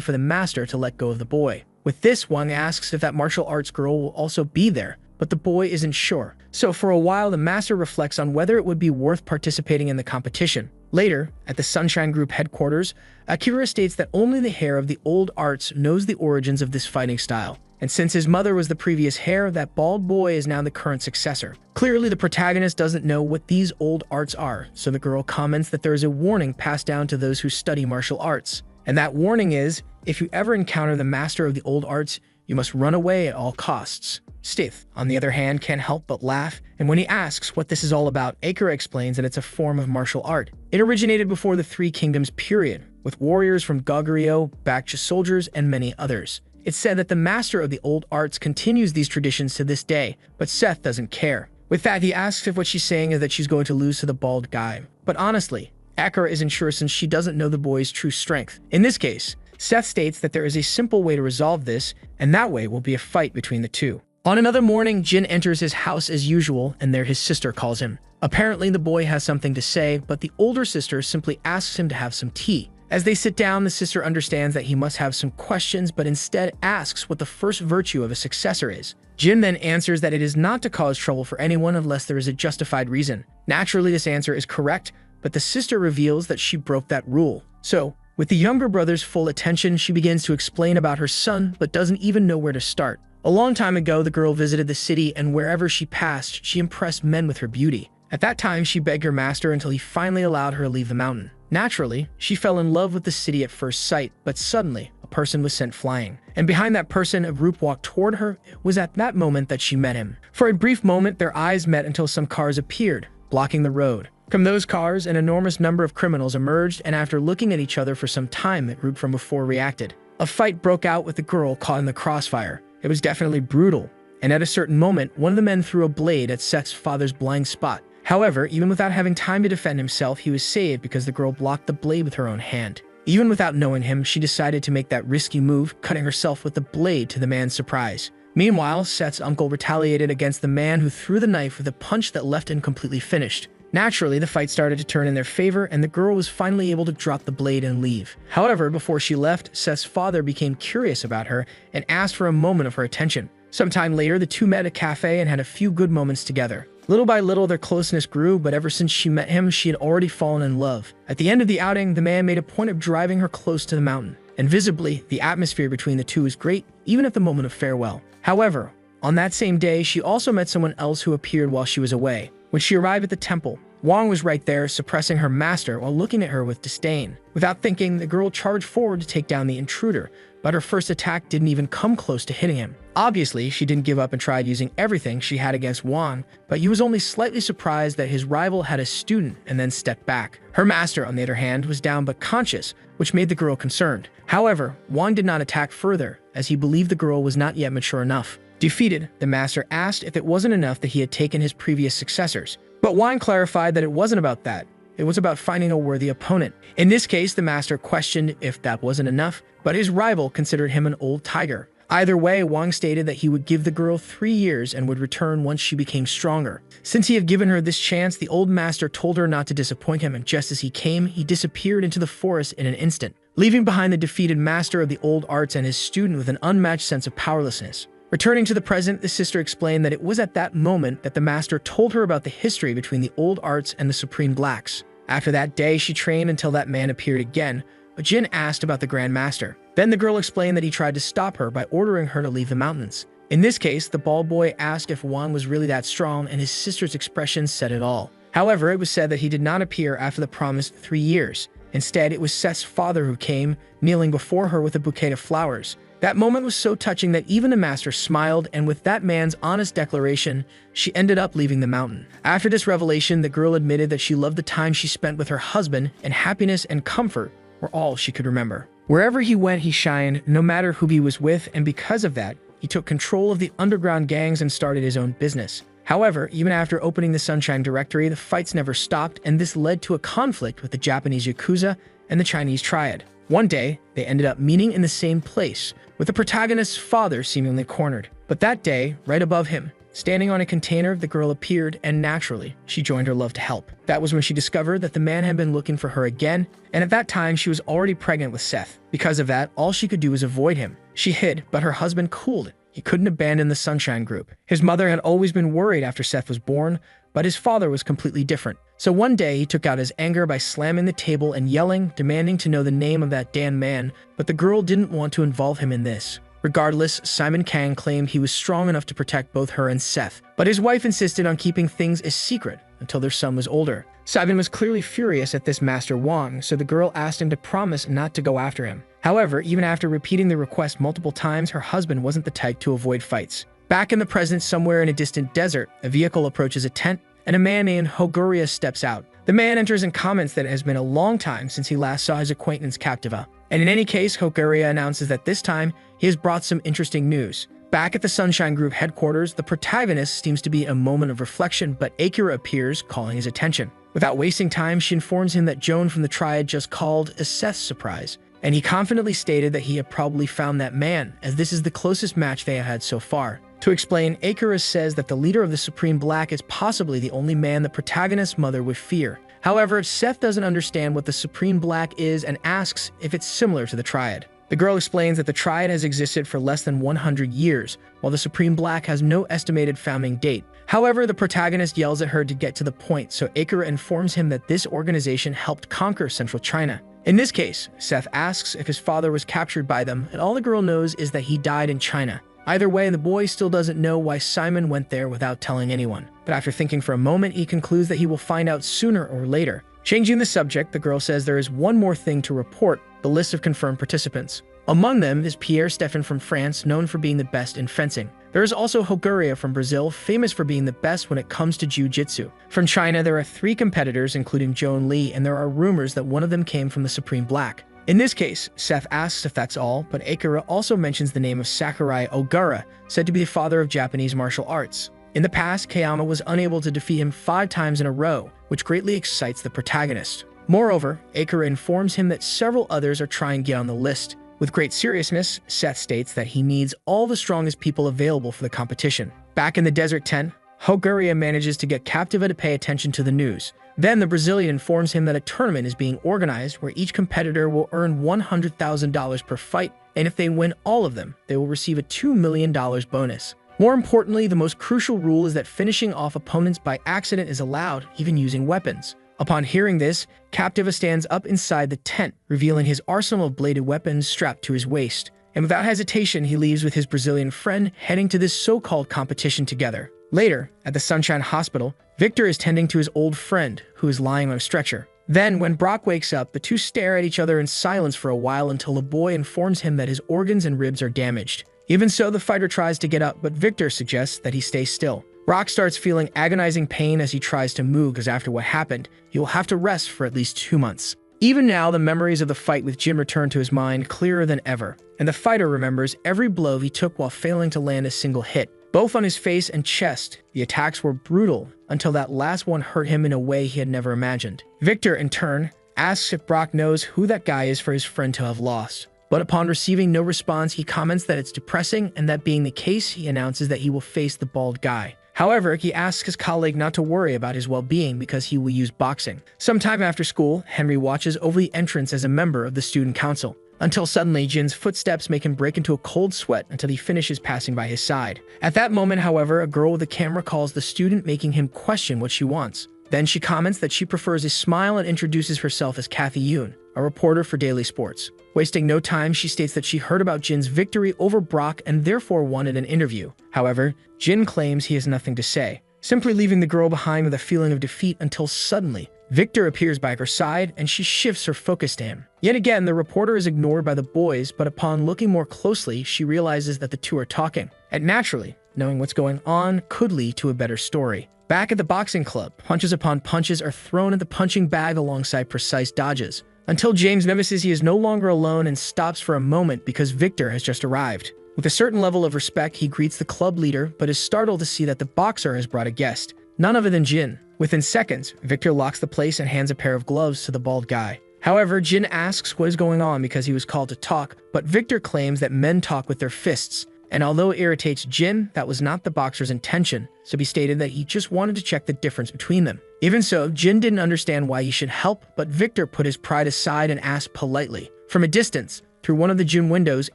for the master to let go of the boy. With this, Wang asks if that martial arts girl will also be there, but the boy isn't sure. So for a while, the master reflects on whether it would be worth participating in the competition. Later, at the Sunshine Group headquarters, Akira states that only the heir of the old arts knows the origins of this fighting style. And since his mother was the previous heir, that bald boy is now the current successor. Clearly, the protagonist doesn't know what these old arts are, so the girl comments that there is a warning passed down to those who study martial arts. And that warning is, if you ever encounter the master of the old arts, you must run away at all costs. Stith, on the other hand, can't help but laugh, and when he asks what this is all about, Akira explains that it's a form of martial art. It originated before the Three Kingdoms period, with warriors from Goguryeo, Baekje soldiers, and many others. It's said that the master of the old arts continues these traditions to this day, but Seth doesn't care. With that, he asks if what she's saying is that she's going to lose to the bald guy. But honestly, Akira isn't sure since she doesn't know the boy's true strength. In this case, Seth states that there is a simple way to resolve this, and that way will be a fight between the two. On another morning, Jin enters his house as usual, and there his sister calls him. Apparently, the boy has something to say, but the older sister simply asks him to have some tea. As they sit down, the sister understands that he must have some questions, but instead asks what the first virtue of a successor is. Jin then answers that it is not to cause trouble for anyone unless there is a justified reason. Naturally, this answer is correct, but the sister reveals that she broke that rule. So, with the younger brother's full attention, she begins to explain about her son, but doesn't even know where to start. A long time ago, the girl visited the city, and wherever she passed, she impressed men with her beauty. At that time, she begged her master until he finally allowed her to leave the mountain. Naturally, she fell in love with the city at first sight, but suddenly, a person was sent flying. And behind that person, a group walked toward her. It was at that moment that she met him. For a brief moment, their eyes met until some cars appeared, blocking the road. From those cars, an enormous number of criminals emerged, and after looking at each other for some time, the group from before reacted. A fight broke out with the girl caught in the crossfire. It was definitely brutal, and at a certain moment, one of the men threw a blade at Seth's father's blind spot. However, even without having time to defend himself, he was saved because the girl blocked the blade with her own hand. Even without knowing him, she decided to make that risky move, cutting herself with the blade to the man's surprise. Meanwhile, Seth's uncle retaliated against the man who threw the knife with a punch that left him completely finished. Naturally, the fight started to turn in their favor, and the girl was finally able to drop the blade and leave. However, before she left, Seth's father became curious about her and asked for a moment of her attention. Sometime later, the two met at a cafe and had a few good moments together. Little by little, their closeness grew, but ever since she met him, she had already fallen in love. At the end of the outing, the man made a point of driving her close to the mountain. and visibly, the atmosphere between the two is great, even at the moment of farewell. However, on that same day, she also met someone else who appeared while she was away. When she arrived at the temple, Wang was right there, suppressing her master while looking at her with disdain. Without thinking, the girl charged forward to take down the intruder, but her first attack didn't even come close to hitting him. Obviously, she didn't give up and tried using everything she had against Wang, but he was only slightly surprised that his rival had a student and then stepped back. Her master, on the other hand, was down but conscious, which made the girl concerned. However, Wang did not attack further, as he believed the girl was not yet mature enough. Defeated, the master asked if it wasn't enough that he had taken his previous successors. But Wang clarified that it wasn't about that. It was about finding a worthy opponent. In this case, the master questioned if that wasn't enough, but his rival considered him an old tiger. Either way, Wang stated that he would give the girl 3 years and would return once she became stronger. Since he had given her this chance, the old master told her not to disappoint him, and just as he came, he disappeared into the forest in an instant, leaving behind the defeated master of the old arts and his student with an unmatched sense of powerlessness. Returning to the present, the sister explained that it was at that moment that the master told her about the history between the old arts and the Supreme Blacks. After that day, she trained until that man appeared again, but Jin asked about the Grand Master. Then the girl explained that he tried to stop her by ordering her to leave the mountains. In this case, the bald boy asked if Wang was really that strong, and his sister's expression said it all. However, it was said that he did not appear after the promised 3 years. Instead, it was Seth's father who came, kneeling before her with a bouquet of flowers. That moment was so touching that even the master smiled, and with that man's honest declaration, she ended up leaving the mountain. After this revelation, the girl admitted that she loved the time she spent with her husband, and happiness and comfort were all she could remember. Wherever he went, he shined, no matter who he was with, and because of that, he took control of the underground gangs and started his own business. However, even after opening the Sunshine Directory, the fights never stopped, and this led to a conflict with the Japanese Yakuza and the Chinese Triad. One day, they ended up meeting in the same place, with the protagonist's father seemingly cornered. But that day, right above him, standing on a container, the girl appeared, and naturally, she joined her love to help. That was when she discovered that the man had been looking for her again, and at that time, she was already pregnant with Seth. Because of that, all she could do was avoid him. She hid, but her husband cooled it. He couldn't abandon the Sunshine Group. His mother had always been worried after Seth was born, but his father was completely different. So one day, he took out his anger by slamming the table and yelling, demanding to know the name of that damn man, but the girl didn't want to involve him in this. Regardless, Simon Kang claimed he was strong enough to protect both her and Seth, but his wife insisted on keeping things a secret until their son was older. Simon was clearly furious at this Master Wang, so the girl asked him to promise not to go after him. However, even after repeating the request multiple times, her husband wasn't the type to avoid fights. Back in the present, somewhere in a distant desert, a vehicle approaches a tent, and a man named Hoguria steps out. The man enters and comments that it has been a long time since he last saw his acquaintance Captiva. And in any case, Hoguria announces that this time, he has brought some interesting news. Back at the Sunshine Group headquarters, the protagonist seems to be in a moment of reflection, but Akira appears, calling his attention. Without wasting time, she informs him that Joan from the Triad just called a Seth's surprise, and he confidently stated that he had probably found that man, as this is the closest match they have had so far. To explain, Akira says that the leader of the Supreme Black is possibly the only man the protagonist's mother would fear. However, Seth doesn't understand what the Supreme Black is and asks if it's similar to the Triad. The girl explains that the Triad has existed for less than 100 years, while the Supreme Black has no estimated founding date. However, the protagonist yells at her to get to the point, so Akira informs him that this organization helped conquer central China. In this case, Seth asks if his father was captured by them, and all the girl knows is that he died in China. Either way, the boy still doesn't know why Simon went there without telling anyone. But after thinking for a moment, he concludes that he will find out sooner or later. Changing the subject, the girl says there is one more thing to report, the list of confirmed participants. Among them is Pierre Stephan from France, known for being the best in fencing. There is also Hoguria from Brazil, famous for being the best when it comes to jiu-jitsu. From China, there are 3 competitors, including Joan Lee, and there are rumors that one of them came from the Supreme Black. In this case, Seth asks if that's all, but Akira also mentions the name of Sakurai Ogura, said to be the father of Japanese martial arts. In the past, Kayama was unable to defeat him 5 times in a row, which greatly excites the protagonist. Moreover, Akira informs him that several others are trying to get on the list. With great seriousness, Seth states that he needs all the strongest people available for the competition. Back in the desert tent, Hoguria manages to get Captiva to pay attention to the news. Then the Brazilian informs him that a tournament is being organized where each competitor will earn $100,000 per fight, and if they win all of them, they will receive a $2 million bonus. More importantly, the most crucial rule is that finishing off opponents by accident is allowed, even using weapons. Upon hearing this, Captiva stands up inside the tent, revealing his arsenal of bladed weapons strapped to his waist. And without hesitation, he leaves with his Brazilian friend, heading to this so-called competition together. Later, at the Sunshine Hospital, Victor is tending to his old friend, who is lying on a stretcher. Then, when Brock wakes up, the two stare at each other in silence for a while until a boy informs him that his organs and ribs are damaged. Even so, the fighter tries to get up, but Victor suggests that he stay still. Brock starts feeling agonizing pain as he tries to move, because after what happened, he will have to rest for at least 2 months. Even now, the memories of the fight with Jin return to his mind clearer than ever, and the fighter remembers every blow he took while failing to land a single hit. Both on his face and chest, the attacks were brutal until that last one hurt him in a way he had never imagined. Victor, in turn, asks if Brock knows who that guy is for his friend to have lost. But upon receiving no response, he comments that it's depressing, and that being the case, he announces that he will face the bald guy. However, he asks his colleague not to worry about his well-being because he will use boxing. Sometime after school, Henry watches over the entrance as a member of the student council, until suddenly Jin's footsteps make him break into a cold sweat until he finishes passing by his side. At that moment, however, a girl with a camera calls the student, making him question what she wants. Then she comments that she prefers a smile and introduces herself as Kathy Yoon, a reporter for Daily Sports. Wasting no time, she states that she heard about Jin's victory over Brock and therefore wanted an interview. However, Jin claims he has nothing to say, simply leaving the girl behind with a feeling of defeat until suddenly, Victor appears by her side and she shifts her focus to him. Yet again, the reporter is ignored by the boys, but upon looking more closely, she realizes that the two are talking. And naturally, knowing what's going on could lead to a better story. Back at the boxing club, punches upon punches are thrown at the punching bag alongside precise dodges, until James notices he is no longer alone and stops for a moment because Victor has just arrived. With a certain level of respect, he greets the club leader, but is startled to see that the boxer has brought a guest, none other than Jin. Within seconds, Victor locks the place and hands a pair of gloves to the bald guy. However, Jin asks what is going on because he was called to talk, but Victor claims that men talk with their fists. And although it irritates Jin, that was not the boxer's intention, so he stated that he just wanted to check the difference between them. Even so, Jin didn't understand why he should help, but Victor put his pride aside and asked politely. From a distance, through one of the gym windows,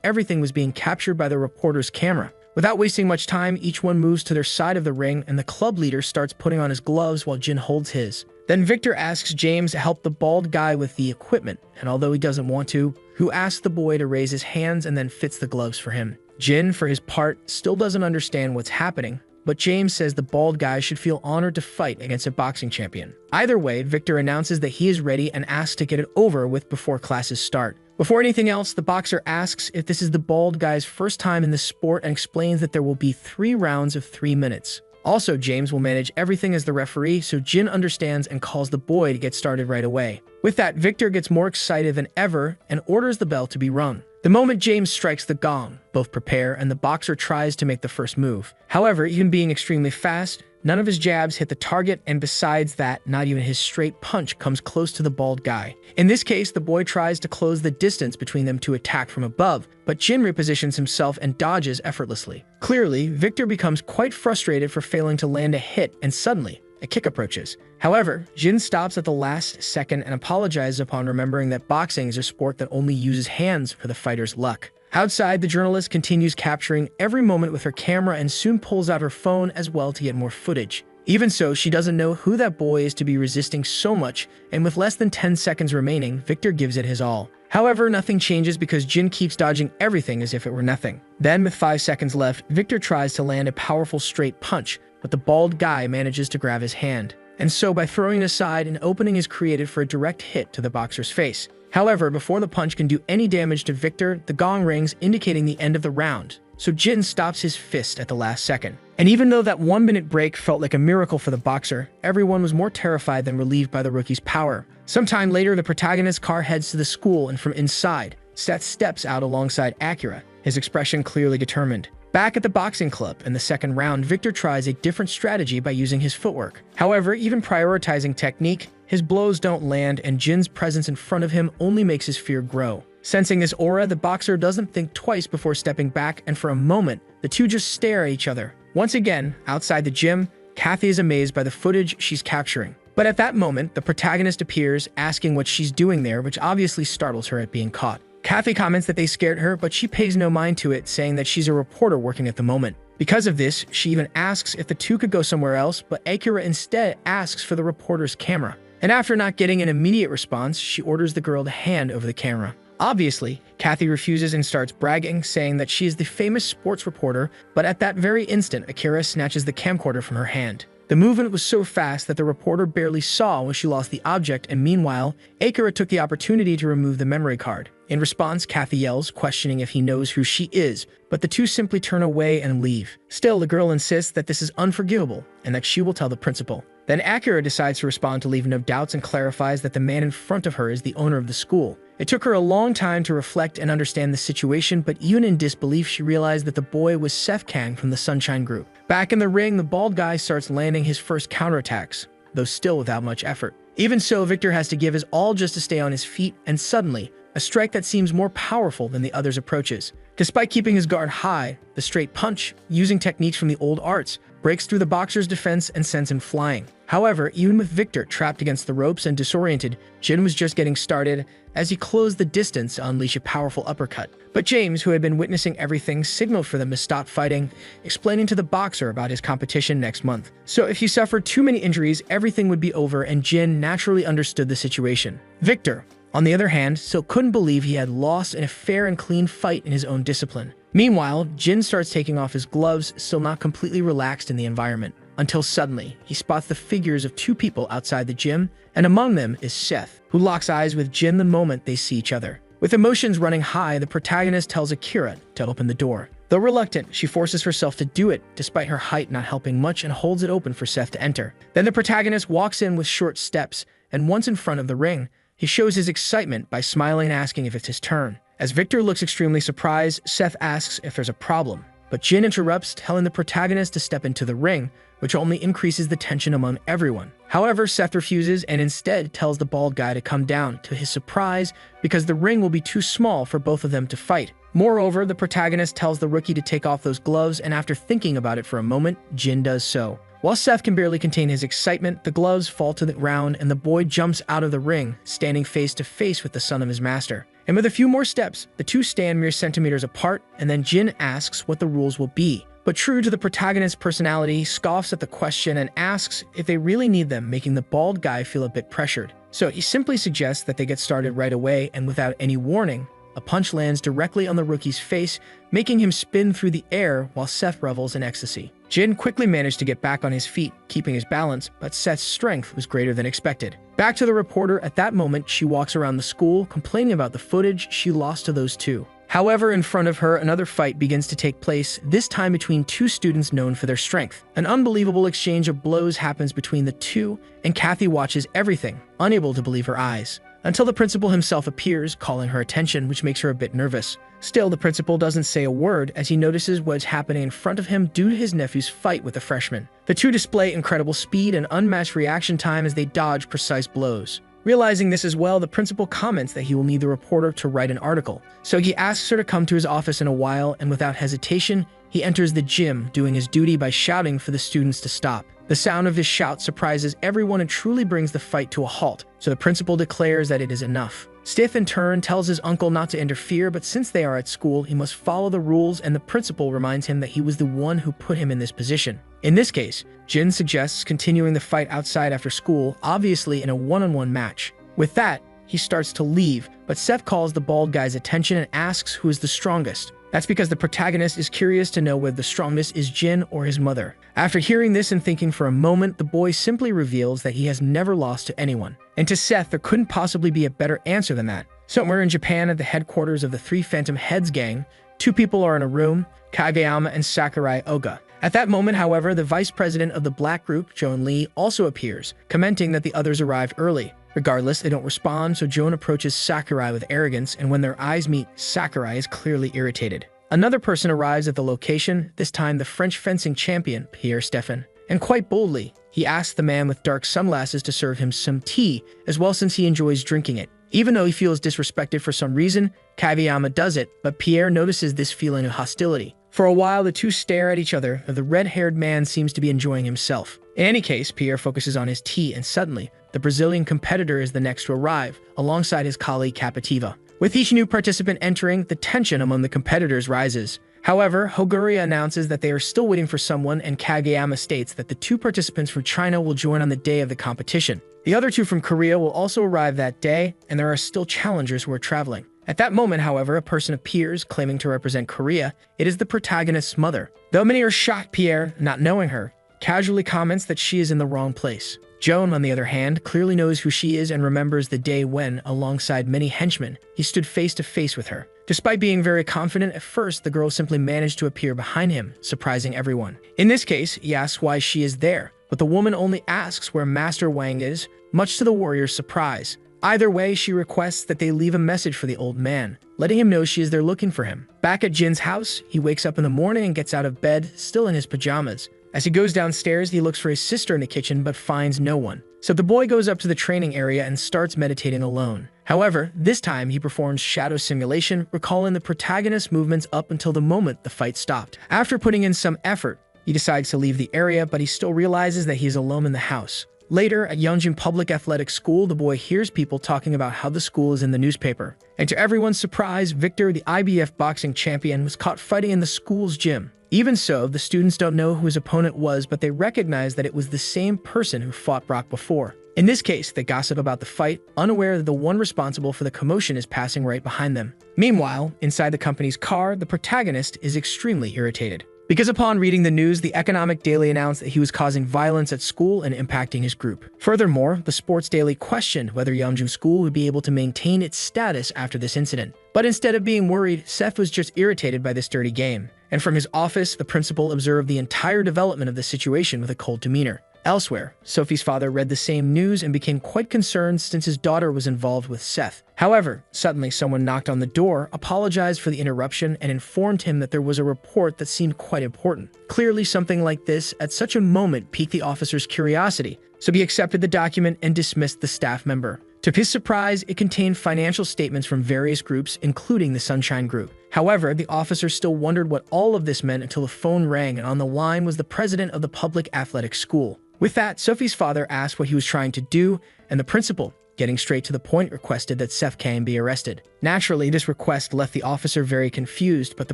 everything was being captured by the reporter's camera. Without wasting much time, each one moves to their side of the ring, and the club leader starts putting on his gloves while Jin holds his. Then Victor asks James to help the bald guy with the equipment, and although he doesn't want to, who asks the boy to raise his hands and then fits the gloves for him. Jin, for his part, still doesn't understand what's happening, but James says the bald guy should feel honored to fight against a boxing champion. Either way, Victor announces that he is ready and asks to get it over with before classes start. Before anything else, the boxer asks if this is the bald guy's first time in the sport and explains that there will be 3 rounds of 3 minutes. Also, James will manage everything as the referee, so Jin understands and calls the boy to get started right away. With that, Victor gets more excited than ever and orders the bell to be rung. The moment James strikes the gong, both prepare and the boxer tries to make the first move. However, even being extremely fast, none of his jabs hit the target, and besides that, not even his straight punch comes close to the bald guy. In this case, the boy tries to close the distance between them to attack from above, but Jin repositions himself and dodges effortlessly. Clearly, Victor becomes quite frustrated for failing to land a hit, and suddenly, a kick approaches. However, Jin stops at the last second and apologizes upon remembering that boxing is a sport that only uses hands for the fighter's luck. Outside, the journalist continues capturing every moment with her camera and soon pulls out her phone as well to get more footage. Even so, she doesn't know who that boy is to be resisting so much, and with less than 10 seconds remaining, Victor gives it his all. However, nothing changes because Jin keeps dodging everything as if it were nothing. Then, with 5 seconds left, Victor tries to land a powerful straight punch, but the bald guy manages to grab his hand. And so, by throwing it aside, an opening is created for a direct hit to the boxer's face. However, before the punch can do any damage to Victor, the gong rings, indicating the end of the round. So Jin stops his fist at the last second. And even though that 1-minute break felt like a miracle for the boxer, everyone was more terrified than relieved by the rookie's power. Sometime later, the protagonist's car heads to the school, and from inside, Seth steps out alongside Akira, his expression clearly determined. Back at the boxing club, in the second round, Victor tries a different strategy by using his footwork. However, even prioritizing technique, his blows don't land, and Jin's presence in front of him only makes his fear grow. Sensing this aura, the boxer doesn't think twice before stepping back, and for a moment, the two just stare at each other. Once again, outside the gym, Kathy is amazed by the footage she's capturing. But at that moment, the protagonist appears, asking what she's doing there, which obviously startles her at being caught. Kathy comments that they scared her, but she pays no mind to it, saying that she's a reporter working at the moment. Because of this, she even asks if the two could go somewhere else, but Akira instead asks for the reporter's camera. And after not getting an immediate response, she orders the girl to hand over the camera. Obviously, Kathy refuses and starts bragging, saying that she is the famous sports reporter, but at that very instant, Akira snatches the camcorder from her hand. The movement was so fast that the reporter barely saw when she lost the object, and meanwhile, Akira took the opportunity to remove the memory card. In response, Kathy yells, questioning if he knows who she is, but the two simply turn away and leave. Still, the girl insists that this is unforgivable and that she will tell the principal. Then Akira decides to respond to leave no doubts and clarifies that the man in front of her is the owner of the school. It took her a long time to reflect and understand the situation, but even in disbelief, she realized that the boy was Seth Kang from the Sunshine Group. Back in the ring, the bald guy starts landing his first counterattacks, though still without much effort. Even so, Victor has to give his all just to stay on his feet, and suddenly, a strike that seems more powerful than the others approaches. Despite keeping his guard high, the straight punch, using techniques from the old arts, breaks through the boxer's defense and sends him flying. However, even with Victor trapped against the ropes and disoriented, Jin was just getting started as he closed the distance to unleash a powerful uppercut. But James, who had been witnessing everything, signaled for them to stop fighting, explaining to the boxer about his competition next month. So if he suffered too many injuries, everything would be over, and Jin naturally understood the situation. Victor, on the other hand, still couldn't believe he had lost in a fair and clean fight in his own discipline. Meanwhile, Jin starts taking off his gloves, still not completely relaxed in the environment, until suddenly, he spots the figures of two people outside the gym, and among them is Seth, who locks eyes with Jin the moment they see each other. With emotions running high, the protagonist tells Akira to open the door. Though reluctant, she forces herself to do it, despite her height not helping much, and holds it open for Seth to enter. Then the protagonist walks in with short steps, and once in front of the ring, he shows his excitement by smiling and asking if it's his turn. As Victor looks extremely surprised, Seth asks if there's a problem, but Jin interrupts, telling the protagonist to step into the ring, which only increases the tension among everyone. However, Seth refuses and instead tells the bald guy to come down, to his surprise, because the ring will be too small for both of them to fight. Moreover, the protagonist tells the rookie to take off those gloves, and after thinking about it for a moment, Jin does so. While Seth can barely contain his excitement, the gloves fall to the ground and the boy jumps out of the ring, standing face to face with the son of his master. And with a few more steps, the two stand mere centimeters apart, and then Jin asks what the rules will be. But true to the protagonist's personality, he scoffs at the question and asks if they really need them, making the bald guy feel a bit pressured. So he simply suggests that they get started right away, and without any warning, a punch lands directly on the rookie's face, making him spin through the air while Seth revels in ecstasy. Jin quickly managed to get back on his feet, keeping his balance, but Seth's strength was greater than expected. Back to the reporter, at that moment, she walks around the school, complaining about the footage she lost to those two. However, in front of her, another fight begins to take place, this time between two students known for their strength. An unbelievable exchange of blows happens between the two, and Kathy watches everything, unable to believe her eyes, until the principal himself appears, calling her attention, which makes her a bit nervous. Still, the principal doesn't say a word as he notices what's happening in front of him due to his nephew's fight with a freshman. The two display incredible speed and unmatched reaction time as they dodge precise blows. Realizing this as well, the principal comments that he will need the reporter to write an article. So he asks her to come to his office in a while, and without hesitation, he enters the gym, doing his duty by shouting for the students to stop. The sound of his shout surprises everyone and truly brings the fight to a halt, so the principal declares that it is enough. Stiff, in turn, tells his uncle not to interfere, but since they are at school, he must follow the rules, and the principal reminds him that he was the one who put him in this position. In this case, Jin suggests continuing the fight outside after school, obviously in a one-on-one match. With that, he starts to leave, but Seth calls the bald guy's attention and asks who is the strongest. That's because the protagonist is curious to know whether the strongest is Jin or his mother. After hearing this and thinking for a moment, the boy simply reveals that he has never lost to anyone. And to Seth, there couldn't possibly be a better answer than that. Somewhere in Japan at the headquarters of the Three Phantom Heads gang, two people are in a room, Kageyama and Sakurai Oga. At that moment, however, the vice president of the black group, Joan Lee, also appears, commenting that the others arrived early. Regardless, they don't respond, so Joan approaches Sakurai with arrogance, and when their eyes meet, Sakurai is clearly irritated. Another person arrives at the location, this time the French fencing champion, Pierre Stephan. And quite boldly, he asks the man with dark sunglasses to serve him some tea, as well since he enjoys drinking it. Even though he feels disrespected for some reason, Kageyama does it, but Pierre notices this feeling of hostility. For a while, the two stare at each other, and the red-haired man seems to be enjoying himself. In any case, Pierre focuses on his tea, and suddenly, the Brazilian competitor is the next to arrive, alongside his colleague Capativa. With each new participant entering, the tension among the competitors rises. However, Hoguria announces that they are still waiting for someone, and Kageyama states that the 2 participants from China will join on the day of the competition. The other 2 from Korea will also arrive that day, and there are still challengers who are traveling. At that moment, however, a person appears, claiming to represent Korea. It is the protagonist's mother. Though many are shocked, Pierre, not knowing her, casually comments that she is in the wrong place. Joan, on the other hand, clearly knows who she is and remembers the day when, alongside many henchmen, he stood face to face with her. Despite being very confident at first, the girl simply managed to appear behind him, surprising everyone. In this case, he asks why she is there, but the woman only asks where Master Wang is, much to the warrior's surprise. Either way, she requests that they leave a message for the old man, letting him know she is there looking for him. Back at Jin's house, he wakes up in the morning and gets out of bed, still in his pajamas. As he goes downstairs, he looks for his sister in the kitchen but finds no one. So the boy goes up to the training area and starts meditating alone. However, this time he performs shadow simulation, recalling the protagonist's movements up until the moment the fight stopped. After putting in some effort, he decides to leave the area, but he still realizes that he is alone in the house. Later, at Yeongjin Public Athletic School, the boy hears people talking about how the school is in the newspaper. And to everyone's surprise, Victor, the IBF boxing champion, was caught fighting in the school's gym. Even so, the students don't know who his opponent was, but they recognize that it was the same person who fought Brock before. In this case, they gossip about the fight, unaware that the one responsible for the commotion is passing right behind them. Meanwhile, inside the company's car, the protagonist is extremely irritated. Because upon reading the news, the Economic Daily announced that he was causing violence at school and impacting his group. Furthermore, the Sports Daily questioned whether Yeongjin School would be able to maintain its status after this incident. But instead of being worried, Seth was just irritated by this dirty game. And from his office, the principal observed the entire development of the situation with a cold demeanor. Elsewhere, Sophie's father read the same news and became quite concerned since his daughter was involved with Seth. However, suddenly someone knocked on the door, apologized for the interruption, and informed him that there was a report that seemed quite important. Clearly, something like this at such a moment piqued the officer's curiosity, so he accepted the document and dismissed the staff member. To his surprise, it contained financial statements from various groups, including the Sunshine Group. However, the officer still wondered what all of this meant until the phone rang, and on the line was the president of the public athletic school. With that, Sophie's father asked what he was trying to do, and the principal, getting straight to the point, requested that Seth Kang be arrested. Naturally, this request left the officer very confused, but the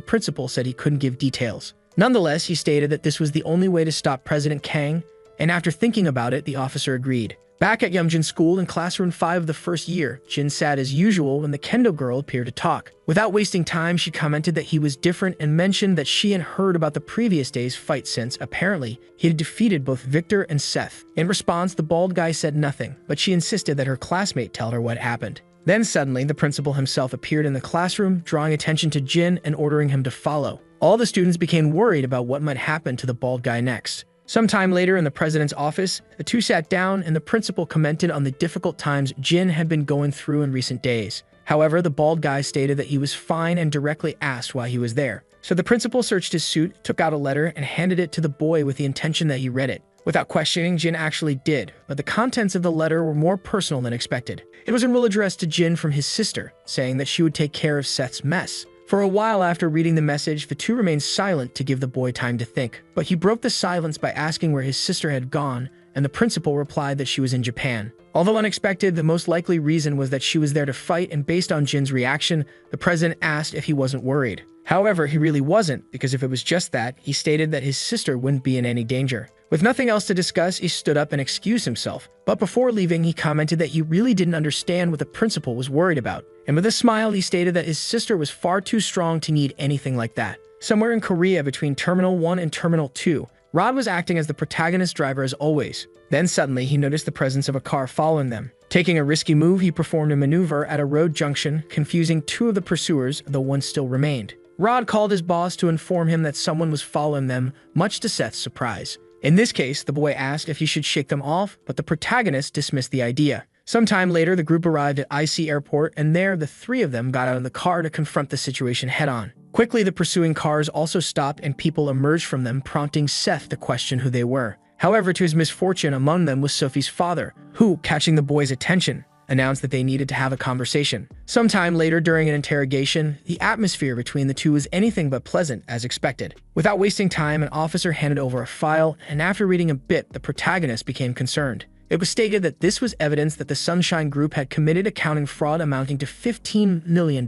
principal said he couldn't give details. Nonetheless, he stated that this was the only way to stop President Kang, and after thinking about it, the officer agreed. Back at Yeongjin School in classroom 5 of the first year, Jin sat as usual when the kendo girl appeared to talk. Without wasting time, she commented that he was different and mentioned that she had heard about the previous day's fight since, apparently, he had defeated both Victor and Seth. In response, the bald guy said nothing, but she insisted that her classmate tell her what happened. Then suddenly, the principal himself appeared in the classroom, drawing attention to Jin and ordering him to follow. All the students became worried about what might happen to the bald guy next. Sometime later in the president's office, the two sat down and the principal commented on the difficult times Jin had been going through in recent days. However, the bald guy stated that he was fine and directly asked why he was there. So the principal searched his suit, took out a letter, and handed it to the boy with the intention that he read it. Without questioning, Jin actually did, but the contents of the letter were more personal than expected. It was a real address to Jin from his sister, saying that she would take care of Seth's mess. For a while after reading the message, the two remained silent to give the boy time to think. But he broke the silence by asking where his sister had gone, and the principal replied that she was in Japan. Although unexpected, the most likely reason was that she was there to fight, and based on Jin's reaction, the president asked if he wasn't worried. However, he really wasn't, because if it was just that, he stated that his sister wouldn't be in any danger. With nothing else to discuss, he stood up and excused himself. But before leaving, he commented that he really didn't understand what the principal was worried about. And with a smile, he stated that his sister was far too strong to need anything like that. Somewhere in Korea between Terminal 1 and Terminal 2, Rod was acting as the protagonist's driver as always. Then suddenly, he noticed the presence of a car following them. Taking a risky move, he performed a maneuver at a road junction, confusing two of the pursuers, though one still remained. Rod called his boss to inform him that someone was following them, much to Seth's surprise. In this case, the boy asked if he should shake them off, but the protagonist dismissed the idea. Sometime later, the group arrived at IC Airport, and there the three of them got out of the car to confront the situation head-on. Quickly, the pursuing cars also stopped and people emerged from them, prompting Seth to question who they were. However, to his misfortune, among them was Sophie's father, who, catching the boy's attention, announced that they needed to have a conversation. Sometime later during an interrogation, the atmosphere between the two was anything but pleasant as expected. Without wasting time, an officer handed over a file, and after reading a bit, the protagonist became concerned. It was stated that this was evidence that the Sunshine Group had committed accounting fraud amounting to $15 million.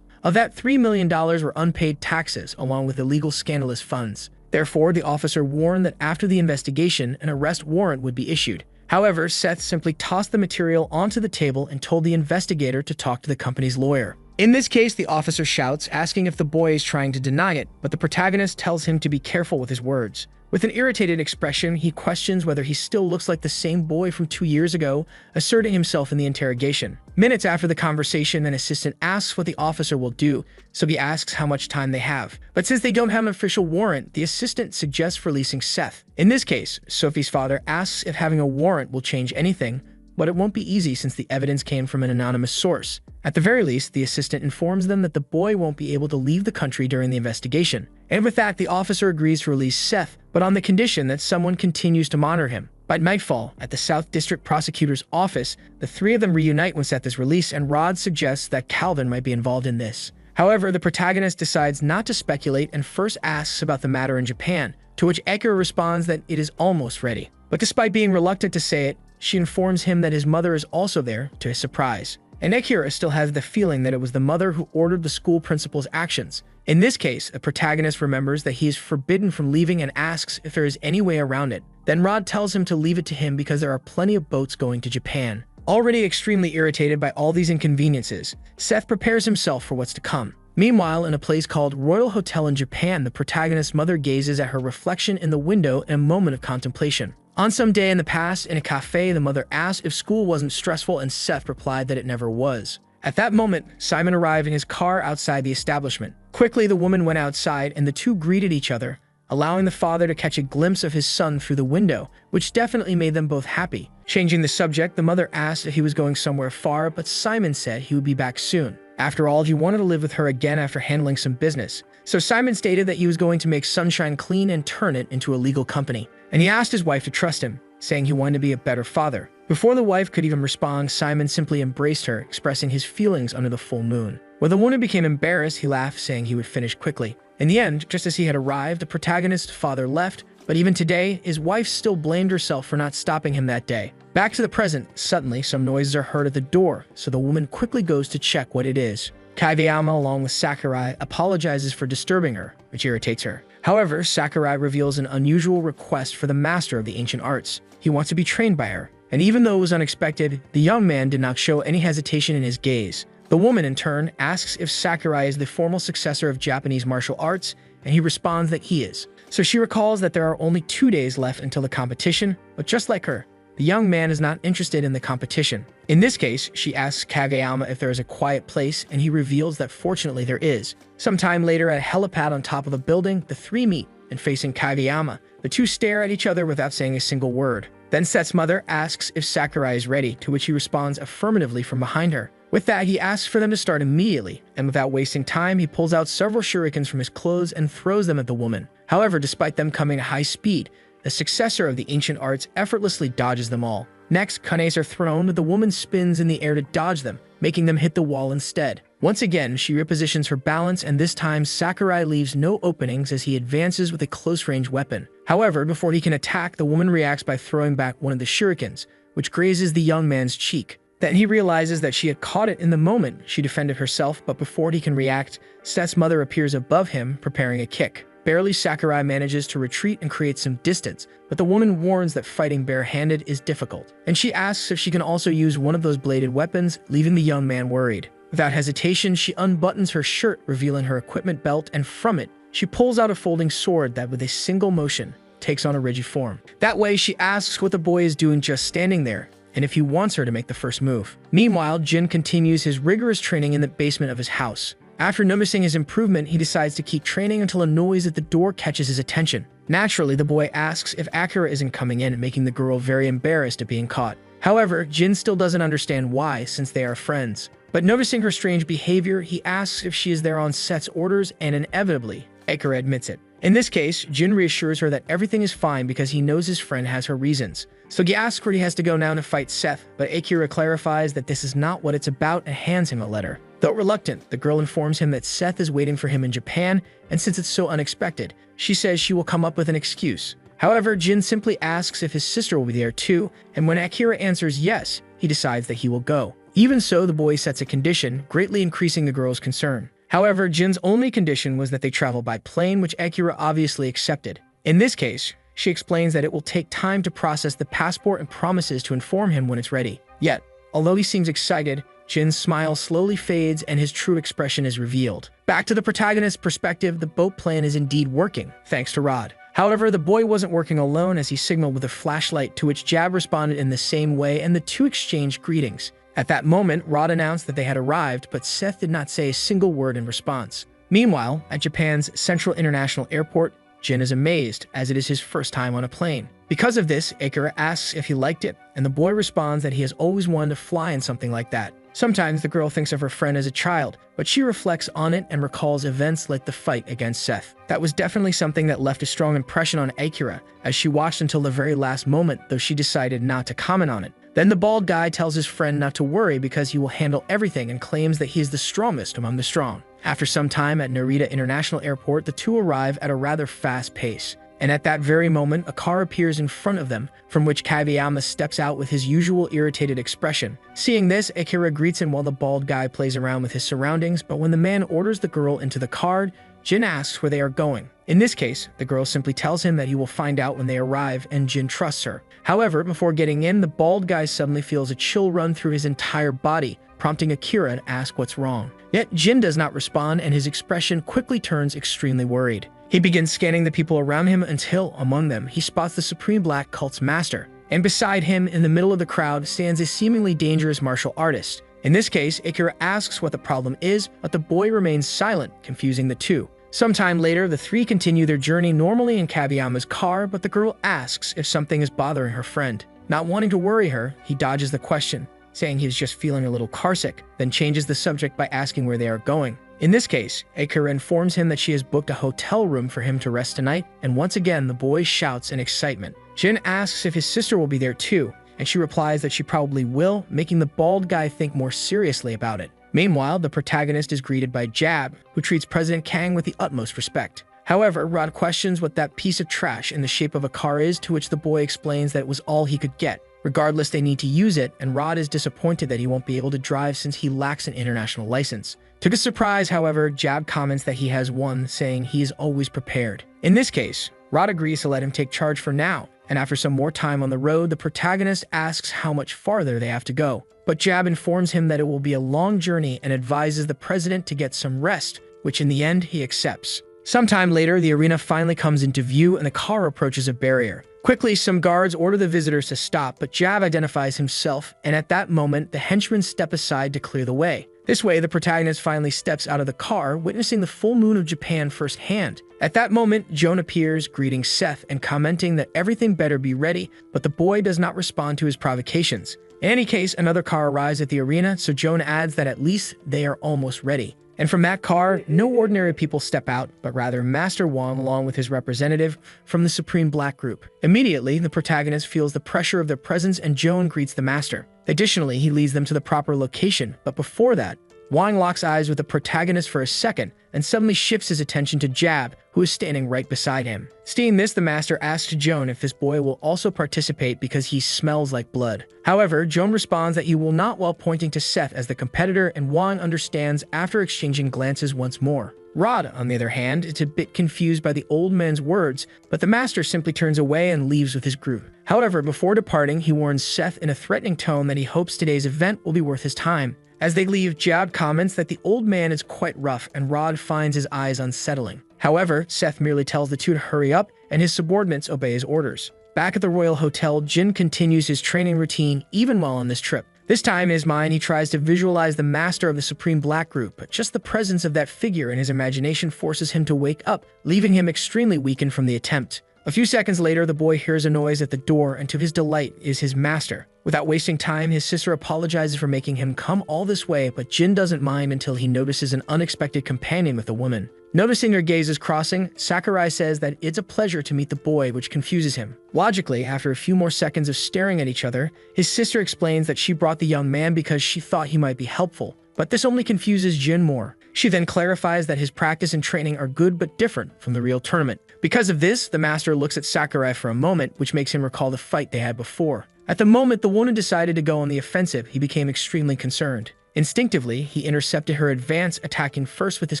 Of that, $3 million were unpaid taxes, along with illegal scandalous funds. Therefore, the officer warned that after the investigation, an arrest warrant would be issued. However, Seth simply tossed the material onto the table and told the investigator to talk to the company's lawyer. In this case, the officer shouts, asking if the boy is trying to deny it, but the protagonist tells him to be careful with his words. With an irritated expression, he questions whether he still looks like the same boy from 2 years ago, asserting himself in the interrogation. Minutes after the conversation, an assistant asks what the officer will do, so he asks how much time they have. But since they don't have an official warrant, the assistant suggests releasing Seth. In this case, Sophie's father asks if having a warrant will change anything, but it won't be easy since the evidence came from an anonymous source. At the very least, the assistant informs them that the boy won't be able to leave the country during the investigation. And with that, the officer agrees to release Seth, but on the condition that someone continues to monitor him. By nightfall, at the South District Prosecutor's office, the three of them reunite when Seth is released, and Rod suggests that Calvin might be involved in this. However, the protagonist decides not to speculate and first asks about the matter in Japan, to which Akira responds that it is almost ready. But despite being reluctant to say it, she informs him that his mother is also there, to his surprise. And Akira still has the feeling that it was the mother who ordered the school principal's actions. In this case, the protagonist remembers that he is forbidden from leaving and asks if there is any way around it. Then Rod tells him to leave it to him because there are plenty of boats going to Japan. Already extremely irritated by all these inconveniences, Seth prepares himself for what's to come. Meanwhile, in a place called Royal Hotel in Japan, the protagonist's mother gazes at her reflection in the window in a moment of contemplation. On some day in the past, in a cafe, the mother asked if school wasn't stressful, and Seth replied that it never was. At that moment, Simon arrived in his car outside the establishment. Quickly, the woman went outside, and the two greeted each other, allowing the father to catch a glimpse of his son through the window, which definitely made them both happy. Changing the subject, the mother asked if he was going somewhere far, but Simon said he would be back soon. After all, he wanted to live with her again after handling some business. So Simon stated that he was going to make Sunshine clean and turn it into a legal company. And he asked his wife to trust him, saying he wanted to be a better father. Before the wife could even respond, Simon simply embraced her, expressing his feelings under the full moon. When the woman became embarrassed, he laughed, saying he would finish quickly. In the end, just as he had arrived, the protagonist's father left, but even today, his wife still blamed herself for not stopping him that day. Back to the present, suddenly some noises are heard at the door, so the woman quickly goes to check what it is. Kageyama, along with Sakurai, apologizes for disturbing her, which irritates her. However, Sakurai reveals an unusual request for the master of the ancient arts. He wants to be trained by her. And even though it was unexpected, the young man did not show any hesitation in his gaze. The woman, in turn, asks if Sakurai is the formal successor of Japanese martial arts, and he responds that he is. So she recalls that there are only 2 days left until the competition, but just like her, the young man is not interested in the competition. In this case, she asks Kageyama if there is a quiet place, and he reveals that fortunately there is. Sometime later, at a helipad on top of a building, the three meet, and facing Kageyama, the two stare at each other without saying a single word. Then Seth's mother asks if Sakurai is ready, to which he responds affirmatively from behind her. With that, he asks for them to start immediately, and without wasting time, he pulls out several shurikens from his clothes and throws them at the woman. However, despite them coming at high speed, the successor of the ancient arts effortlessly dodges them all. Next, kanes are thrown, but the woman spins in the air to dodge them, making them hit the wall instead. Once again, she repositions her balance, and this time Sakurai leaves no openings as he advances with a close-range weapon. However, before he can attack, the woman reacts by throwing back one of the shurikens, which grazes the young man's cheek. Then he realizes that she had caught it in the moment she defended herself, but before he can react, Seth's mother appears above him, preparing a kick. Barely, Sakurai manages to retreat and create some distance, but the woman warns that fighting barehanded is difficult, and she asks if she can also use one of those bladed weapons, leaving the young man worried. Without hesitation, she unbuttons her shirt, revealing her equipment belt, and from it, she pulls out a folding sword that, with a single motion, takes on a rigid form. That way, she asks what the boy is doing just standing there, and if he wants her to make the first move. Meanwhile, Jin continues his rigorous training in the basement of his house. After noticing his improvement, he decides to keep training until a noise at the door catches his attention. Naturally, the boy asks if Akira isn't coming in, making the girl very embarrassed at being caught. However, Jin still doesn't understand why, since they are friends. But noticing her strange behavior, he asks if she is there on Seth's orders, and inevitably, Akira admits it. In this case, Jin reassures her that everything is fine because he knows his friend has her reasons. So he asks where he has to go now to fight Seth, but Akira clarifies that this is not what it's about and hands him a letter. Though reluctant, the girl informs him that Seth is waiting for him in Japan, and since it's so unexpected, she says she will come up with an excuse. However, Jin simply asks if his sister will be there too, and when Akira answers yes, he decides that he will go. Even so, the boy sets a condition, greatly increasing the girl's concern. However, Jin's only condition was that they travel by plane, which Akira obviously accepted. In this case, she explains that it will take time to process the passport and promises to inform him when it's ready. Yet, although he seems excited, Jin's smile slowly fades and his true expression is revealed. Back to the protagonist's perspective, the boat plan is indeed working, thanks to Rod. However, the boy wasn't working alone as he signaled with a flashlight, to which Jab responded in the same way and the two exchanged greetings. At that moment, Rod announced that they had arrived, but Seth did not say a single word in response. Meanwhile, at Japan's Central International Airport, Jin is amazed, as it is his first time on a plane. Because of this, Akira asks if he liked it, and the boy responds that he has always wanted to fly in something like that. Sometimes the girl thinks of her friend as a child, but she reflects on it and recalls events like the fight against Seth. That was definitely something that left a strong impression on Akira, as she watched until the very last moment, though she decided not to comment on it. Then the bald guy tells his friend not to worry because he will handle everything and claims that he is the strongest among the strong. After some time at Narita International Airport, the two arrive at a rather fast pace. And at that very moment, a car appears in front of them, from which Kageyama steps out with his usual irritated expression. Seeing this, Akira greets him while the bald guy plays around with his surroundings, but when the man orders the girl into the car, Jin asks where they are going. In this case, the girl simply tells him that he will find out when they arrive, and Jin trusts her. However, before getting in, the bald guy suddenly feels a chill run through his entire body, prompting Akira to ask what's wrong. Yet Jin does not respond, and his expression quickly turns extremely worried. He begins scanning the people around him until, among them, he spots the Supreme Black Cult's master. And beside him, in the middle of the crowd, stands a seemingly dangerous martial artist. In this case, Akira asks what the problem is, but the boy remains silent, confusing the two. Sometime later, the three continue their journey normally in Kageyama's car, but the girl asks if something is bothering her friend. Not wanting to worry her, he dodges the question, saying he is just feeling a little carsick, then changes the subject by asking where they are going. In this case, Akira informs him that she has booked a hotel room for him to rest tonight, and once again the boy shouts in excitement. Jin asks if his sister will be there too, and she replies that she probably will, making the bald guy think more seriously about it. Meanwhile, the protagonist is greeted by Jab, who treats President Kang with the utmost respect. However, Rod questions what that piece of trash in the shape of a car is, to which the boy explains that it was all he could get. Regardless, they need to use it, and Rod is disappointed that he won't be able to drive since he lacks an international license. To his surprise, however, Jab comments that he has one, saying he is always prepared. In this case, Rod agrees to let him take charge for now, and after some more time on the road, the protagonist asks how much farther they have to go. But Jab informs him that it will be a long journey and advises the president to get some rest, which in the end he accepts. Sometime later, the arena finally comes into view and the car approaches a barrier. Quickly, some guards order the visitors to stop, but Jab identifies himself, and at that moment, the henchmen step aside to clear the way. This way, the protagonist finally steps out of the car, witnessing the full moon of Japan firsthand. At that moment, Joan appears, greeting Seth and commenting that everything better be ready, but the boy does not respond to his provocations. In any case, another car arrives at the arena, so Joan adds that at least they are almost ready. And from that car, no ordinary people step out, but rather Master Wong along with his representative from the Supreme Black Group. Immediately, the protagonist feels the pressure of their presence and Joan greets the master. Additionally, he leads them to the proper location, but before that, Wong locks eyes with the protagonist for a second and suddenly shifts his attention to Jab, who is standing right beside him. Seeing this, the master asks Joan if this boy will also participate because he smells like blood. However, Joan responds that he will not, while pointing to Seth as the competitor, and Wong understands after exchanging glances once more. Rod, on the other hand, is a bit confused by the old man's words, but the master simply turns away and leaves with his group. However, before departing, he warns Seth in a threatening tone that he hopes today's event will be worth his time. As they leave, Jab comments that the old man is quite rough and Rod finds his eyes unsettling. However, Seth merely tells the two to hurry up and his subordinates obey his orders. Back at the Royal Hotel, Jin continues his training routine even while on this trip. This time in his mind, he tries to visualize the master of the Supreme Black Group, but just the presence of that figure in his imagination forces him to wake up, leaving him extremely weakened from the attempt. A few seconds later, the boy hears a noise at the door, and to his delight is his master. Without wasting time, his sister apologizes for making him come all this way, but Jin doesn't mind until he notices an unexpected companion with a woman. Noticing their gazes crossing, Sakurai says that it's a pleasure to meet the boy, which confuses him. Logically, after a few more seconds of staring at each other, his sister explains that she brought the young man because she thought he might be helpful. But this only confuses Jin more. She then clarifies that his practice and training are good but different from the real tournament. Because of this, the master looks at Sakurai for a moment, which makes him recall the fight they had before. At the moment the woman decided to go on the offensive, he became extremely concerned. Instinctively, he intercepted her advance, attacking first with his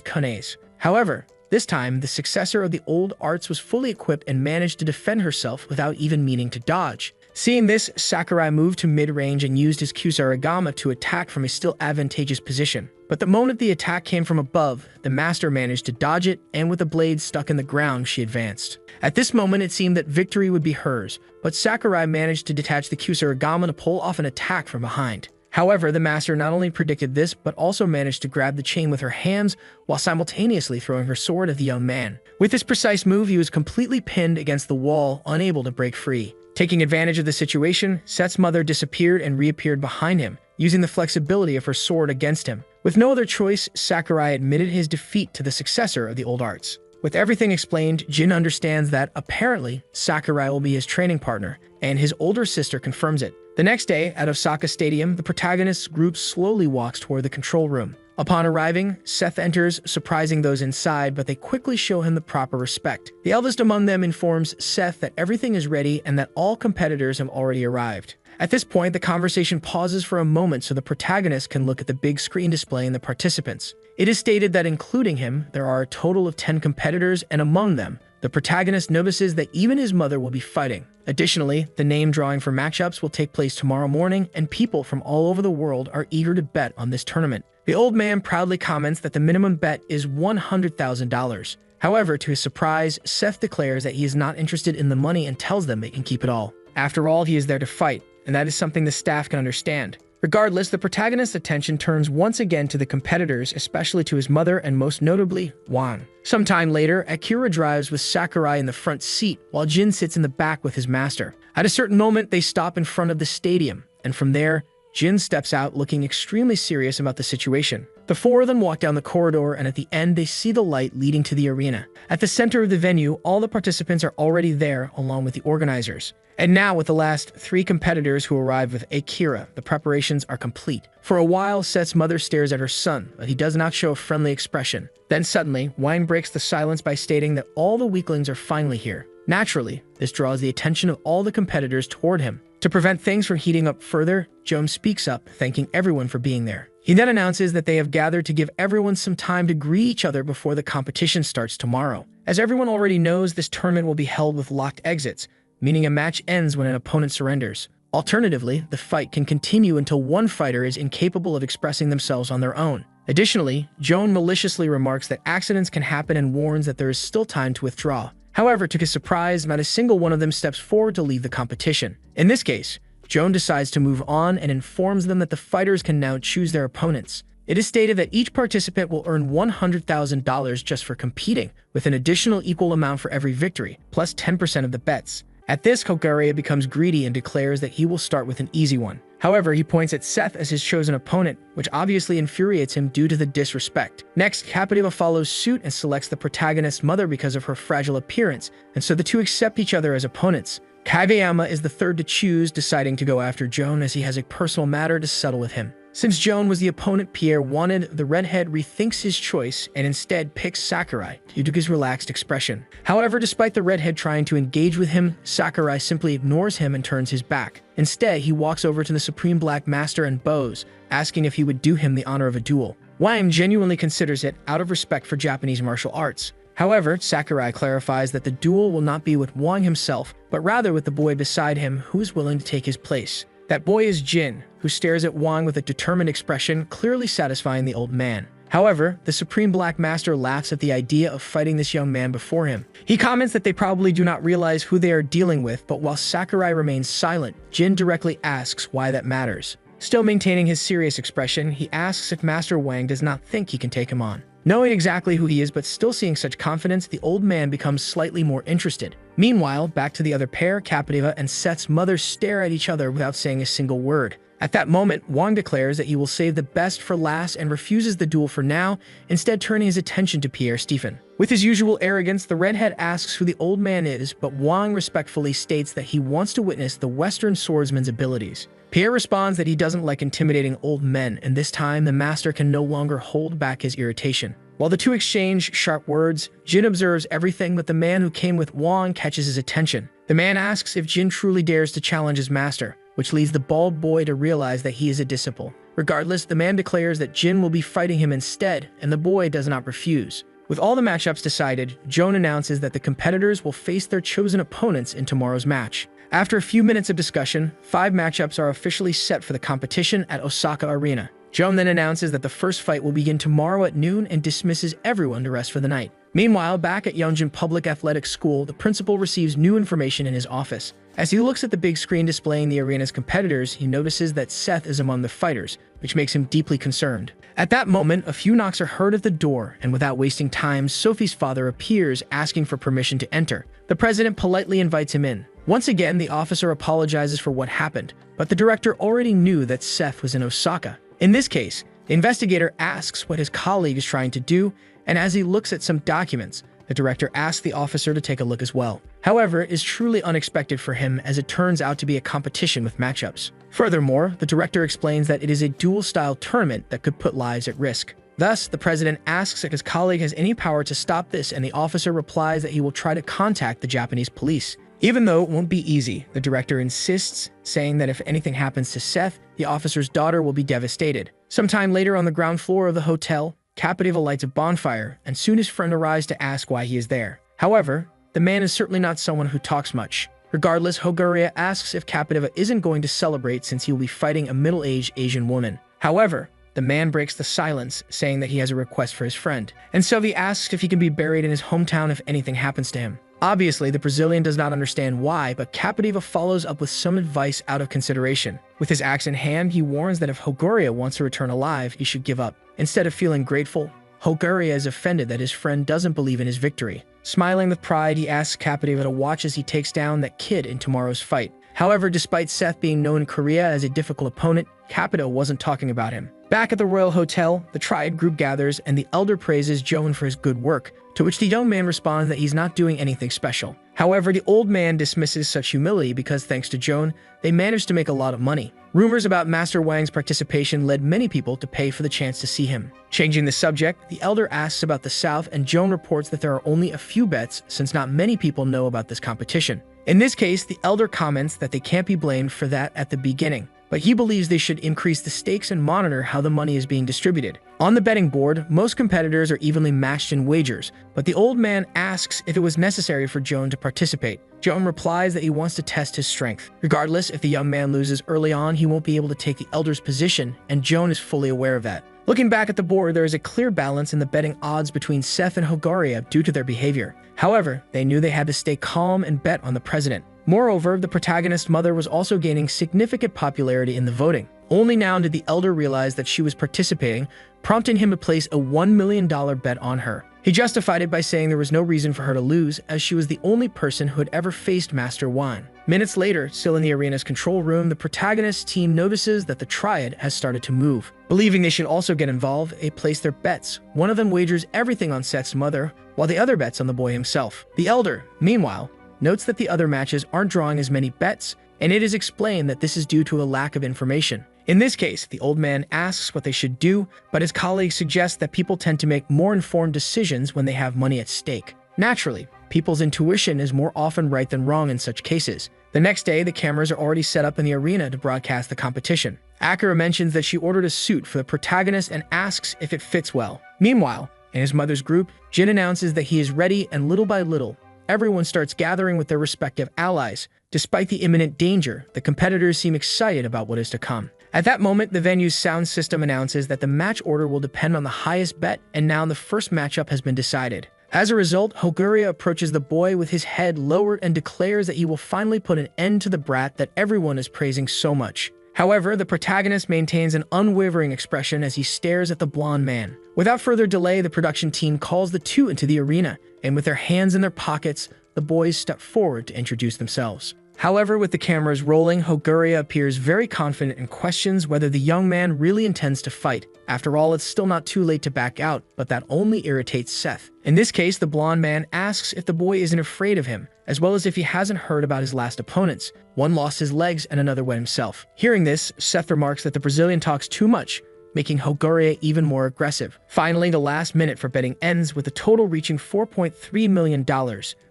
kunes. However, this time, the successor of the old arts was fully equipped and managed to defend herself without even meaning to dodge. Seeing this, Sakurai moved to mid-range and used his Kusarigama to attack from a still advantageous position. But the moment the attack came from above, the master managed to dodge it, and with the blade stuck in the ground, she advanced. At this moment, it seemed that victory would be hers, but Sakurai managed to detach the Kusarigama to pull off an attack from behind. However, the master not only predicted this, but also managed to grab the chain with her hands while simultaneously throwing her sword at the young man. With this precise move, he was completely pinned against the wall, unable to break free. Taking advantage of the situation, Set's mother disappeared and reappeared behind him, using the flexibility of her sword against him. With no other choice, Sakurai admitted his defeat to the successor of the old arts. With everything explained, Jin understands that, apparently, Sakurai will be his training partner, and his older sister confirms it. The next day, at Osaka Stadium, the protagonist's group slowly walks toward the control room. Upon arriving, Seth enters, surprising those inside, but they quickly show him the proper respect. The eldest among them informs Seth that everything is ready and that all competitors have already arrived. At this point, the conversation pauses for a moment so the protagonist can look at the big screen displaying the participants. It is stated that including him, there are a total of 10 competitors, and among them, the protagonist notices that even his mother will be fighting. Additionally, the name drawing for matchups will take place tomorrow morning, and people from all over the world are eager to bet on this tournament. The old man proudly comments that the minimum bet is $100,000. However, to his surprise, Seth declares that he is not interested in the money and tells them they can keep it all. After all, he is there to fight, and that is something the staff can understand. Regardless, the protagonist's attention turns once again to the competitors, especially to his mother and most notably, Wang. Sometime later, Akira drives with Sakurai in the front seat, while Jin sits in the back with his master. At a certain moment, they stop in front of the stadium, and from there, Jin steps out looking extremely serious about the situation. The four of them walk down the corridor, and at the end, they see the light leading to the arena. At the center of the venue, all the participants are already there, along with the organizers. And now, with the last 3 competitors who arrive with Akira, the preparations are complete. For a while, Set's mother stares at her son, but he does not show a friendly expression. Then suddenly, Wang breaks the silence by stating that all the weaklings are finally here. Naturally, this draws the attention of all the competitors toward him. To prevent things from heating up further, Joan speaks up, thanking everyone for being there. He then announces that they have gathered to give everyone some time to greet each other before the competition starts tomorrow. As everyone already knows, this tournament will be held with locked exits, meaning a match ends when an opponent surrenders. Alternatively, the fight can continue until one fighter is incapable of expressing themselves on their own. Additionally, Joan maliciously remarks that accidents can happen and warns that there is still time to withdraw. However, to his surprise, not a single one of them steps forward to leave the competition. In this case, Joan decides to move on and informs them that the fighters can now choose their opponents. It is stated that each participant will earn $100,000 just for competing, with an additional equal amount for every victory, plus 10% of the bets. At this, Kogaria becomes greedy and declares that he will start with an easy one. However, he points at Seth as his chosen opponent, which obviously infuriates him due to the disrespect. Next, Captiva follows suit and selects the protagonist's mother because of her fragile appearance, and so the two accept each other as opponents. Kageyama is the third to choose, deciding to go after Joan as he has a personal matter to settle with him. Since Joan was the opponent Pierre wanted, the redhead rethinks his choice and instead picks Sakurai due to his relaxed expression. However, despite the redhead trying to engage with him, Sakurai simply ignores him and turns his back. Instead, he walks over to the Supreme Black Master and bows, asking if he would do him the honor of a duel. Wang genuinely considers it out of respect for Japanese martial arts. However, Sakurai clarifies that the duel will not be with Wang himself, but rather with the boy beside him who is willing to take his place. That boy is Jin, who stares at Wang with a determined expression, clearly satisfying the old man. However, the Supreme Black Master laughs at the idea of fighting this young man before him. He comments that they probably do not realize who they are dealing with, but while Sakurai remains silent, Jin directly asks why that matters. Still maintaining his serious expression, he asks if Master Wang does not think he can take him on. Knowing exactly who he is but still seeing such confidence, the old man becomes slightly more interested. Meanwhile, back to the other pair, Captiva and Set's mother stare at each other without saying a single word. At that moment, Wang declares that he will save the best for last and refuses the duel for now, instead turning his attention to Pierre Stephen. With his usual arrogance, the redhead asks who the old man is, but Wang respectfully states that he wants to witness the Western swordsman's abilities. Pierre responds that he doesn't like intimidating old men, and this time the master can no longer hold back his irritation. While the two exchange sharp words, Jin observes everything, but the man who came with Wang catches his attention. The man asks if Jin truly dares to challenge his master, which leads the bald boy to realize that he is a disciple. Regardless, the man declares that Jin will be fighting him instead, and the boy does not refuse. With all the matchups decided, Joan announces that the competitors will face their chosen opponents in tomorrow's match. After a few minutes of discussion, 5 matchups are officially set for the competition at Osaka Arena. Joan then announces that the first fight will begin tomorrow at noon and dismisses everyone to rest for the night. Meanwhile, back at Yeongjin Public Athletic School, the principal receives new information in his office. As he looks at the big screen displaying the arena's competitors, he notices that Seth is among the fighters, which makes him deeply concerned. At that moment, a few knocks are heard at the door, and without wasting time, Sophie's father appears, asking for permission to enter. The president politely invites him in. Once again, the officer apologizes for what happened, but the director already knew that Seth was in Osaka. In this case, the investigator asks what his colleague is trying to do, and as he looks at some documents, the director asks the officer to take a look as well. However, it is truly unexpected for him as it turns out to be a competition with matchups. Furthermore, the director explains that it is a duel-style tournament that could put lives at risk. Thus, the president asks if his colleague has any power to stop this, and the officer replies that he will try to contact the Japanese police. Even though it won't be easy, the director insists, saying that if anything happens to Seth, the officer's daughter will be devastated. Sometime later on the ground floor of the hotel, Capitiva lights a bonfire, and soon his friend arrives to ask why he is there. However, the man is certainly not someone who talks much. Regardless, Hoguria asks if Capitiva isn't going to celebrate since he will be fighting a middle-aged Asian woman. However, the man breaks the silence, saying that he has a request for his friend, and Sylvie asks if he can be buried in his hometown if anything happens to him. Obviously, the Brazilian does not understand why, but Capitiva follows up with some advice out of consideration. With his axe in hand, he warns that if Hoguria wants to return alive, he should give up. Instead of feeling grateful, Hoguria is offended that his friend doesn't believe in his victory. Smiling with pride, he asks Capitiva to watch as he takes down that kid in tomorrow's fight. However, despite Seth being known in Korea as a difficult opponent, Capitiva wasn't talking about him. Back at the Royal Hotel, the Triad group gathers and the elder praises Joan for his good work, to which the young man responds that he's not doing anything special. However, the old man dismisses such humility because thanks to Joan, they managed to make a lot of money. Rumors about Master Wang's participation led many people to pay for the chance to see him. Changing the subject, the elder asks about the South and Joan reports that there are only a few bets since not many people know about this competition. In this case, the elder comments that they can't be blamed for that at the beginning, but he believes they should increase the stakes and monitor how the money is being distributed. On the betting board, most competitors are evenly matched in wagers, but the old man asks if it was necessary for Joan to participate. Joan replies that he wants to test his strength. Regardless, if the young man loses early on, he won't be able to take the elder's position, and Joan is fully aware of that. Looking back at the board, there is a clear balance in the betting odds between Seth and Hoguria due to their behavior. However, they knew they had to stay calm and bet on the president. Moreover, the protagonist's mother was also gaining significant popularity in the voting. Only now did the elder realize that she was participating, prompting him to place a $1 million bet on her. He justified it by saying there was no reason for her to lose, as she was the only person who had ever faced Master Wang. Minutes later, still in the arena's control room, the protagonist's team notices that the Triad has started to move. Believing they should also get involved, they place their bets. One of them wagers everything on Seth's mother, while the other bets on the boy himself. The elder, meanwhile, notes that the other matches aren't drawing as many bets, and it is explained that this is due to a lack of information. In this case, the old man asks what they should do, but his colleague suggests that people tend to make more informed decisions when they have money at stake. Naturally, people's intuition is more often right than wrong in such cases. The next day, the cameras are already set up in the arena to broadcast the competition. Akira mentions that she ordered a suit for the protagonist and asks if it fits well. Meanwhile, in his mother's group, Jin announces that he is ready, and little by little, everyone starts gathering with their respective allies. Despite the imminent danger, the competitors seem excited about what is to come. At that moment, the venue's sound system announces that the match order will depend on the highest bet, and now the first matchup has been decided. As a result, Hoguria approaches the boy with his head lowered and declares that he will finally put an end to the brat that everyone is praising so much. However, the protagonist maintains an unwavering expression as he stares at the blonde man. Without further delay, the production team calls the two into the arena, and with their hands in their pockets, the boys step forward to introduce themselves. However, with the cameras rolling, Hoguria appears very confident and questions whether the young man really intends to fight. After all, it's still not too late to back out, but that only irritates Seth. In this case, the blonde man asks if the boy isn't afraid of him, as well as if he hasn't heard about his last opponents. One lost his legs and another wet himself. Hearing this, Seth remarks that the Brazilian talks too much, making Hoguria even more aggressive. Finally, the last minute for betting ends with the total reaching $4.3 million,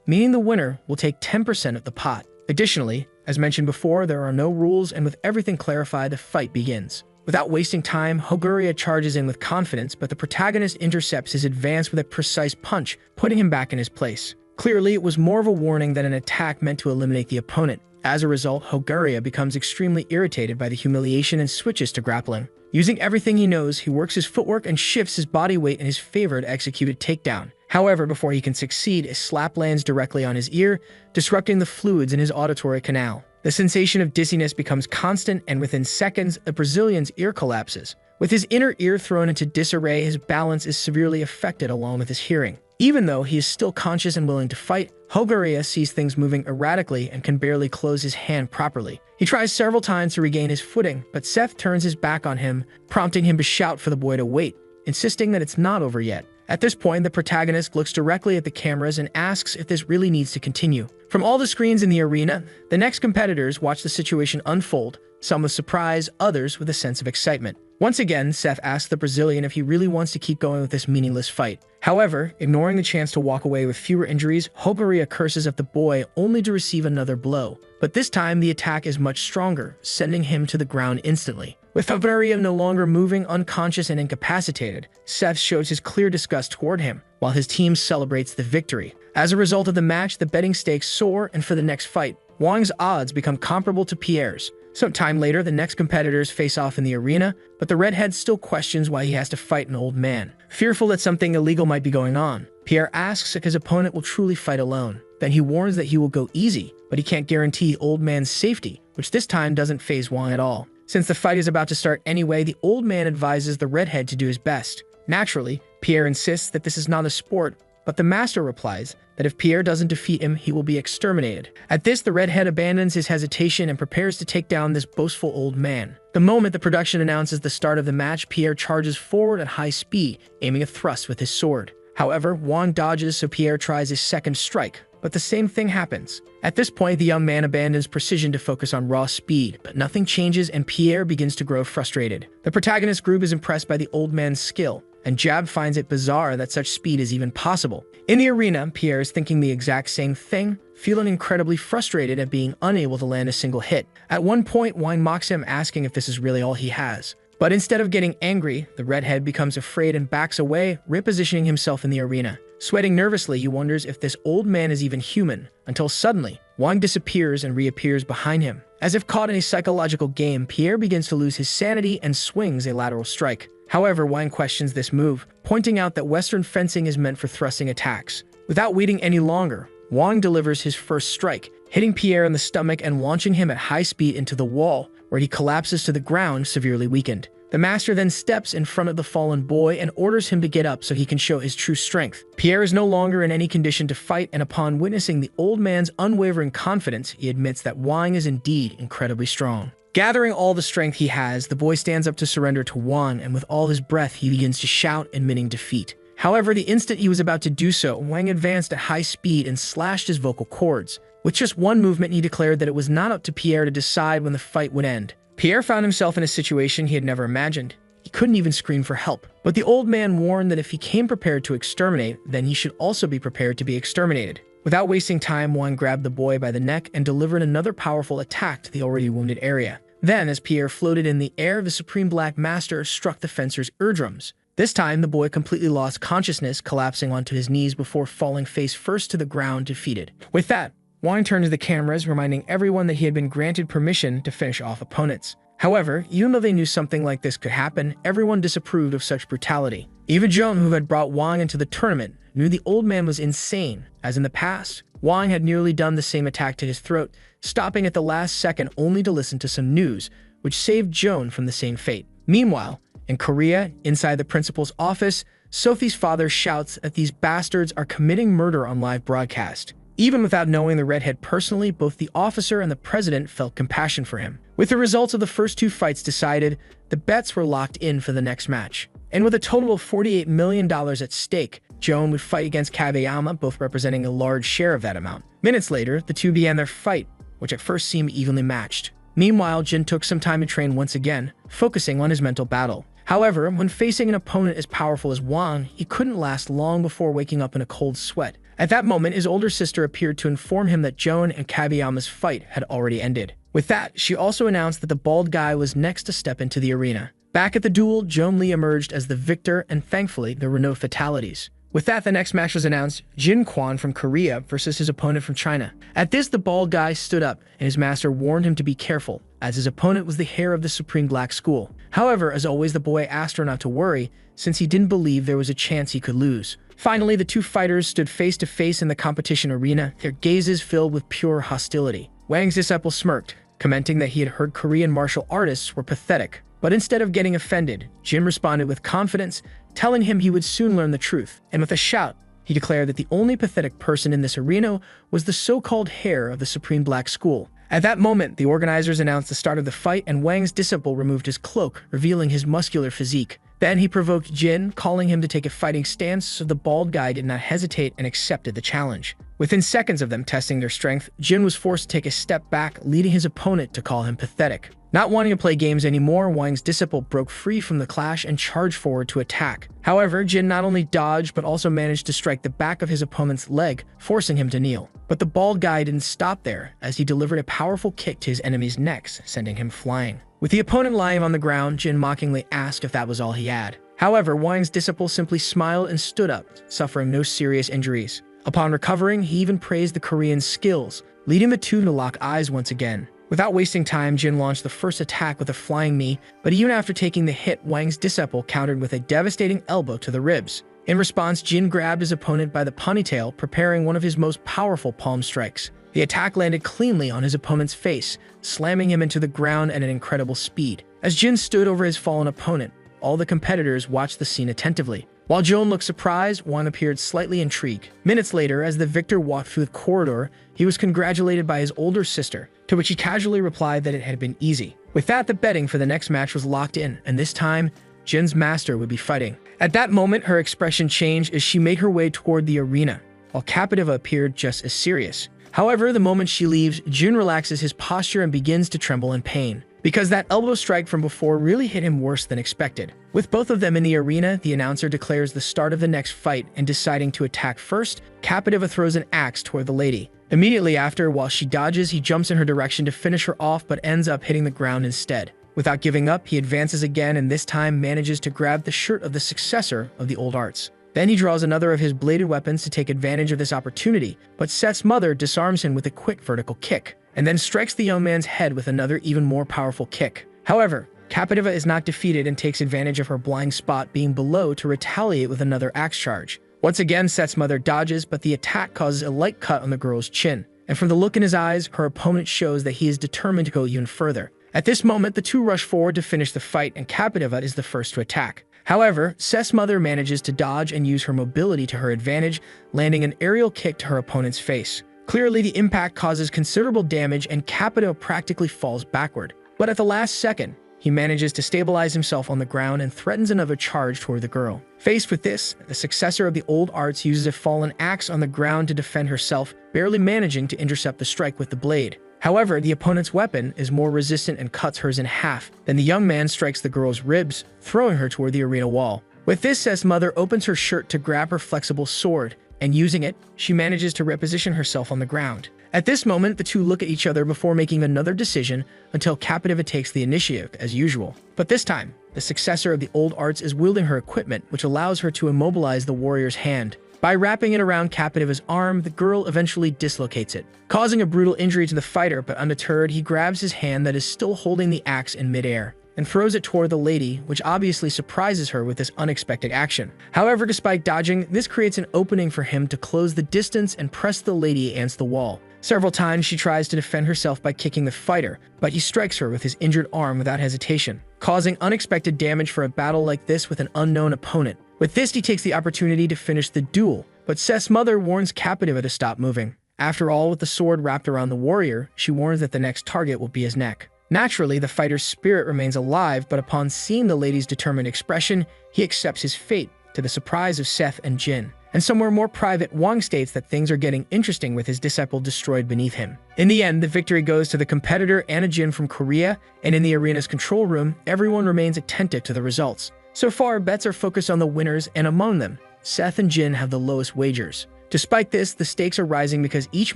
meaning the winner will take 10% of the pot. Additionally, as mentioned before, there are no rules, and with everything clarified, the fight begins. Without wasting time, Hoguria charges in with confidence, but the protagonist intercepts his advance with a precise punch, putting him back in his place. Clearly, it was more of a warning than an attack meant to eliminate the opponent. As a result, Hoguria becomes extremely irritated by the humiliation and switches to grappling. Using everything he knows, he works his footwork and shifts his body weight in his favor to execute a takedown. However, before he can succeed, a slap lands directly on his ear, disrupting the fluids in his auditory canal. The sensation of dizziness becomes constant, and within seconds, the Brazilian's ear collapses. With his inner ear thrown into disarray, his balance is severely affected along with his hearing. Even though he is still conscious and willing to fight, Hoguria sees things moving erratically and can barely close his hand properly. He tries several times to regain his footing, but Seth turns his back on him, prompting him to shout for the boy to wait, insisting that it's not over yet. At this point, the protagonist looks directly at the cameras and asks if this really needs to continue. From all the screens in the arena, the next competitors watch the situation unfold, some with surprise, others with a sense of excitement. Once again, Seth asks the Brazilian if he really wants to keep going with this meaningless fight. However, ignoring the chance to walk away with fewer injuries, Hoguria curses at the boy only to receive another blow. But this time, the attack is much stronger, sending him to the ground instantly. With Hoguria no longer moving, unconscious and incapacitated, Seth shows his clear disgust toward him, while his team celebrates the victory. As a result of the match, the betting stakes soar, and for the next fight, Wang's odds become comparable to Pierre's. Some time later, the next competitors face off in the arena, but the redhead still questions why he has to fight an old man. Fearful that something illegal might be going on, Pierre asks if his opponent will truly fight alone. Then he warns that he will go easy, but he can't guarantee the old man's safety, which this time doesn't faze Wang at all. Since the fight is about to start anyway, the old man advises the redhead to do his best. Naturally, Pierre insists that this is not a sport, but the master replies that if Pierre doesn't defeat him, he will be exterminated. At this, the redhead abandons his hesitation and prepares to take down this boastful old man. The moment the production announces the start of the match, Pierre charges forward at high speed, aiming a thrust with his sword. However, Wang dodges, so Pierre tries his second strike, but the same thing happens. At this point, the young man abandons precision to focus on raw speed, but nothing changes and Pierre begins to grow frustrated. The protagonist group is impressed by the old man's skill, and Jab finds it bizarre that such speed is even possible. In the arena, Pierre is thinking the exact same thing, feeling incredibly frustrated at being unable to land a single hit. At one point, Wang mocks him, asking if this is really all he has. But instead of getting angry, the redhead becomes afraid and backs away, repositioning himself in the arena. Sweating nervously, he wonders if this old man is even human, until suddenly, Wang disappears and reappears behind him. As if caught in a psychological game, Pierre begins to lose his sanity and swings a lateral strike. However, Wang questions this move, pointing out that Western fencing is meant for thrusting attacks. Without waiting any longer, Wang delivers his first strike, hitting Pierre in the stomach and launching him at high speed into the wall, where he collapses to the ground, severely weakened. The master then steps in front of the fallen boy and orders him to get up so he can show his true strength. Pierre is no longer in any condition to fight, and upon witnessing the old man's unwavering confidence, he admits that Wang is indeed incredibly strong. Gathering all the strength he has, the boy stands up to surrender to Wang, and with all his breath, he begins to shout, admitting defeat. However, the instant he was about to do so, Wang advanced at high speed and slashed his vocal cords. With just one movement, he declared that it was not up to Pierre to decide when the fight would end. Pierre found himself in a situation he had never imagined. He couldn't even scream for help. But the old man warned that if he came prepared to exterminate, then he should also be prepared to be exterminated. Without wasting time, Wang grabbed the boy by the neck and delivered another powerful attack to the already wounded area. Then, as Pierre floated in the air, the Supreme Black Master struck the fencer's eardrums. This time, the boy completely lost consciousness, collapsing onto his knees before falling face first to the ground, defeated. With that, Wang turned to the cameras, reminding everyone that he had been granted permission to finish off opponents. However, even though they knew something like this could happen, everyone disapproved of such brutality. Even Joan, who had brought Wang into the tournament, knew the old man was insane, as in the past, Wang had nearly done the same attack to his throat, stopping at the last second only to listen to some news, which saved Joan from the same fate. Meanwhile, in Korea, inside the principal's office, Sophie's father shouts that these bastards are committing murder on live broadcast. Even without knowing the redhead personally, both the officer and the president felt compassion for him. With the results of the first two fights decided, the bets were locked in for the next match. And with a total of $48 million at stake, Joan would fight against Kabeyama, both representing a large share of that amount. Minutes later, the two began their fight, which at first seemed evenly matched. Meanwhile, Jin took some time to train once again, focusing on his mental battle. However, when facing an opponent as powerful as Wang, he couldn't last long before waking up in a cold sweat. At that moment, his older sister appeared to inform him that Joan and Kabeyama's fight had already ended. With that, she also announced that the bald guy was next to step into the arena. Back at the duel, Joan Lee emerged as the victor, and thankfully, there were no fatalities. With that, the next match was announced, Jin Kwon from Korea versus his opponent from China. At this, the bald guy stood up, and his master warned him to be careful, as his opponent was the heir of the Supreme Black School. However, as always, the boy asked her not to worry, since he didn't believe there was a chance he could lose. Finally, the two fighters stood face to face in the competition arena, their gazes filled with pure hostility. Wang's disciple smirked, commenting that he had heard Korean martial artists were pathetic. But instead of getting offended, Jin responded with confidence, telling him he would soon learn the truth. And with a shout, he declared that the only pathetic person in this arena was the so-called heir of the Supreme Black School. At that moment, the organizers announced the start of the fight, and Wang's disciple removed his cloak, revealing his muscular physique. Then he provoked Jin, calling him to take a fighting stance, so the bald guy did not hesitate and accepted the challenge. Within seconds of them testing their strength, Jin was forced to take a step back, leading his opponent to call him pathetic. Not wanting to play games anymore, Wang's disciple broke free from the clash and charged forward to attack. However, Jin not only dodged but also managed to strike the back of his opponent's leg, forcing him to kneel. But the bald guy didn't stop there, as he delivered a powerful kick to his enemy's necks, sending him flying. With the opponent lying on the ground, Jin mockingly asked if that was all he had. However, Wang's disciple simply smiled and stood up, suffering no serious injuries. Upon recovering, he even praised the Korean's skills, leading the two to lock eyes once again. Without wasting time, Jin launched the first attack with a flying knee, but even after taking the hit, Wang's disciple countered with a devastating elbow to the ribs. In response, Jin grabbed his opponent by the ponytail, preparing one of his most powerful palm strikes. The attack landed cleanly on his opponent's face, slamming him into the ground at an incredible speed. As Jin stood over his fallen opponent, all the competitors watched the scene attentively. While Joan looked surprised, Wang appeared slightly intrigued. Minutes later, as the victor walked through the corridor, he was congratulated by his older sister, to which he casually replied that it had been easy. With that, the betting for the next match was locked in, and this time, Jin's master would be fighting. At that moment, her expression changed as she made her way toward the arena, while Captiva appeared just as serious. However, the moment she leaves, Jin relaxes his posture and begins to tremble in pain, because that elbow strike from before really hit him worse than expected. With both of them in the arena, the announcer declares the start of the next fight, and deciding to attack first, Captiva throws an axe toward the lady. Immediately after, while she dodges, he jumps in her direction to finish her off but ends up hitting the ground instead. Without giving up, he advances again and this time manages to grab the shirt of the successor of the old arts. Then he draws another of his bladed weapons to take advantage of this opportunity, but Seth's mother disarms him with a quick vertical kick, and then strikes the young man's head with another even more powerful kick. However, Captiva is not defeated and takes advantage of her blind spot being below to retaliate with another axe charge. Once again, Seth's mother dodges, but the attack causes a light cut on the girl's chin, and from the look in his eyes, her opponent shows that he is determined to go even further. At this moment, the two rush forward to finish the fight, and Captiva is the first to attack. However, Seth's mother manages to dodge and use her mobility to her advantage, landing an aerial kick to her opponent's face. Clearly, the impact causes considerable damage and Captiva practically falls backward. But at the last second, he manages to stabilize himself on the ground and threatens another charge toward the girl. Faced with this, the successor of the old arts uses a fallen axe on the ground to defend herself, barely managing to intercept the strike with the blade. However, the opponent's weapon is more resistant and cuts hers in half. Then the young man strikes the girl's ribs, throwing her toward the arena wall. With this, Seth's mother opens her shirt to grab her flexible sword, and using it, she manages to reposition herself on the ground. At this moment, the two look at each other before making another decision until Captiva takes the initiative, as usual. But this time, the successor of the old arts is wielding her equipment, which allows her to immobilize the warrior's hand. By wrapping it around Captiva's arm, the girl eventually dislocates it, causing a brutal injury to the fighter, but undeterred, he grabs his hand that is still holding the axe in midair and throws it toward the lady, which obviously surprises her with this unexpected action. However, despite dodging, this creates an opening for him to close the distance and press the lady against the wall. Several times she tries to defend herself by kicking the fighter, but he strikes her with his injured arm without hesitation, causing unexpected damage for a battle like this with an unknown opponent. With this, he takes the opportunity to finish the duel, but Seth's mother warns Captiva to stop moving. After all, with the sword wrapped around the warrior, she warns that the next target will be his neck. Naturally, the fighter's spirit remains alive, but upon seeing the lady's determined expression, he accepts his fate, to the surprise of Seth and Jin. And somewhere more private, Wang states that things are getting interesting with his disciple destroyed beneath him. In the end, the victory goes to the competitor Anna Jin from Korea, and in the arena's control room, everyone remains attentive to the results. So far, bets are focused on the winners, and among them, Seth and Jin have the lowest wagers. Despite this, the stakes are rising because each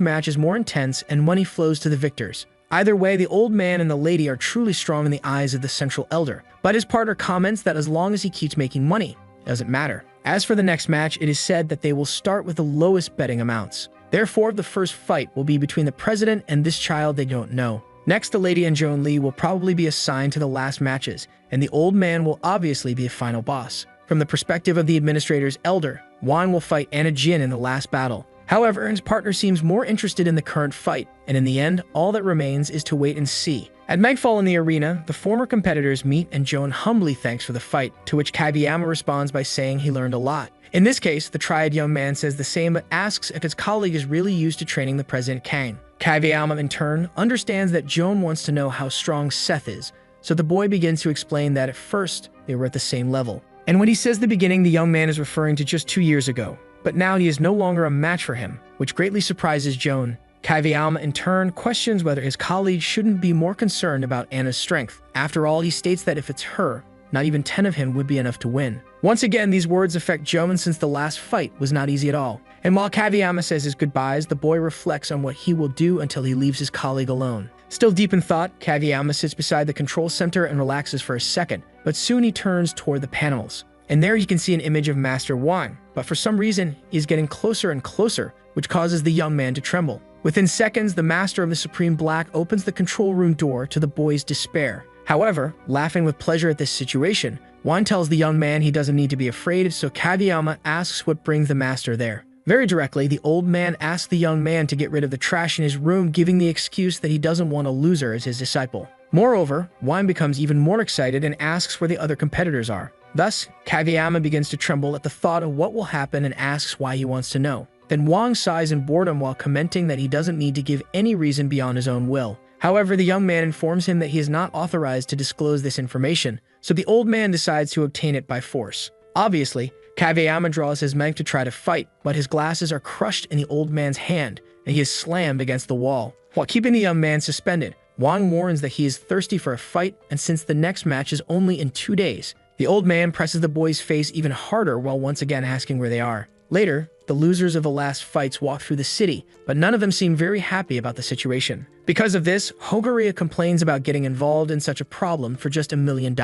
match is more intense and money flows to the victors. Either way, the old man and the lady are truly strong in the eyes of the central elder, but his partner comments that as long as he keeps making money, it doesn't matter. As for the next match, it is said that they will start with the lowest betting amounts. Therefore, the first fight will be between the president and this child they don't know. Next, the lady and Joan Lee will probably be assigned to the last matches, and the old man will obviously be a final boss. From the perspective of the administrator's elder, Wang will fight Anna Jin in the last battle. However, his partner seems more interested in the current fight, and in the end, all that remains is to wait and see. At Megfall in the arena, the former competitors meet and Joan humbly thanks for the fight, to which Kageyama responds by saying he learned a lot. In this case, the triad young man says the same but asks if his colleague is really used to training the President Kang. Kageyama, in turn, understands that Joan wants to know how strong Seth is, so the boy begins to explain that at first, they were at the same level. And when he says the beginning, the young man is referring to just 2 years ago. But now he is no longer a match for him, which greatly surprises Joan. Kageyama, in turn, questions whether his colleague shouldn't be more concerned about Anna's strength. After all, he states that if it's her, not even 10 of him would be enough to win. Once again, these words affect Joan since the last fight was not easy at all. And while Kageyama says his goodbyes, the boy reflects on what he will do until he leaves his colleague alone. Still deep in thought, Kageyama sits beside the control center and relaxes for a second, but soon he turns toward the panels. And there you can see an image of Master Wang, but for some reason, he is getting closer and closer, which causes the young man to tremble. Within seconds, the Master of the Supreme Black opens the control room door to the boy's despair. However, laughing with pleasure at this situation, Wang tells the young man he doesn't need to be afraid, so Kageyama asks what brings the Master there. Very directly, the old man asks the young man to get rid of the trash in his room, giving the excuse that he doesn't want a loser as his disciple. Moreover, Wang becomes even more excited and asks where the other competitors are. Thus, Kageyama begins to tremble at the thought of what will happen and asks why he wants to know. Then Wang sighs in boredom while commenting that he doesn't need to give any reason beyond his own will. However, the young man informs him that he is not authorized to disclose this information, so the old man decides to obtain it by force. Obviously, Kageyama draws his men to try to fight, but his glasses are crushed in the old man's hand, and he is slammed against the wall. While keeping the young man suspended, Wang warns that he is thirsty for a fight, and since the next match is only in 2 days, the old man presses the boy's face even harder while once again asking where they are. Later, the losers of the last fights walk through the city, but none of them seem very happy about the situation. Because of this, Hogaria complains about getting involved in such a problem for just $1 million.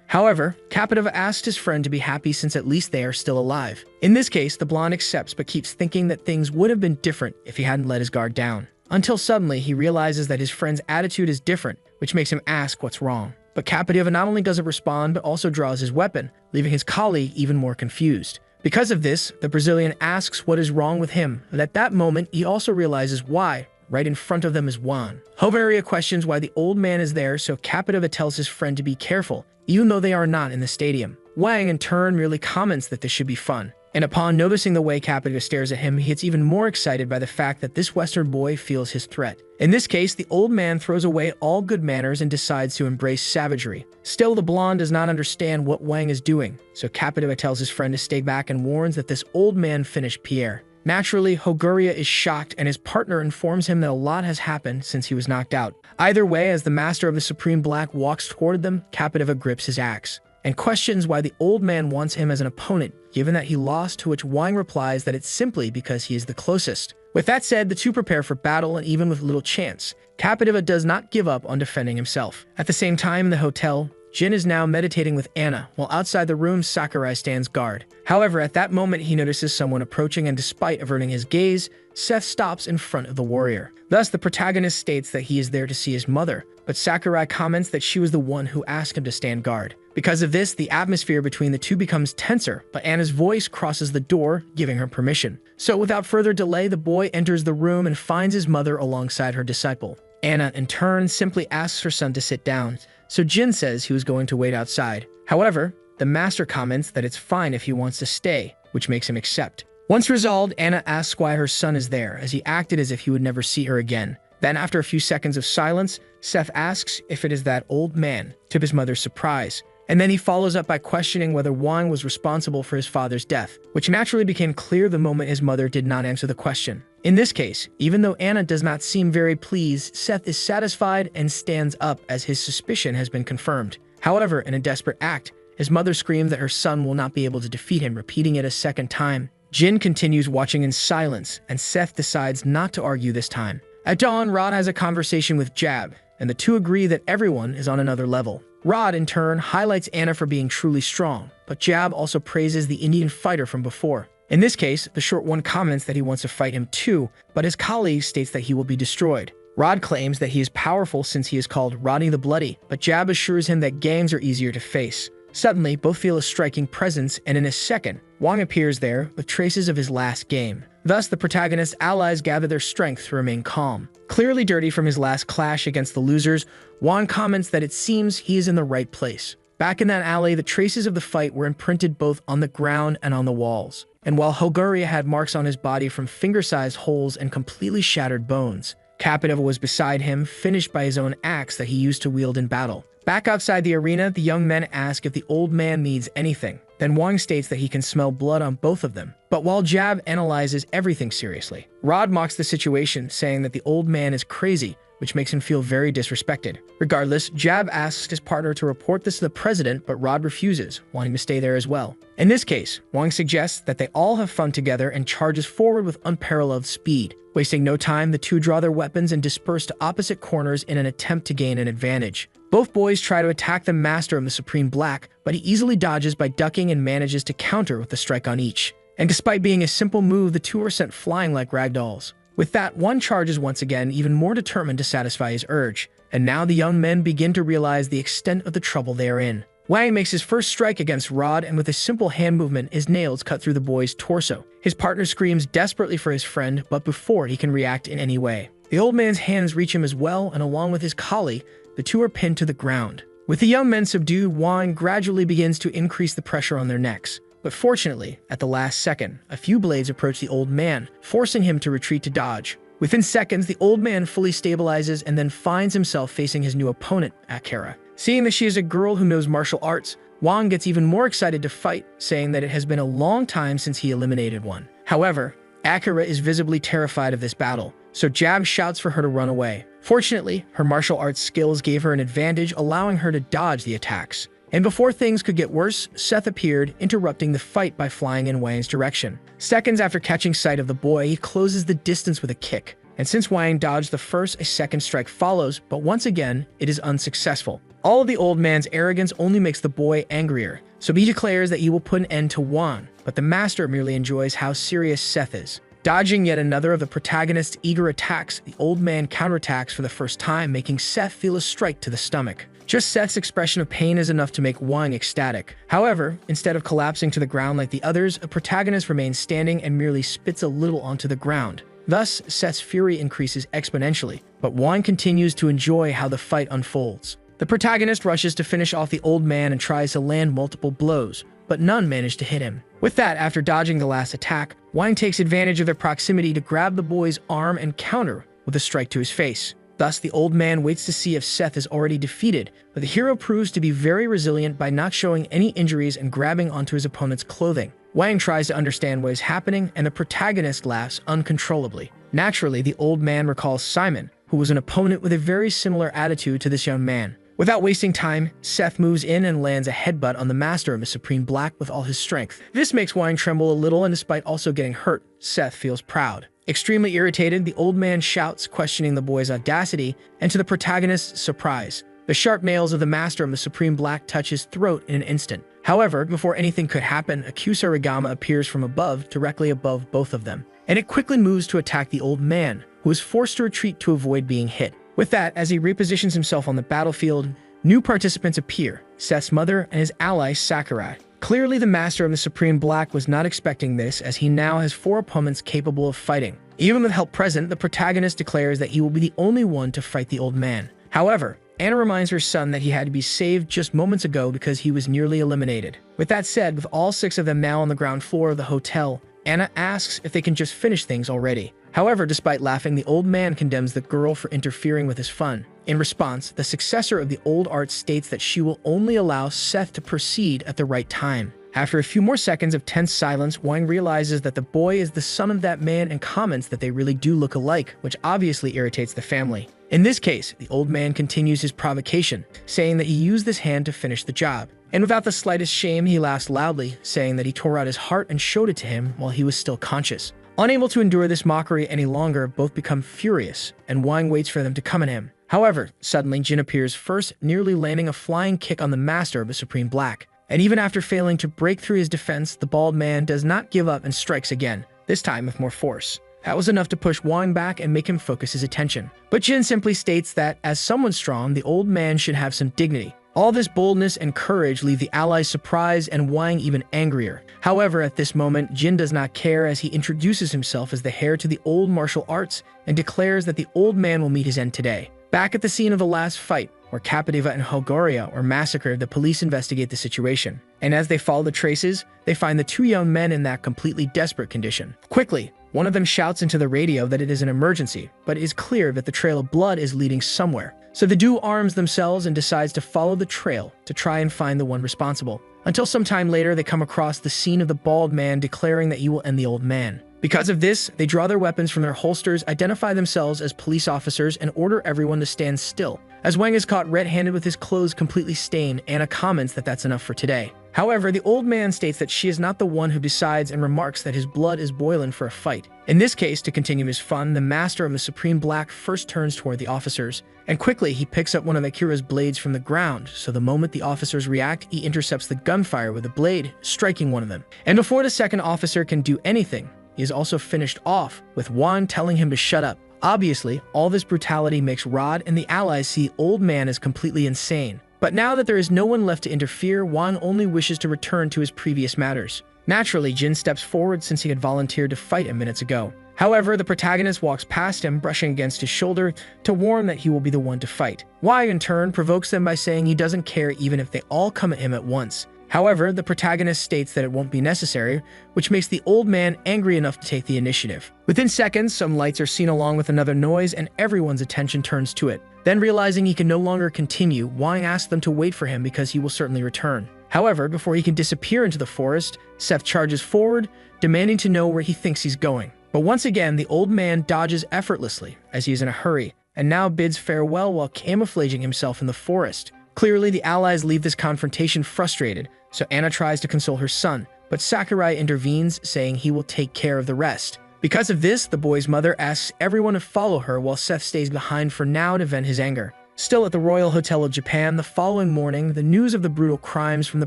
However, Capitava asks his friend to be happy since at least they are still alive. In this case, the blonde accepts but keeps thinking that things would have been different if he hadn't let his guard down. Until suddenly, he realizes that his friend's attitude is different, which makes him ask what's wrong. But Capitava not only doesn't respond, but also draws his weapon, leaving his colleague even more confused. Because of this, the Brazilian asks what is wrong with him, and at that moment, he also realizes why. Right in front of them is Juan. Hogaria questions why the old man is there, so Capitava tells his friend to be careful, even though they are not in the stadium. Wang, in turn, merely comments that this should be fun. And upon noticing the way Capitava stares at him, he gets even more excited by the fact that this Western boy feels his threat. In this case, the old man throws away all good manners and decides to embrace savagery. Still, the blonde does not understand what Wang is doing, so Capitava tells his friend to stay back and warns that this old man finished Pierre. Naturally, Hogaria is shocked and his partner informs him that a lot has happened since he was knocked out. Either way, as the Master of the Supreme Black walks toward them, Capitava grips his axe and questions why the old man wants him as an opponent, given that he lost, to which Wang replies that it's simply because he is the closest. With that said, the two prepare for battle, and even with little chance, Capitava does not give up on defending himself. At the same time, in the hotel, Jin is now meditating with Anna, while outside the room, Sakurai stands guard. However, at that moment, he notices someone approaching, and despite averting his gaze, Seth stops in front of the warrior. Thus, the protagonist states that he is there to see his mother, but Sakurai comments that she was the one who asked him to stand guard. Because of this, the atmosphere between the two becomes tenser, but Anna's voice crosses the door, giving her permission. So without further delay, the boy enters the room and finds his mother alongside her disciple. Anna, in turn, simply asks her son to sit down, so Jin says he was going to wait outside. However, the master comments that it's fine if he wants to stay, which makes him accept. Once resolved, Anna asks why her son is there, as he acted as if he would never see her again. Then, after a few seconds of silence, Seth asks if it is that old man, to his mother's surprise. And then he follows up by questioning whether Wang was responsible for his father's death, which naturally became clear the moment his mother did not answer the question. In this case, even though Anna does not seem very pleased, Seth is satisfied and stands up as his suspicion has been confirmed. However, in a desperate act, his mother screams that her son will not be able to defeat him, repeating it a second time. Jin continues watching in silence, and Seth decides not to argue this time. At dawn, Rod has a conversation with Jab, and the two agree that everyone is on another level. Rod, in turn, highlights Anna for being truly strong, but Jab also praises the Indian fighter from before. In this case, the short one comments that he wants to fight him too, but his colleague states that he will be destroyed. Rod claims that he is powerful since he is called Rodney the Bloody, but Jab assures him that gangs are easier to face. Suddenly, both feel a striking presence, and in a second, Wang appears there with traces of his last game. Thus, the protagonist's allies gather their strength to remain calm. Clearly dirty from his last clash against the losers, Wang comments that it seems he is in the right place. Back in that alley, the traces of the fight were imprinted both on the ground and on the walls. And while Hoguria had marks on his body from finger-sized holes and completely shattered bones, Kapitova was beside him, finished by his own axe that he used to wield in battle. Back outside the arena, the young men ask if the old man needs anything. Then Wang states that he can smell blood on both of them. But while Jab analyzes everything seriously, Rod mocks the situation, saying that the old man is crazy, which makes him feel very disrespected. Regardless, Jab asks his partner to report this to the president, but Rod refuses, wanting to stay there as well. In this case, Wang suggests that they all have fun together and charges forward with unparalleled speed. Wasting no time, the two draw their weapons and disperse to opposite corners in an attempt to gain an advantage. Both boys try to attack the master of the Supreme Black, but he easily dodges by ducking and manages to counter with a strike on each. And despite being a simple move, the two are sent flying like ragdolls. With that, one charges once again, even more determined to satisfy his urge. And now the young men begin to realize the extent of the trouble they are in. Wang makes his first strike against Rod, and with a simple hand movement, his nails cut through the boy's torso. His partner screams desperately for his friend, but before he can react in any way, the old man's hands reach him as well, and along with his collie, the two are pinned to the ground. With the young men subdued, Wang gradually begins to increase the pressure on their necks. But fortunately, at the last second, a few blades approach the old man, forcing him to retreat to dodge. Within seconds, the old man fully stabilizes and then finds himself facing his new opponent, Akira. Seeing that she is a girl who knows martial arts, Wang gets even more excited to fight, saying that it has been a long time since he eliminated one. However, Akira is visibly terrified of this battle, so Jab shouts for her to run away. Fortunately, her martial arts skills gave her an advantage, allowing her to dodge the attacks. And before things could get worse, Seth appeared, interrupting the fight by flying in Wang's direction. Seconds after catching sight of the boy, he closes the distance with a kick. And since Wang dodged the first, a second strike follows, but once again, it is unsuccessful. All of the old man's arrogance only makes the boy angrier, so he declares that he will put an end to Wang, but the master merely enjoys how serious Seth is. Dodging yet another of the protagonist's eager attacks, the old man counterattacks for the first time, making Seth feel a strike to the stomach. Just Seth's expression of pain is enough to make Wang ecstatic. However, instead of collapsing to the ground like the others, a protagonist remains standing and merely spits a little onto the ground. Thus, Seth's fury increases exponentially, but Wang continues to enjoy how the fight unfolds. The protagonist rushes to finish off the old man and tries to land multiple blows, but none manage to hit him. With that, after dodging the last attack, Wang takes advantage of their proximity to grab the boy's arm and counter with a strike to his face. Thus, the old man waits to see if Seth is already defeated, but the hero proves to be very resilient by not showing any injuries and grabbing onto his opponent's clothing. Wang tries to understand what is happening, and the protagonist laughs uncontrollably. Naturally, the old man recalls Simon, who was an opponent with a very similar attitude to this young man. Without wasting time, Seth moves in and lands a headbutt on the master of the Supreme Black with all his strength. This makes Wang tremble a little, and despite also getting hurt, Seth feels proud. Extremely irritated, the old man shouts, questioning the boy's audacity, and to the protagonist's surprise, the sharp nails of the master of the Supreme Black touch his throat in an instant. However, before anything could happen, a Kusarigama appears from above, directly above both of them, and it quickly moves to attack the old man, who is forced to retreat to avoid being hit. With that, as he repositions himself on the battlefield, new participants appear, Seth's mother and his ally Sakurai. Clearly, the master of the Supreme Black was not expecting this, as he now has 4 opponents capable of fighting. Even with help present, the protagonist declares that he will be the only one to fight the old man. However, Anna reminds her son that he had to be saved just moments ago because he was nearly eliminated. With that said, with all 6 of them now on the ground floor of the hotel, Anna asks if they can just finish things already. However, despite laughing, the old man condemns the girl for interfering with his fun. In response, the successor of the old art states that she will only allow Seth to proceed at the right time. After a few more seconds of tense silence, Wang realizes that the boy is the son of that man and comments that they really do look alike, which obviously irritates the family. In this case, the old man continues his provocation, saying that he used this hand to finish the job. And without the slightest shame, he laughs loudly, saying that he tore out his heart and showed it to him while he was still conscious. Unable to endure this mockery any longer, both become furious, and Wang waits for them to come at him. However, suddenly Jin appears first, nearly landing a flying kick on the master of the Supreme Black. And even after failing to break through his defense, the bald man does not give up and strikes again, this time with more force. That was enough to push Wang back and make him focus his attention. But Jin simply states that, as someone strong, the old man should have some dignity. All this boldness and courage leave the allies surprised and Wang even angrier. However, at this moment, Jin does not care as he introduces himself as the heir to the old martial arts and declares that the old man will meet his end today. Back at the scene of the last fight, where Capadeva and Holgoria were massacred, the police investigate the situation. And as they follow the traces, they find the two young men in that completely desperate condition. Quickly, one of them shouts into the radio that it is an emergency, but it is clear that the trail of blood is leading somewhere. So the duo arms themselves and decides to follow the trail to try and find the one responsible. Until some time later, they come across the scene of the bald man declaring that he will end the old man. Because of this, they draw their weapons from their holsters, identify themselves as police officers, and order everyone to stand still. As Wang is caught red-handed with his clothes completely stained, Anna comments that that's enough for today. However, the old man states that she is not the one who decides and remarks that his blood is boiling for a fight. In this case, to continue his fun, the master of the Supreme Black first turns toward the officers, and quickly he picks up one of Akira's blades from the ground, so the moment the officers react, he intercepts the gunfire with a blade, striking one of them. And before the second officer can do anything, he is also finished off, with Wang telling him to shut up. Obviously, all this brutality makes Rod and the allies see Old Man as completely insane. But now that there is no one left to interfere, Wang only wishes to return to his previous matters. Naturally, Jin steps forward since he had volunteered to fight him minutes ago. However, the protagonist walks past him, brushing against his shoulder, to warn that he will be the one to fight. Wang, in turn, provokes them by saying he doesn't care even if they all come at him at once. However, the protagonist states that it won't be necessary, which makes the old man angry enough to take the initiative. Within seconds, some lights are seen along with another noise, and everyone's attention turns to it. Then, realizing he can no longer continue, Wang asks them to wait for him because he will certainly return. However, before he can disappear into the forest, Seth charges forward, demanding to know where he thinks he's going. But once again, the old man dodges effortlessly, as he is in a hurry, and now bids farewell while camouflaging himself in the forest. Clearly, the allies leave this confrontation frustrated, so Anna tries to console her son, but Sakurai intervenes, saying he will take care of the rest. Because of this, the boy's mother asks everyone to follow her while Seth stays behind for now to vent his anger. Still at the Royal Hotel of Japan, the following morning, the news of the brutal crimes from the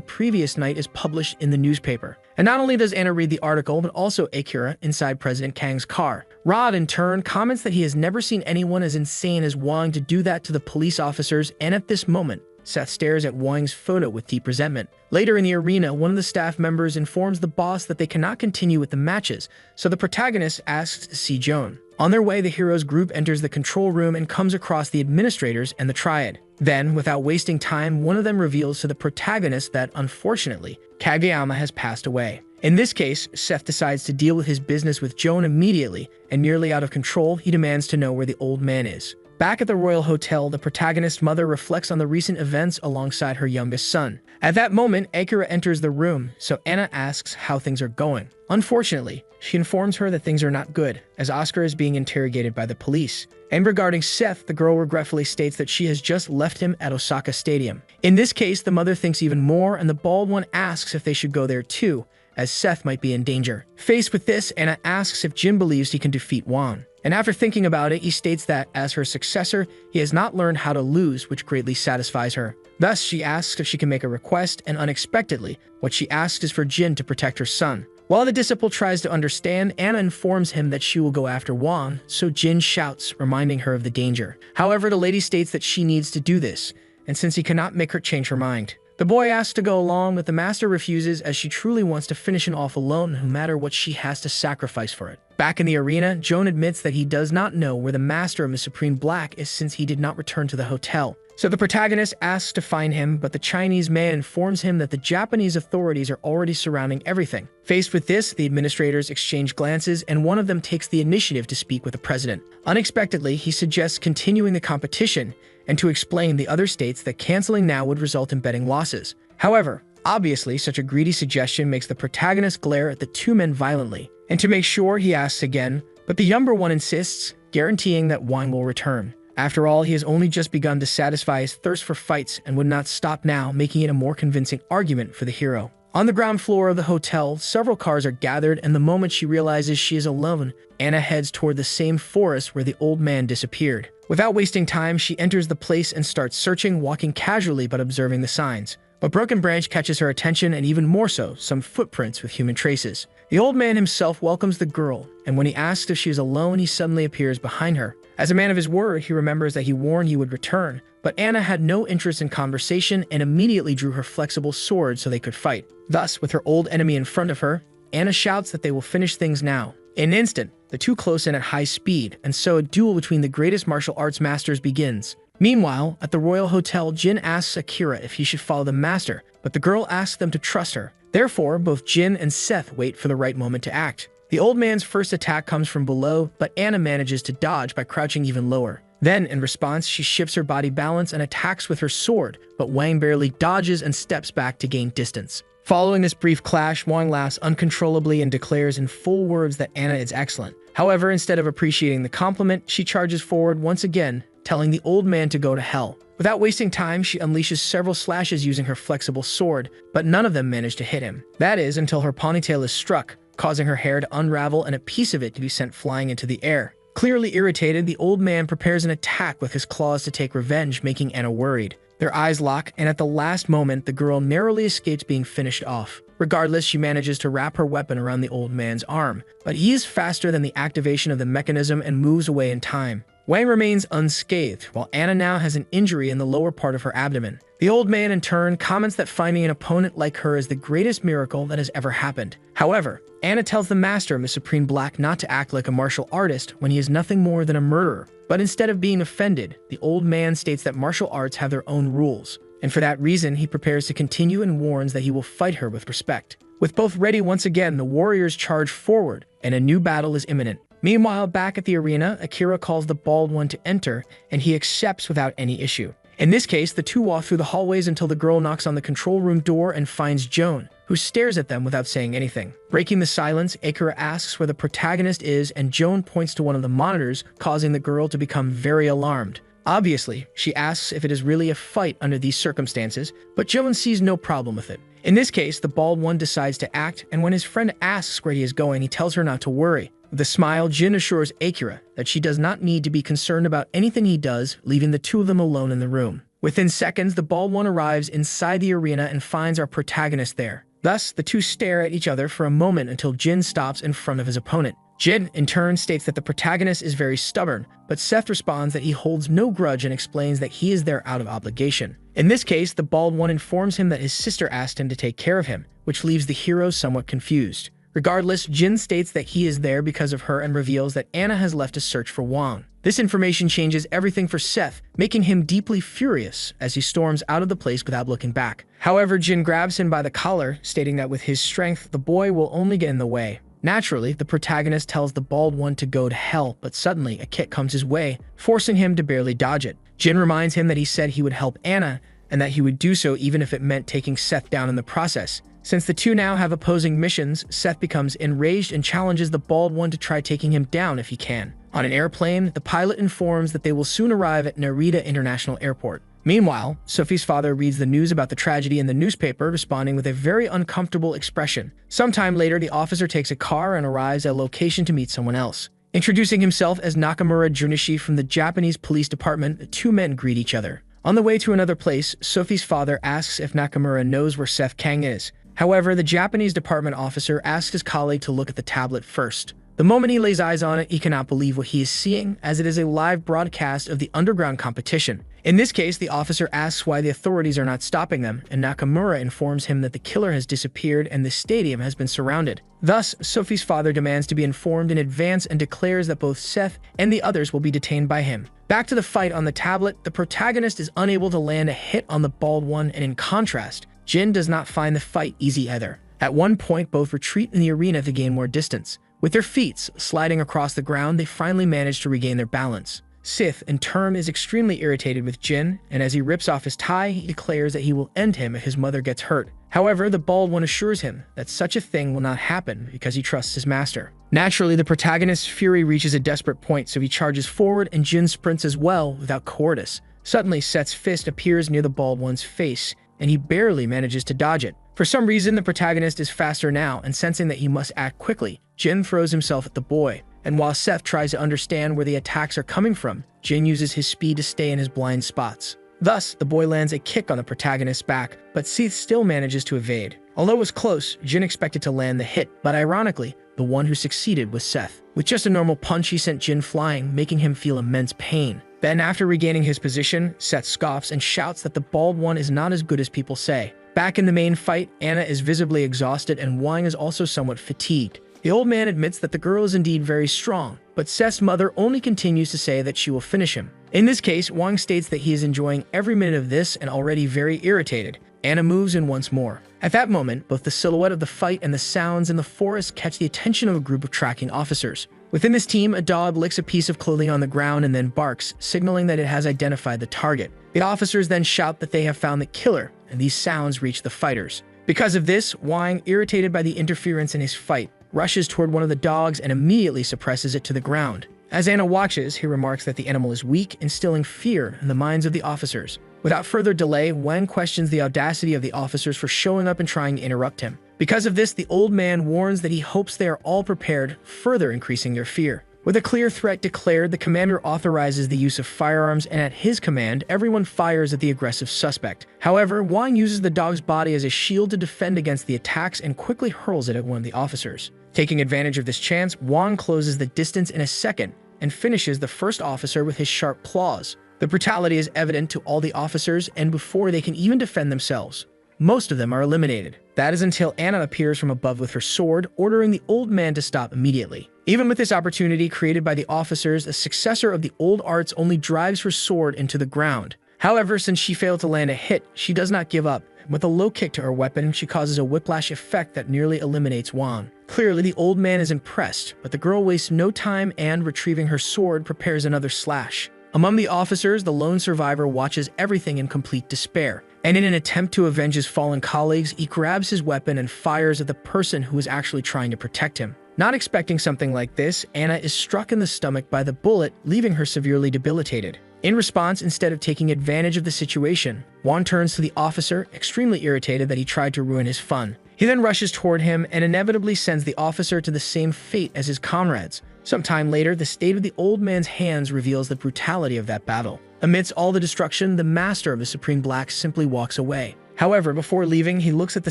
previous night is published in the newspaper. And not only does Anna read the article, but also Akira inside President Kang's car. Rod, in turn, comments that he has never seen anyone as insane as Wang to do that to the police officers, and at this moment, Seth stares at Wang's photo with deep resentment. Later in the arena, one of the staff members informs the boss that they cannot continue with the matches, so the protagonist asks to see Joan. On their way, the heroes group enters the control room and comes across the administrators and the triad. Then, without wasting time, one of them reveals to the protagonist that, unfortunately, Kageyama has passed away. In this case, Seth decides to deal with his business with Joan immediately, and nearly out of control, he demands to know where the old man is. Back at the Royal Hotel, the protagonist's mother reflects on the recent events alongside her youngest son. At that moment, Akira enters the room, so Anna asks how things are going. Unfortunately, she informs her that things are not good, as Oscar is being interrogated by the police. And regarding Seth, the girl regretfully states that she has just left him at Osaka Stadium. In this case, the mother thinks even more, and the bald one asks if they should go there too, as Seth might be in danger. Faced with this, Anna asks if Jin believes he can defeat Wang. And after thinking about it, he states that, as her successor, he has not learned how to lose, which greatly satisfies her. Thus, she asks if she can make a request, and unexpectedly, what she asks is for Jin to protect her son. While the disciple tries to understand, Anna informs him that she will go after Wang, so Jin shouts, reminding her of the danger. However, the lady states that she needs to do this, and since he cannot make her change her mind. The boy asks to go along, but the master refuses as she truly wants to finish him off alone, no matter what she has to sacrifice for it. Back in the arena, Joan admits that he does not know where the master of the Supreme Black is since he did not return to the hotel. So the protagonist asks to find him, but the Chinese man informs him that the Japanese authorities are already surrounding everything. Faced with this, the administrators exchange glances, and one of them takes the initiative to speak with the president. Unexpectedly, he suggests continuing the competition, and to explain, the other states that canceling now would result in betting losses. However, obviously, such a greedy suggestion makes the protagonist glare at the two men violently, and to make sure, he asks again, but the younger one insists, guaranteeing that Wang will return. After all, he has only just begun to satisfy his thirst for fights and would not stop now, making it a more convincing argument for the hero. On the ground floor of the hotel, several cars are gathered, and the moment she realizes she is alone, Anna heads toward the same forest where the old man disappeared. Without wasting time, she enters the place and starts searching, walking casually but observing the signs. A broken branch catches her attention, and even more so, some footprints with human traces. The old man himself welcomes the girl, and when he asks if she is alone, he suddenly appears behind her. As a man of his word, he remembers that he warned he would return, but Anna had no interest in conversation and immediately drew her flexible sword so they could fight. Thus, with her old enemy in front of her, Anna shouts that they will finish things now. In an instant, the two close in at high speed, and so a duel between the greatest martial arts masters begins. Meanwhile, at the Royal Hotel, Jin asks Akira if he should follow the master, but the girl asks them to trust her. Therefore, both Jin and Seth wait for the right moment to act. The old man's first attack comes from below, but Anna manages to dodge by crouching even lower. Then, in response, she shifts her body balance and attacks with her sword, but Wang barely dodges and steps back to gain distance. Following this brief clash, Wang laughs uncontrollably and declares in full words that Anna is excellent. However, instead of appreciating the compliment, she charges forward once again, telling the old man to go to hell. Without wasting time, she unleashes several slashes using her flexible sword, but none of them manage to hit him. That is, until her ponytail is struck, causing her hair to unravel and a piece of it to be sent flying into the air. Clearly irritated, the old man prepares an attack with his claws to take revenge, making Anna worried. Their eyes lock, and at the last moment, the girl narrowly escapes being finished off. Regardless, she manages to wrap her weapon around the old man's arm, but he is faster than the activation of the mechanism and moves away in time. Wang remains unscathed, while Anna now has an injury in the lower part of her abdomen. The old man, in turn, comments that finding an opponent like her is the greatest miracle that has ever happened. However, Anna tells the master of the Supreme Black not to act like a martial artist when he is nothing more than a murderer. But instead of being offended, the old man states that martial arts have their own rules, and for that reason, he prepares to continue and warns that he will fight her with respect. With both ready once again, the warriors charge forward, and a new battle is imminent. Meanwhile, back at the arena, Akira calls the bald one to enter, and he accepts without any issue. In this case, the two walk through the hallways until the girl knocks on the control room door and finds Joan, who stares at them without saying anything. Breaking the silence, Akira asks where the protagonist is, and Joan points to one of the monitors, causing the girl to become very alarmed. Obviously, she asks if it is really a fight under these circumstances, but Joan sees no problem with it. In this case, the bald one decides to act, and when his friend asks where he is going, he tells her not to worry. With a smile, Jin assures Akira that she does not need to be concerned about anything he does, leaving the two of them alone in the room. Within seconds, the bald one arrives inside the arena and finds our protagonist there. Thus, the two stare at each other for a moment until Jin stops in front of his opponent. Jin, in turn, states that the protagonist is very stubborn, but Seth responds that he holds no grudge and explains that he is there out of obligation. In this case, the bald one informs him that his sister asked him to take care of him, which leaves the hero somewhat confused. Regardless, Jin states that he is there because of her and reveals that Anna has left to search for Wang. This information changes everything for Seth, making him deeply furious as he storms out of the place without looking back. However, Jin grabs him by the collar, stating that with his strength, the boy will only get in the way. Naturally, the protagonist tells the bald one to go to hell, but suddenly a kick comes his way, forcing him to barely dodge it. Jin reminds him that he said he would help Anna, and that he would do so even if it meant taking Seth down in the process. Since the two now have opposing missions, Seth becomes enraged and challenges the bald one to try taking him down if he can. On an airplane, the pilot informs that they will soon arrive at Narita International Airport. Meanwhile, Sophie's father reads the news about the tragedy in the newspaper, responding with a very uncomfortable expression. Sometime later, the officer takes a car and arrives at a location to meet someone else. Introducing himself as Nakamura Junichi from the Japanese police department, the two men greet each other. On the way to another place, Sophie's father asks if Nakamura knows where Seth Kang is. However, the Japanese department officer asks his colleague to look at the tablet first. The moment he lays eyes on it, he cannot believe what he is seeing, as it is a live broadcast of the underground competition. In this case, the officer asks why the authorities are not stopping them, and Nakamura informs him that the killer has disappeared and the stadium has been surrounded. Thus, Sophie's father demands to be informed in advance and declares that both Seth and the others will be detained by him. Back to the fight on the tablet, the protagonist is unable to land a hit on the bald one, and in contrast, Jin does not find the fight easy either. At one point, both retreat in the arena to gain more distance. With their feet sliding across the ground, they finally manage to regain their balance. Sith, in turn, is extremely irritated with Jin, and as he rips off his tie, he declares that he will end him if his mother gets hurt. However, the bald one assures him that such a thing will not happen because he trusts his master. Naturally, the protagonist's fury reaches a desperate point, so he charges forward and Jin sprints as well without cowardice. Suddenly, Seth's fist appears near the bald one's face, and he barely manages to dodge it. For For some reason, the protagonist is faster now, and sensing that he must act quickly, Jin throws himself at the boy. And while Seth tries to understand where the attacks are coming from, Jin uses his speed to stay in his blind spots. Thus, the boy lands a kick on the protagonist's back, but Seth still manages to evade. Although it was close, Jin expected to land the hit, but ironically, the one who succeeded was Seth. With just a normal punch, he sent Jin flying, making him feel immense pain. Then, after regaining his position, Seth scoffs and shouts that the bald one is not as good as people say. Back in the main fight, Anna is visibly exhausted and Wang is also somewhat fatigued. The old man admits that the girl is indeed very strong, but Seth's mother only continues to say that she will finish him. In this case, Wang states that he is enjoying every minute of this and already very irritated. Anna moves in once more. At that moment, both the silhouette of the fight and the sounds in the forest catch the attention of a group of tracking officers. Within this team, a dog licks a piece of clothing on the ground and then barks, signaling that it has identified the target. The officers then shout that they have found the killer, and these sounds reach the fighters. Because of this, Wang, irritated by the interference in his fight, rushes toward one of the dogs and immediately suppresses it to the ground. As Anna watches, he remarks that the animal is weak, instilling fear in the minds of the officers. Without further delay, Wang questions the audacity of the officers for showing up and trying to interrupt him. Because of this, the old man warns that he hopes they are all prepared, further increasing their fear. With a clear threat declared, the commander authorizes the use of firearms, and at his command, everyone fires at the aggressive suspect. However, Wang uses the dog's body as a shield to defend against the attacks and quickly hurls it at one of the officers. Taking advantage of this chance, Wang closes the distance in a second and finishes the first officer with his sharp claws. The brutality is evident to all the officers, and before they can even defend themselves, most of them are eliminated. That is until Anna appears from above with her sword, ordering the old man to stop immediately. Even with this opportunity created by the officers, the successor of the old arts only drives her sword into the ground. However, since she failed to land a hit, she does not give up. With a low kick to her weapon, she causes a whiplash effect that nearly eliminates Wang. Clearly, the old man is impressed, but the girl wastes no time and, retrieving her sword, prepares another slash. Among the officers, the lone survivor watches everything in complete despair, and in an attempt to avenge his fallen colleagues, he grabs his weapon and fires at the person who is actually trying to protect him. Not expecting something like this, Anna is struck in the stomach by the bullet, leaving her severely debilitated. In response, instead of taking advantage of the situation, Wang turns to the officer, extremely irritated that he tried to ruin his fun. He then rushes toward him and inevitably sends the officer to the same fate as his comrades. Sometime later, the state of the old man's hands reveals the brutality of that battle. Amidst all the destruction, the master of the Supreme Black simply walks away. However, before leaving, he looks at the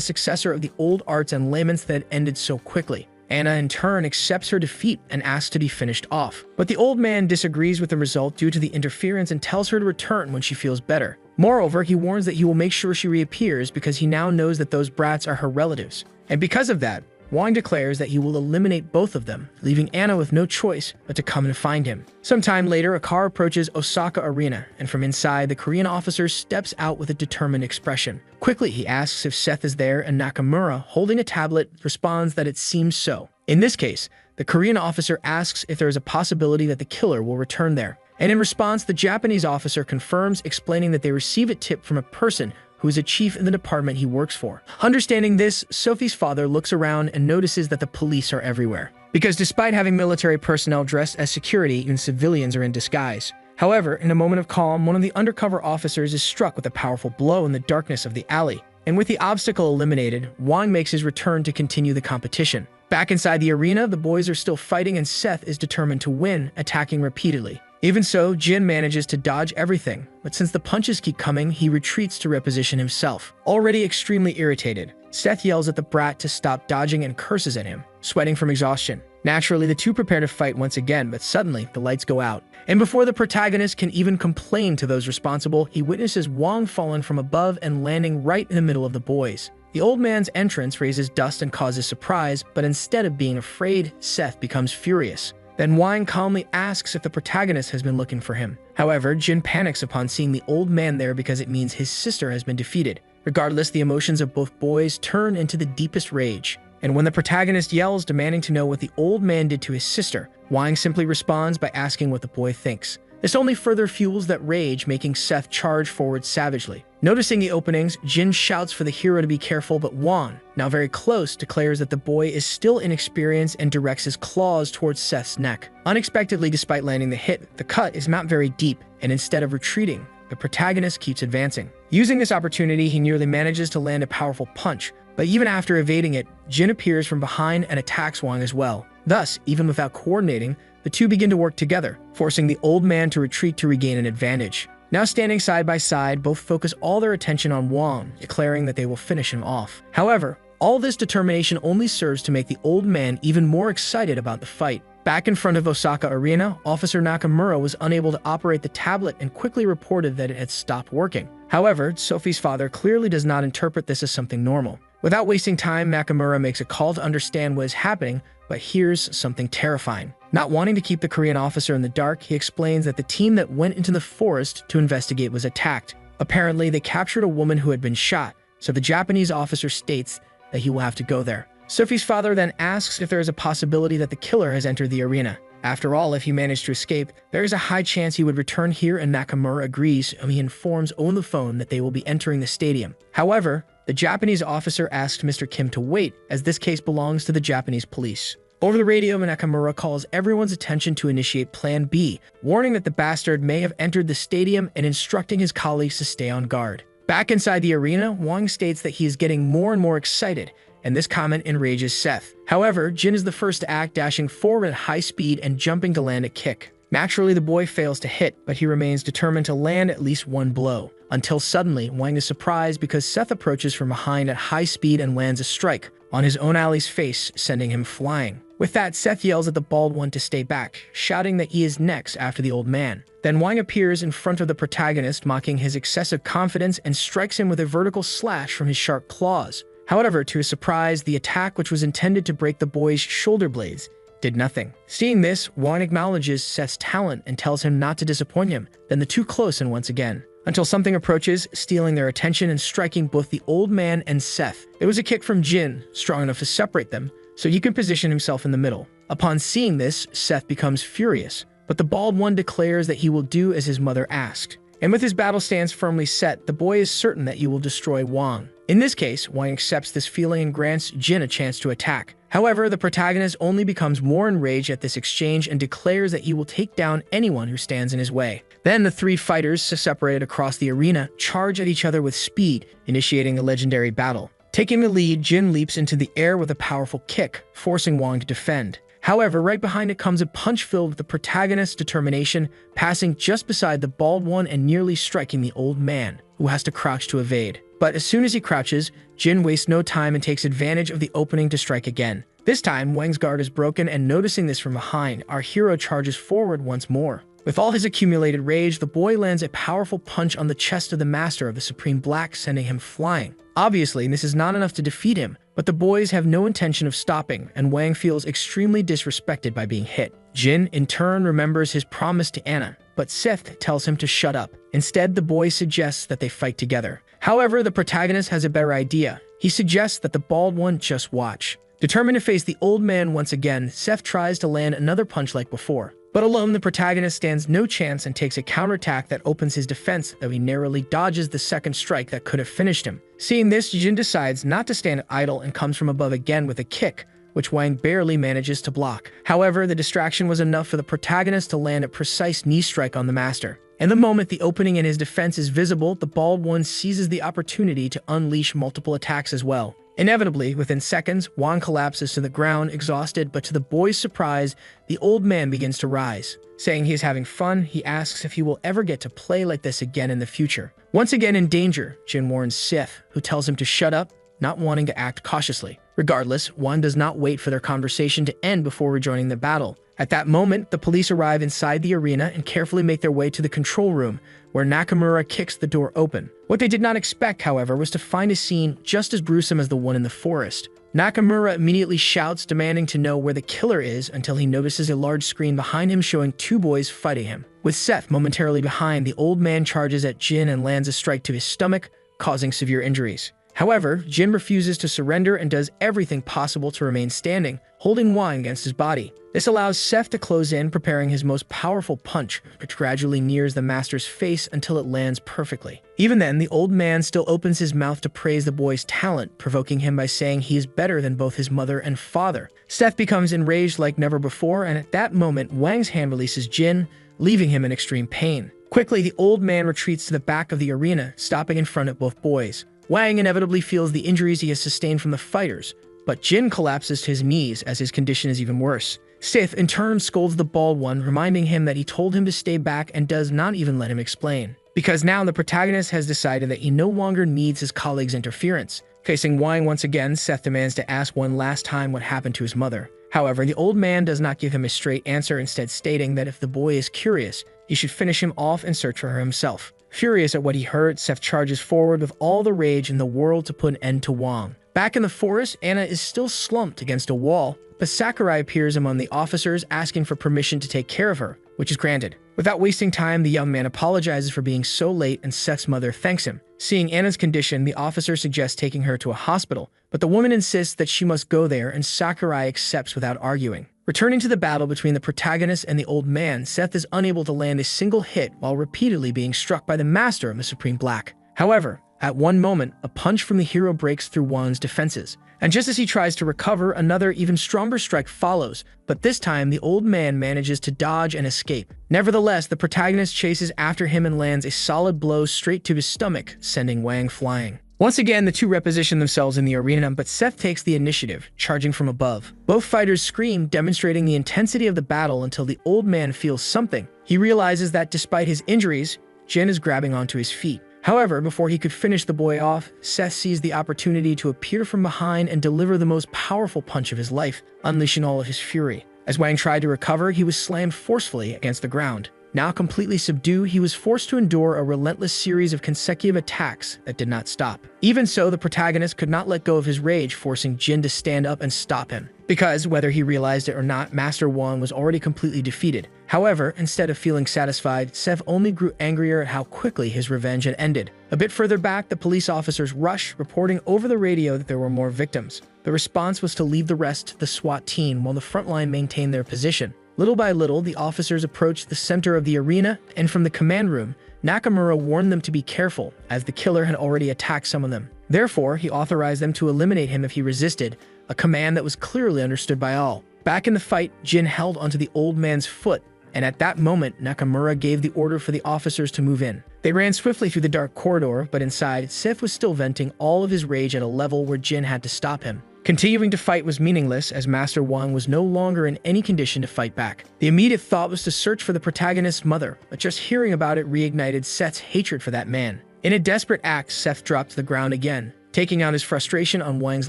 successor of the old arts and laments that it ended so quickly. Anna, in turn, accepts her defeat and asks to be finished off. But the old man disagrees with the result due to the interference and tells her to return when she feels better. Moreover, he warns that he will make sure she reappears because he now knows that those brats are her relatives. And because of that, Wang declares that he will eliminate both of them, leaving Anna with no choice but to come and find him. Sometime later, a car approaches Osaka Arena, and from inside, the Korean officer steps out with a determined expression. Quickly, he asks if Seth is there, and Nakamura, holding a tablet, responds that it seems so. In this case, the Korean officer asks if there is a possibility that the killer will return there. And in response, the Japanese officer confirms, explaining that they receive a tip from a person who is a chief in the department he works for. Understanding this, Sophie's father looks around and notices that the police are everywhere. Because despite having military personnel dressed as security, even civilians are in disguise. However, in a moment of calm, one of the undercover officers is struck with a powerful blow in the darkness of the alley. And with the obstacle eliminated, Wang makes his return to continue the competition. Back inside the arena, the boys are still fighting and Seth is determined to win, attacking repeatedly. Even so, Jin manages to dodge everything, but since the punches keep coming, he retreats to reposition himself. Already extremely irritated, Seth yells at the brat to stop dodging and curses at him, sweating from exhaustion. Naturally, the two prepare to fight once again, but suddenly, the lights go out. And before the protagonist can even complain to those responsible, he witnesses Wang falling from above and landing right in the middle of the boys. The old man's entrance raises dust and causes surprise, but instead of being afraid, Seth becomes furious. Then Wang calmly asks if the protagonist has been looking for him. However, Jin panics upon seeing the old man there because it means his sister has been defeated. Regardless, the emotions of both boys turn into the deepest rage. And when the protagonist yells, demanding to know what the old man did to his sister, Wang simply responds by asking what the boy thinks. This only further fuels that rage, making Seth charge forward savagely. Noticing the openings, Jin shouts for the hero to be careful, but Wang, now very close, declares that the boy is still inexperienced and directs his claws towards Seth's neck. Unexpectedly, despite landing the hit, the cut is not very deep, and instead of retreating, the protagonist keeps advancing. Using this opportunity, he nearly manages to land a powerful punch, But even after evading it, Jin appears from behind and attacks Wang as well. Thus, even without coordinating, the two begin to work together, forcing the old man to retreat to regain an advantage. Now standing side by side, both focus all their attention on Wang, declaring that they will finish him off. However, all this determination only serves to make the old man even more excited about the fight. Back in front of Osaka Arena, Officer Nakamura was unable to operate the tablet and quickly reported that it had stopped working. However, Sophie's father clearly does not interpret this as something normal. Without wasting time, Nakamura makes a call to understand what is happening, but hears something terrifying. Not wanting to keep the Korean officer in the dark, he explains that the team that went into the forest to investigate was attacked. Apparently, they captured a woman who had been shot, so the Japanese officer states that he will have to go there. Sophie's father then asks if there is a possibility that the killer has entered the arena. After all, if he managed to escape, there is a high chance he would return here, and Nakamura agrees, and he informs on the phone that they will be entering the stadium. However, the Japanese officer asked Mr. Kim to wait, as this case belongs to the Japanese police. Over the radio, Nakamura calls everyone's attention to initiate Plan B, warning that the bastard may have entered the stadium and instructing his colleagues to stay on guard. Back inside the arena, Wang states that he is getting more and more excited, and this comment enrages Seth. However, Jin is the first to act, dashing forward at high speed and jumping to land a kick. Naturally, the boy fails to hit, but he remains determined to land at least one blow. Until suddenly, Wang is surprised because Seth approaches from behind at high speed and lands a strike on his own ally's face, sending him flying. With that, Seth yells at the bald one to stay back, shouting that he is next after the old man. Then Wang appears in front of the protagonist, mocking his excessive confidence, and strikes him with a vertical slash from his sharp claws. However, to his surprise, the attack, which was intended to break the boy's shoulder blades, did nothing. Seeing this, Wang acknowledges Seth's talent and tells him not to disappoint him. Then the two close in once again, until something approaches, stealing their attention and striking both the old man and Seth. It was a kick from Jin, strong enough to separate them, so he can position himself in the middle. Upon seeing this, Seth becomes furious, but the bald one declares that he will do as his mother asked. And with his battle stance firmly set, the boy is certain that he will destroy Wang. In this case, Wang accepts this feeling and grants Jin a chance to attack. However, the protagonist only becomes more enraged at this exchange and declares that he will take down anyone who stands in his way. Then the three fighters, separated across the arena, charge at each other with speed, initiating a legendary battle. Taking the lead, Jin leaps into the air with a powerful kick, forcing Wang to defend. However, right behind it comes a punch filled with the protagonist's determination, passing just beside the bald one and nearly striking the old man, who has to crouch to evade. But as soon as he crouches, Jin wastes no time and takes advantage of the opening to strike again. This time, Wang's guard is broken, and noticing this from behind, our hero charges forward once more. With all his accumulated rage, the boy lands a powerful punch on the chest of the master of the Supreme Black, sending him flying. Obviously, this is not enough to defeat him, but the boys have no intention of stopping, and Wang feels extremely disrespected by being hit. Jin, in turn, remembers his promise to Anna, but Seth tells him to shut up. Instead, the boy suggests that they fight together. However, the protagonist has a better idea. He suggests that the bald one just watch. Determined to face the old man once again, Seth tries to land another punch like before. But alone, the protagonist stands no chance and takes a counterattack that opens his defense, though he narrowly dodges the second strike that could have finished him. Seeing this, Jin decides not to stand idle and comes from above again with a kick, which Wang barely manages to block. However, the distraction was enough for the protagonist to land a precise knee strike on the master. And the moment the opening in his defense is visible, the bald one seizes the opportunity to unleash multiple attacks as well. Inevitably, within seconds, Wang collapses to the ground, exhausted, but to the boy's surprise, the old man begins to rise. Saying he is having fun, he asks if he will ever get to play like this again in the future. Once again in danger, Jin warns Sith, who tells him to shut up, not wanting to act cautiously. Regardless, Wang does not wait for their conversation to end before rejoining the battle. At that moment, the police arrive inside the arena and carefully make their way to the control room, where Nakamura kicks the door open. What they did not expect, however, was to find a scene just as gruesome as the one in the forest. Nakamura immediately shouts, demanding to know where the killer is, until he notices a large screen behind him showing two boys fighting him. With Seth momentarily behind, the old man charges at Jin and lands a strike to his stomach, causing severe injuries. However, Jin refuses to surrender and does everything possible to remain standing, holding Wang against his body. This allows Seth to close in, preparing his most powerful punch, which gradually nears the master's face until it lands perfectly. Even then, the old man still opens his mouth to praise the boy's talent, provoking him by saying he is better than both his mother and father. Seth becomes enraged like never before, and at that moment, Wang's hand releases Jin, leaving him in extreme pain. Quickly, the old man retreats to the back of the arena, stopping in front of both boys. Wang inevitably feels the injuries he has sustained from the fighters, but Jin collapses to his knees as his condition is even worse. Sith in turn scolds the bald one, reminding him that he told him to stay back and does not even let him explain. Because now the protagonist has decided that he no longer needs his colleague's interference. Facing Wang once again, Seth demands to ask one last time what happened to his mother. However, the old man does not give him a straight answer, instead stating that if the boy is curious, he should finish him off and search for her himself. Furious at what he heard, Seth charges forward with all the rage in the world to put an end to Wang. Back in the forest, Anna is still slumped against a wall, but Sakurai appears among the officers asking for permission to take care of her, which is granted. Without wasting time, the young man apologizes for being so late and Seth's mother thanks him. Seeing Anna's condition, the officer suggests taking her to a hospital, but the woman insists that she must go there and Sakurai accepts without arguing. Returning to the battle between the protagonist and the old man, Seth is unable to land a single hit while repeatedly being struck by the master of the Supreme Black. However, at one moment, a punch from the hero breaks through Wang's defenses, and just as he tries to recover, another, even stronger strike follows, but this time the old man manages to dodge and escape. Nevertheless, the protagonist chases after him and lands a solid blow straight to his stomach, sending Wang flying. Once again, the two reposition themselves in the arena, but Seth takes the initiative, charging from above. Both fighters scream, demonstrating the intensity of the battle until the old man feels something. He realizes that despite his injuries, Jin is grabbing onto his feet. However, before he could finish the boy off, Seth sees the opportunity to appear from behind and deliver the most powerful punch of his life, unleashing all of his fury. As Wang tried to recover, he was slammed forcefully against the ground. Now completely subdued, he was forced to endure a relentless series of consecutive attacks that did not stop. Even so, the protagonist could not let go of his rage, forcing Jin to stand up and stop him. Because, whether he realized it or not, Master Wang was already completely defeated. However, instead of feeling satisfied, Seth only grew angrier at how quickly his revenge had ended. A bit further back, the police officers rush, reporting over the radio that there were more victims. The response was to leave the rest to the SWAT team while the front line maintained their position. Little by little, the officers approached the center of the arena, and from the command room, Nakamura warned them to be careful, as the killer had already attacked some of them. Therefore, he authorized them to eliminate him if he resisted, a command that was clearly understood by all. Back in the fight, Jin held onto the old man's foot, and at that moment, Nakamura gave the order for the officers to move in. They ran swiftly through the dark corridor, but inside, Seth was still venting all of his rage at a level where Jin had to stop him. Continuing to fight was meaningless, as Master Wang was no longer in any condition to fight back. The immediate thought was to search for the protagonist's mother, but just hearing about it reignited Seth's hatred for that man. In a desperate act, Seth dropped to the ground again, taking out his frustration on Wang's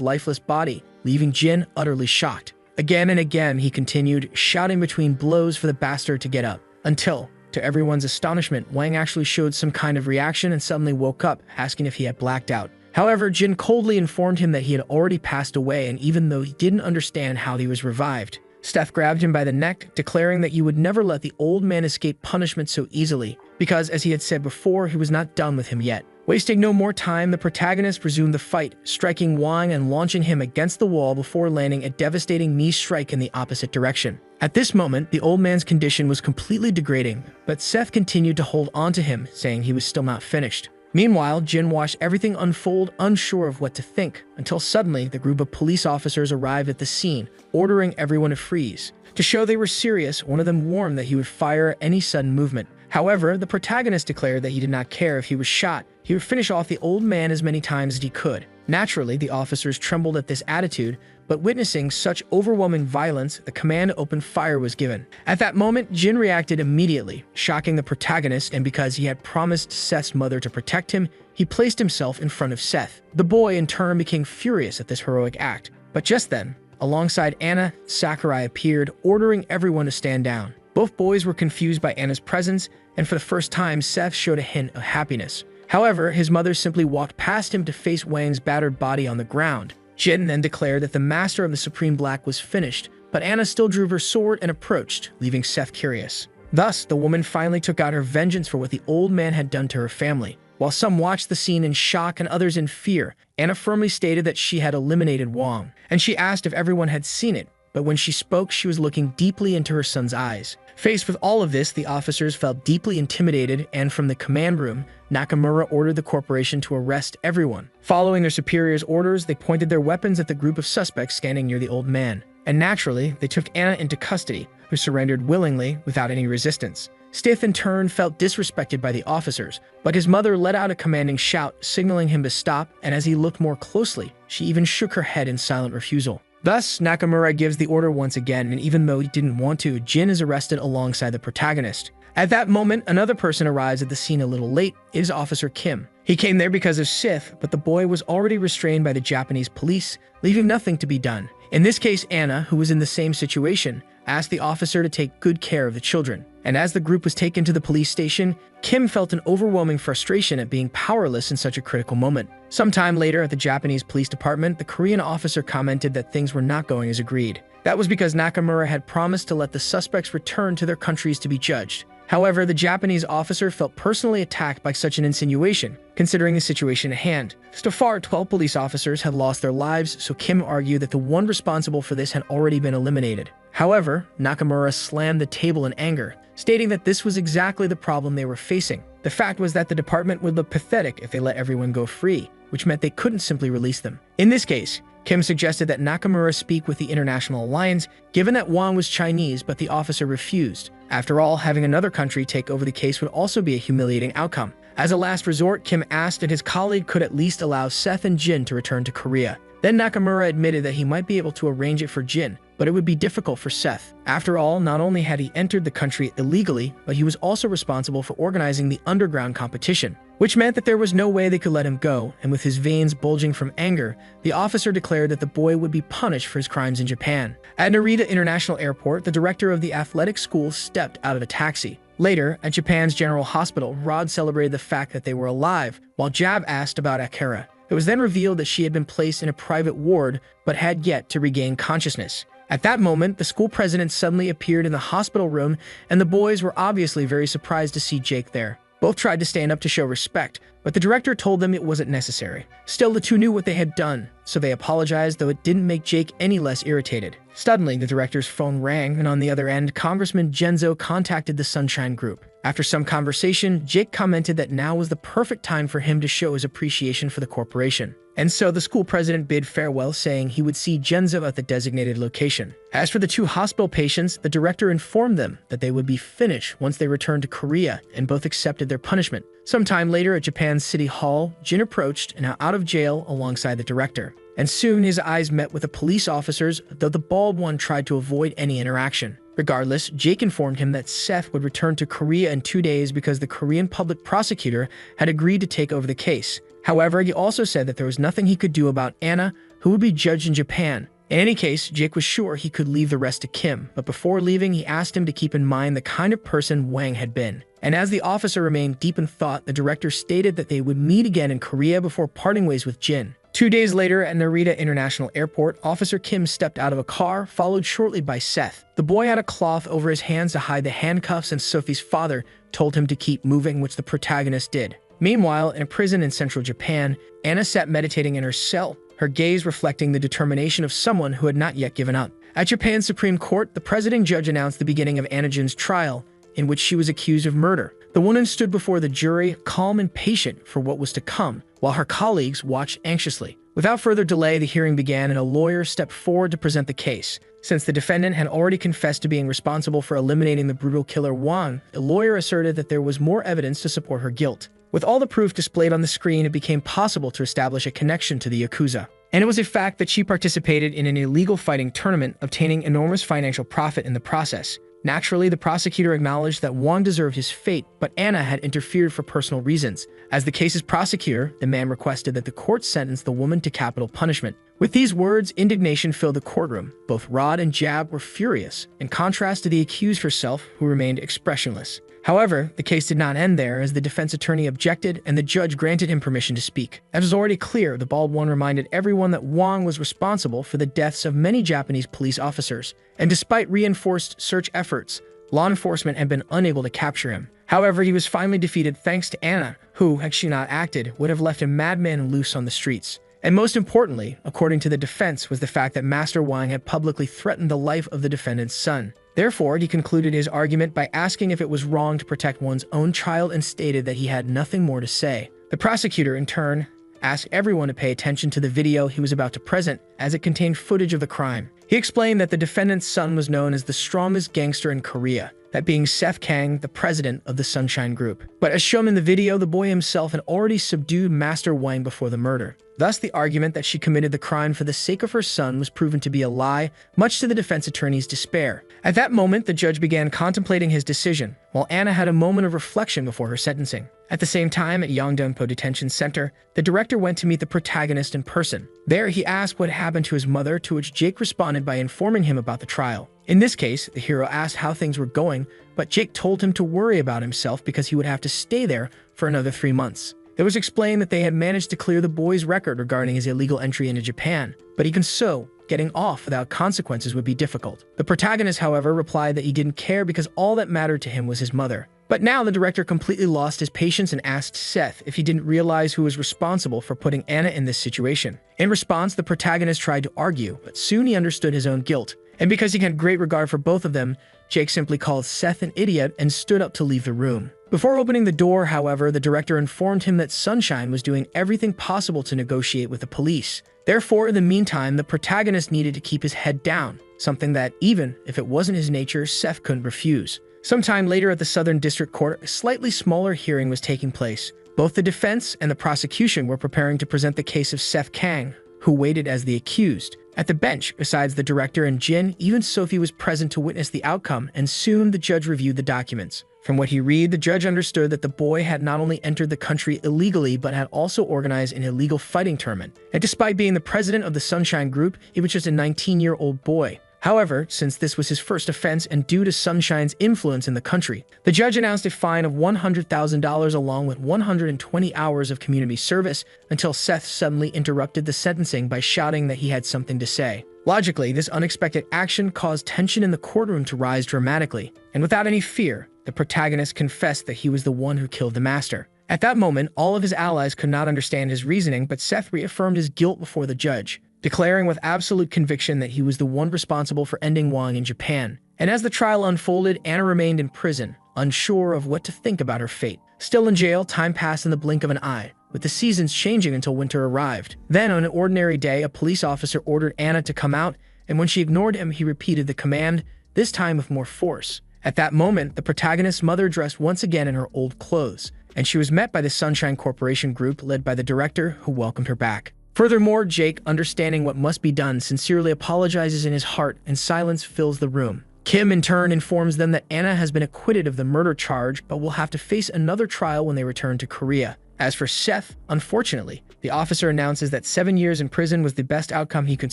lifeless body, leaving Jin utterly shocked. Again and again, he continued, shouting between blows for the bastard to get up, until, to everyone's astonishment, Wang actually showed some kind of reaction and suddenly woke up, asking if he had blacked out. However, Jin coldly informed him that he had already passed away, and even though he didn't understand how he was revived, Seth grabbed him by the neck, declaring that you would never let the old man escape punishment so easily, because, as he had said before, he was not done with him yet. Wasting no more time, the protagonist resumed the fight, striking Wang and launching him against the wall before landing a devastating knee strike in the opposite direction. At this moment, the old man's condition was completely degrading, but Seth continued to hold on to him, saying he was still not finished. Meanwhile, Jin watched everything unfold, unsure of what to think, until suddenly the group of police officers arrived at the scene, ordering everyone to freeze. To show they were serious, one of them warned that he would fire at any sudden movement. However, the protagonist declared that he did not care if he was shot. He would finish off the old man as many times as he could. Naturally, the officers trembled at this attitude, but witnessing such overwhelming violence, the command to open fire was given. At that moment, Jin reacted immediately, shocking the protagonist, and because he had promised Seth's mother to protect him, he placed himself in front of Seth. The boy, in turn, became furious at this heroic act. But just then, alongside Anna, Sakurai appeared, ordering everyone to stand down. Both boys were confused by Anna's presence, and for the first time, Seth showed a hint of happiness. However, his mother simply walked past him to face Wang's battered body on the ground. Jin then declared that the master of the Supreme Black was finished, but Anna still drew her sword and approached, leaving Seth curious. Thus, the woman finally took out her vengeance for what the old man had done to her family. While some watched the scene in shock and others in fear, Anna firmly stated that she had eliminated Wang, and she asked if everyone had seen it, but when she spoke, she was looking deeply into her son's eyes. Faced with all of this, the officers felt deeply intimidated, and from the command room, Nakamura ordered the corporation to arrest everyone. Following their superior's orders, they pointed their weapons at the group of suspects standing near the old man. And naturally, they took Anna into custody, who surrendered willingly without any resistance. Stith in turn felt disrespected by the officers, but his mother let out a commanding shout, signaling him to stop, and as he looked more closely, she even shook her head in silent refusal. Thus, Nakamura gives the order once again, and even though he didn't want to, Jin is arrested alongside the protagonist. At that moment, another person arrives at the scene a little late. It is Officer Kim. He came there because of Sith, but the boy was already restrained by the Japanese police, leaving nothing to be done. In this case, Anna, who was in the same situation, asked the officer to take good care of the children. And as the group was taken to the police station, Kim felt an overwhelming frustration at being powerless in such a critical moment. Sometime later at the Japanese police department, the Korean officer commented that things were not going as agreed. That was because Nakamura had promised to let the suspects return to their countries to be judged. However, the Japanese officer felt personally attacked by such an insinuation, considering the situation at hand. So far, 12 police officers had lost their lives, so Kim argued that the one responsible for this had already been eliminated. However, Nakamura slammed the table in anger, stating that this was exactly the problem they were facing. The fact was that the department would look pathetic if they let everyone go free, which meant they couldn't simply release them. In this case, Kim suggested that Nakamura speak with the International Alliance, given that Wang was Chinese, but the officer refused. After all, having another country take over the case would also be a humiliating outcome. As a last resort, Kim asked if his colleague could at least allow Seth and Jin to return to Korea. Then Nakamura admitted that he might be able to arrange it for Jin, but it would be difficult for Seth. After all, not only had he entered the country illegally, but he was also responsible for organizing the underground competition, which meant that there was no way they could let him go, and with his veins bulging from anger, the officer declared that the boy would be punished for his crimes in Japan. At Narita International Airport, the director of the athletic school stepped out of a taxi. Later, at Japan's General Hospital, Rod celebrated the fact that they were alive, while Jab asked about Akira. It was then revealed that she had been placed in a private ward, but had yet to regain consciousness. At that moment, the school president suddenly appeared in the hospital room, and the boys were obviously very surprised to see Jake there. Both tried to stand up to show respect, but the director told them it wasn't necessary. Still, the two knew what they had done, so they apologized, though it didn't make Jake any less irritated. Suddenly, the director's phone rang, and on the other end, Congressman Genzo contacted the Sunshine Group. After some conversation, Jake commented that now was the perfect time for him to show his appreciation for the corporation. And so the school president bid farewell, saying he would see Genzo at the designated location. As for the two hospital patients, the director informed them that they would be finished once they returned to Korea, and both accepted their punishment. Sometime later at Japan's City Hall, Jin approached and out of jail alongside the director. And soon his eyes met with the police officers, though the bald one tried to avoid any interaction. Regardless, Jake informed him that Seth would return to Korea in 2 days because the Korean public prosecutor had agreed to take over the case. However, he also said that there was nothing he could do about Anna, who would be judged in Japan. In any case, Jake was sure he could leave the rest to Kim, but before leaving, he asked him to keep in mind the kind of person Wang had been. And as the officer remained deep in thought, the director stated that they would meet again in Korea before parting ways with Jin. 2 days later at Narita International Airport, Officer Kim stepped out of a car, followed shortly by Seth. The boy had a cloth over his hands to hide the handcuffs, and Sophie's father told him to keep moving, which the protagonist did. Meanwhile, in a prison in central Japan, Anna sat meditating in her cell, her gaze reflecting the determination of someone who had not yet given up. At Japan's Supreme Court, the presiding judge announced the beginning of Anna Jin's trial, in which she was accused of murder. The woman stood before the jury, calm and patient for what was to come, while her colleagues watched anxiously. Without further delay, the hearing began, and a lawyer stepped forward to present the case. Since the defendant had already confessed to being responsible for eliminating the brutal killer Wang, the lawyer asserted that there was more evidence to support her guilt. With all the proof displayed on the screen, it became possible to establish a connection to the Yakuza. And it was a fact that she participated in an illegal fighting tournament, obtaining enormous financial profit in the process. Naturally, the prosecutor acknowledged that Wang deserved his fate, but Anna had interfered for personal reasons. As the case's prosecutor, the man requested that the court sentence the woman to capital punishment. With these words, indignation filled the courtroom. Both Rod and Jab were furious, in contrast to the accused herself, who remained expressionless. However, the case did not end there, as the defense attorney objected and the judge granted him permission to speak. As was already clear, the bald one reminded everyone that Wang was responsible for the deaths of many Japanese police officers, and despite reinforced search efforts, law enforcement had been unable to capture him. However, he was finally defeated thanks to Anna, who, had she not acted, would have left a madman loose on the streets. And most importantly, according to the defense, was the fact that Master Wang had publicly threatened the life of the defendant's son. Therefore, he concluded his argument by asking if it was wrong to protect one's own child and stated that he had nothing more to say. The prosecutor, in turn, asked everyone to pay attention to the video he was about to present, as it contained footage of the crime. He explained that the defendant's son was known as the strongest gangster in Korea. that being Seth Kang, the president of the Sunshine Group. But as shown in the video, the boy himself had already subdued Master Wang before the murder. Thus, the argument that she committed the crime for the sake of her son was proven to be a lie, much to the defense attorney's despair. At that moment, the judge began contemplating his decision, while Anna had a moment of reflection before her sentencing. At the same time, at Yongdongpo Detention Center, the director went to meet the protagonist in person. There, he asked what happened to his mother, to which Jake responded by informing him about the trial. In this case, the hero asked how things were going, but Jake told him to worry about himself because he would have to stay there for another 3 months. It was explained that they had managed to clear the boy's record regarding his illegal entry into Japan, but even so, getting off without consequences would be difficult. The protagonist, however, replied that he didn't care because all that mattered to him was his mother. But now the director completely lost his patience and asked Seth if he didn't realize who was responsible for putting Anna in this situation. In response, the protagonist tried to argue, but soon he understood his own guilt. And because he had great regard for both of them, Jake simply called Seth an idiot and stood up to leave the room. Before opening the door, however, the director informed him that Sunshine was doing everything possible to negotiate with the police. Therefore, in the meantime, the protagonist needed to keep his head down, something that, even if it wasn't his nature, Seth couldn't refuse. Sometime later at the Southern District Court, a slightly smaller hearing was taking place. Both the defense and the prosecution were preparing to present the case of Seth Kang, who waited as the accused. At the bench, besides the director and Jin, even Sophie was present to witness the outcome, and soon the judge reviewed the documents. From what he read, the judge understood that the boy had not only entered the country illegally, but had also organized an illegal fighting tournament. And despite being the president of the Sunshine Group, he was just a 19-year-old boy. However, since this was his first offense and due to Sunshine's influence in the country, the judge announced a fine of $100,000 along with 120 hours of community service until Seth suddenly interrupted the sentencing by shouting that he had something to say. Logically, this unexpected action caused tension in the courtroom to rise dramatically, and without any fear, the protagonist confessed that he was the one who killed the master. At that moment, all of his allies could not understand his reasoning, but Seth reaffirmed his guilt before the judge, declaring with absolute conviction that he was the one responsible for ending Wang in Japan. And as the trial unfolded, Anna remained in prison, unsure of what to think about her fate. Still in jail, time passed in the blink of an eye, with the seasons changing until winter arrived. Then, on an ordinary day, a police officer ordered Anna to come out, and when she ignored him, he repeated the command, this time with more force. At that moment, the protagonist's mother dressed once again in her old clothes, and she was met by the Sunshine Corporation group led by the director, who welcomed her back. Furthermore, Jake, understanding what must be done, sincerely apologizes in his heart, and silence fills the room. Kim, in turn, informs them that Anna has been acquitted of the murder charge, but will have to face another trial when they return to Korea. As for Seth, unfortunately, the officer announces that 7 years in prison was the best outcome he could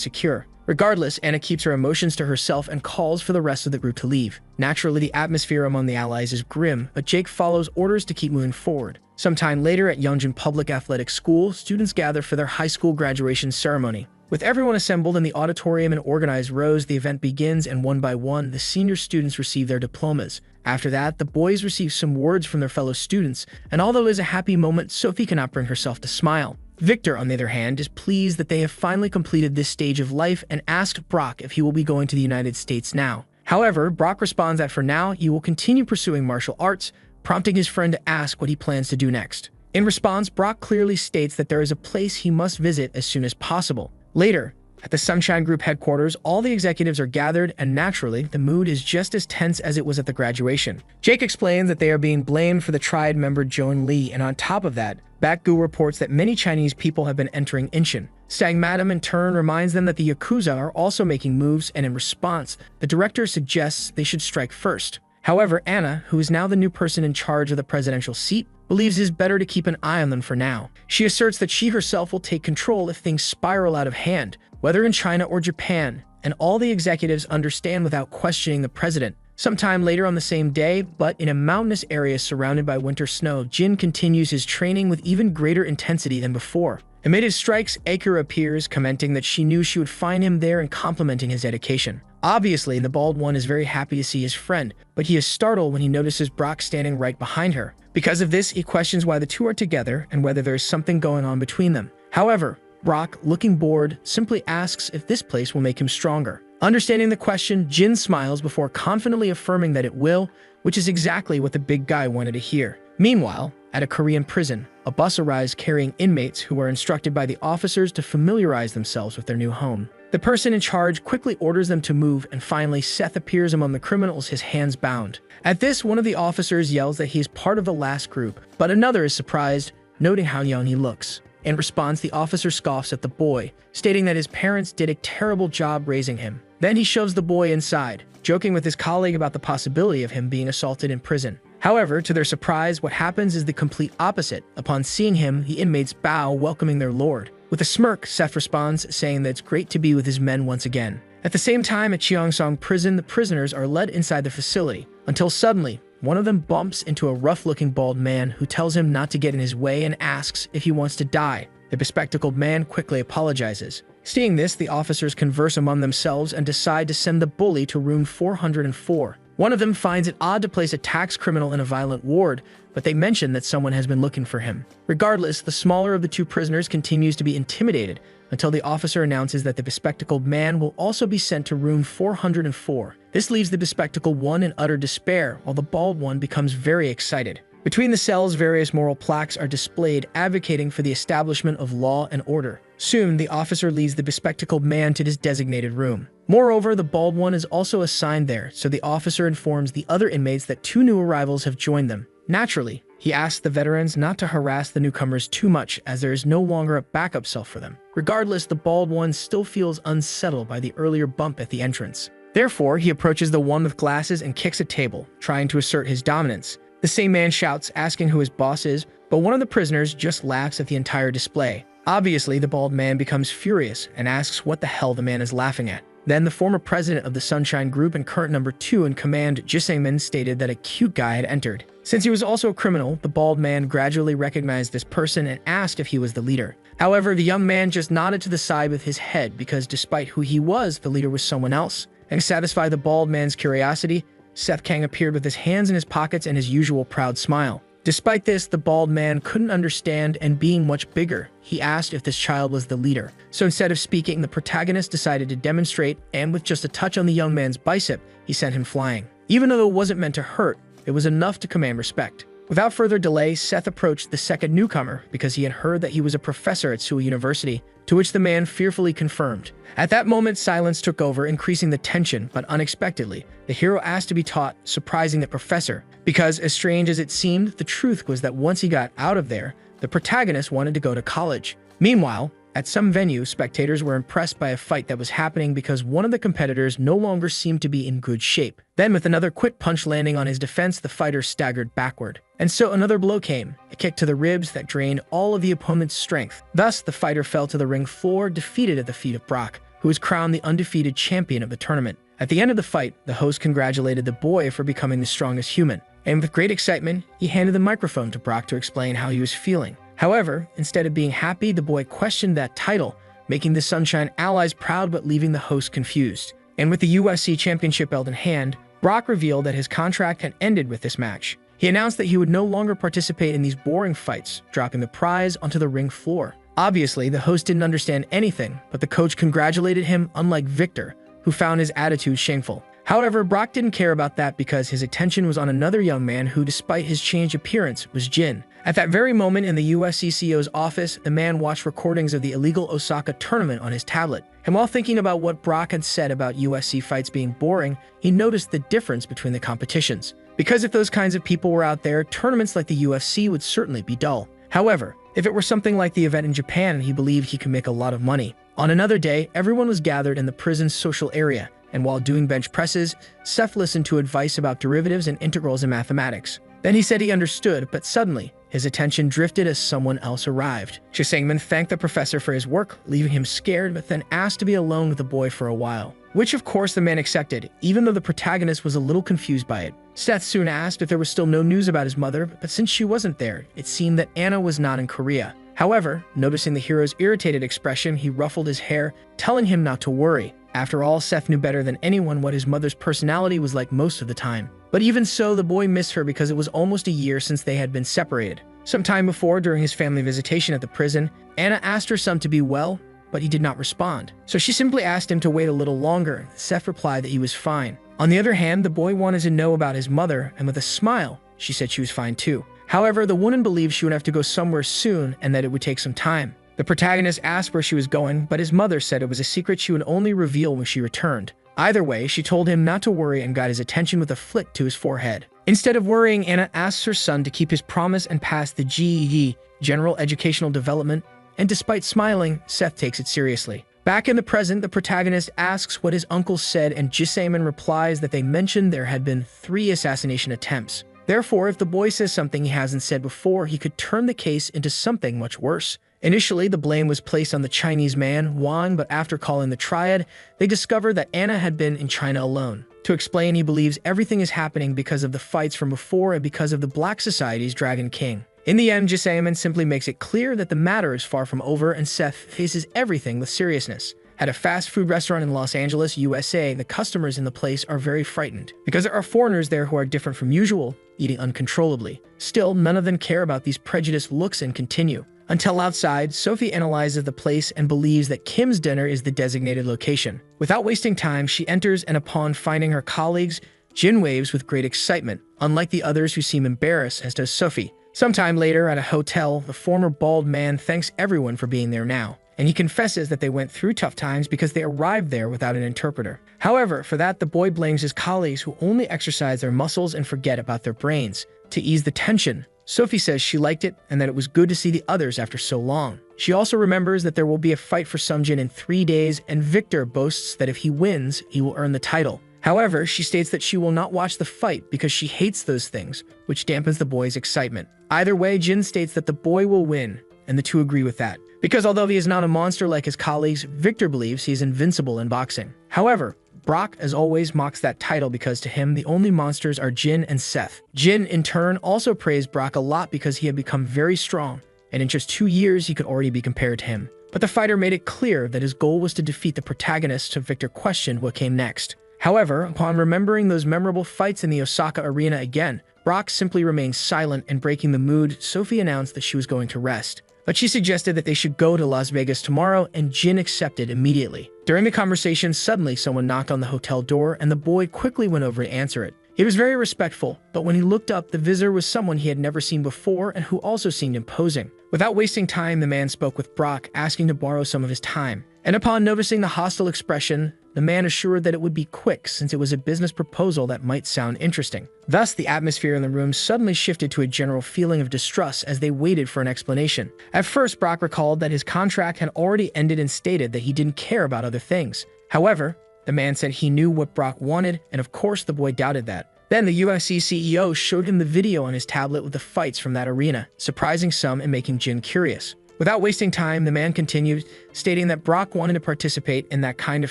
secure. Regardless, Anna keeps her emotions to herself and calls for the rest of the group to leave. Naturally, the atmosphere among the allies is grim, but Jake follows orders to keep moving forward. Sometime later at Yeongjin Public Athletic School, students gather for their high school graduation ceremony. With everyone assembled in the auditorium in organized rows, the event begins, and one by one, the senior students receive their diplomas. After that, the boys receive some words from their fellow students, and although it is a happy moment, Sophie cannot bring herself to smile. Victor, on the other hand, is pleased that they have finally completed this stage of life and asks Brock if he will be going to the United States now. However, Brock responds that for now, he will continue pursuing martial arts, prompting his friend to ask what he plans to do next. In response, Brock clearly states that there is a place he must visit as soon as possible. Later, at the Sunshine Group headquarters, all the executives are gathered, and naturally, the mood is just as tense as it was at the graduation. Jake explains that they are being blamed for the triad member Joan Lee, and on top of that, Bakgu reports that many Chinese people have been entering Incheon. Sang Madam in turn reminds them that the Yakuza are also making moves, and in response, the director suggests they should strike first. However, Anna, who is now the new person in charge of the presidential seat, believes it is better to keep an eye on them for now. She asserts that she herself will take control if things spiral out of hand, whether in China or Japan, and all the executives understand without questioning the president. Sometime later on the same day, but in a mountainous area surrounded by winter snow, Jin continues his training with even greater intensity than before. Amid his strikes, Akira appears, commenting that she knew she would find him there and complimenting his dedication. Obviously, the bald one is very happy to see his friend, but he is startled when he notices Brock standing right behind her. Because of this, he questions why the two are together and whether there is something going on between them. However, Brock, looking bored, simply asks if this place will make him stronger. Understanding the question, Jin smiles before confidently affirming that it will, which is exactly what the big guy wanted to hear. Meanwhile, at a Korean prison, a bus arrives carrying inmates who are instructed by the officers to familiarize themselves with their new home. The person in charge quickly orders them to move, and finally Seth appears among the criminals, his hands bound. At this, one of the officers yells that he is part of the last group, but another is surprised, noting how young he looks. In response, the officer scoffs at the boy, stating that his parents did a terrible job raising him. Then he shoves the boy inside, joking with his colleague about the possibility of him being assaulted in prison. However, to their surprise, what happens is the complete opposite. Upon seeing him, the inmates bow, welcoming their lord. With a smirk, Seth responds, saying that it's great to be with his men once again. At the same time, at Cheongsong prison, the prisoners are led inside the facility, until suddenly, one of them bumps into a rough-looking bald man who tells him not to get in his way and asks if he wants to die. The bespectacled man quickly apologizes. Seeing this, the officers converse among themselves and decide to send the bully to room 404. One of them finds it odd to place a tax criminal in a violent ward, but they mention that someone has been looking for him. Regardless, the smaller of the two prisoners continues to be intimidated until the officer announces that the bespectacled man will also be sent to room 404. This leaves the bespectacled one in utter despair, while the bald one becomes very excited. Between the cells, various moral plaques are displayed advocating for the establishment of law and order. Soon, the officer leads the bespectacled man to his designated room. Moreover, the bald one is also assigned there, so the officer informs the other inmates that two new arrivals have joined them. Naturally, he asks the veterans not to harass the newcomers too much, as there is no longer a backup cell for them. Regardless, the bald one still feels unsettled by the earlier bump at the entrance. Therefore, he approaches the one with glasses and kicks a table, trying to assert his dominance. The same man shouts, asking who his boss is, but one of the prisoners just laughs at the entire display. Obviously, the bald man becomes furious and asks what the hell the man is laughing at. Then the former president of the Sunshine Group and current number 2 in command, Jisengmin, stated that a cute guy had entered. Since he was also a criminal, the bald man gradually recognized this person and asked if he was the leader. However, the young man just nodded to the side with his head because despite who he was, the leader was someone else. And to satisfy the bald man's curiosity, Seth Kang appeared with his hands in his pockets and his usual proud smile. Despite this, the bald man couldn't understand, and being much bigger, he asked if this child was the leader. So instead of speaking, the protagonist decided to demonstrate, and with just a touch on the young man's bicep, he sent him flying. Even though it wasn't meant to hurt, it was enough to command respect. Without further delay, Seth approached the second newcomer because he had heard that he was a professor at Seoul University, to which the man fearfully confirmed. At that moment, silence took over, increasing the tension, but unexpectedly, the hero asked to be taught, surprising the professor, because as strange as it seemed, the truth was that once he got out of there, the protagonist wanted to go to college. Meanwhile, at some venue, spectators were impressed by a fight that was happening because one of the competitors no longer seemed to be in good shape. Then, with another quick punch landing on his defense, the fighter staggered backward. And so another blow came, a kick to the ribs that drained all of the opponent's strength. Thus, the fighter fell to the ring floor, defeated at the feet of Brock, who was crowned the undefeated champion of the tournament. At the end of the fight, the host congratulated the boy for becoming the strongest human. And with great excitement, he handed the microphone to Brock to explain how he was feeling. However, instead of being happy, the boy questioned that title, making the Sunshine allies proud but leaving the host confused. And with the UFC Championship belt in hand, Brock revealed that his contract had ended with this match. He announced that he would no longer participate in these boring fights, dropping the prize onto the ring floor. Obviously, the host didn't understand anything, but the coach congratulated him, unlike Victor, who found his attitude shameful. However, Brock didn't care about that because his attention was on another young man who, despite his changed appearance, was Jin. At that very moment in the USC CEO's office, the man watched recordings of the illegal Osaka tournament on his tablet. And while thinking about what Brock had said about USC fights being boring, he noticed the difference between the competitions. Because if those kinds of people were out there, tournaments like the UFC would certainly be dull. However, if it were something like the event in Japan, he believed he could make a lot of money. On another day, everyone was gathered in the prison's social area, and while doing bench presses, Seth listened to advice about derivatives and integrals in mathematics. Then he said he understood, but suddenly, his attention drifted as someone else arrived. Jisengmin thanked the professor for his work, leaving him scared, but then asked to be alone with the boy for a while. Which of course the man accepted, even though the protagonist was a little confused by it. Seth soon asked if there was still no news about his mother, but since she wasn't there, it seemed that Anna was not in Korea. However, noticing the hero's irritated expression, he ruffled his hair, telling him not to worry. After all, Seth knew better than anyone what his mother's personality was like most of the time. But even so, the boy missed her because it was almost a year since they had been separated. Some time before, during his family visitation at the prison, Anna asked her son to be well, but he did not respond. So she simply asked him to wait a little longer. Seth replied that he was fine. On the other hand, the boy wanted to know about his mother, and with a smile, she said she was fine too. However, the woman believed she would have to go somewhere soon and that it would take some time. The protagonist asked where she was going, but his mother said it was a secret she would only reveal when she returned. Either way, she told him not to worry and got his attention with a flick to his forehead. Instead of worrying, Anna asks her son to keep his promise and pass the GED, General Educational Development, and despite smiling, Seth takes it seriously. Back in the present, the protagonist asks what his uncle said, and Jisaemin replies that they mentioned there had been 3 assassination attempts. Therefore, if the boy says something he hasn't said before, he could turn the case into something much worse. Initially, the blame was placed on the Chinese man, Wang, but after calling the triad, they discovered that Anna had been in China alone. To explain, he believes everything is happening because of the fights from before and because of the Black Society's Dragon King. In the end, Jisaemin simply makes it clear that the matter is far from over and Seth faces everything with seriousness. At a fast food restaurant in Los Angeles, USA, the customers in the place are very frightened because there are foreigners there who are different from usual, eating uncontrollably. Still, none of them care about these prejudiced looks and continue. Until outside, Sophie analyzes the place and believes that Kim's dinner is the designated location. Without wasting time, she enters and upon finding her colleagues, Jin waves with great excitement, unlike the others who seem embarrassed, as does Sophie. Sometime later, at a hotel, the former bald man thanks everyone for being there now, and he confesses that they went through tough times because they arrived there without an interpreter. However, for that, the boy blames his colleagues who only exercise their muscles and forget about their brains. To ease the tension, Sophie says she liked it and that it was good to see the others after so long. She also remembers that there will be a fight for Sungin in 3 days, and Victor boasts that if he wins, he will earn the title. However, she states that she will not watch the fight because she hates those things, which dampens the boy's excitement. Either way, Jin states that the boy will win, and the two agree with that. Because although he is not a monster like his colleagues, Victor believes he is invincible in boxing. However, Brock, as always, mocks that title because to him, the only monsters are Jin and Seth. Jin, in turn, also praised Brock a lot because he had become very strong, and in just 2 years, he could already be compared to him. But the fighter made it clear that his goal was to defeat the protagonist, so Victor questioned what came next. However, upon remembering those memorable fights in the Osaka arena again, Brock simply remained silent, and breaking the mood, Sophie announced that she was going to rest. But she suggested that they should go to Las Vegas tomorrow, and Jin accepted immediately. During the conversation, suddenly someone knocked on the hotel door, and the boy quickly went over to answer it. He was very respectful, but when he looked up, the visitor was someone he had never seen before and who also seemed imposing. Without wasting time, the man spoke with Brock, asking to borrow some of his time. And upon noticing the hostile expression, the man assured that it would be quick since it was a business proposal that might sound interesting. Thus, the atmosphere in the room suddenly shifted to a general feeling of distrust as they waited for an explanation. At first, Brock recalled that his contract had already ended and stated that he didn't care about other things. However, the man said he knew what Brock wanted, and of course the boy doubted that. Then the UFC CEO showed him the video on his tablet with the fights from that arena, surprising some and making Jin curious. Without wasting time, the man continued, stating that Brock wanted to participate in that kind of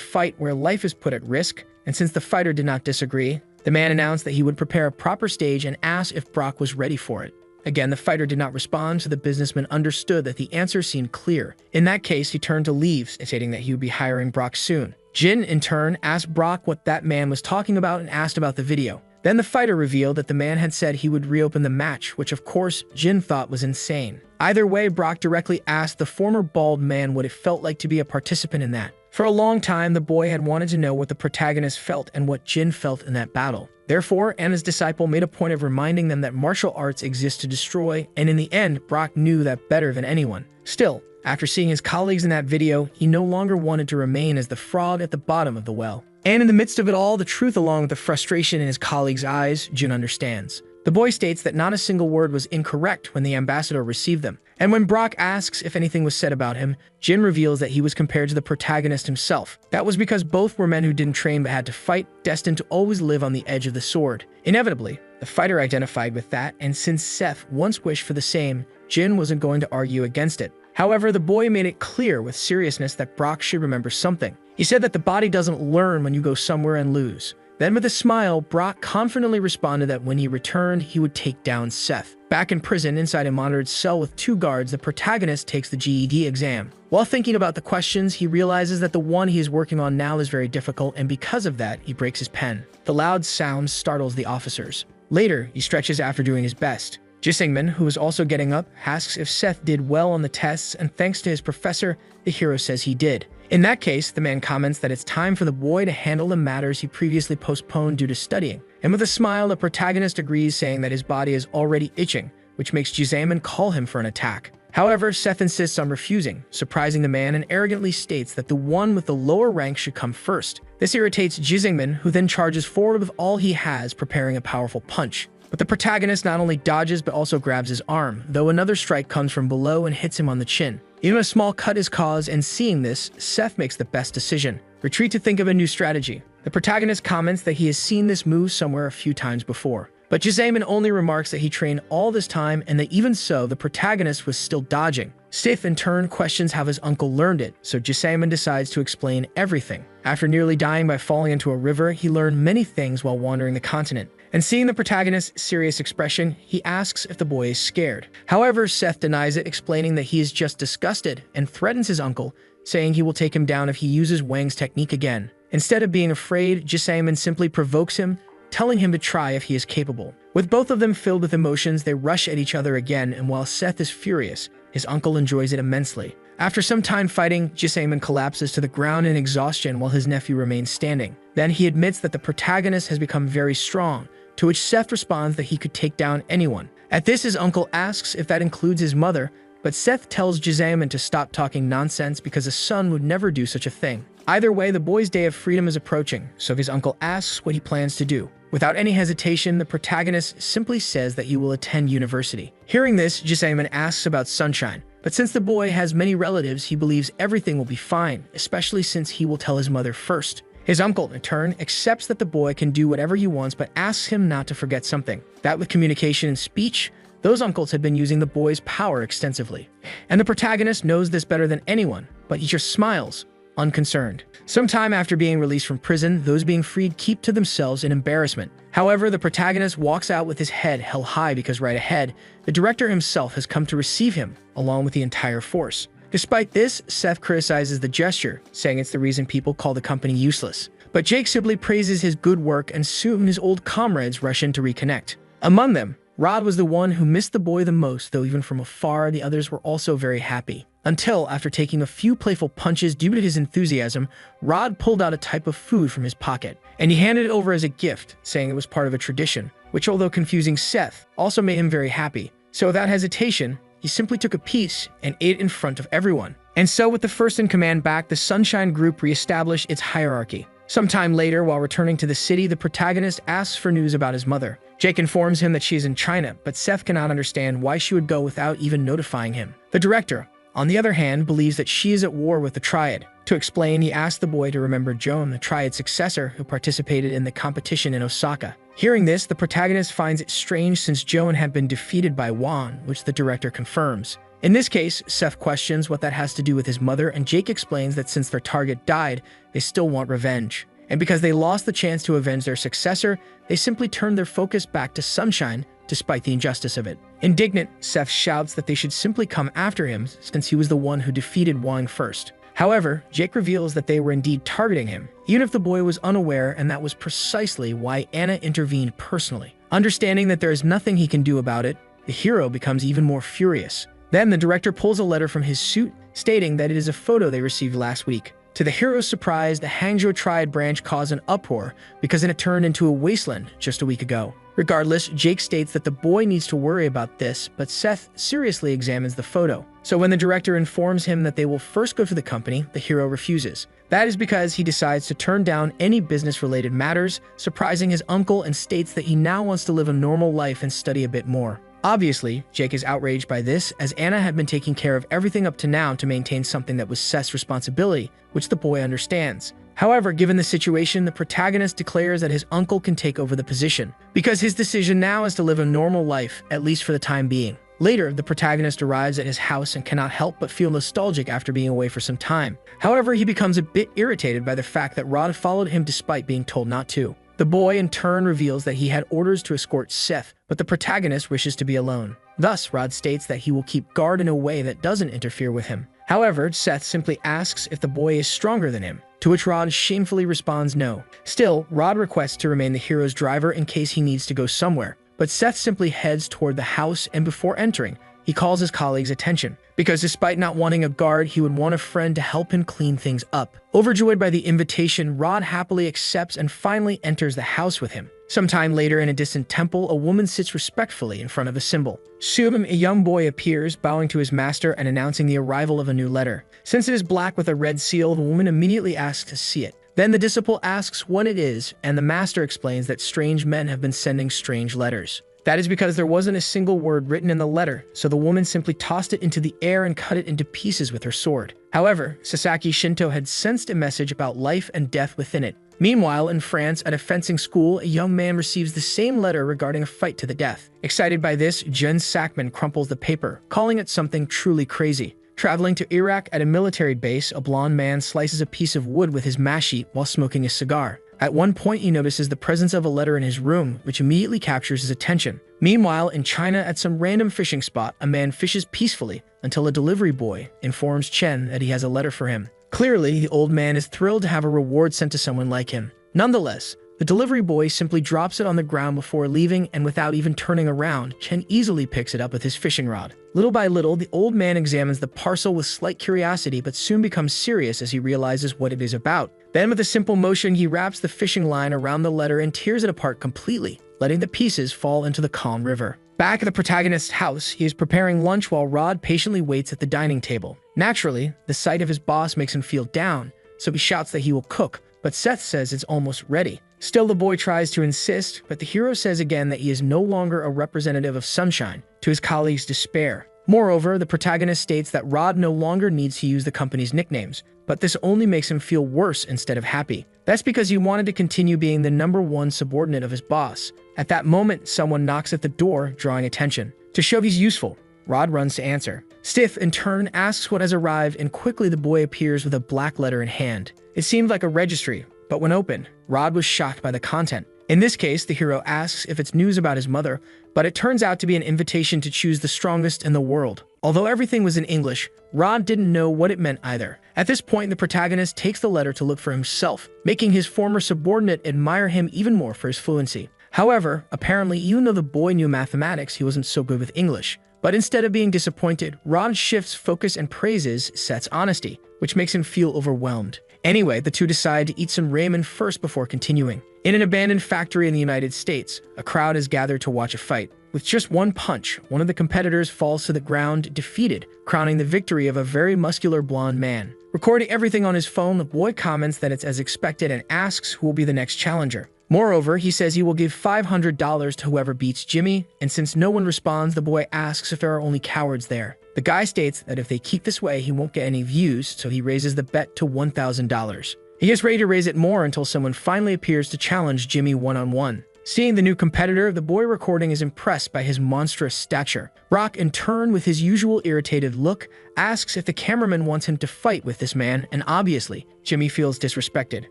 fight where life is put at risk, and since the fighter did not disagree, the man announced that he would prepare a proper stage and asked if Brock was ready for it. Again, the fighter did not respond, so the businessman understood that the answer seemed clear. In that case, he turned to leave, stating that he would be hiring Brock soon. Jin, in turn, asked Brock what that man was talking about and asked about the video. Then the fighter revealed that the man had said he would reopen the match, which of course Jin thought was insane. Either way, Brock directly asked the former bald man what it felt like to be a participant in that. For a long time, the boy had wanted to know what the protagonist felt and what Jin felt in that battle. Therefore, Anna's disciple made a point of reminding them that martial arts exist to destroy, and in the end, Brock knew that better than anyone. Still, after seeing his colleagues in that video, he no longer wanted to remain as the frog at the bottom of the well. And in the midst of it all, the truth along with the frustration in his colleagues' eyes, Jin understands. The boy states that not a single word was incorrect when the ambassador received them. And when Brock asks if anything was said about him, Jin reveals that he was compared to the protagonist himself. That was because both were men who didn't train but had to fight, destined to always live on the edge of the sword. Inevitably, the fighter identified with that, and since Seth once wished for the same, Jin wasn't going to argue against it. However, the boy made it clear with seriousness that Brock should remember something. He said that the body doesn't learn when you go somewhere and lose. Then with a smile, Brock confidently responded that when he returned, he would take down Seth. Back in prison, inside a monitored cell with 2 guards, the protagonist takes the GED exam. While thinking about the questions, he realizes that the one he is working on now is very difficult, and because of that, he breaks his pen. The loud sound startles the officers. Later, he stretches after doing his best. Jisaemin, who is also getting up, asks if Seth did well on the tests, and thanks to his professor, the hero says he did. In that case, the man comments that it's time for the boy to handle the matters he previously postponed due to studying. And with a smile, the protagonist agrees, saying that his body is already itching, which makes Jisaemin call him for an attack. However, Seth insists on refusing, surprising the man, and arrogantly states that the one with the lower rank should come first. This irritates Jisingman, who then charges forward with all he has, preparing a powerful punch. But the protagonist not only dodges but also grabs his arm, though another strike comes from below and hits him on the chin. Even a small cut is caused, and seeing this, Seth makes the best decision: retreat to think of a new strategy. The protagonist comments that he has seen this move somewhere a few times before. But Jisaemon only remarks that he trained all this time and that even so, the protagonist was still dodging. Sif in turn questions how his uncle learned it, so Jisaemon decides to explain everything. After nearly dying by falling into a river, he learned many things while wandering the continent. And seeing the protagonist's serious expression, he asks if the boy is scared. However, Seth denies it, explaining that he is just disgusted and threatens his uncle, saying he will take him down if he uses Wang's technique again. Instead of being afraid, Jisaemon simply provokes him, telling him to try if he is capable. With both of them filled with emotions, they rush at each other again, and while Seth is furious, his uncle enjoys it immensely. After some time fighting, Jisaemon collapses to the ground in exhaustion while his nephew remains standing. Then he admits that the protagonist has become very strong, to which Seth responds that he could take down anyone. At this, his uncle asks if that includes his mother, but Seth tells Jisaemon to stop talking nonsense because a son would never do such a thing. Either way, the boy's day of freedom is approaching, so his uncle asks what he plans to do. Without any hesitation, the protagonist simply says that he will attend university. Hearing this, Jisaemon asks about Sunshine, but since the boy has many relatives, he believes everything will be fine, especially since he will tell his mother first. His uncle, in turn, accepts that the boy can do whatever he wants but asks him not to forget something. That with communication and speech, those uncles had been using the boy's power extensively. And the protagonist knows this better than anyone, but he just smiles, unconcerned. Sometime after being released from prison, those being freed keep to themselves in embarrassment. However, the protagonist walks out with his head held high because right ahead, the director himself has come to receive him, along with the entire force. Despite this, Seth criticizes the gesture, saying it's the reason people call the company useless. But Jake simply praises his good work, and soon his old comrades rush in to reconnect. Among them, Rod was the one who missed the boy the most, though even from afar, the others were also very happy. Until, after taking a few playful punches due to his enthusiasm, Rod pulled out a type of food from his pocket, and he handed it over as a gift, saying it was part of a tradition, which, although confusing Seth, also made him very happy. So without hesitation, he simply took a piece and ate it in front of everyone. And so with the first in command back, the Sunshine Group reestablished its hierarchy. Sometime later, while returning to the city, the protagonist asks for news about his mother. Jake informs him that she is in China, but Seth cannot understand why she would go without even notifying him. The director, on the other hand, believes that she is at war with the Triad. To explain, he asks the boy to remember Joan, the Triad's successor who participated in the competition in Osaka. Hearing this, the protagonist finds it strange since Joan had been defeated by Juan, which the director confirms. In this case, Seth questions what that has to do with his mother, and Jake explains that since their target died, they still want revenge. And because they lost the chance to avenge their successor, they simply turned their focus back to Sunshine, despite the injustice of it. Indignant, Seth shouts that they should simply come after him since he was the one who defeated Wang first. However, Jake reveals that they were indeed targeting him, even if the boy was unaware, and that was precisely why Anna intervened personally. Understanding that there is nothing he can do about it, the hero becomes even more furious. Then the director pulls a letter from his suit, stating that it is a photo they received last week. To the hero's surprise, the Hangzhou Triad branch caused an uproar because it turned into a wasteland just a week ago. Regardless, Jake states that the boy needs to worry about this, but Seth seriously examines the photo. So when the director informs him that they will first go to the company, the hero refuses. That is because he decides to turn down any business-related matters, surprising his uncle, and states that he now wants to live a normal life and study a bit more. Obviously, Jake is outraged by this, as Anna had been taking care of everything up to now to maintain something that was Seth's responsibility, which the boy understands. However, given the situation, the protagonist declares that his uncle can take over the position, because his decision now is to live a normal life, at least for the time being. Later, the protagonist arrives at his house and cannot help but feel nostalgic after being away for some time. However, he becomes a bit irritated by the fact that Rod followed him despite being told not to. The boy in turn reveals that he had orders to escort Seth, but the protagonist wishes to be alone. Thus, Rod states that he will keep guard in a way that doesn't interfere with him. However, Seth simply asks if the boy is stronger than him, to which Rod shamefully responds no. Still, Rod requests to remain the hero's driver in case he needs to go somewhere, but Seth simply heads toward the house, and before entering, he calls his colleagues' attention, because despite not wanting a guard, he would want a friend to help him clean things up. Overjoyed by the invitation, Rod happily accepts and finally enters the house with him. Sometime later, in a distant temple, a woman sits respectfully in front of a symbol. Soon, a young boy appears, bowing to his master and announcing the arrival of a new letter. Since it is black with a red seal, the woman immediately asks to see it. Then the disciple asks what it is, and the master explains that strange men have been sending strange letters. That is because there wasn't a single word written in the letter, so the woman simply tossed it into the air and cut it into pieces with her sword. However, Sasaki Shinto had sensed a message about life and death within it. Meanwhile, in France, at a fencing school, a young man receives the same letter regarding a fight to the death. Excited by this, Jen Sackman crumples the paper, calling it something truly crazy. Traveling to Iraq at a military base, a blonde man slices a piece of wood with his mashie while smoking a cigar. At one point, he notices the presence of a letter in his room, which immediately captures his attention. Meanwhile, in China, at some random fishing spot, a man fishes peacefully until a delivery boy informs Chen that he has a letter for him. Clearly, the old man is thrilled to have a reward sent to someone like him. Nonetheless, the delivery boy simply drops it on the ground before leaving, and without even turning around, Chen easily picks it up with his fishing rod. Little by little, the old man examines the parcel with slight curiosity, but soon becomes serious as he realizes what it is about. Then, with a simple motion, he wraps the fishing line around the letter and tears it apart completely, letting the pieces fall into the calm river. Back at the protagonist's house, he is preparing lunch while Rod patiently waits at the dining table. Naturally, the sight of his boss makes him feel down, so he shouts that he will cook, but Seth says it's almost ready. Still, the boy tries to insist, but the hero says again that he is no longer a representative of sunshine, to his colleagues' despair. Moreover, the protagonist states that Rod no longer needs to use the company's nicknames, but this only makes him feel worse instead of happy. That's because he wanted to continue being the #1 subordinate of his boss. At that moment, someone knocks at the door, drawing attention. To show he's useful, Rod runs to answer. Stiff, in turn, asks what has arrived, and quickly the boy appears with a black letter in hand. It seemed like a registry, but when opened, Rod was shocked by the content. In this case, the hero asks if it's news about his mother, but it turns out to be an invitation to choose the strongest in the world. Although everything was in English, Rod didn't know what it meant either. At this point, the protagonist takes the letter to look for himself, making his former subordinate admire him even more for his fluency. However, apparently, even though the boy knew mathematics, he wasn't so good with English. But instead of being disappointed, Rod shifts focus and praises Seth's honesty, which makes him feel overwhelmed. Anyway, the two decide to eat some ramen first before continuing. In an abandoned factory in the United States, a crowd is gathered to watch a fight. With just one punch, one of the competitors falls to the ground, defeated, crowning the victory of a very muscular blonde man. Recording everything on his phone, the boy comments that it's as expected and asks who will be the next challenger. Moreover, he says he will give $500 to whoever beats Jimmy, and since no one responds, the boy asks if there are only cowards there. The guy states that if they keep this way, he won't get any views, so he raises the bet to $1,000. He gets ready to raise it more until someone finally appears to challenge Jimmy one-on-one. Seeing the new competitor, the boy recording is impressed by his monstrous stature. Brock, in turn, with his usual irritated look, asks if the cameraman wants him to fight with this man, and obviously, Jimmy feels disrespected.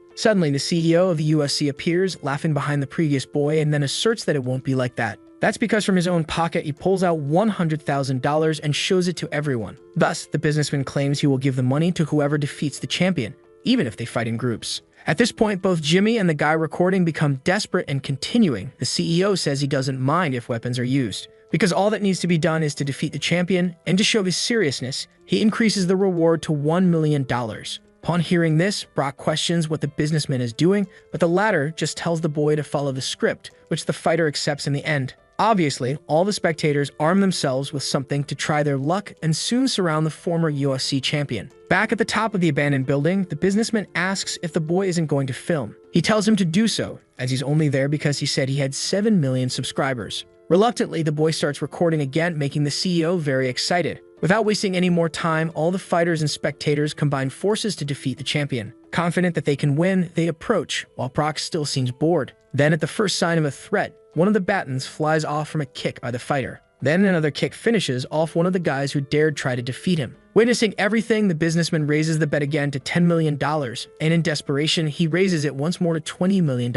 Suddenly, the CEO of the UFC appears, laughing behind the previous boy, and then asserts that it won't be like that. That's because from his own pocket, he pulls out $100,000 and shows it to everyone. Thus, the businessman claims he will give the money to whoever defeats the champion, even if they fight in groups. At this point, both Jimmy and the guy recording become desperate and continuing. The CEO says he doesn't mind if weapons are used, because all that needs to be done is to defeat the champion, and to show his seriousness, he increases the reward to $1 million. Upon hearing this, Brock questions what the businessman is doing, but the latter just tells the boy to follow the script, which the fighter accepts in the end. Obviously, all the spectators arm themselves with something to try their luck and soon surround the former UFC champion. Back at the top of the abandoned building, the businessman asks if the boy isn't going to film. He tells him to do so, as he's only there because he said he had 7 million subscribers. Reluctantly, the boy starts recording again, making the CEO very excited. Without wasting any more time, all the fighters and spectators combine forces to defeat the champion. Confident that they can win, they approach, while Brock still seems bored. Then, at the first sign of a threat, one of the batons flies off from a kick by the fighter. Then another kick finishes off one of the guys who dared try to defeat him. Witnessing everything, the businessman raises the bet again to $10 million, and in desperation, he raises it once more to $20 million.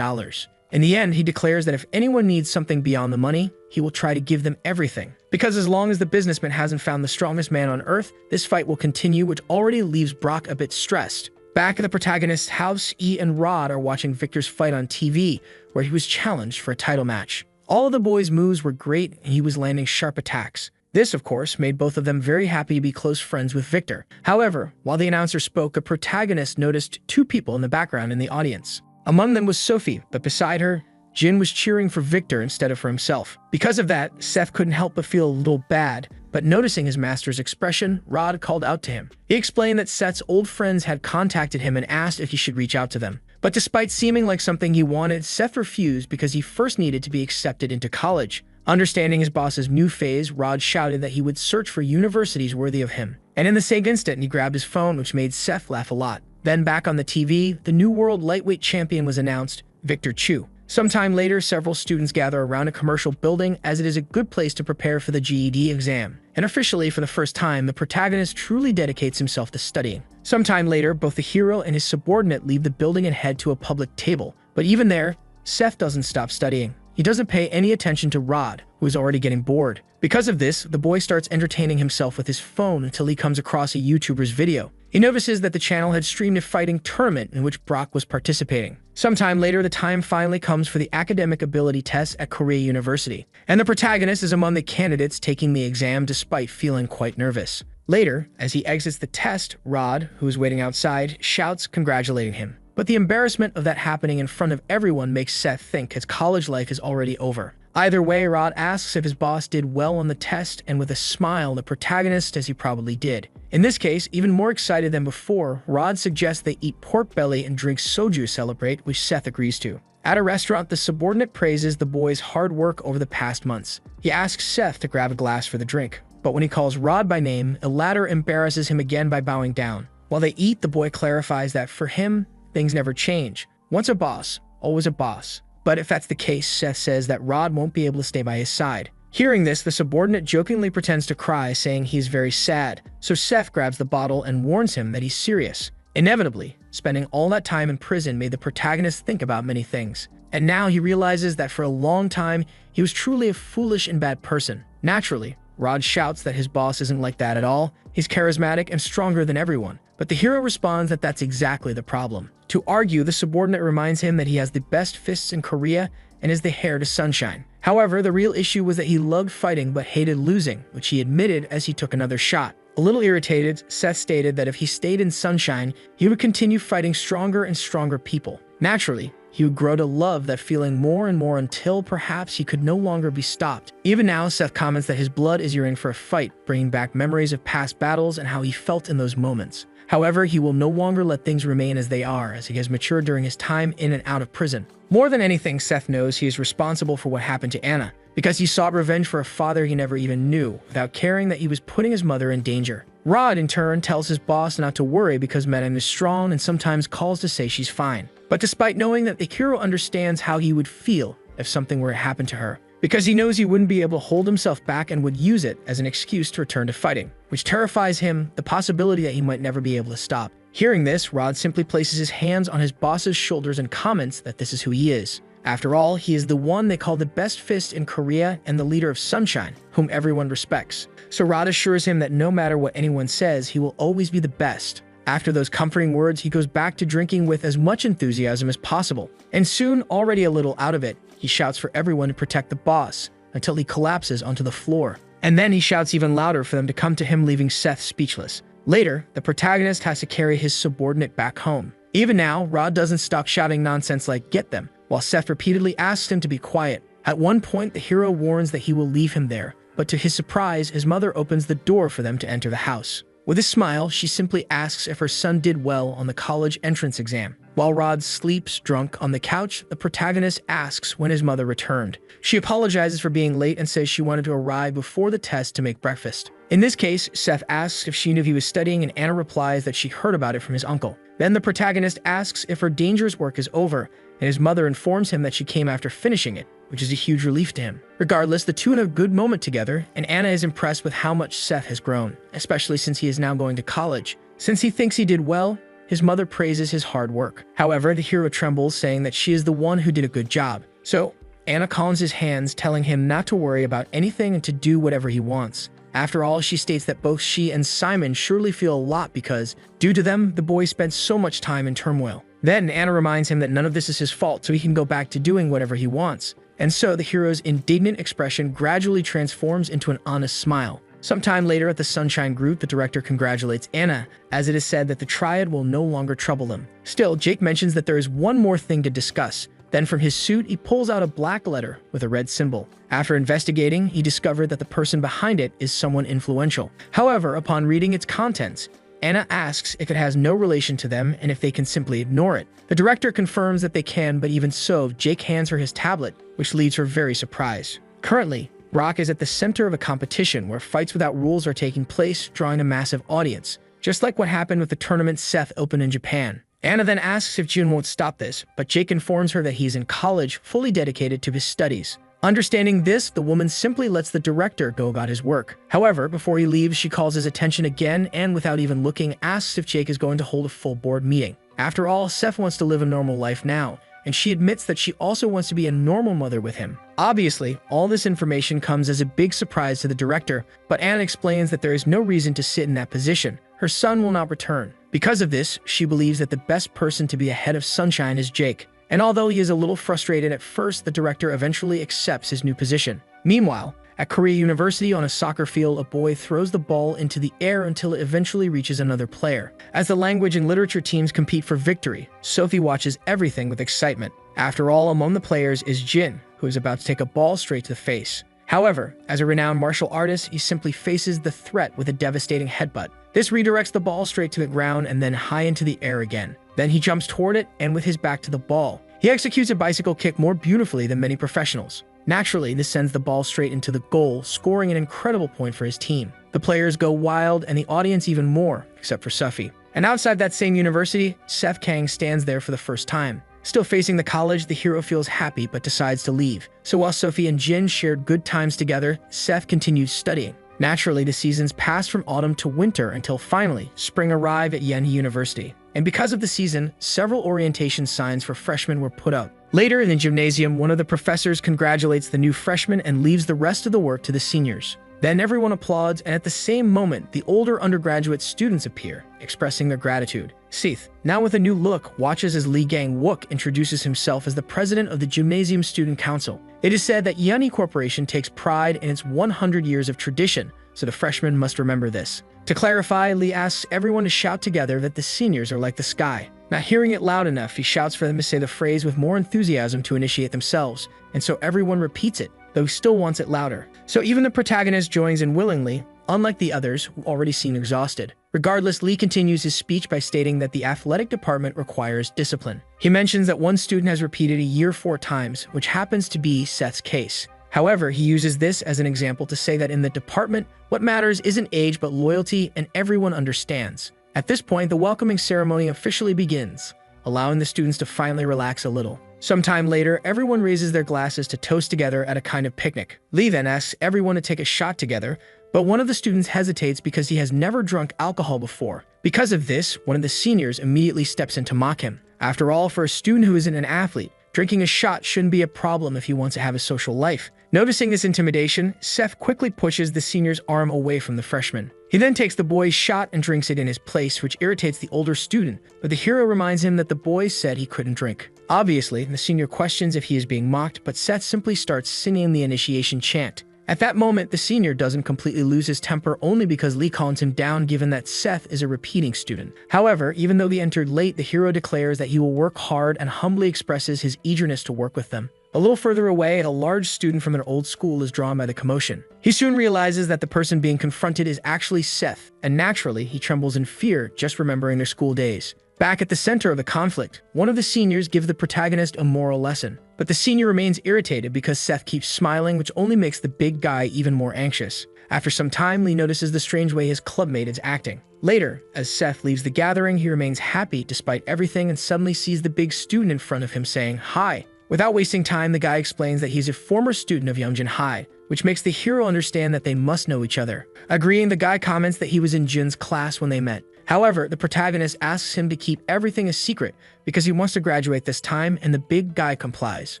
In the end, he declares that if anyone needs something beyond the money, he will try to give them everything. Because as long as the businessman hasn't found the strongest man on Earth, this fight will continue, which already leaves Brock a bit stressed. Back at the protagonist's house, E and Rod are watching Victor's fight on TV, where he was challenged for a title match. All of the boy's moves were great, and he was landing sharp attacks. This, of course, made both of them very happy to be close friends with Victor. However, while the announcer spoke, the protagonist noticed two people in the background in the audience. Among them was Sophie, but beside her, Jin was cheering for Victor instead of for himself. Because of that, Seth couldn't help but feel a little bad, but noticing his master's expression, Rod called out to him. He explained that Seth's old friends had contacted him and asked if he should reach out to them. But despite seeming like something he wanted, Seth refused because he first needed to be accepted into college. Understanding his boss's new phase, Rod shouted that he would search for universities worthy of him. And in the same instant, he grabbed his phone, which made Seth laugh a lot. Then back on the TV, the new world lightweight champion was announced, Victor Chu. Sometime later, several students gather around a commercial building as it is a good place to prepare for the GED exam. And officially, for the first time, the protagonist truly dedicates himself to studying. Sometime later, both the hero and his subordinate leave the building and head to a public table. But even there, Seth doesn't stop studying. He doesn't pay any attention to Rod, who is already getting bored. Because of this, the boy starts entertaining himself with his phone until he comes across a YouTuber's video. He notices that the channel had streamed a fighting tournament in which Brock was participating. Sometime later, the time finally comes for the academic ability test at Korea University, and the protagonist is among the candidates taking the exam despite feeling quite nervous. Later, as he exits the test, Rod, who is waiting outside, shouts congratulating him. But the embarrassment of that happening in front of everyone makes Seth think his college life is already over. Either way, Rod asks if his boss did well on the test, and with a smile, the protagonist says he probably did. In this case, even more excited than before, Rod suggests they eat pork belly and drink soju to celebrate, which Seth agrees to. At a restaurant, the subordinate praises the boy's hard work over the past months. He asks Seth to grab a glass for the drink, but when he calls Rod by name, the latter embarrasses him again by bowing down. While they eat, the boy clarifies that for him, things never change. Once a boss, always a boss. But if that's the case, Seth says that Rod won't be able to stay by his side. Hearing this, the subordinate jokingly pretends to cry, saying he is very sad. So Seth grabs the bottle and warns him that he's serious. Inevitably, spending all that time in prison made the protagonist think about many things. And now he realizes that for a long time, he was truly a foolish and bad person. Naturally, Rod shouts that his boss isn't like that at all. He's charismatic and stronger than everyone. But the hero responds that that's exactly the problem. To argue, the subordinate reminds him that he has the best fists in Korea and is the heir to Sunshine. However, the real issue was that he loved fighting but hated losing, which he admitted as he took another shot. A little irritated, Seth stated that if he stayed in Sunshine, he would continue fighting stronger and stronger people. Naturally, he would grow to love that feeling more and more until perhaps he could no longer be stopped. Even now, Seth comments that his blood is yearning for a fight, bringing back memories of past battles and how he felt in those moments. However, he will no longer let things remain as they are, as he has matured during his time in and out of prison. More than anything, Seth knows he is responsible for what happened to Anna, because he sought revenge for a father he never even knew, without caring that he was putting his mother in danger. Rod, in turn, tells his boss not to worry because Madame is strong and sometimes calls to say she's fine. But despite knowing that the hero understands how he would feel if something were to happen to her, because he knows he wouldn't be able to hold himself back and would use it as an excuse to return to fighting, which terrifies him, the possibility that he might never be able to stop. Hearing this, Rod simply places his hands on his boss's shoulders and comments that this is who he is. After all, he is the one they call the best fist in Korea and the leader of Sunshine, whom everyone respects. So Rod assures him that no matter what anyone says, he will always be the best. After those comforting words, he goes back to drinking with as much enthusiasm as possible. And soon, already a little out of it, he shouts for everyone to protect the boss, until he collapses onto the floor. And then he shouts even louder for them to come to him, leaving Seth speechless. Later, the protagonist has to carry his subordinate back home. Even now, Rod doesn't stop shouting nonsense like "get them," while Seth repeatedly asks him to be quiet. At one point, the hero warns that he will leave him there, but to his surprise, his mother opens the door for them to enter the house. With a smile, she simply asks if her son did well on the college entrance exam. While Rod sleeps drunk on the couch, the protagonist asks when his mother returned. She apologizes for being late and says she wanted to arrive before the test to make breakfast. In this case, Seth asks if she knew he was studying, and Anna replies that she heard about it from his uncle. Then the protagonist asks if her dangerous work is over, and his mother informs him that she came after finishing it, which is a huge relief to him. Regardless, the two have a good moment together, and Anna is impressed with how much Seth has grown, especially since he is now going to college. Since he thinks he did well, his mother praises his hard work. However, the hero trembles, saying that she is the one who did a good job. So, Anna calms his hands, telling him not to worry about anything and to do whatever he wants. After all, she states that both she and Simon surely feel a lot because, due to them, the boy spent so much time in turmoil. Then, Anna reminds him that none of this is his fault, so he can go back to doing whatever he wants. And so, the hero's indignant expression gradually transforms into an honest smile. Sometime later at the Sunshine Group, the director congratulates Anna, as it is said that the triad will no longer trouble them. Still, Jake mentions that there is one more thing to discuss. Then from his suit, he pulls out a black letter with a red symbol. After investigating, he discovered that the person behind it is someone influential. However, upon reading its contents, Anna asks if it has no relation to them and if they can simply ignore it. The director confirms that they can, but even so, Jake hands her his tablet, which leaves her very surprised. Currently, Brock is at the center of a competition where fights without rules are taking place, drawing a massive audience, just like what happened with the tournament Seth opened in Japan. Anna then asks if Jun won't stop this, but Jake informs her that he's in college, fully dedicated to his studies. Understanding this, the woman simply lets the director go about his work. However, before he leaves, she calls his attention again and without even looking, asks if Jake is going to hold a full board meeting. After all, Seth wants to live a normal life now, and she admits that she also wants to be a normal mother with him. Obviously, all this information comes as a big surprise to the director, but Anna explains that there is no reason to sit in that position. Her son will not return. Because of this, she believes that the best person to be ahead of Sunshine is Jake. And although he is a little frustrated at first, the director eventually accepts his new position. Meanwhile, at Korea University on a soccer field, a boy throws the ball into the air until it eventually reaches another player. As the language and literature teams compete for victory, Sophie watches everything with excitement. After all, among the players is Jin, who is about to take a ball straight to the face. However, as a renowned martial artist, he simply faces the threat with a devastating headbutt. This redirects the ball straight to the ground and then high into the air again. Then he jumps toward it, and with his back to the ball, he executes a bicycle kick more beautifully than many professionals. Naturally, this sends the ball straight into the goal, scoring an incredible point for his team. The players go wild, and the audience even more, except for Sophie. And outside that same university, Seth Kang stands there for the first time. Still facing the college, the hero feels happy but decides to leave. So while Sophie and Jin shared good times together, Seth continues studying. Naturally, the seasons pass from autumn to winter until finally, spring arrived at Yenhee University. And because of the season, several orientation signs for freshmen were put up. Later in the gymnasium, one of the professors congratulates the new freshmen and leaves the rest of the work to the seniors. Then everyone applauds, and at the same moment, the older undergraduate students appear, expressing their gratitude. Seeth, now with a new look, watches as Lee Gang-wook introduces himself as the president of the Gymnasium Student Council. It is said that Yenhee Corporation takes pride in its 100 years of tradition, so the freshmen must remember this. To clarify, Lee asks everyone to shout together that the seniors are like the sky. Not hearing it loud enough, he shouts for them to say the phrase with more enthusiasm to initiate themselves, and so everyone repeats it, though he still wants it louder. So even the protagonist joins in willingly, unlike the others who already seem exhausted. Regardless, Lee continues his speech by stating that the athletic department requires discipline. He mentions that one student has repeated a year 4 times, which happens to be Seth's case. However, he uses this as an example to say that in the department, what matters isn't age but loyalty, and everyone understands. At this point, the welcoming ceremony officially begins, allowing the students to finally relax a little. Sometime later, everyone raises their glasses to toast together at a kind of picnic. Lee then asks everyone to take a shot together, but one of the students hesitates because he has never drunk alcohol before. Because of this, one of the seniors immediately steps in to mock him. After all, for a student who isn't an athlete, drinking a shot shouldn't be a problem if he wants to have a social life. Noticing this intimidation, Seth quickly pushes the senior's arm away from the freshman. He then takes the boy's shot and drinks it in his place, which irritates the older student, but the hero reminds him that the boy said he couldn't drink. Obviously, the senior questions if he is being mocked, but Seth simply starts singing the initiation chant. At that moment, the senior doesn't completely lose his temper only because Lee calms him down given that Seth is a repeating student. However, even though they entered late, the hero declares that he will work hard and humbly expresses his eagerness to work with them. A little further away, a large student from an old school is drawn by the commotion. He soon realizes that the person being confronted is actually Seth, and naturally, he trembles in fear just remembering their school days. Back at the center of the conflict, one of the seniors gives the protagonist a moral lesson. But the senior remains irritated because Seth keeps smiling, which only makes the big guy even more anxious. After some time, Lee notices the strange way his clubmate is acting. Later, as Seth leaves the gathering, he remains happy despite everything and suddenly sees the big student in front of him saying, "Hi." Without wasting time, the guy explains that he's a former student of Youngjin High, which makes the hero understand that they must know each other. Agreeing, the guy comments that he was in Jin's class when they met. However, the protagonist asks him to keep everything a secret because he wants to graduate this time, and the big guy complies.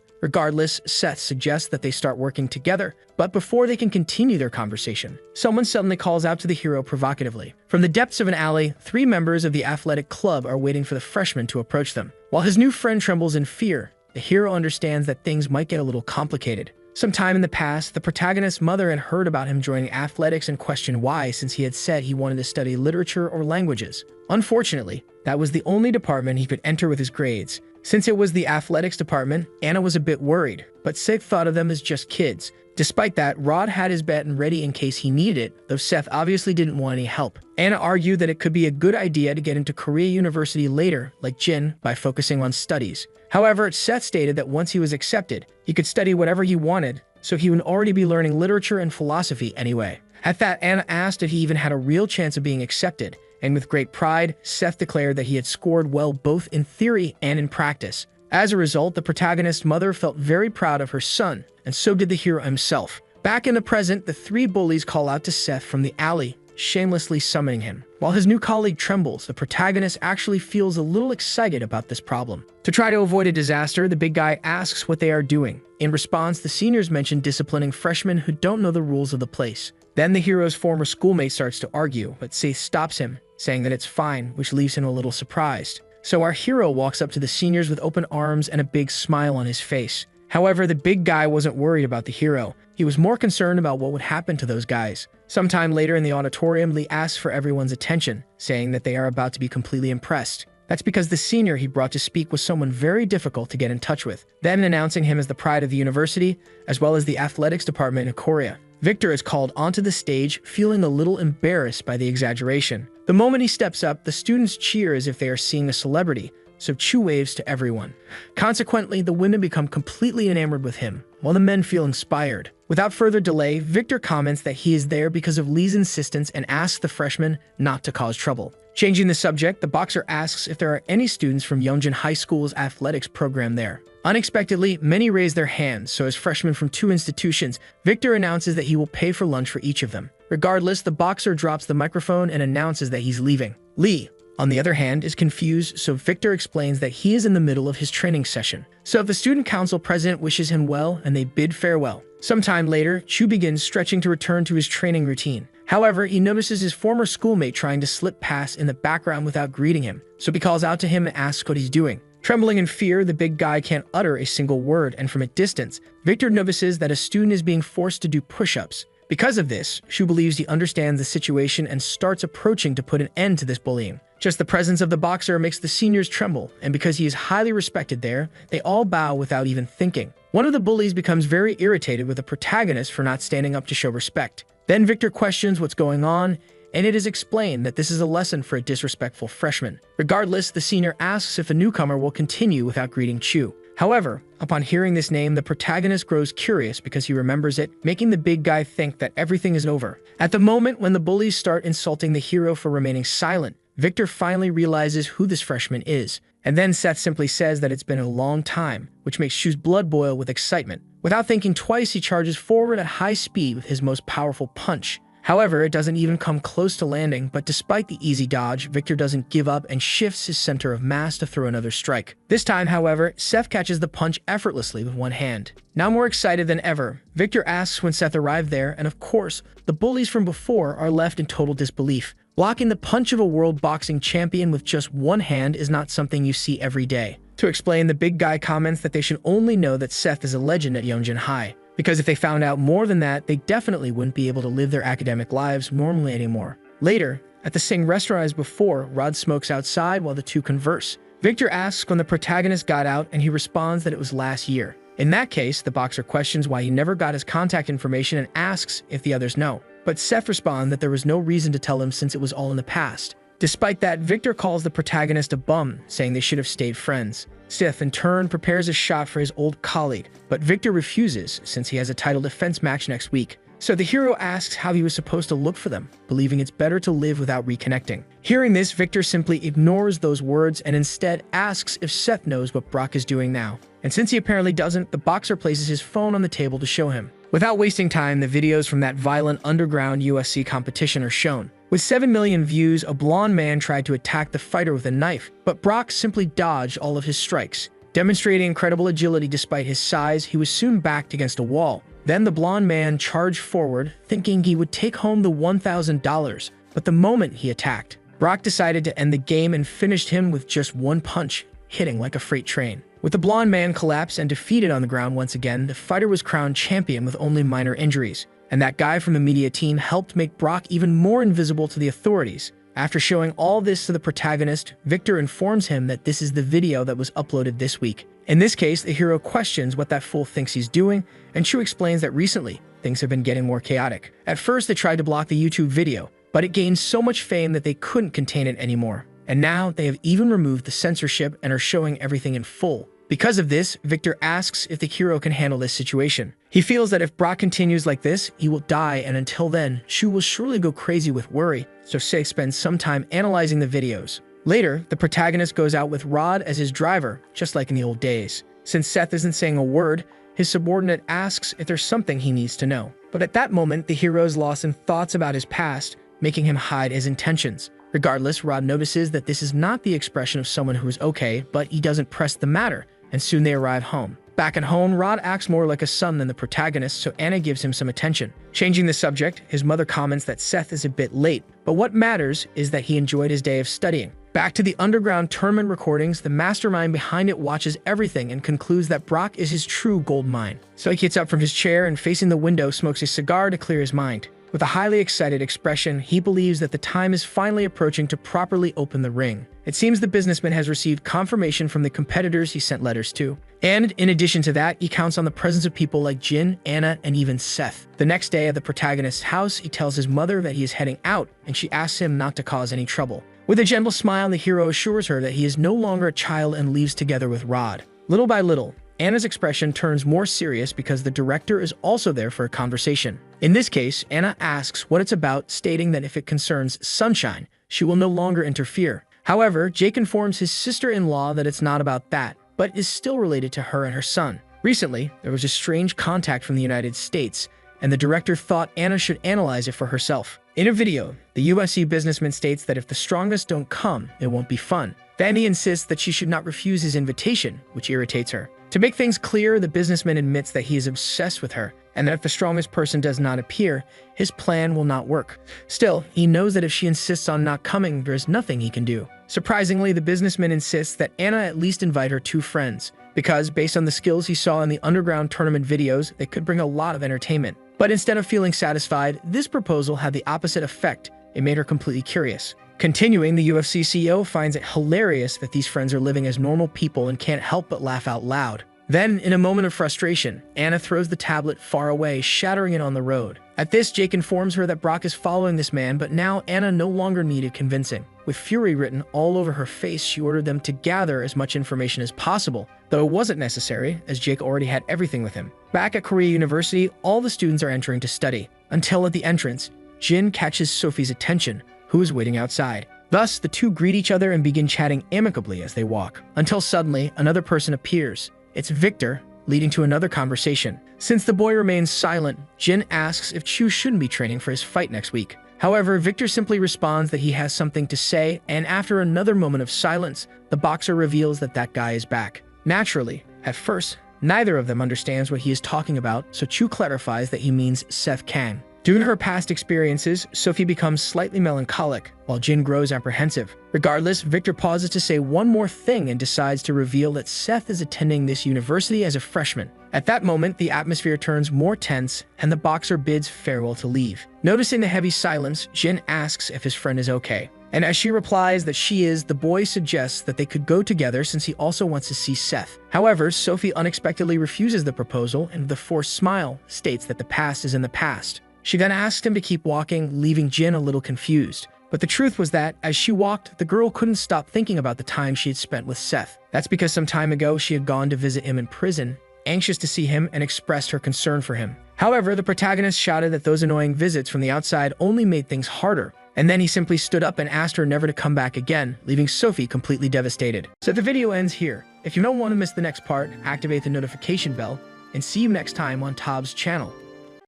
Regardless, Seth suggests that they start working together, but before they can continue their conversation, someone suddenly calls out to the hero provocatively. From the depths of an alley, 3 members of the athletic club are waiting for the freshman to approach them. While his new friend trembles in fear, the hero understands that things might get a little complicated. Sometime in the past, the protagonist's mother had heard about him joining athletics and questioned why, since he had said he wanted to study literature or languages. Unfortunately, that was the only department he could enter with his grades. Since it was the athletics department, Anna was a bit worried, but Seth thought of them as just kids. Despite that, Rod had his bet and ready in case he needed it, though Seth obviously didn't want any help. Anna argued that it could be a good idea to get into Korea University later, like Jin, by focusing on studies. However, Seth stated that once he was accepted, he could study whatever he wanted, so he would already be learning literature and philosophy anyway. At that, Anna asked if he even had a real chance of being accepted, and with great pride, Seth declared that he had scored well both in theory and in practice. As a result, the protagonist's mother felt very proud of her son, and so did the hero himself. Back in the present, the three bullies call out to Seth from the alley, shamelessly summoning him. While his new colleague trembles, the protagonist actually feels a little excited about this problem. To try to avoid a disaster, the big guy asks what they are doing. In response, the seniors mention disciplining freshmen who don't know the rules of the place. Then the hero's former schoolmate starts to argue, but Seth stops him, saying that it's fine, which leaves him a little surprised. So our hero walks up to the seniors with open arms and a big smile on his face. However, the big guy wasn't worried about the hero. He was more concerned about what would happen to those guys. Sometime later in the auditorium, Lee asks for everyone's attention, saying that they are about to be completely impressed. That's because the senior he brought to speak was someone very difficult to get in touch with, then announcing him as the pride of the university, as well as the athletics department in Korea. Victor is called onto the stage, feeling a little embarrassed by the exaggeration. The moment he steps up, the students cheer as if they are seeing a celebrity, so Chu waves to everyone. Consequently, the women become completely enamored with him, while the men feel inspired. Without further delay, Victor comments that he is there because of Lee's insistence and asks the freshmen not to cause trouble. Changing the subject, the boxer asks if there are any students from Yeongjin High School's athletics program there. Unexpectedly, many raise their hands, so as freshmen from two institutions, Victor announces that he will pay for lunch for each of them. Regardless, the boxer drops the microphone and announces that he's leaving. Lee, on the other hand, is confused, so Victor explains that he is in the middle of his training session. So the student council president wishes him well, and they bid farewell. Sometime later, Chu begins stretching to return to his training routine. However, he notices his former schoolmate trying to slip past in the background without greeting him, so he calls out to him and asks what he's doing. Trembling in fear, the big guy can't utter a single word, and from a distance, Victor notices that a student is being forced to do push-ups. Because of this, Shu believes he understands the situation and starts approaching to put an end to this bullying. Just the presence of the boxer makes the seniors tremble, and because he is highly respected there, they all bow without even thinking. One of the bullies becomes very irritated with the protagonist for not standing up to show respect. Then Victor questions what's going on, and it is explained that this is a lesson for a disrespectful freshman. Regardless, the senior asks if a newcomer will continue without greeting Chu. However, upon hearing this name, the protagonist grows curious because he remembers it, making the big guy think that everything is over. At the moment when the bullies start insulting the hero for remaining silent, Victor finally realizes who this freshman is. And then Seth simply says that it's been a long time, which makes Shu's blood boil with excitement. Without thinking twice, he charges forward at high speed with his most powerful punch. However, it doesn't even come close to landing, but despite the easy dodge, Victor doesn't give up and shifts his center of mass to throw another strike. This time, however, Seth catches the punch effortlessly with one hand. Now more excited than ever, Victor asks when Seth arrived there, and of course, the bullies from before are left in total disbelief. Blocking the punch of a world boxing champion with just one hand is not something you see every day. To explain, the big guy comments that they should only know that Seth is a legend at Yeongjin High, because if they found out more than that, they definitely wouldn't be able to live their academic lives normally anymore. Later, at the same restaurant as before, Rod smokes outside while the two converse. Victor asks when the protagonist got out, and he responds that it was last year. In that case, the boxer questions why he never got his contact information and asks if the others know. But Seth responds that there was no reason to tell him since it was all in the past. Despite that, Victor calls the protagonist a bum, saying they should have stayed friends. Seth, in turn, prepares a shot for his old colleague, but Victor refuses since he has a title defense match next week. So the hero asks how he was supposed to look for them, believing it's better to live without reconnecting. Hearing this, Victor simply ignores those words and instead asks if Seth knows what Brock is doing now. And since he apparently doesn't, the boxer places his phone on the table to show him. Without wasting time, the videos from that violent underground USC competition are shown. With 7 million views, a blonde man tried to attack the fighter with a knife, but Brock simply dodged all of his strikes. Demonstrating incredible agility despite his size, he was soon backed against a wall. Then the blonde man charged forward, thinking he would take home the $1,000, but the moment he attacked, Brock decided to end the game and finished him with just one punch, hitting like a freight train. With the blonde man collapsed and defeated on the ground once again, the fighter was crowned champion with only minor injuries. And that guy from the media team helped make Brock even more invisible to the authorities. After showing all this to the protagonist, Victor informs him that this is the video that was uploaded this week. In this case, the hero questions what that fool thinks he's doing, and Chu explains that recently, things have been getting more chaotic. At first, they tried to block the YouTube video, but it gained so much fame that they couldn't contain it anymore. And now, they have even removed the censorship and are showing everything in full. Because of this, Victor asks if the hero can handle this situation. He feels that if Brock continues like this, he will die, and until then, Shu will surely go crazy with worry, so Sei spends some time analyzing the videos. Later, the protagonist goes out with Rod as his driver, just like in the old days. Since Seth isn't saying a word, his subordinate asks if there's something he needs to know. But at that moment, the hero is lost in thoughts about his past, making him hide his intentions. Regardless, Rod notices that this is not the expression of someone who is okay, but he doesn't press the matter, and soon they arrive home. Back at home, Rod acts more like a son than the protagonist, so Anna gives him some attention. Changing the subject, his mother comments that Seth is a bit late, but what matters is that he enjoyed his day of studying. Back to the underground tournament recordings, the mastermind behind it watches everything and concludes that Brock is his true gold mine. So he gets up from his chair and facing the window smokes a cigar to clear his mind. With a highly excited expression, he believes that the time is finally approaching to properly open the ring. It seems the businessman has received confirmation from the competitors he sent letters to. And in addition to that, he counts on the presence of people like Jin, Anna, and even Seth. The next day at the protagonist's house, he tells his mother that he is heading out, and she asks him not to cause any trouble. With a gentle smile, the hero assures her that he is no longer a child and leaves together with Rod. Little by little, Anna's expression turns more serious because the director is also there for a conversation. In this case, Anna asks what it's about, stating that if it concerns Sunshine, she will no longer interfere. However, Jake informs his sister-in-law that it's not about that, but is still related to her and her son. Recently, there was a strange contact from the United States, and the director thought Anna should analyze it for herself. In a video, the USC businessman states that if the strongest don't come, it won't be fun. Vandy insists that she should not refuse his invitation, which irritates her. To make things clear, the businessman admits that he is obsessed with her, and that if the strongest person does not appear, his plan will not work. Still, he knows that if she insists on not coming, there's nothing he can do. Surprisingly, the businessman insists that Anna at least invite her two friends, because based on the skills he saw in the underground tournament videos, they could bring a lot of entertainment. But instead of feeling satisfied, this proposal had the opposite effect. It made her completely curious. Continuing, the UFC CEO finds it hilarious that these friends are living as normal people and can't help but laugh out loud. Then, in a moment of frustration, Anna throws the tablet far away, shattering it on the road. At this, Jake informs her that Brock is following this man, but now Anna no longer needed convincing. With fury written all over her face, she ordered them to gather as much information as possible, though it wasn't necessary, as Jake already had everything with him. Back at Korea University, all the students are entering to study, until at the entrance, Jin catches Sophie's attention, who is waiting outside. Thus, the two greet each other and begin chatting amicably as they walk, until suddenly another person appears. It's Victor, leading to another conversation. Since the boy remains silent, Jin asks if Chu shouldn't be training for his fight next week. However, Victor simply responds that he has something to say, and after another moment of silence, the boxer reveals that that guy is back. Naturally, at first, neither of them understands what he is talking about, so Chu clarifies that he means Seth Kang. Due to her past experiences, Sophie becomes slightly melancholic, while Jin grows apprehensive. Regardless, Victor pauses to say one more thing and decides to reveal that Seth is attending this university as a freshman. At that moment, the atmosphere turns more tense, and the boxer bids farewell to leave. Noticing the heavy silence, Jin asks if his friend is okay. And as she replies that she is, the boy suggests that they could go together since he also wants to see Seth. However, Sophie unexpectedly refuses the proposal and with a forced smile states that the past is in the past. She then asked him to keep walking, leaving Jin a little confused. But the truth was that, as she walked, the girl couldn't stop thinking about the time she had spent with Seth. That's because some time ago she had gone to visit him in prison, anxious to see him and expressed her concern for him. However, the protagonist shouted that those annoying visits from the outside only made things harder, and then he simply stood up and asked her never to come back again, leaving Sophie completely devastated. So the video ends here. If you don't want to miss the next part, activate the notification bell, and see you next time on Tob's channel.